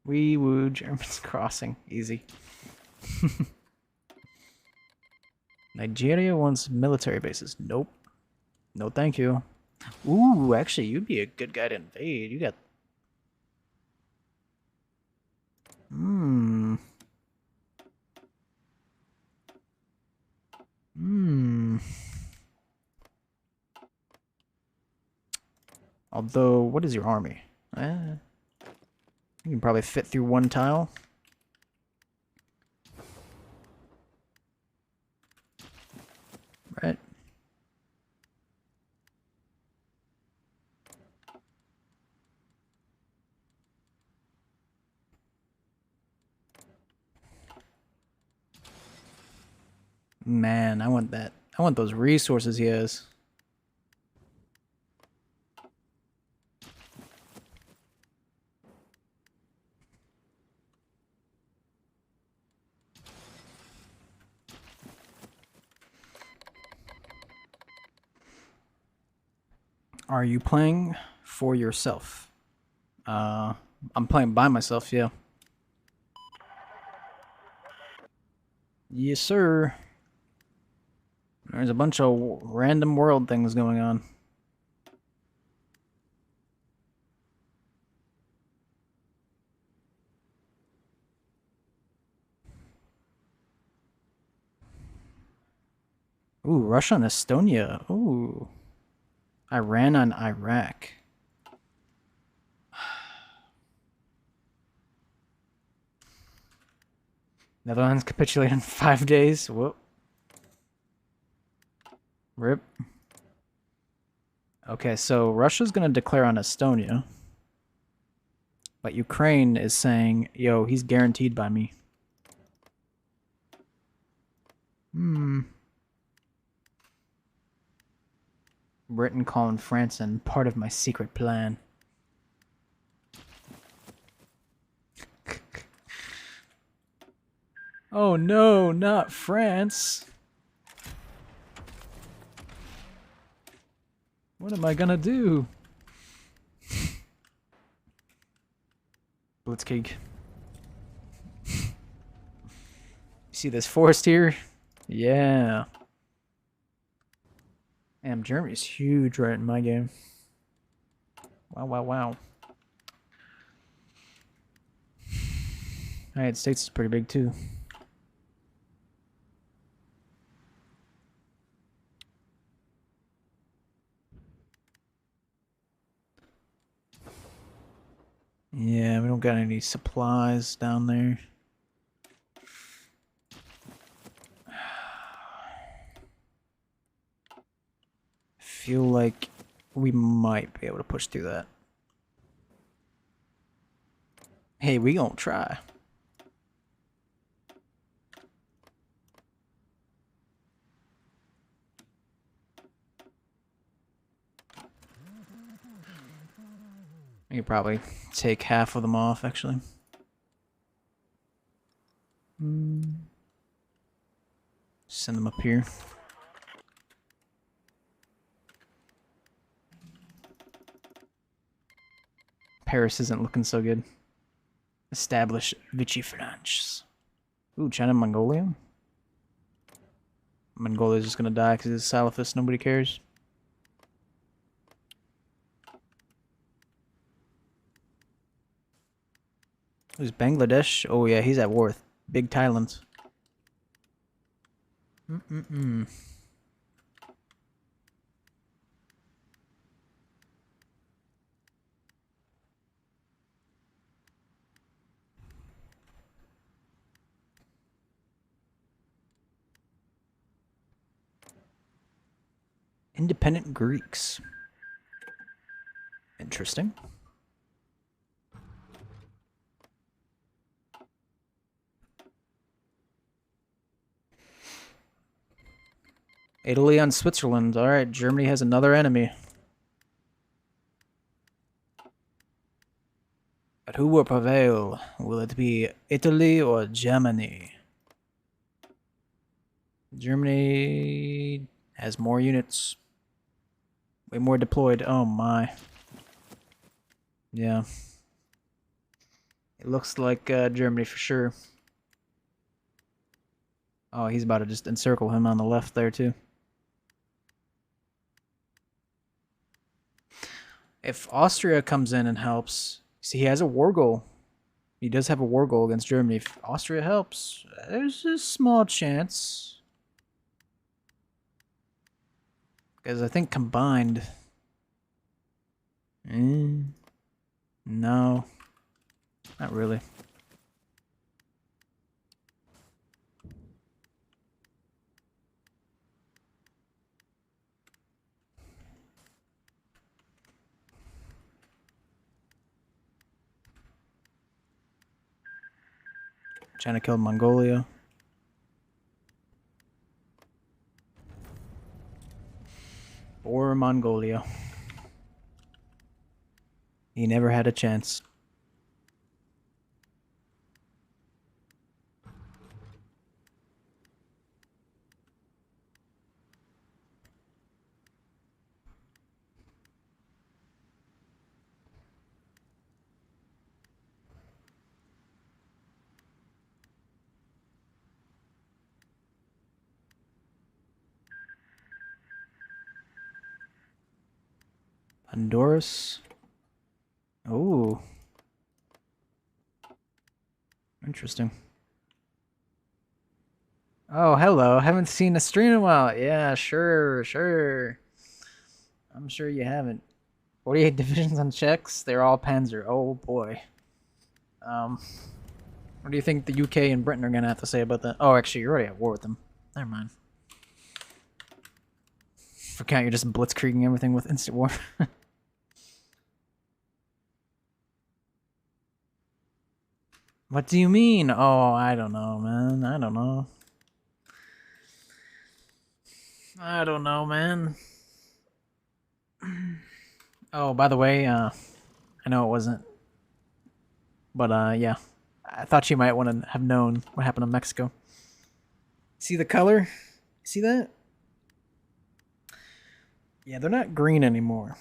We woo Germans crossing. Easy. Nigeria wants military bases. Nope. No thank you. Ooh, actually, you'd be a good guy to invade. You got... Although, what is your army? You can probably fit through one tile. Right. Man, I want that. I want those resources he has. Are you playing for yourself? I'm playing by myself, yeah. Yes, sir. There's a bunch of random world things going on. Ooh, Russia and Estonia. Ooh. Iran on Iraq. Netherlands capitulate in 5 days. Whoop. Rip. Okay, so Russia's gonna declare on Estonia. But Ukraine is saying, yo, he's guaranteed by me. Britain calling France in part of my secret plan. Oh no, not France. What am I gonna do? Blitzkrieg. See this forest here? Yeah. Damn, Germany's huge right in my game. Wow, wow, wow. United States is pretty big too. Yeah, we don't got any supplies down there. Feel like we might be able to push through that. Hey, we gonna try. We could probably take half of them off, actually. Send them up here. Paris isn't looking so good. Establish Vichy France. Ooh, China, Mongolia. Mongolia's just gonna die because it's Salafist. Nobody cares. Who's Bangladesh? Oh yeah, he's at war with Big Thailand. Independent Greeks. Interesting. Italy on Switzerland. Alright, Germany has another enemy. But who will prevail? Will it be Italy or Germany? Germany has more units. Way more deployed. Oh my. Yeah. It looks like Germany for sure. Oh, he's about to just encircle him on the left there too. If Austria comes in and helps, see, he has a war goal. He does have a war goal against Germany. If Austria helps, there's a small chance. Because I think combined... no. Not really. China killed Mongolia. Or Mongolia. He never had a chance. Honduras. Ooh. Interesting. Oh, hello. Haven't seen a stream in a while. Yeah, sure, sure. I'm sure you haven't. 48 divisions on Czechs. They're all Panzer. Oh, boy. What do you think the UK and Britain are going to have to say about that? Oh, actually, you're already at war with them. Never mind. For count, you're just blitzkrieging everything with instant war. What do you mean? Oh, I don't know, man. I don't know. I don't know, man. Oh, by the way, I know it wasn't. But, yeah. I thought you might want to have known what happened in Mexico. See the color? See that? Yeah, they're not green anymore.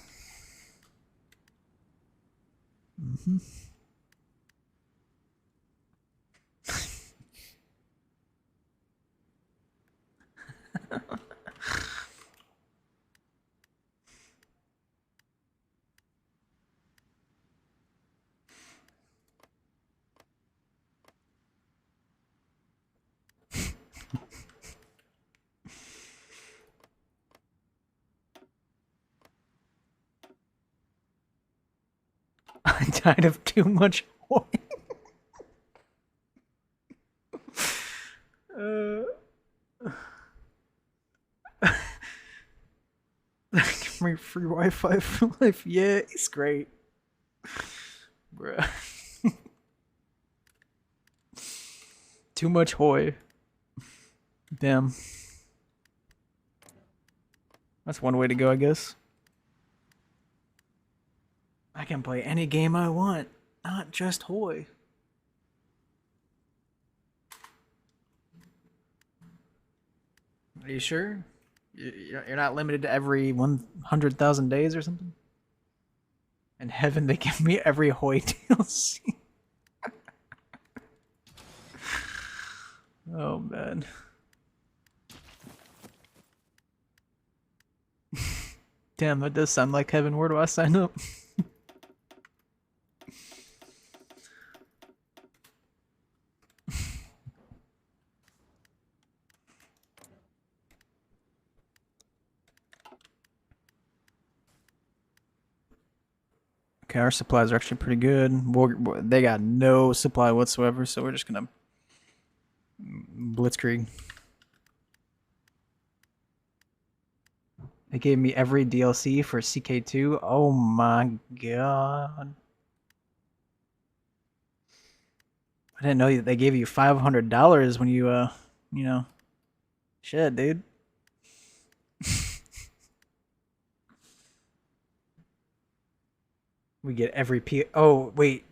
died of too much oil. Free Wi-Fi for life. Yeah, it's great, bruh. Too much hoy. Damn. That's one way to go, I guess. I can play any game I want, not just hoy. Are you sure? You're not limited to every 100,000 days or something? In heaven, they give me every hoy DLC. Oh, man. Damn, that does sound like heaven. Where do I sign up? Okay, our supplies are actually pretty good. They got no supply whatsoever, so we're just gonna blitzkrieg. They gave me every DLC for CK2. Oh my god. I didn't know that they gave you $500 when you know, shit, dude. We get every Oh, wait.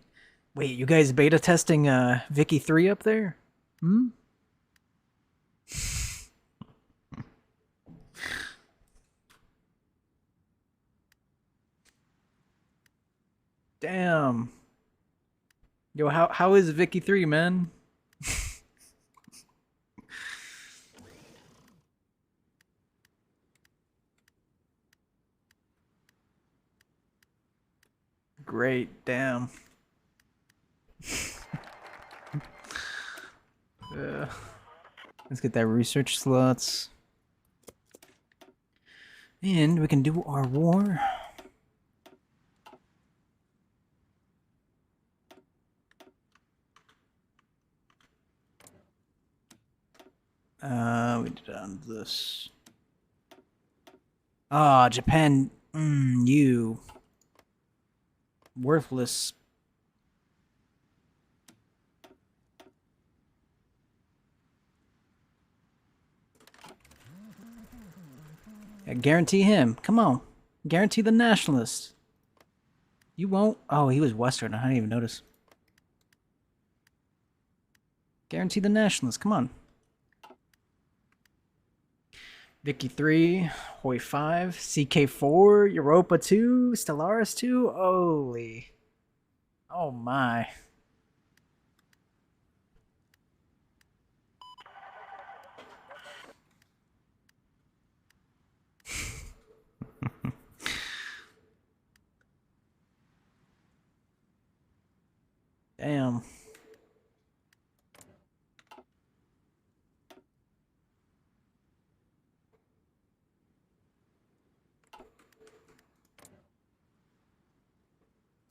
Wait, you guys beta testing Vicky 3 up there? Hmm? Damn. Yo, how is Vicky 3, man? Great, damn. Let's get that research slots. And we can do our war. We did on this. Ah, Japan. You. Worthless. Yeah, guarantee him. Come on. Guarantee the nationalist. You won't. Oh, he was Western. I didn't even notice. Guarantee the nationalist. Come on. Vicky 3, Hoi 5, CK4, Europa 2, Stellaris 2. Holy. Oh my. Damn.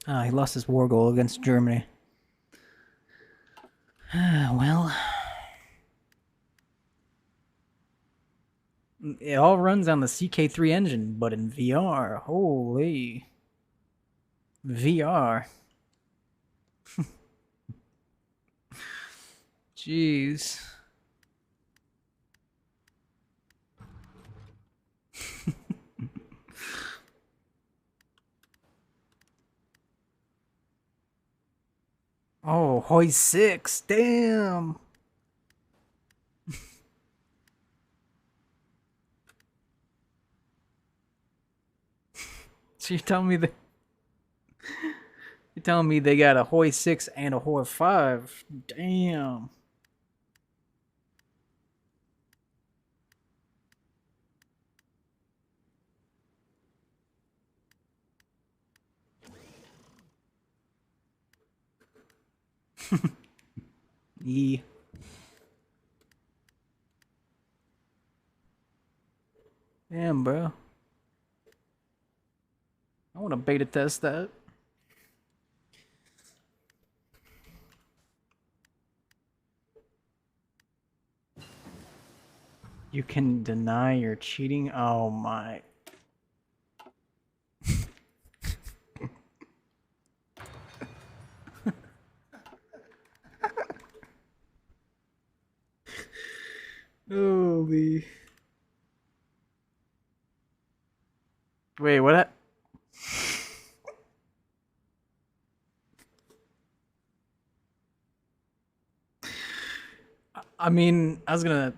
Ah, he lost his war goal against Germany. Well. It all runs on the CK3 engine, but in VR. Holy. VR. Jeez. Oh, Hoi 6. Damn. So you're telling me they got a Hoi 6 and a Hoi 5. Damn. Yeah. Damn, bro. I want to beta test that. You can deny you're cheating? Oh my. Holy. Wait, what? I mean, I was gonna.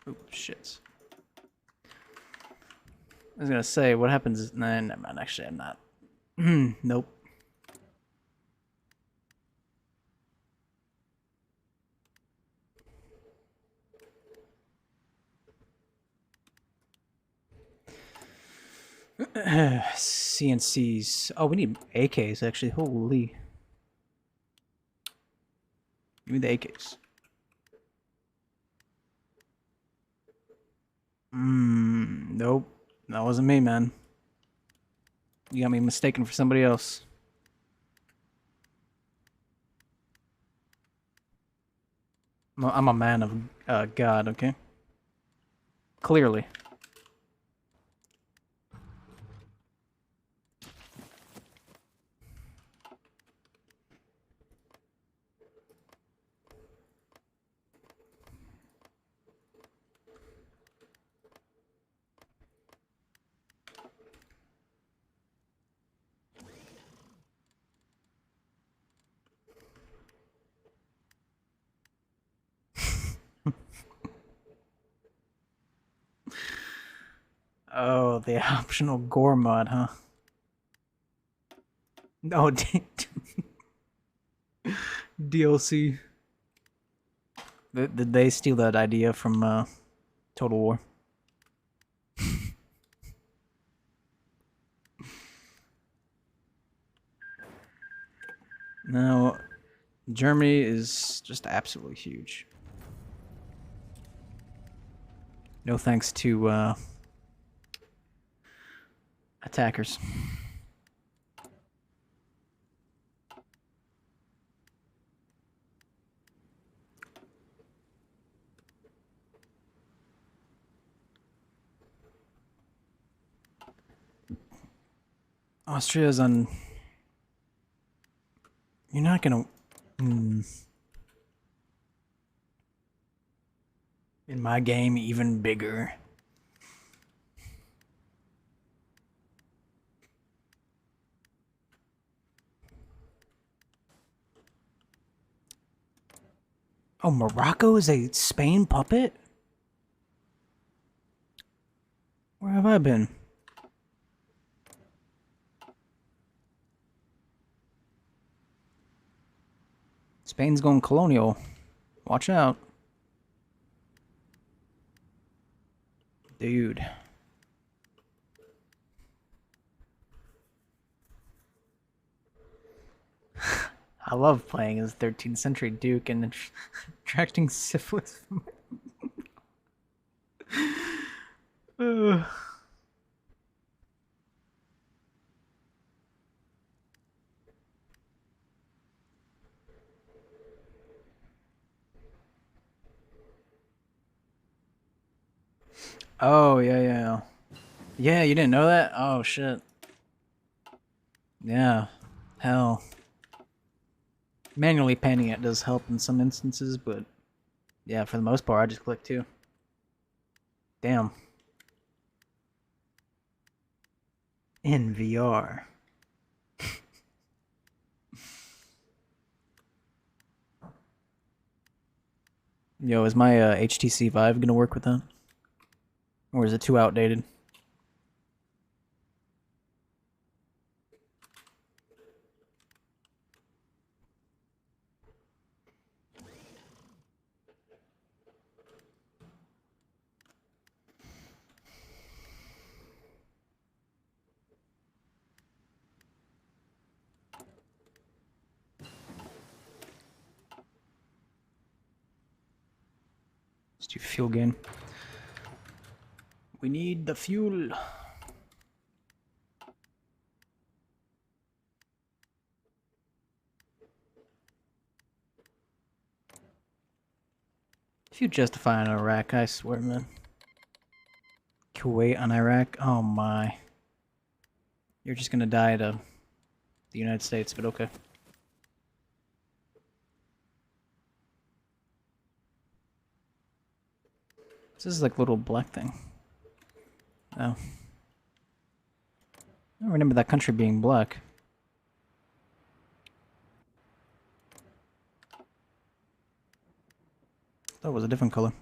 Oh, shit. I was gonna say, what happens? Nah, never mind. Actually, I'm not. Nope. CNCs. Oh, we need AKs, actually. Holy. Give me the AKs. Nope. That wasn't me, man. You got me mistaken for somebody else. I'm a man of God, okay? Clearly. Oh, the optional gore mod, huh? Oh, DLC. Did they steal that idea from Total War? No, Germany is just absolutely huge. No thanks to attackers. Austria's on. You're not gonna. In my game, even bigger. Oh, Morocco is a Spain puppet? Where have I been? Spain's going colonial. Watch out. Dude. I love playing as 13th century Duke and attracting syphilis from my... Oh, yeah. Yeah, you didn't know that? Oh, shit. Yeah. Hell. Manually painting it does help in some instances, but yeah, for the most part, I just click too. Damn. In VR. Yo, is my HTC Vive gonna work with that? Or is it too outdated? Let's do fuel gain. We need the fuel. If you justify on Iraq, I swear, man. Kuwait on Iraq? Oh my. You're just gonna die to the United States, but okay. This is like a little black thing. Oh. I don't remember that country being black. That was a different color.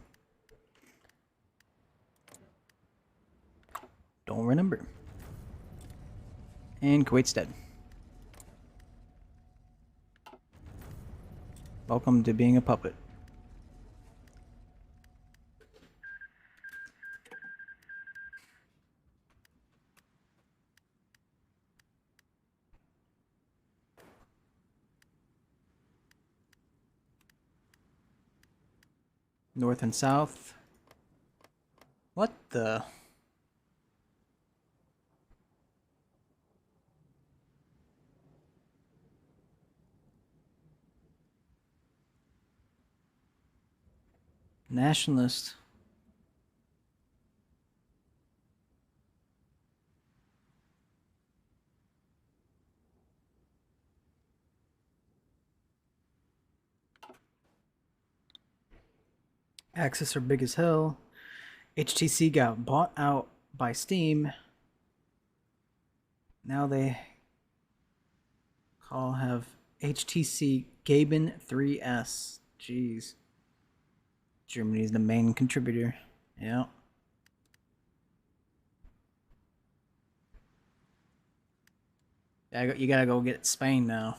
Don't remember. And Kuwait's dead. Welcome to being a puppet. North and south. What the? Nationalist. Axis are big as hell. HTC got bought out by Steam. Now they all have HTC Gaben 3S. Jeez. Germany's the main contributor. Yeah. You gotta go get Spain now.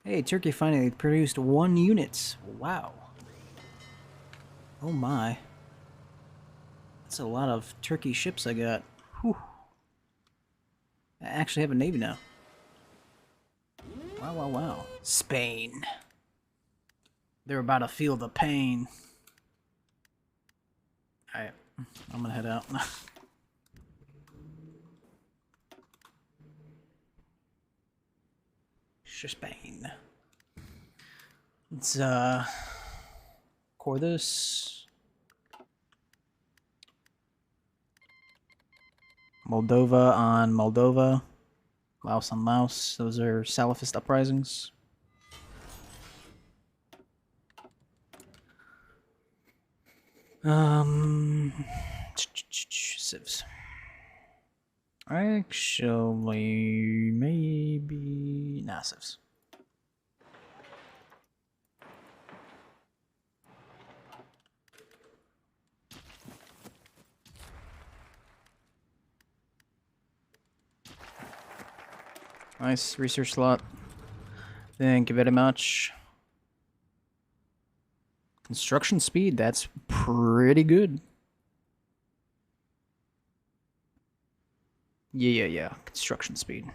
Hey, Turkey finally produced 1 unit. Wow. Oh my. That's a lot of Turkey ships I got. Whew. I actually have a navy now. Wow, wow, wow. Spain. They're about to feel the pain. Alright, I'm gonna head out. Spain. Let's core this. Moldova on Moldova. Laos on Laos. Those are Salafist uprisings. Civs. Actually, maybe civs. Nice research slot. Thank you very much. Construction speed, that's pretty good. Yeah. Construction speed.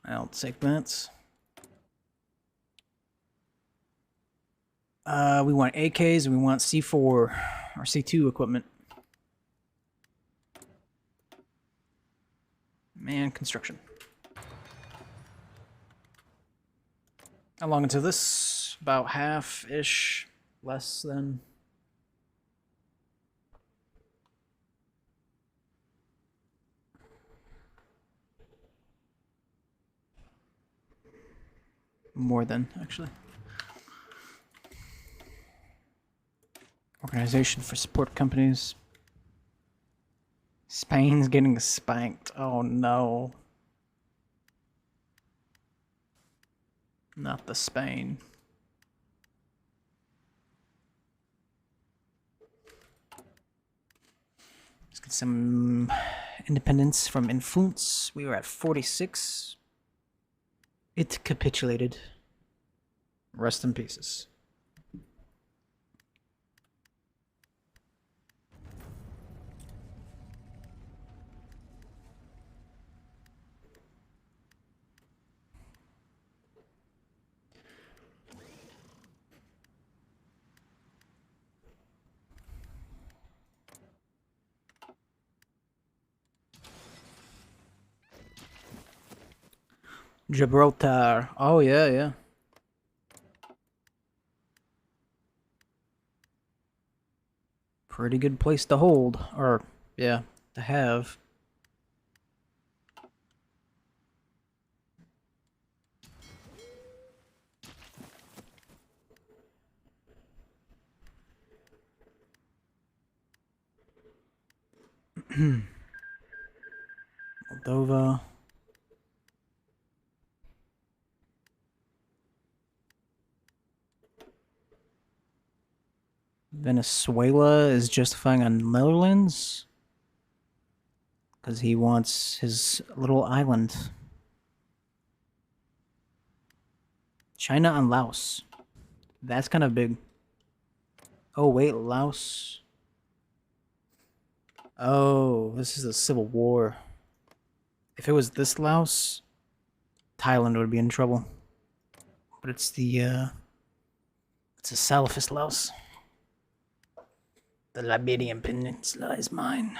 I'll take that. We want AKs and we want C4 or C2 equipment. And construction. How long until this? About half-ish. Less than. More than, actually. Organization for support companies. Spain's getting spanked. Oh no. Not the Spain. Let's get some independence from influence. We were at 46. It capitulated. Rest in pieces. Gibraltar. Oh, yeah, yeah. Pretty good place to hold. Or, yeah, to have. Moldova. Venezuela is justifying on Netherlands because he wants his little island. China on Laos. That's kind of big. Oh, wait, Laos. Oh, this is a civil war. If it was this Laos, Thailand would be in trouble. But it's it's a Salafist Laos. The Liberian Peninsula is mine.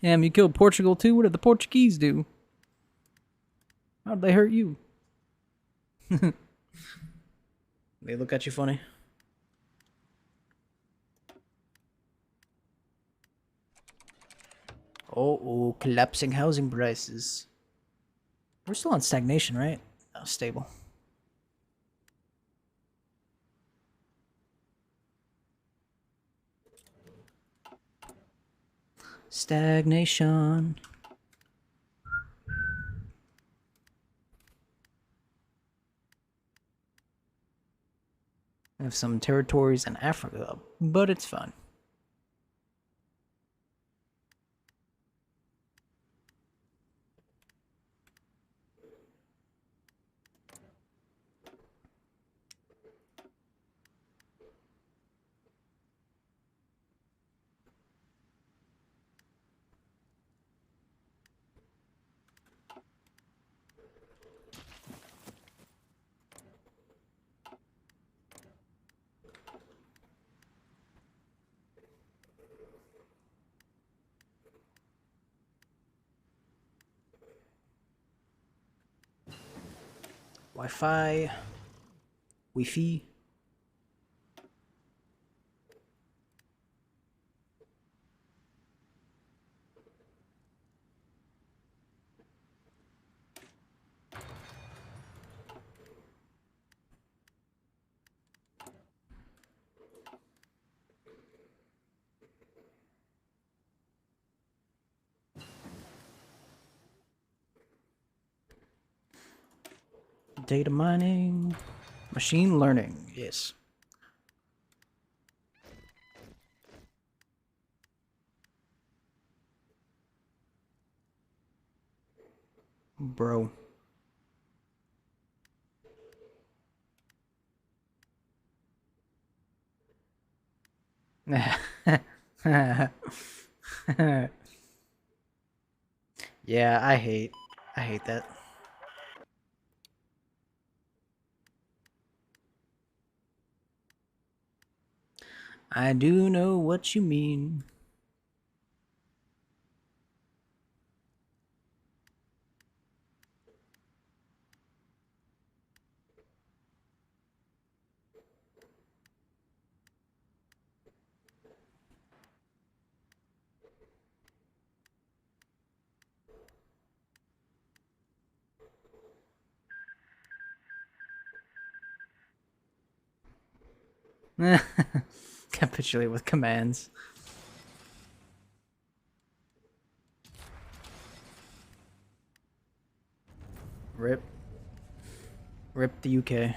Damn, you killed Portugal too? What did the Portuguese do? How'd they hurt you? They look at you funny. Oh, collapsing housing prices. We're still on stagnation, right? Oh, stable. Stagnation. I have some territories in Africa, but it's fun. Wi-Fi. Wi-Fi. Data mining. Machine learning. Yes. Bro. Yeah, I hate that. I do know what you mean. Capitulate with commands. Rip. Rip the UK.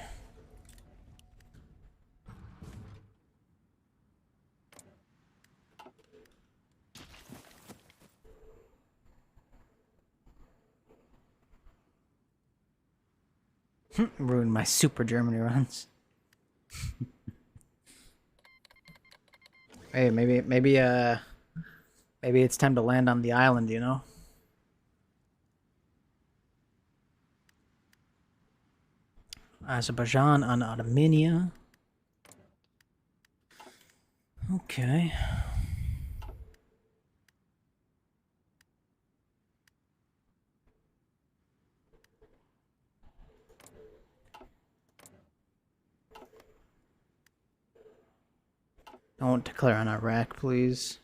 Ruined my super Germany runs. Hey, maybe it's time to land on the island, you know? Azerbaijan on Armenia. Okay. Don't declare on Iraq, please.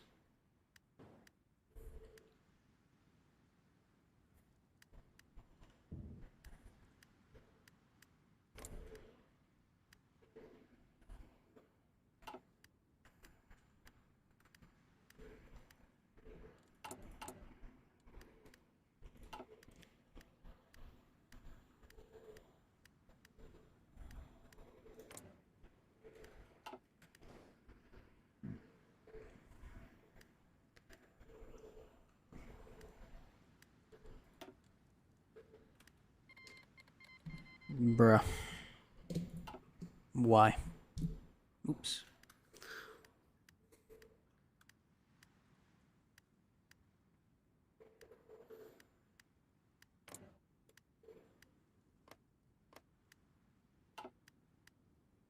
Bruh. Why? Oops.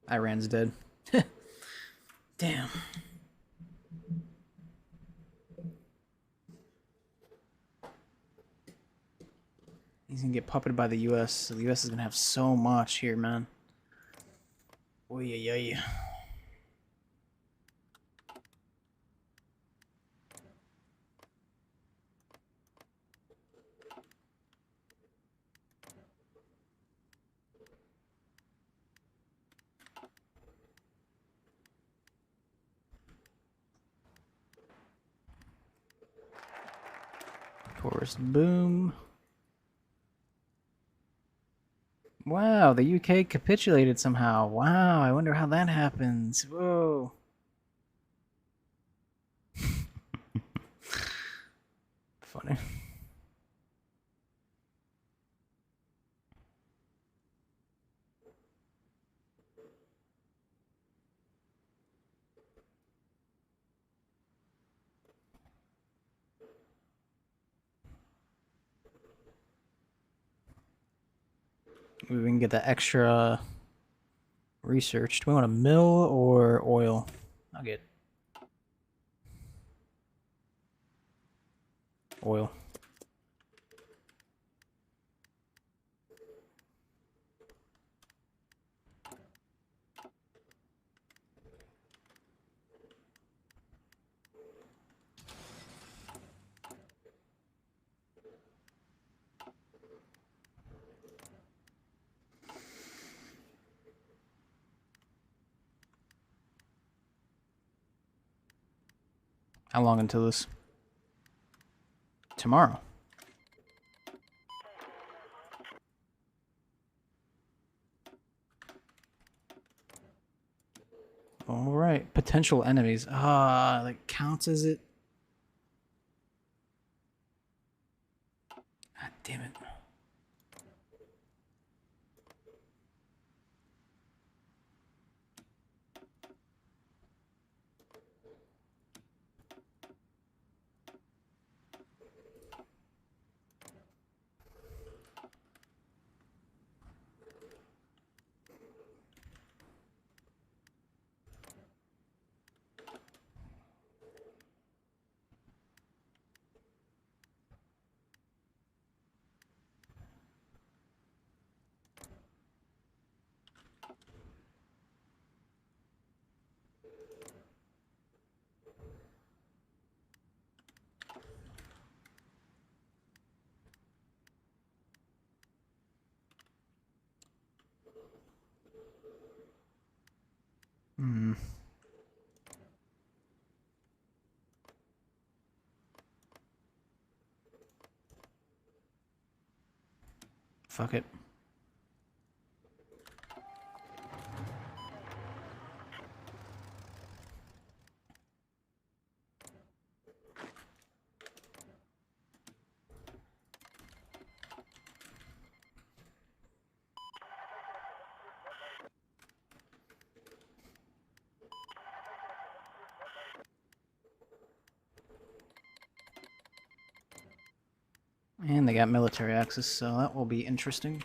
Iran's dead. Damn. He's gonna get puppeted by the US. So the US is gonna have so much here, man. Oy, oy, oy. Tourist boom. Wow, the UK capitulated somehow. Wow, I wonder how that happens. Whoa. Funny. Maybe we can get that extra research. Do we want a mill or oil? I'll get oil. How long until this? Tomorrow. All right. Potential enemies. Ah, that counts as it. God damn it. Hmm. Fuck it. And they got military access, so that will be interesting.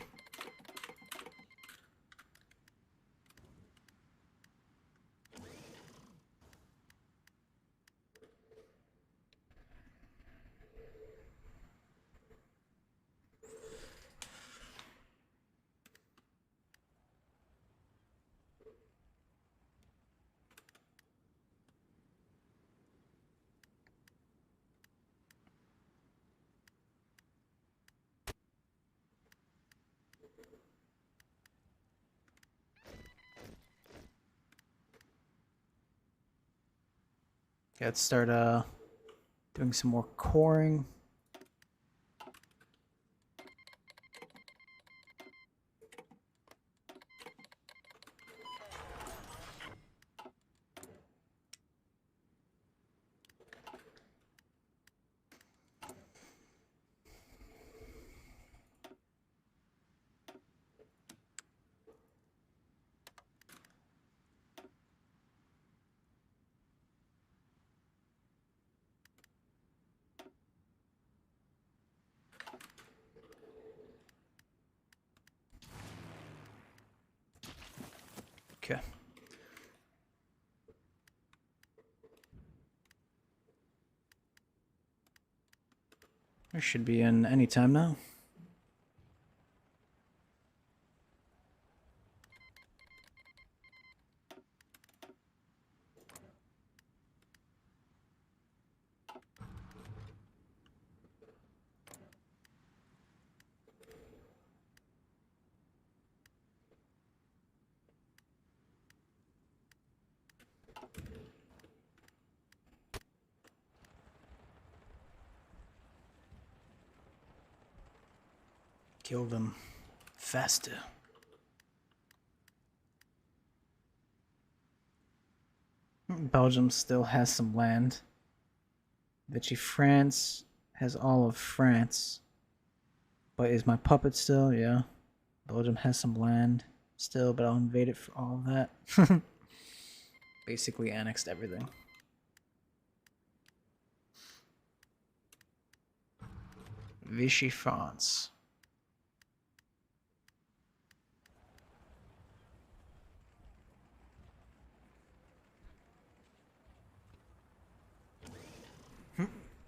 Okay, let's start doing some more coring. Okay. We should be in any time now. Kill them faster. Belgium still has some land. Vichy France has all of France. But is my puppet still? Yeah. Belgium has some land still, but I'll invade it for all of that. Basically annexed everything. Vichy France.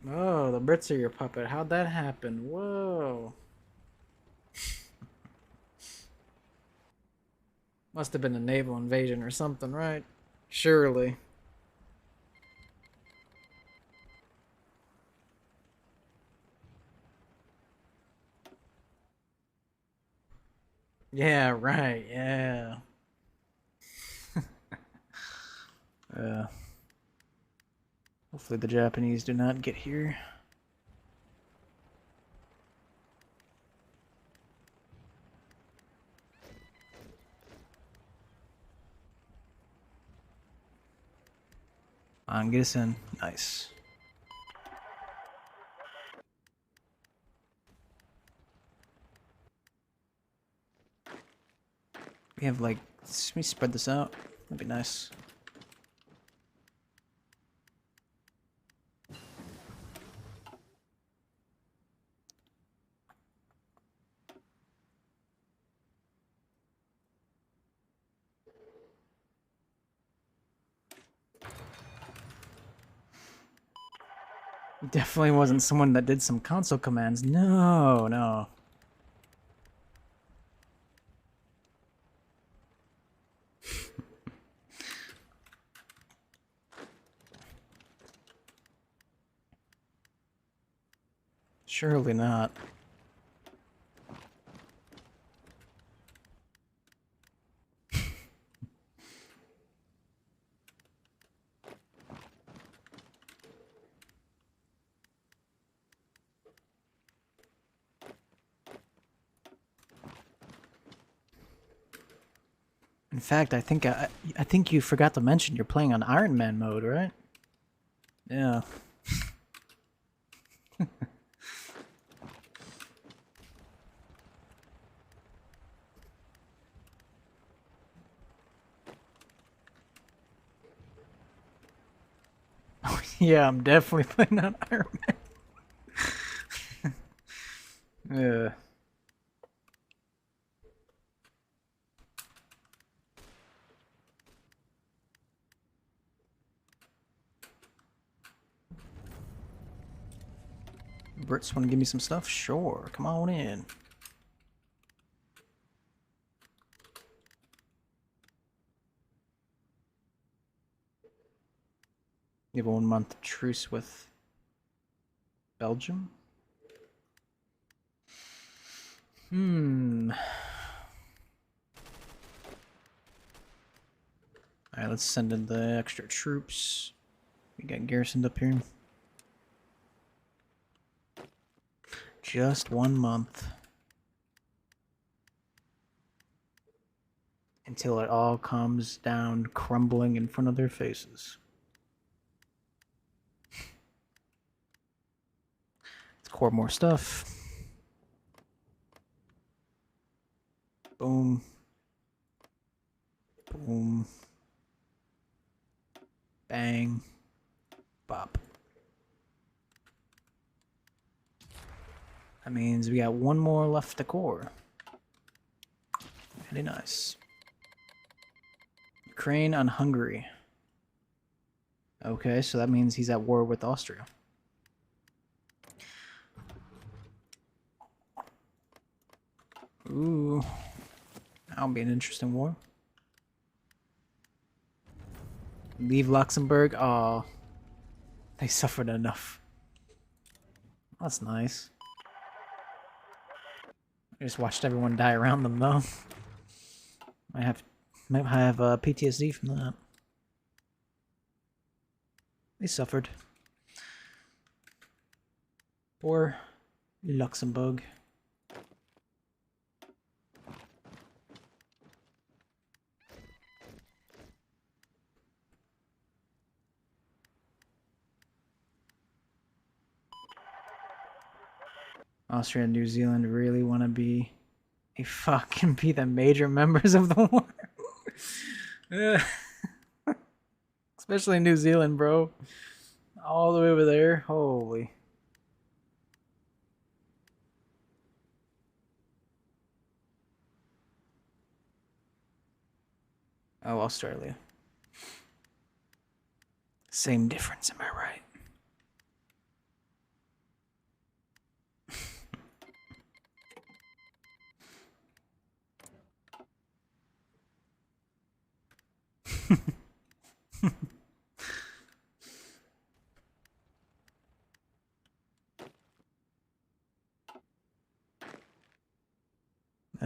Oh, the Brits are your puppet. How'd that happen? Whoa. Must have been a naval invasion or something, right? Surely. Yeah, right, yeah. uh, Hopefully the Japanese do not get here. On, get us in. Nice. We have like, let me spread this out. That'd be nice. Definitely wasn't someone that did some console commands. No, no. Surely not. In fact, I think you forgot to mention you're playing on Iron Man mode, right? Yeah. Yeah, I'm definitely playing on Iron Man. Yeah. Brits want to give me some stuff? Sure, come on in. You have a 1 month truce with Belgium? Alright, let's send in the extra troops. We got garrisoned up here. Just 1 month. Until it all comes down crumbling in front of their faces. Let's core more stuff. Boom. Boom. Bang. Bop. That means we got 1 more left to core. Very nice. Ukraine on Hungary. Okay, so that means he's at war with Austria. Ooh. That'll be an interesting war. Leave Luxembourg. Oh, they suffered enough. That's nice. I just watched everyone die around them, though. Might have PTSD from that. They suffered. Poor Luxembourg. Austria and New Zealand really want to be the major members of the war. Especially New Zealand, bro. All the way over there. Holy. Oh, Australia. Same difference, am I right?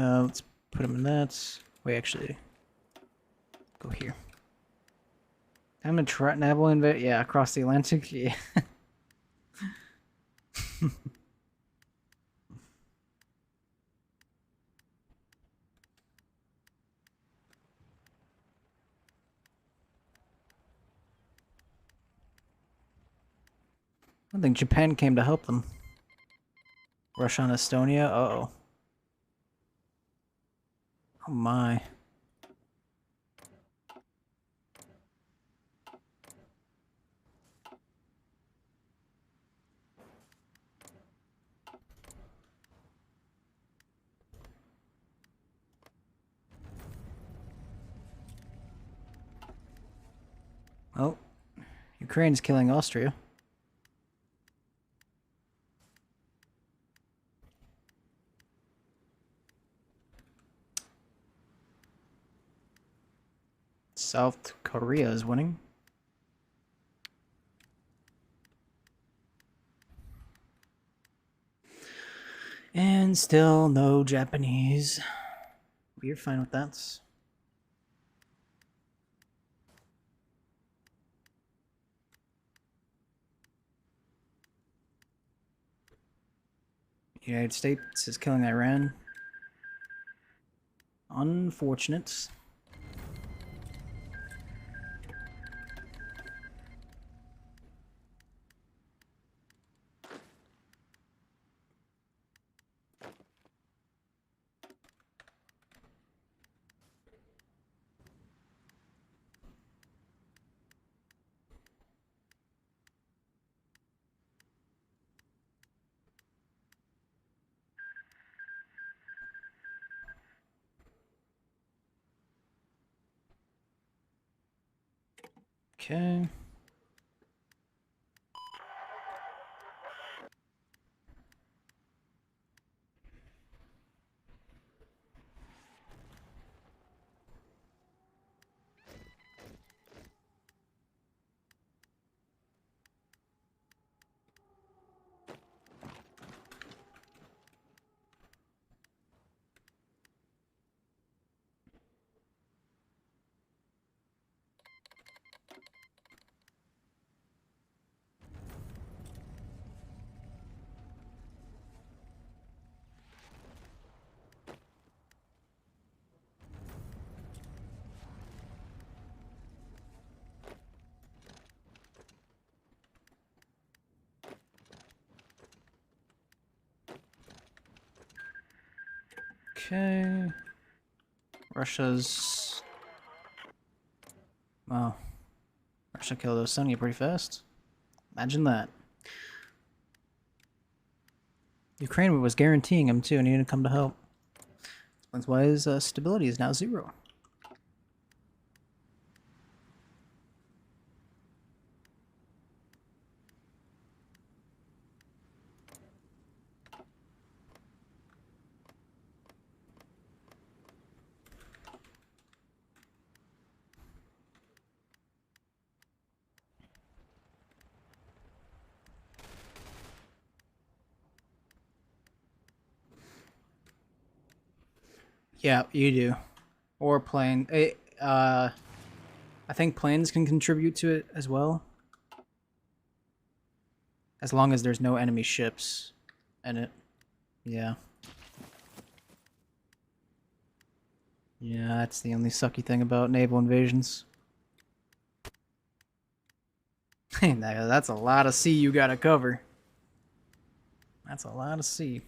Let's put him in that. Wait, actually, go here. I'm gonna try naval invade. Yeah, across the Atlantic. Yeah. I think Japan came to help them. Russia on Estonia. Uh-oh. Oh my. Oh, Ukraine's killing Austria. South Korea is winning. And still no Japanese. We're fine with that. United States is killing Iran. Unfortunate. Okay. Okay. Russia's... Wow. Russia killed Ostonia pretty fast. Imagine that. Ukraine was guaranteeing him too, and he didn't come to help. Explains why his stability is now 0. Yeah, you do. Or plane. I think planes can contribute to it as well. As long as there's no enemy ships in it. Yeah. Yeah, that's the only sucky thing about naval invasions. That's a lot of sea you gotta cover. That's a lot of sea.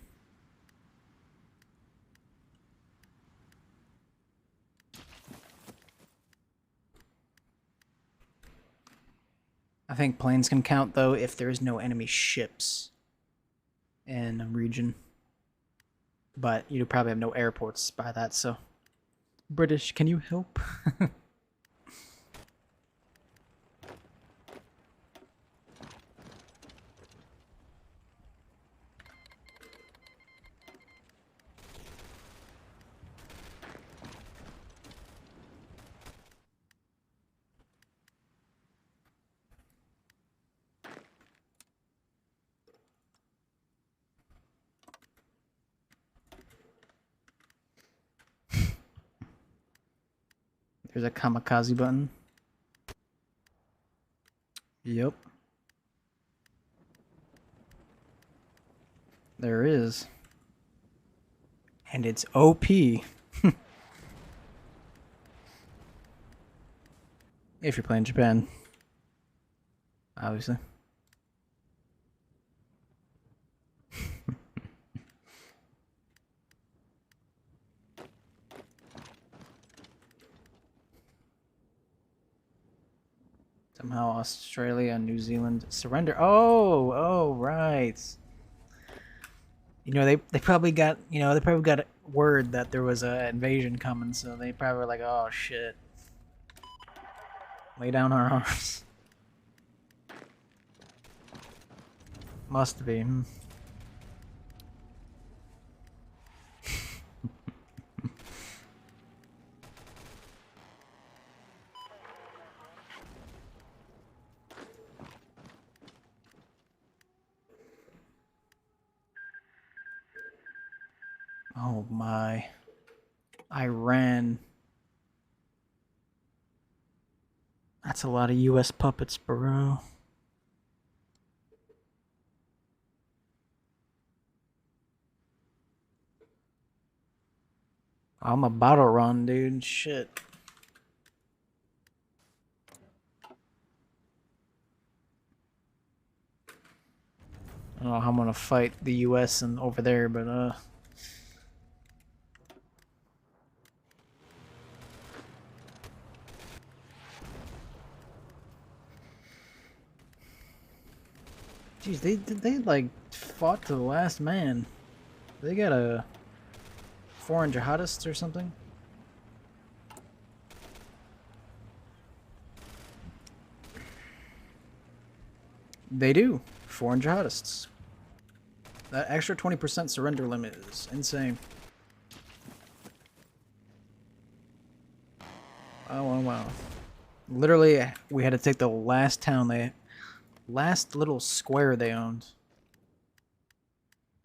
I think planes can count, though, if there's no enemy ships in a region. But you probably have no airports by that, so... British, can you help? There's a kamikaze button. Yep. There is. And it's OP. If you're playing Japan. Obviously. Somehow Australia and New Zealand surrender. Oh, right. You know, they probably got, word that there was an invasion coming, so they probably were like, oh shit. Lay down our arms. Must be. Oh my. Iran. That's a lot of US puppets, bro. I'm about to run, dude. Shit. I don't know how I'm gonna fight the US and over there, but Jeez, they like fought to the last man. They got a foreign jihadists or something? They do. Foreign jihadists. That extra 20% surrender limit is insane. Oh, wow, wow. Literally, we had to take the last town last little square they owned.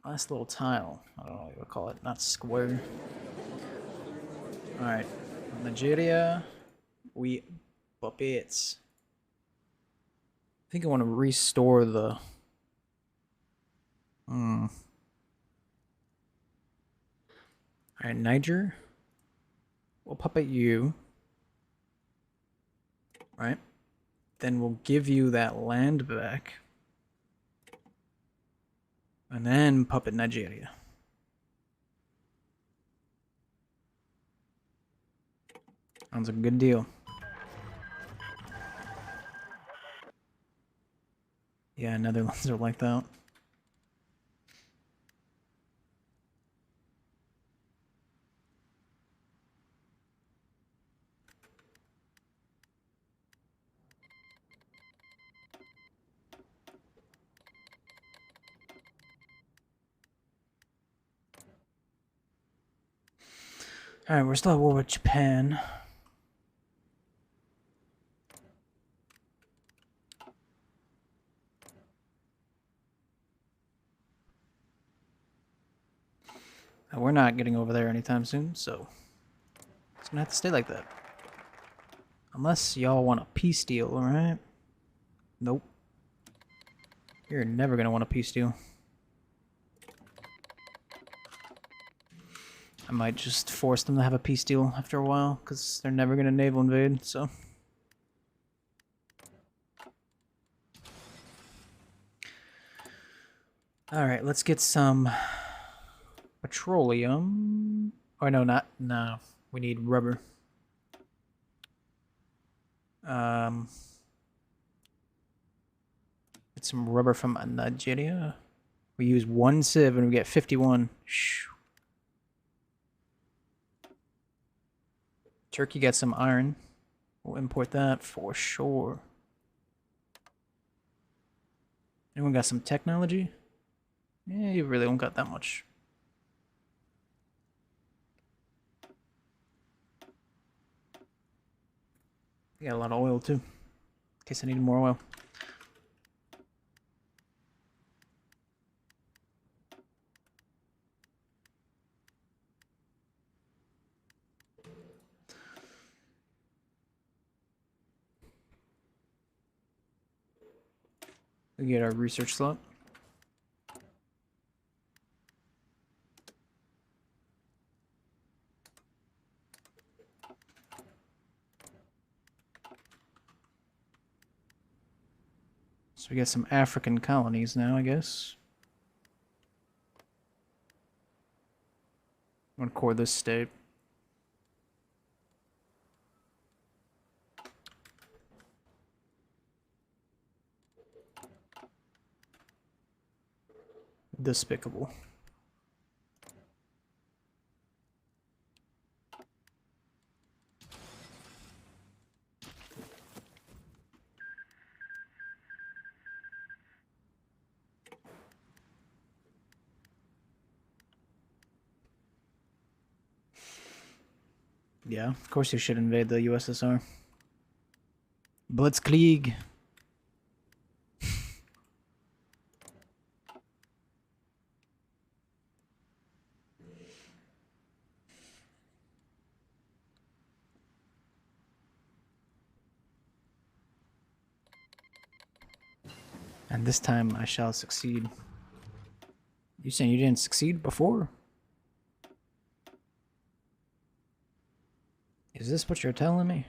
Last little tile. I don't know what you would call it. Not square. Alright. Nigeria. We puppets. I think I want to restore the... Alright, Niger. We'll puppet you. Right? Then we'll give you that land back. And then puppet Nigeria. Sounds like a good deal. Yeah, Netherlands are like that. Alright, we're still at war with Japan. We're not getting over there anytime soon, so it's gonna have to stay like that. Unless y'all want a peace deal, alright? Nope. You're never gonna want a peace deal. I might just force them to have a peace deal after a while, because they're never gonna naval invade, so. Alright, let's get some petroleum. Oh, no. We need rubber. Get some rubber from Nigeria. We use 1 sieve and we get 51. Shoo. Turkey got some iron. We'll import that for sure. Anyone got some technology? Yeah, you really don't got that much. You got a lot of oil too. In case I need more oil. We get our research slot. So we got some African colonies now, I guess. I'm gonna core this state. Despicable. Yeah, of course you should invade the USSR. Blitzkrieg. And this time I shall succeed. You saying you didn't succeed before? Is this what you're telling me?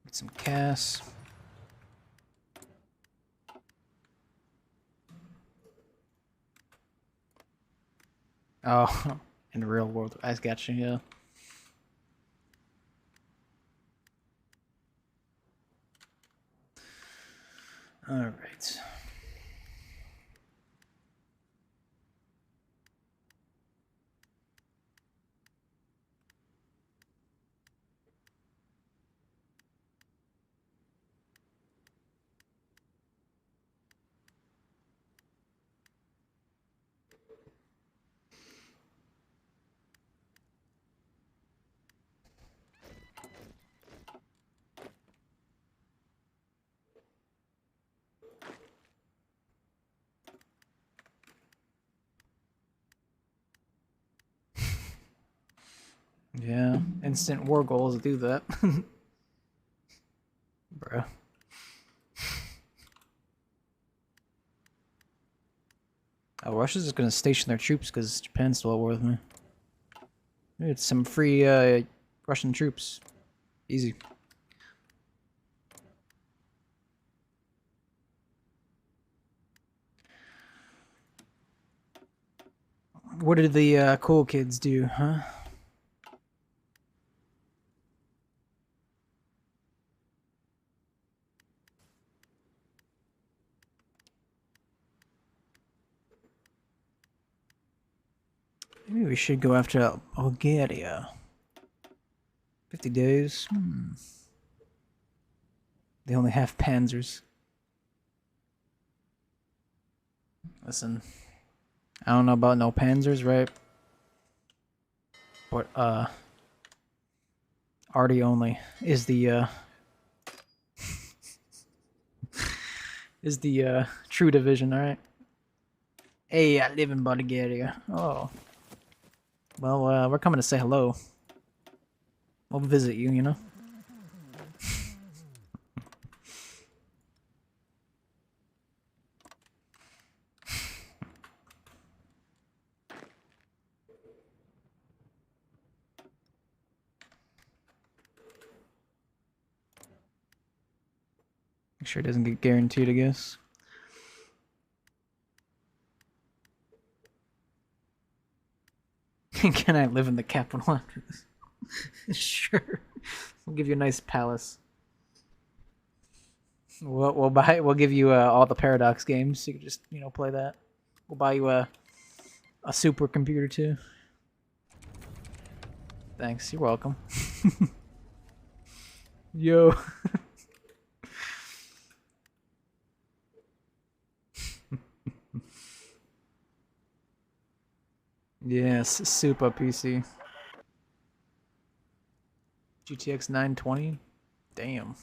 Get some Cass. Oh, in the real world. I got you, yeah. Alright. Yeah, instant war goals do that. Bruh. Oh, Russia's just gonna station their troops because Japan's still at war with me. It's some free Russian troops. Easy. What did the cool kids do, huh? Maybe we should go after Bulgaria. 50 days. They only have panzers. Listen, I don't know about no panzers, right? But arty only is the true division, alright? Hey, I live in Bulgaria. Oh. Well, we're coming to say hello. We'll visit you, you know? Make sure it doesn't get guaranteed, I guess. Can I live in the capital after this? Sure. We'll give you a nice palace. We'll give you all the Paradox games, so you can just, you know, play that. We'll buy you a supercomputer too. Thanks, you're welcome. Yo. Yes, super PC. GTX 920? Damn.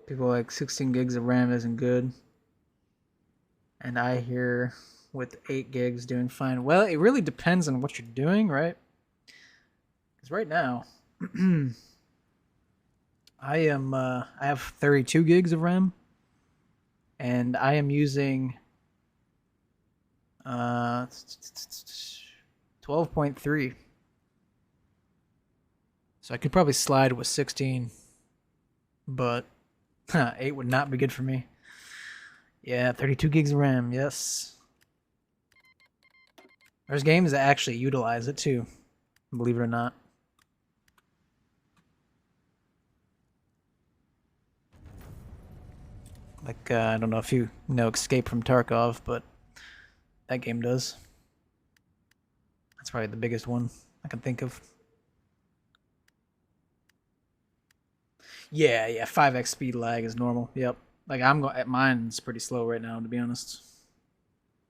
People like 16 gigs of RAM isn't good. And I hear with 8 gigs doing fine. Well, it really depends on what you're doing, right? Because right now, I have 32 gigs of RAM. And I am using 12.3. So I could probably slide with 16. But 8 would not be good for me. Yeah, 32 gigs of RAM, yes. There's games that actually utilize it too, believe it or not. Like, I don't know if you know Escape from Tarkov, but that game does. That's probably the biggest one I can think of. Yeah, 5x speed lag is normal. Yep. Like mine's pretty slow right now, to be honest.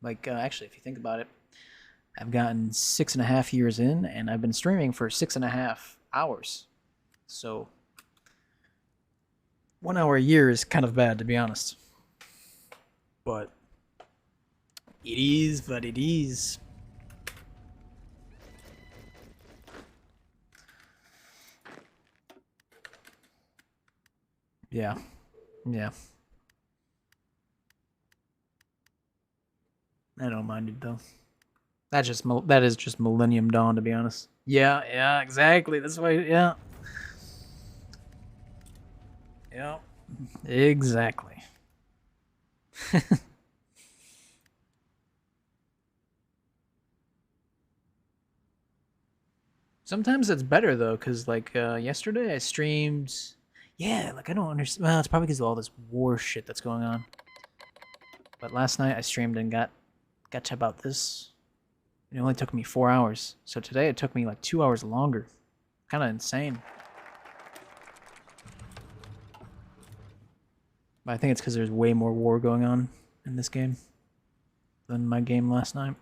Like, actually, if you think about it, I've gotten 6.5 years in, and I've been streaming for 6.5 hours. So 1 hour a year is kind of bad, to be honest. But it is what it is. Yeah. I don't mind it though. That is just Millennium Dawn, to be honest. Yeah, exactly. That's why. Yeah. Exactly. Sometimes it's better though, cause like yesterday I streamed. Yeah, like I don't understand. Well, it's probably because of all this war shit that's going on. But last night I streamed and got to about this. It only took me 4 hours. So today it took me like 2 hours longer. Kind of insane. But I think it's because there's way more war going on in this game than my game last night.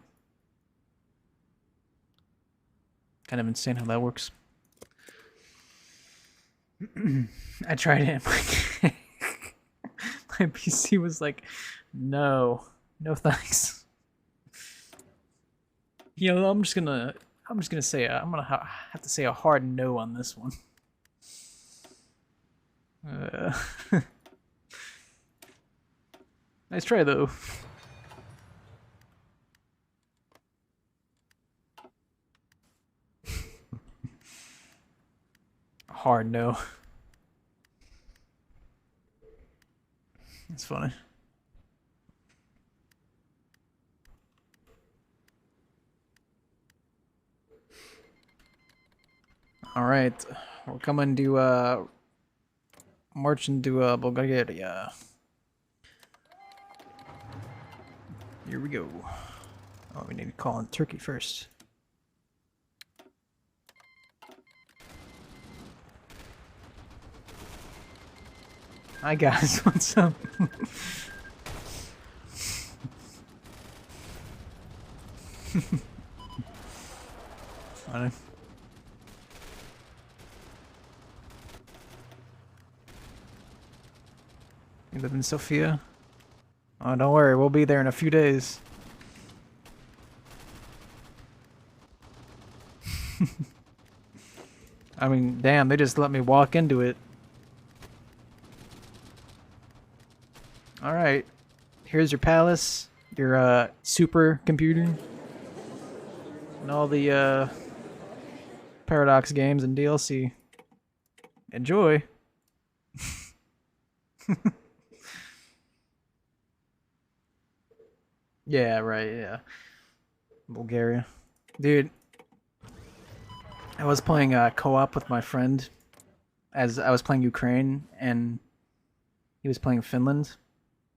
Kind of insane how that works. I tried it. My PC was like, no thanks. You know, I'm I'm just gonna say I'm gonna have to say a hard no on this one. Uh, nice try though. Hard no. That's funny. All right, we're coming to march into Bulgaria. Here we go. Oh, we need to call in Turkey first. Hi guys, what's up? Funny. You live in Sofia? Oh, don't worry, we'll be there in a few days. I mean, damn, they just let me walk into it. Alright, here's your palace, your super computer, and all the Paradox games and DLC. Enjoy! Yeah, right, yeah. Bulgaria. Dude, I was playing co-op with my friend as I was playing Ukraine, and he was playing Finland,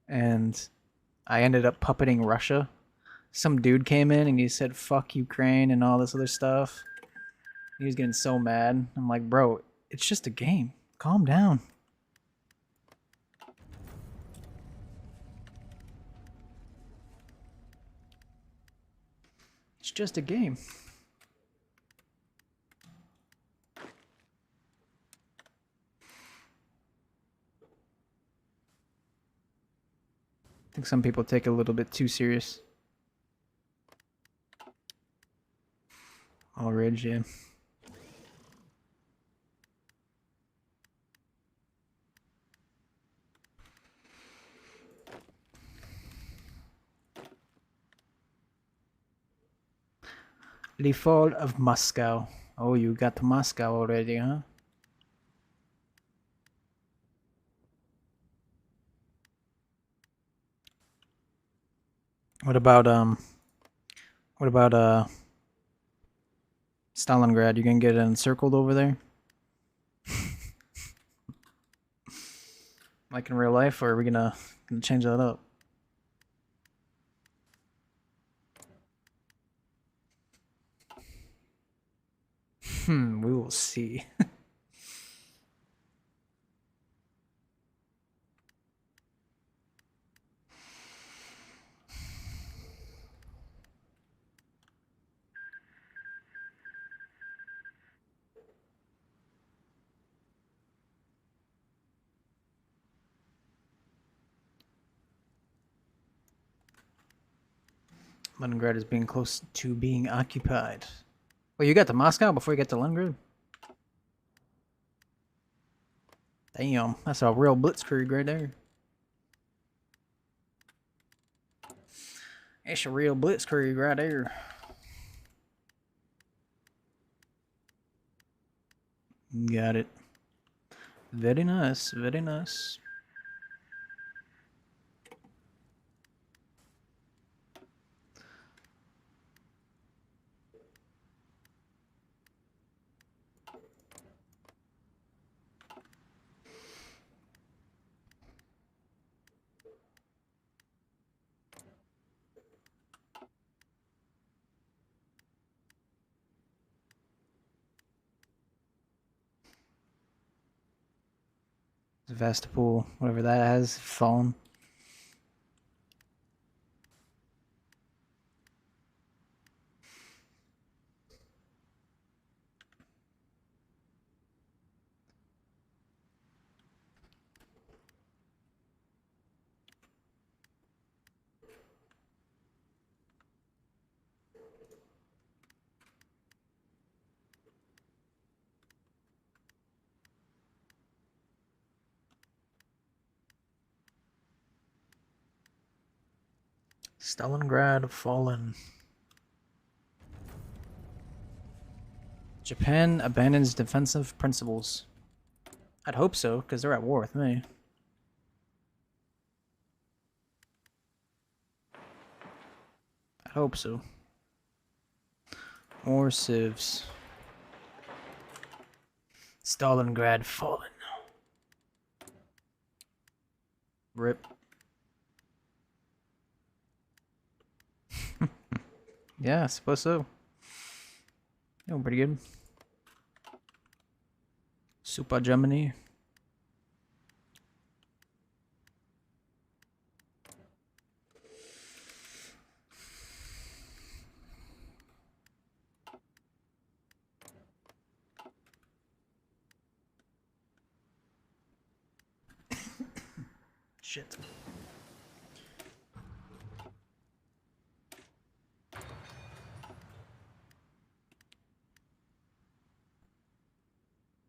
and I ended up puppeting Russia. Some dude came in and he said, fuck Ukraine and all this other stuff. He was getting so mad. I'm like, bro, it's just a game. Calm down. It's just a game. I think some people take it a little bit too serious. All ridge, yeah. The fall of Moscow. Oh, you got to Moscow already, huh? What about Stalingrad? You gonna get encircled over there? Like in real life, or are we gonna change that up? We will see. Leningrad is being close to being occupied. Well, you got to Moscow before you get to Leningrad? Damn, that's a real blitzkrieg right there. It's a real blitzkrieg right there. Got it. Very nice, very nice. Sevastopol, whatever that has, fallen. Stalingrad fallen. Japan abandons defensive principles. I'd hope so, because they're at war with me. I hope so. More civs. Stalingrad fallen. Rip. Yeah, I suppose so. Doing pretty good. Super Germany. Shit.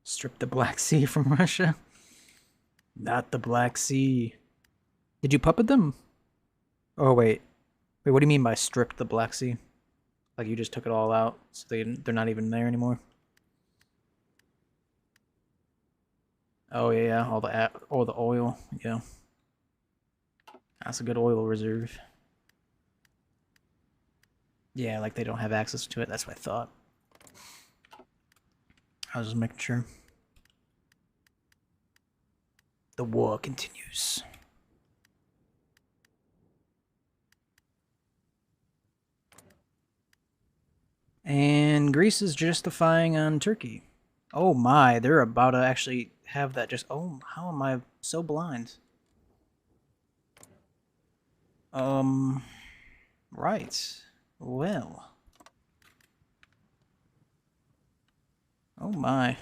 Strip the Black Sea from Russia? Not the Black Sea. Did you puppet them? Oh, wait. Wait, what do you mean by strip the Black Sea? Like you just took it all out, so they're not even there anymore? Oh, yeah, all the oil, yeah. That's a good oil reserve. Yeah, like they don't have access to it, that's what I thought. I was just making sure. The war continues. And Greece is justifying on Turkey. Oh my, they're about to actually have that just... Oh, how am I so blind? Right. Well. Oh my.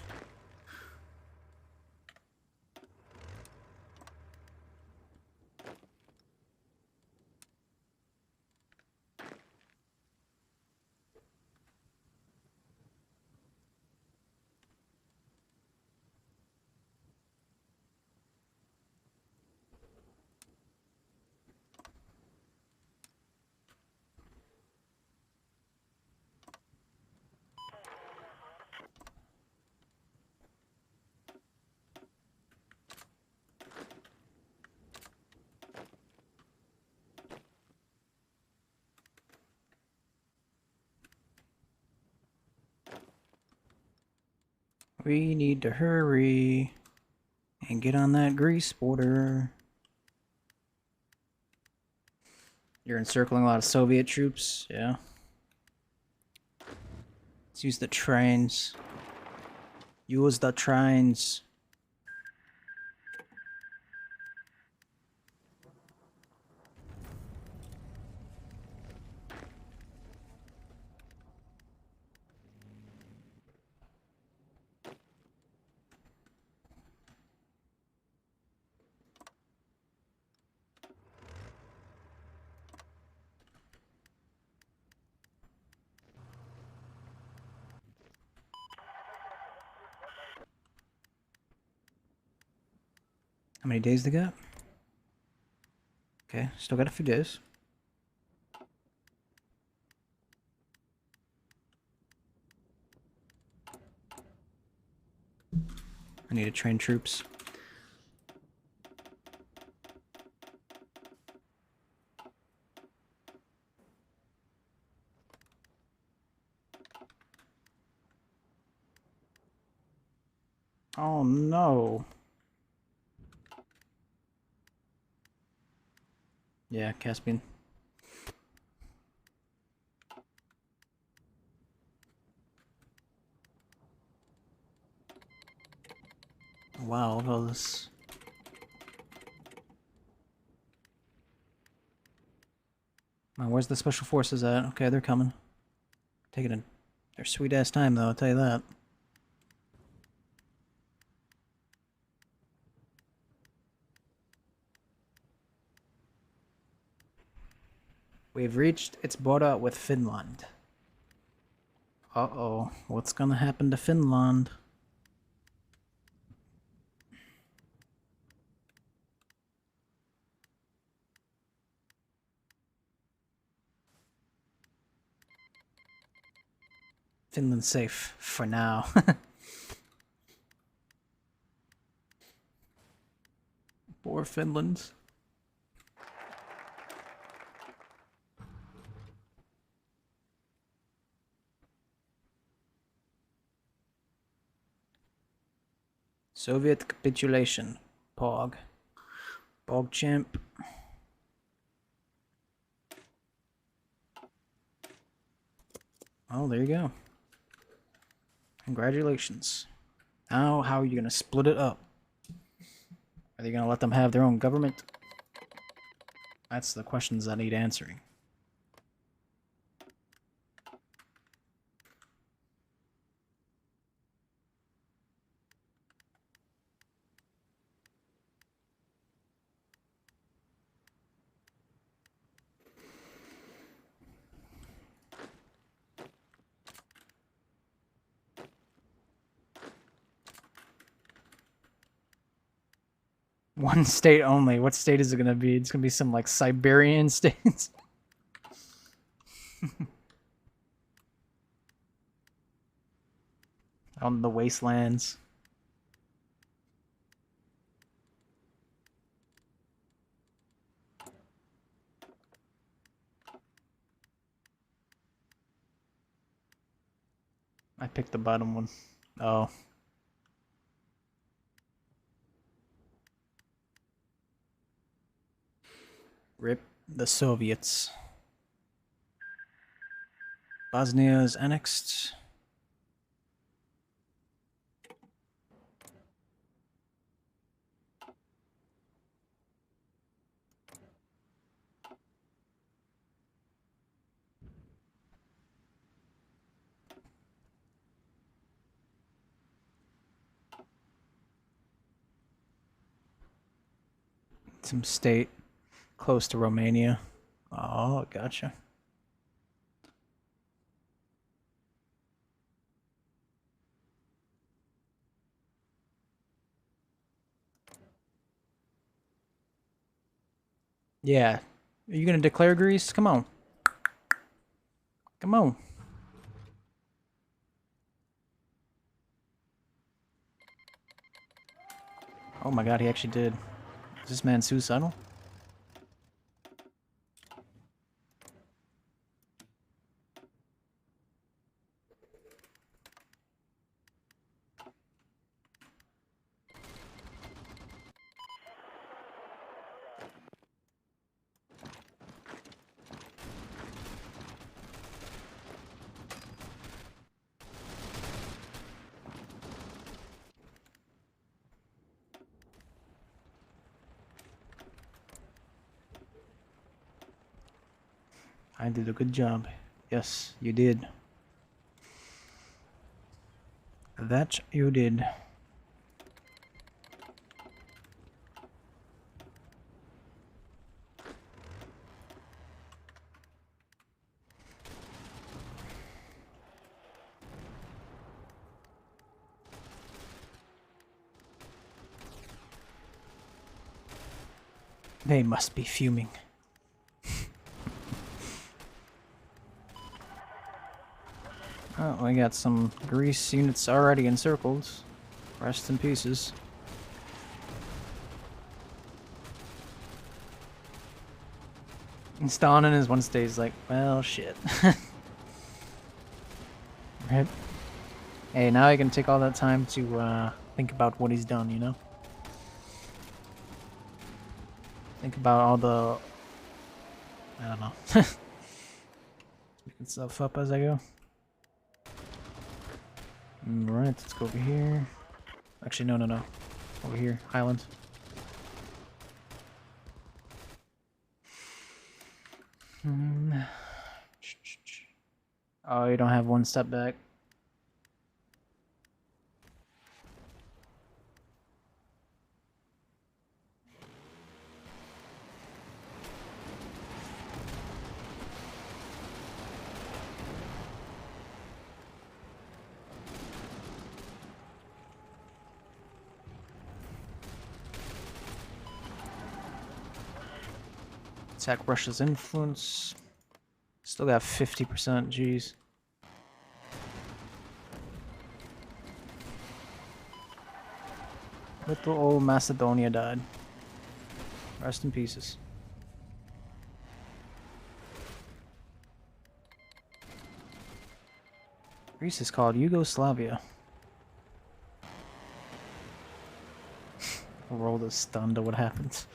We need to hurry and get on that Greece border. You're encircling a lot of Soviet troops, yeah. Let's use the trains. Use the trains. How many days they got? Okay, still got a few days. I need to train troops. Oh no. Yeah, Caspian. Wow, look at all this. Where's the special forces at? Okay, they're coming. Taking their sweet ass time though, I'll tell you that. We've reached its border with Finland. Uh-oh, what's gonna happen to Finland? Finland's safe for now. Poor Finland. Soviet capitulation. Pog. PogChamp. Oh, there you go. Congratulations. Now, how are you going to split it up? Are they going to let them have their own government? That's the questions that need answering. One state only. What state is it going to be? It's going to be some, like, Siberian states. On the wastelands. I picked the bottom one. Oh. Rip the Soviets. Bosnia is annexed. Some state close to Romania. Oh, gotcha. Yeah. Are you gonna declare Greece? Come on. Come on. Oh my god, he actually did. Is this man suicidal? I did a good job. Yes, you did. That you did. They must be fuming. Oh, I got some Greece units already encircled. Rest in pieces. And Stalin in his one stage is like, well, shit. Right? Hey, now I can take all that time to think about what he's done, you know? Think about all the... I don't know. Picking stuff up as I go. Alright, let's go over here. Actually, no. Over here, Highland. Oh, you don't have one step back. Attack Russia's influence. Still got 50%, jeez. Little old Macedonia died. Rest in pieces. Greece is called Yugoslavia. The world is stunned at what happens.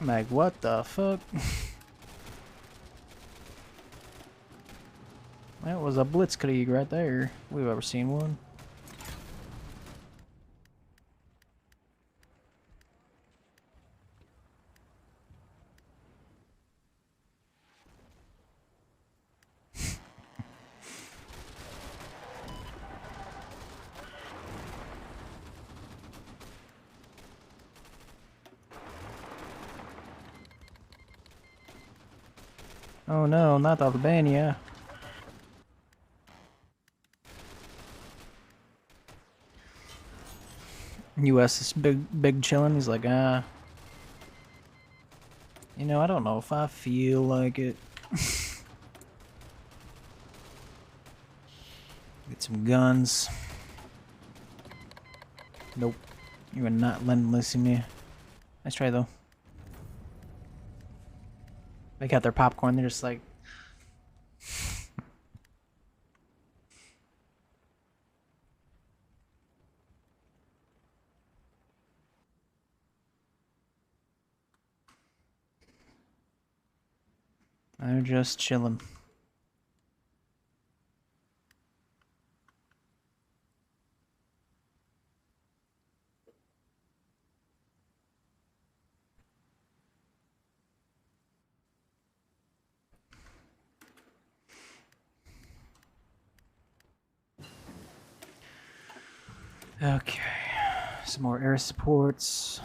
Meg, what the fuck? That was a blitzkrieg right there. We've ever seen one. Oh no, not Albania. US is big chillin'. He's like, you know, I don't know if I feel like it. Get some guns. Nope. You are not listening to me. Nice try though. They got their popcorn, they're just like... They're just chilling. Okay, some more air supports.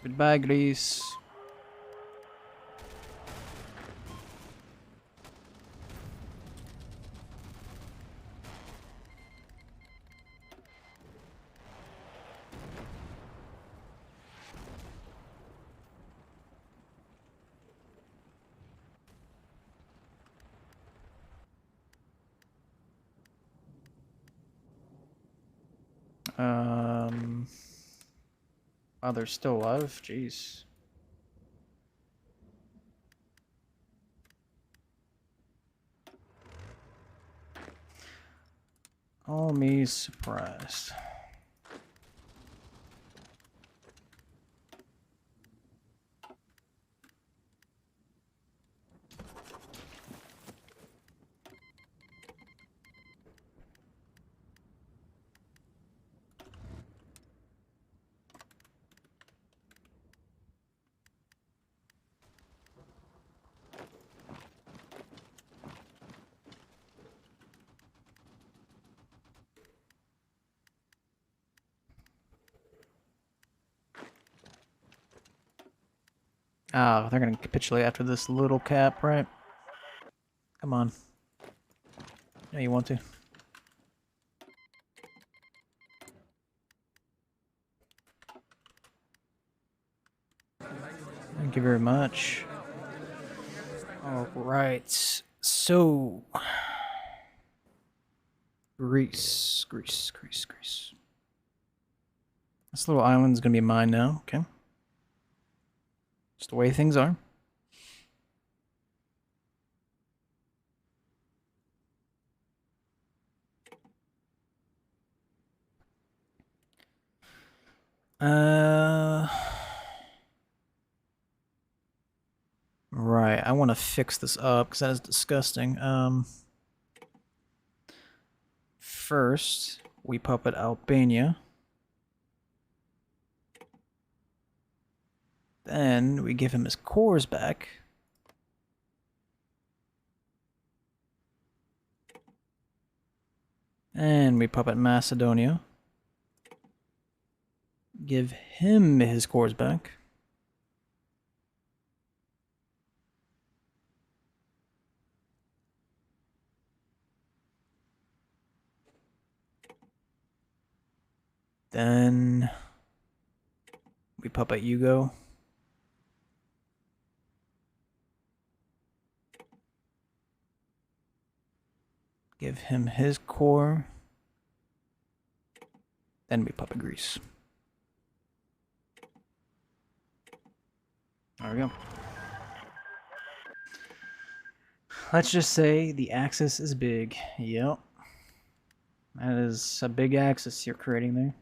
Goodbye, Greece. Oh, they're still alive? Jeez. Call me surprised. Oh, they're gonna capitulate after this little cap, right? Come on. Yeah, you want to. Thank you very much. Alright, so... Greece. This little island's gonna be mine now, okay? Just the way things are. Right, I want to fix this up because that is disgusting. First, we puppet Albania. Then we give him his cores back. And we puppet Macedonia. Give him his cores back. Then we puppet Hugo. Give him his core. Then we puppet Grease. There we go. Let's just say the axis is big. Yep. That is a big axis you're creating there.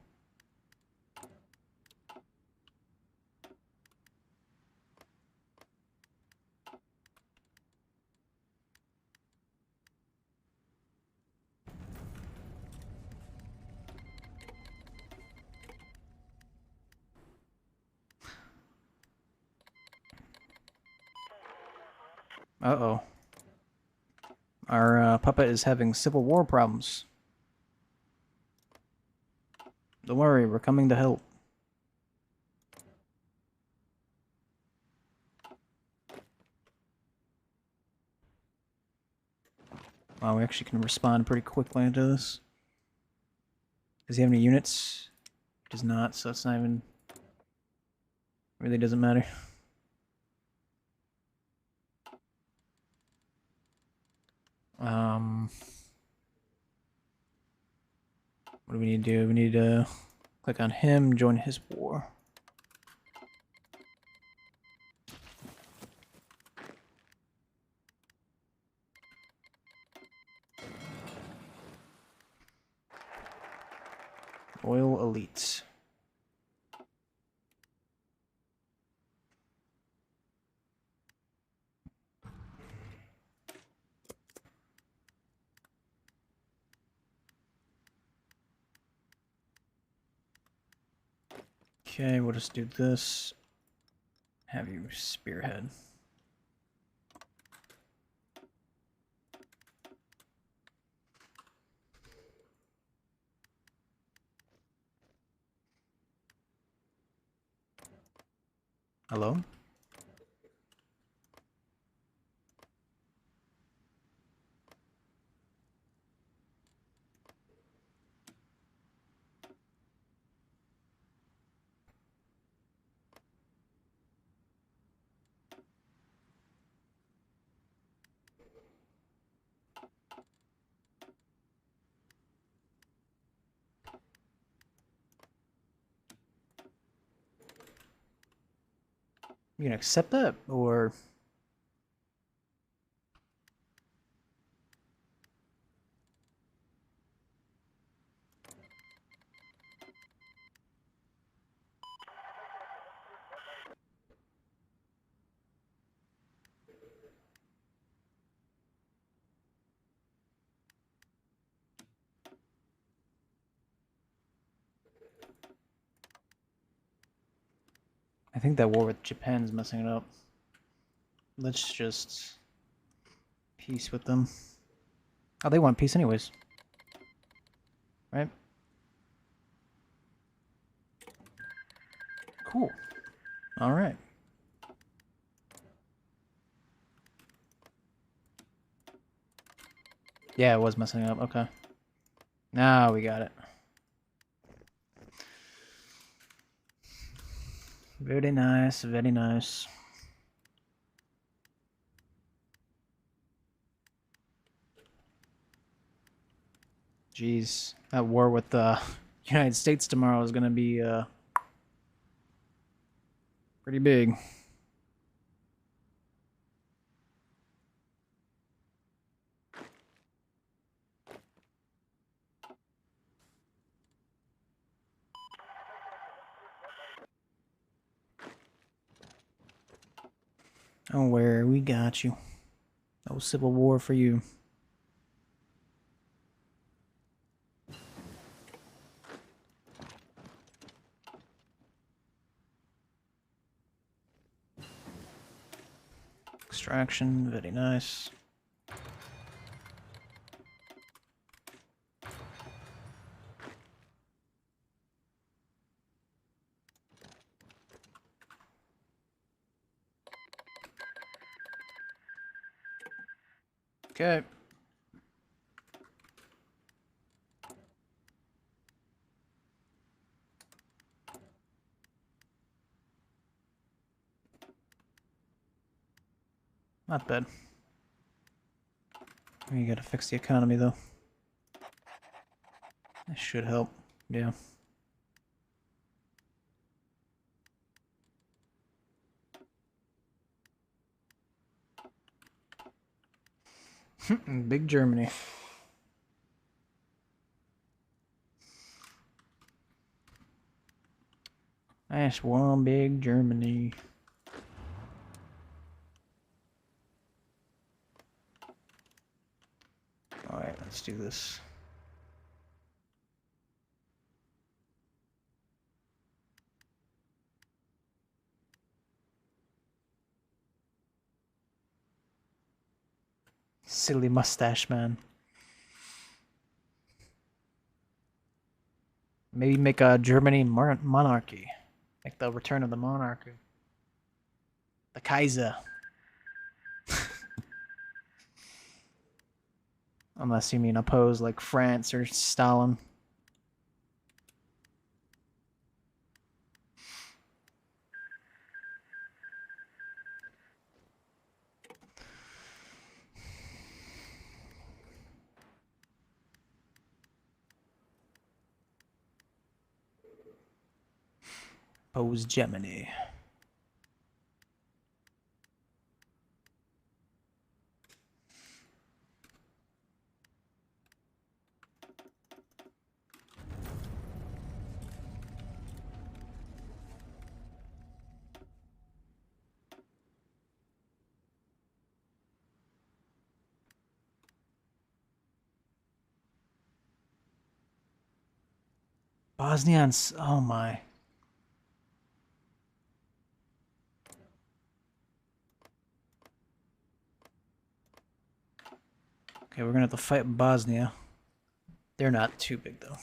Uh-oh. Our puppet is having civil war problems. Don't worry, we're coming to help. Wow, we actually can respond pretty quickly to this. Does he have any units? He does not, so it's not even... really doesn't matter. What do we need to do? We need to click on him, join his war. Royal Elites. Okay, we'll just do this. Have you spearhead. Hello? You gonna accept that, or... I think that war with Japan's messing it up. Let's just... peace with them. Oh, they want peace anyways. Right? Cool. Alright. Yeah, it was messing up. Okay. Now we got it. Very nice, very nice. Jeez, that war with the United States tomorrow is gonna be pretty big. Don't worry, we got you. No civil war for you. Extraction, very nice. Okay. Not bad. You gotta fix the economy, though. That should help. Yeah. Big Germany. That's one big Germany. Alright, let's do this. Silly mustache man. Maybe make a Germany monarchy. Like the return of the monarchy. The Kaiser. Unless you mean oppose like France or Stalin. Oppose Germany. Bosnians, oh my. Okay, we're gonna have to fight Bosnia. They're not too big though.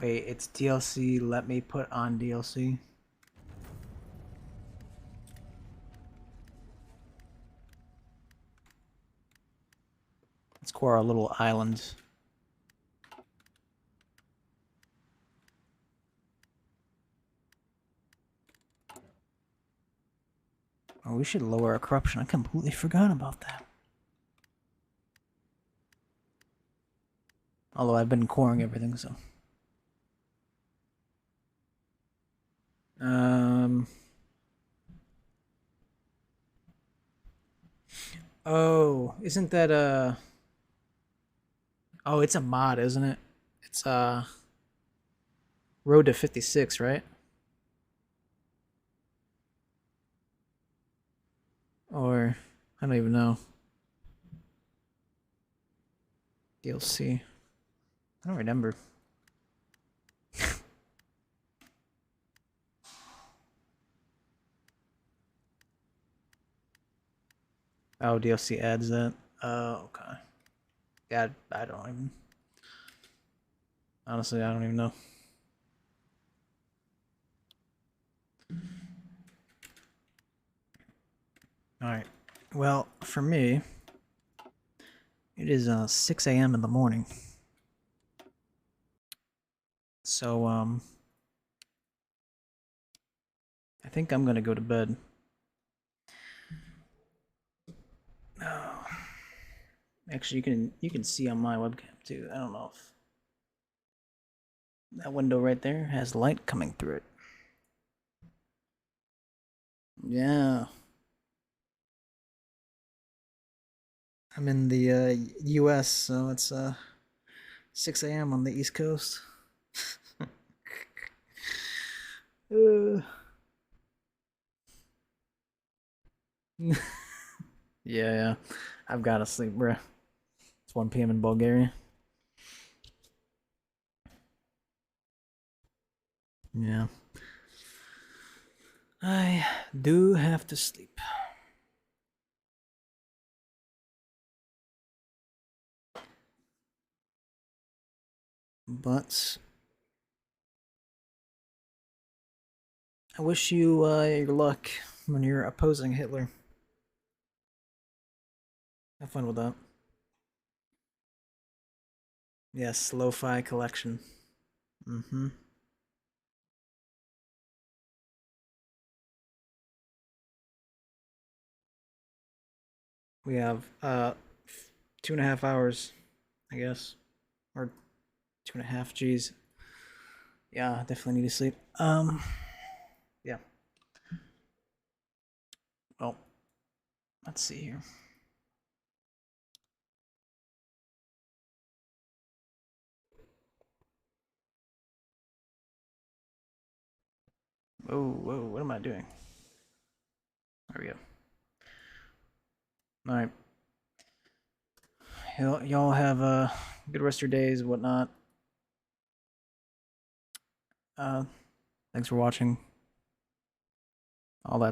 Wait, it's DLC. Let me put on DLC. Let's core our little islands. Oh, we should lower our corruption. I completely forgot about that. Although I've been coring everything, so. Oh, isn't that oh, it's a mod, isn't it? It's Road to 56, right? Or I don't even know. DLC. I don't remember. Oh, DLC adds that. Oh, okay. Yeah, I don't even. Honestly, I don't even know. Alright. Well, for me, it is 6 a.m. in the morning. So, I think I'm gonna go to bed. Oh. Actually, you can see on my webcam too. I don't know if that window right there has light coming through it. Yeah. I'm in the US, so it's 6 a.m. on the East Coast. Yeah, yeah. I've got to sleep, bruh. It's 1 p.m. in Bulgaria. Yeah. I do have to sleep. But I wish you your luck when you're opposing Hitler. Have fun with that. Yes, lo-fi collection. Mm-hmm. We have 2.5 hours, I guess. Or 2.5, geez. Yeah, definitely need to sleep. Yeah. Well, let's see here. Whoa, what am I doing? There we go. All right. Y'all have a good rest of your days, whatnot. Thanks for watching. All that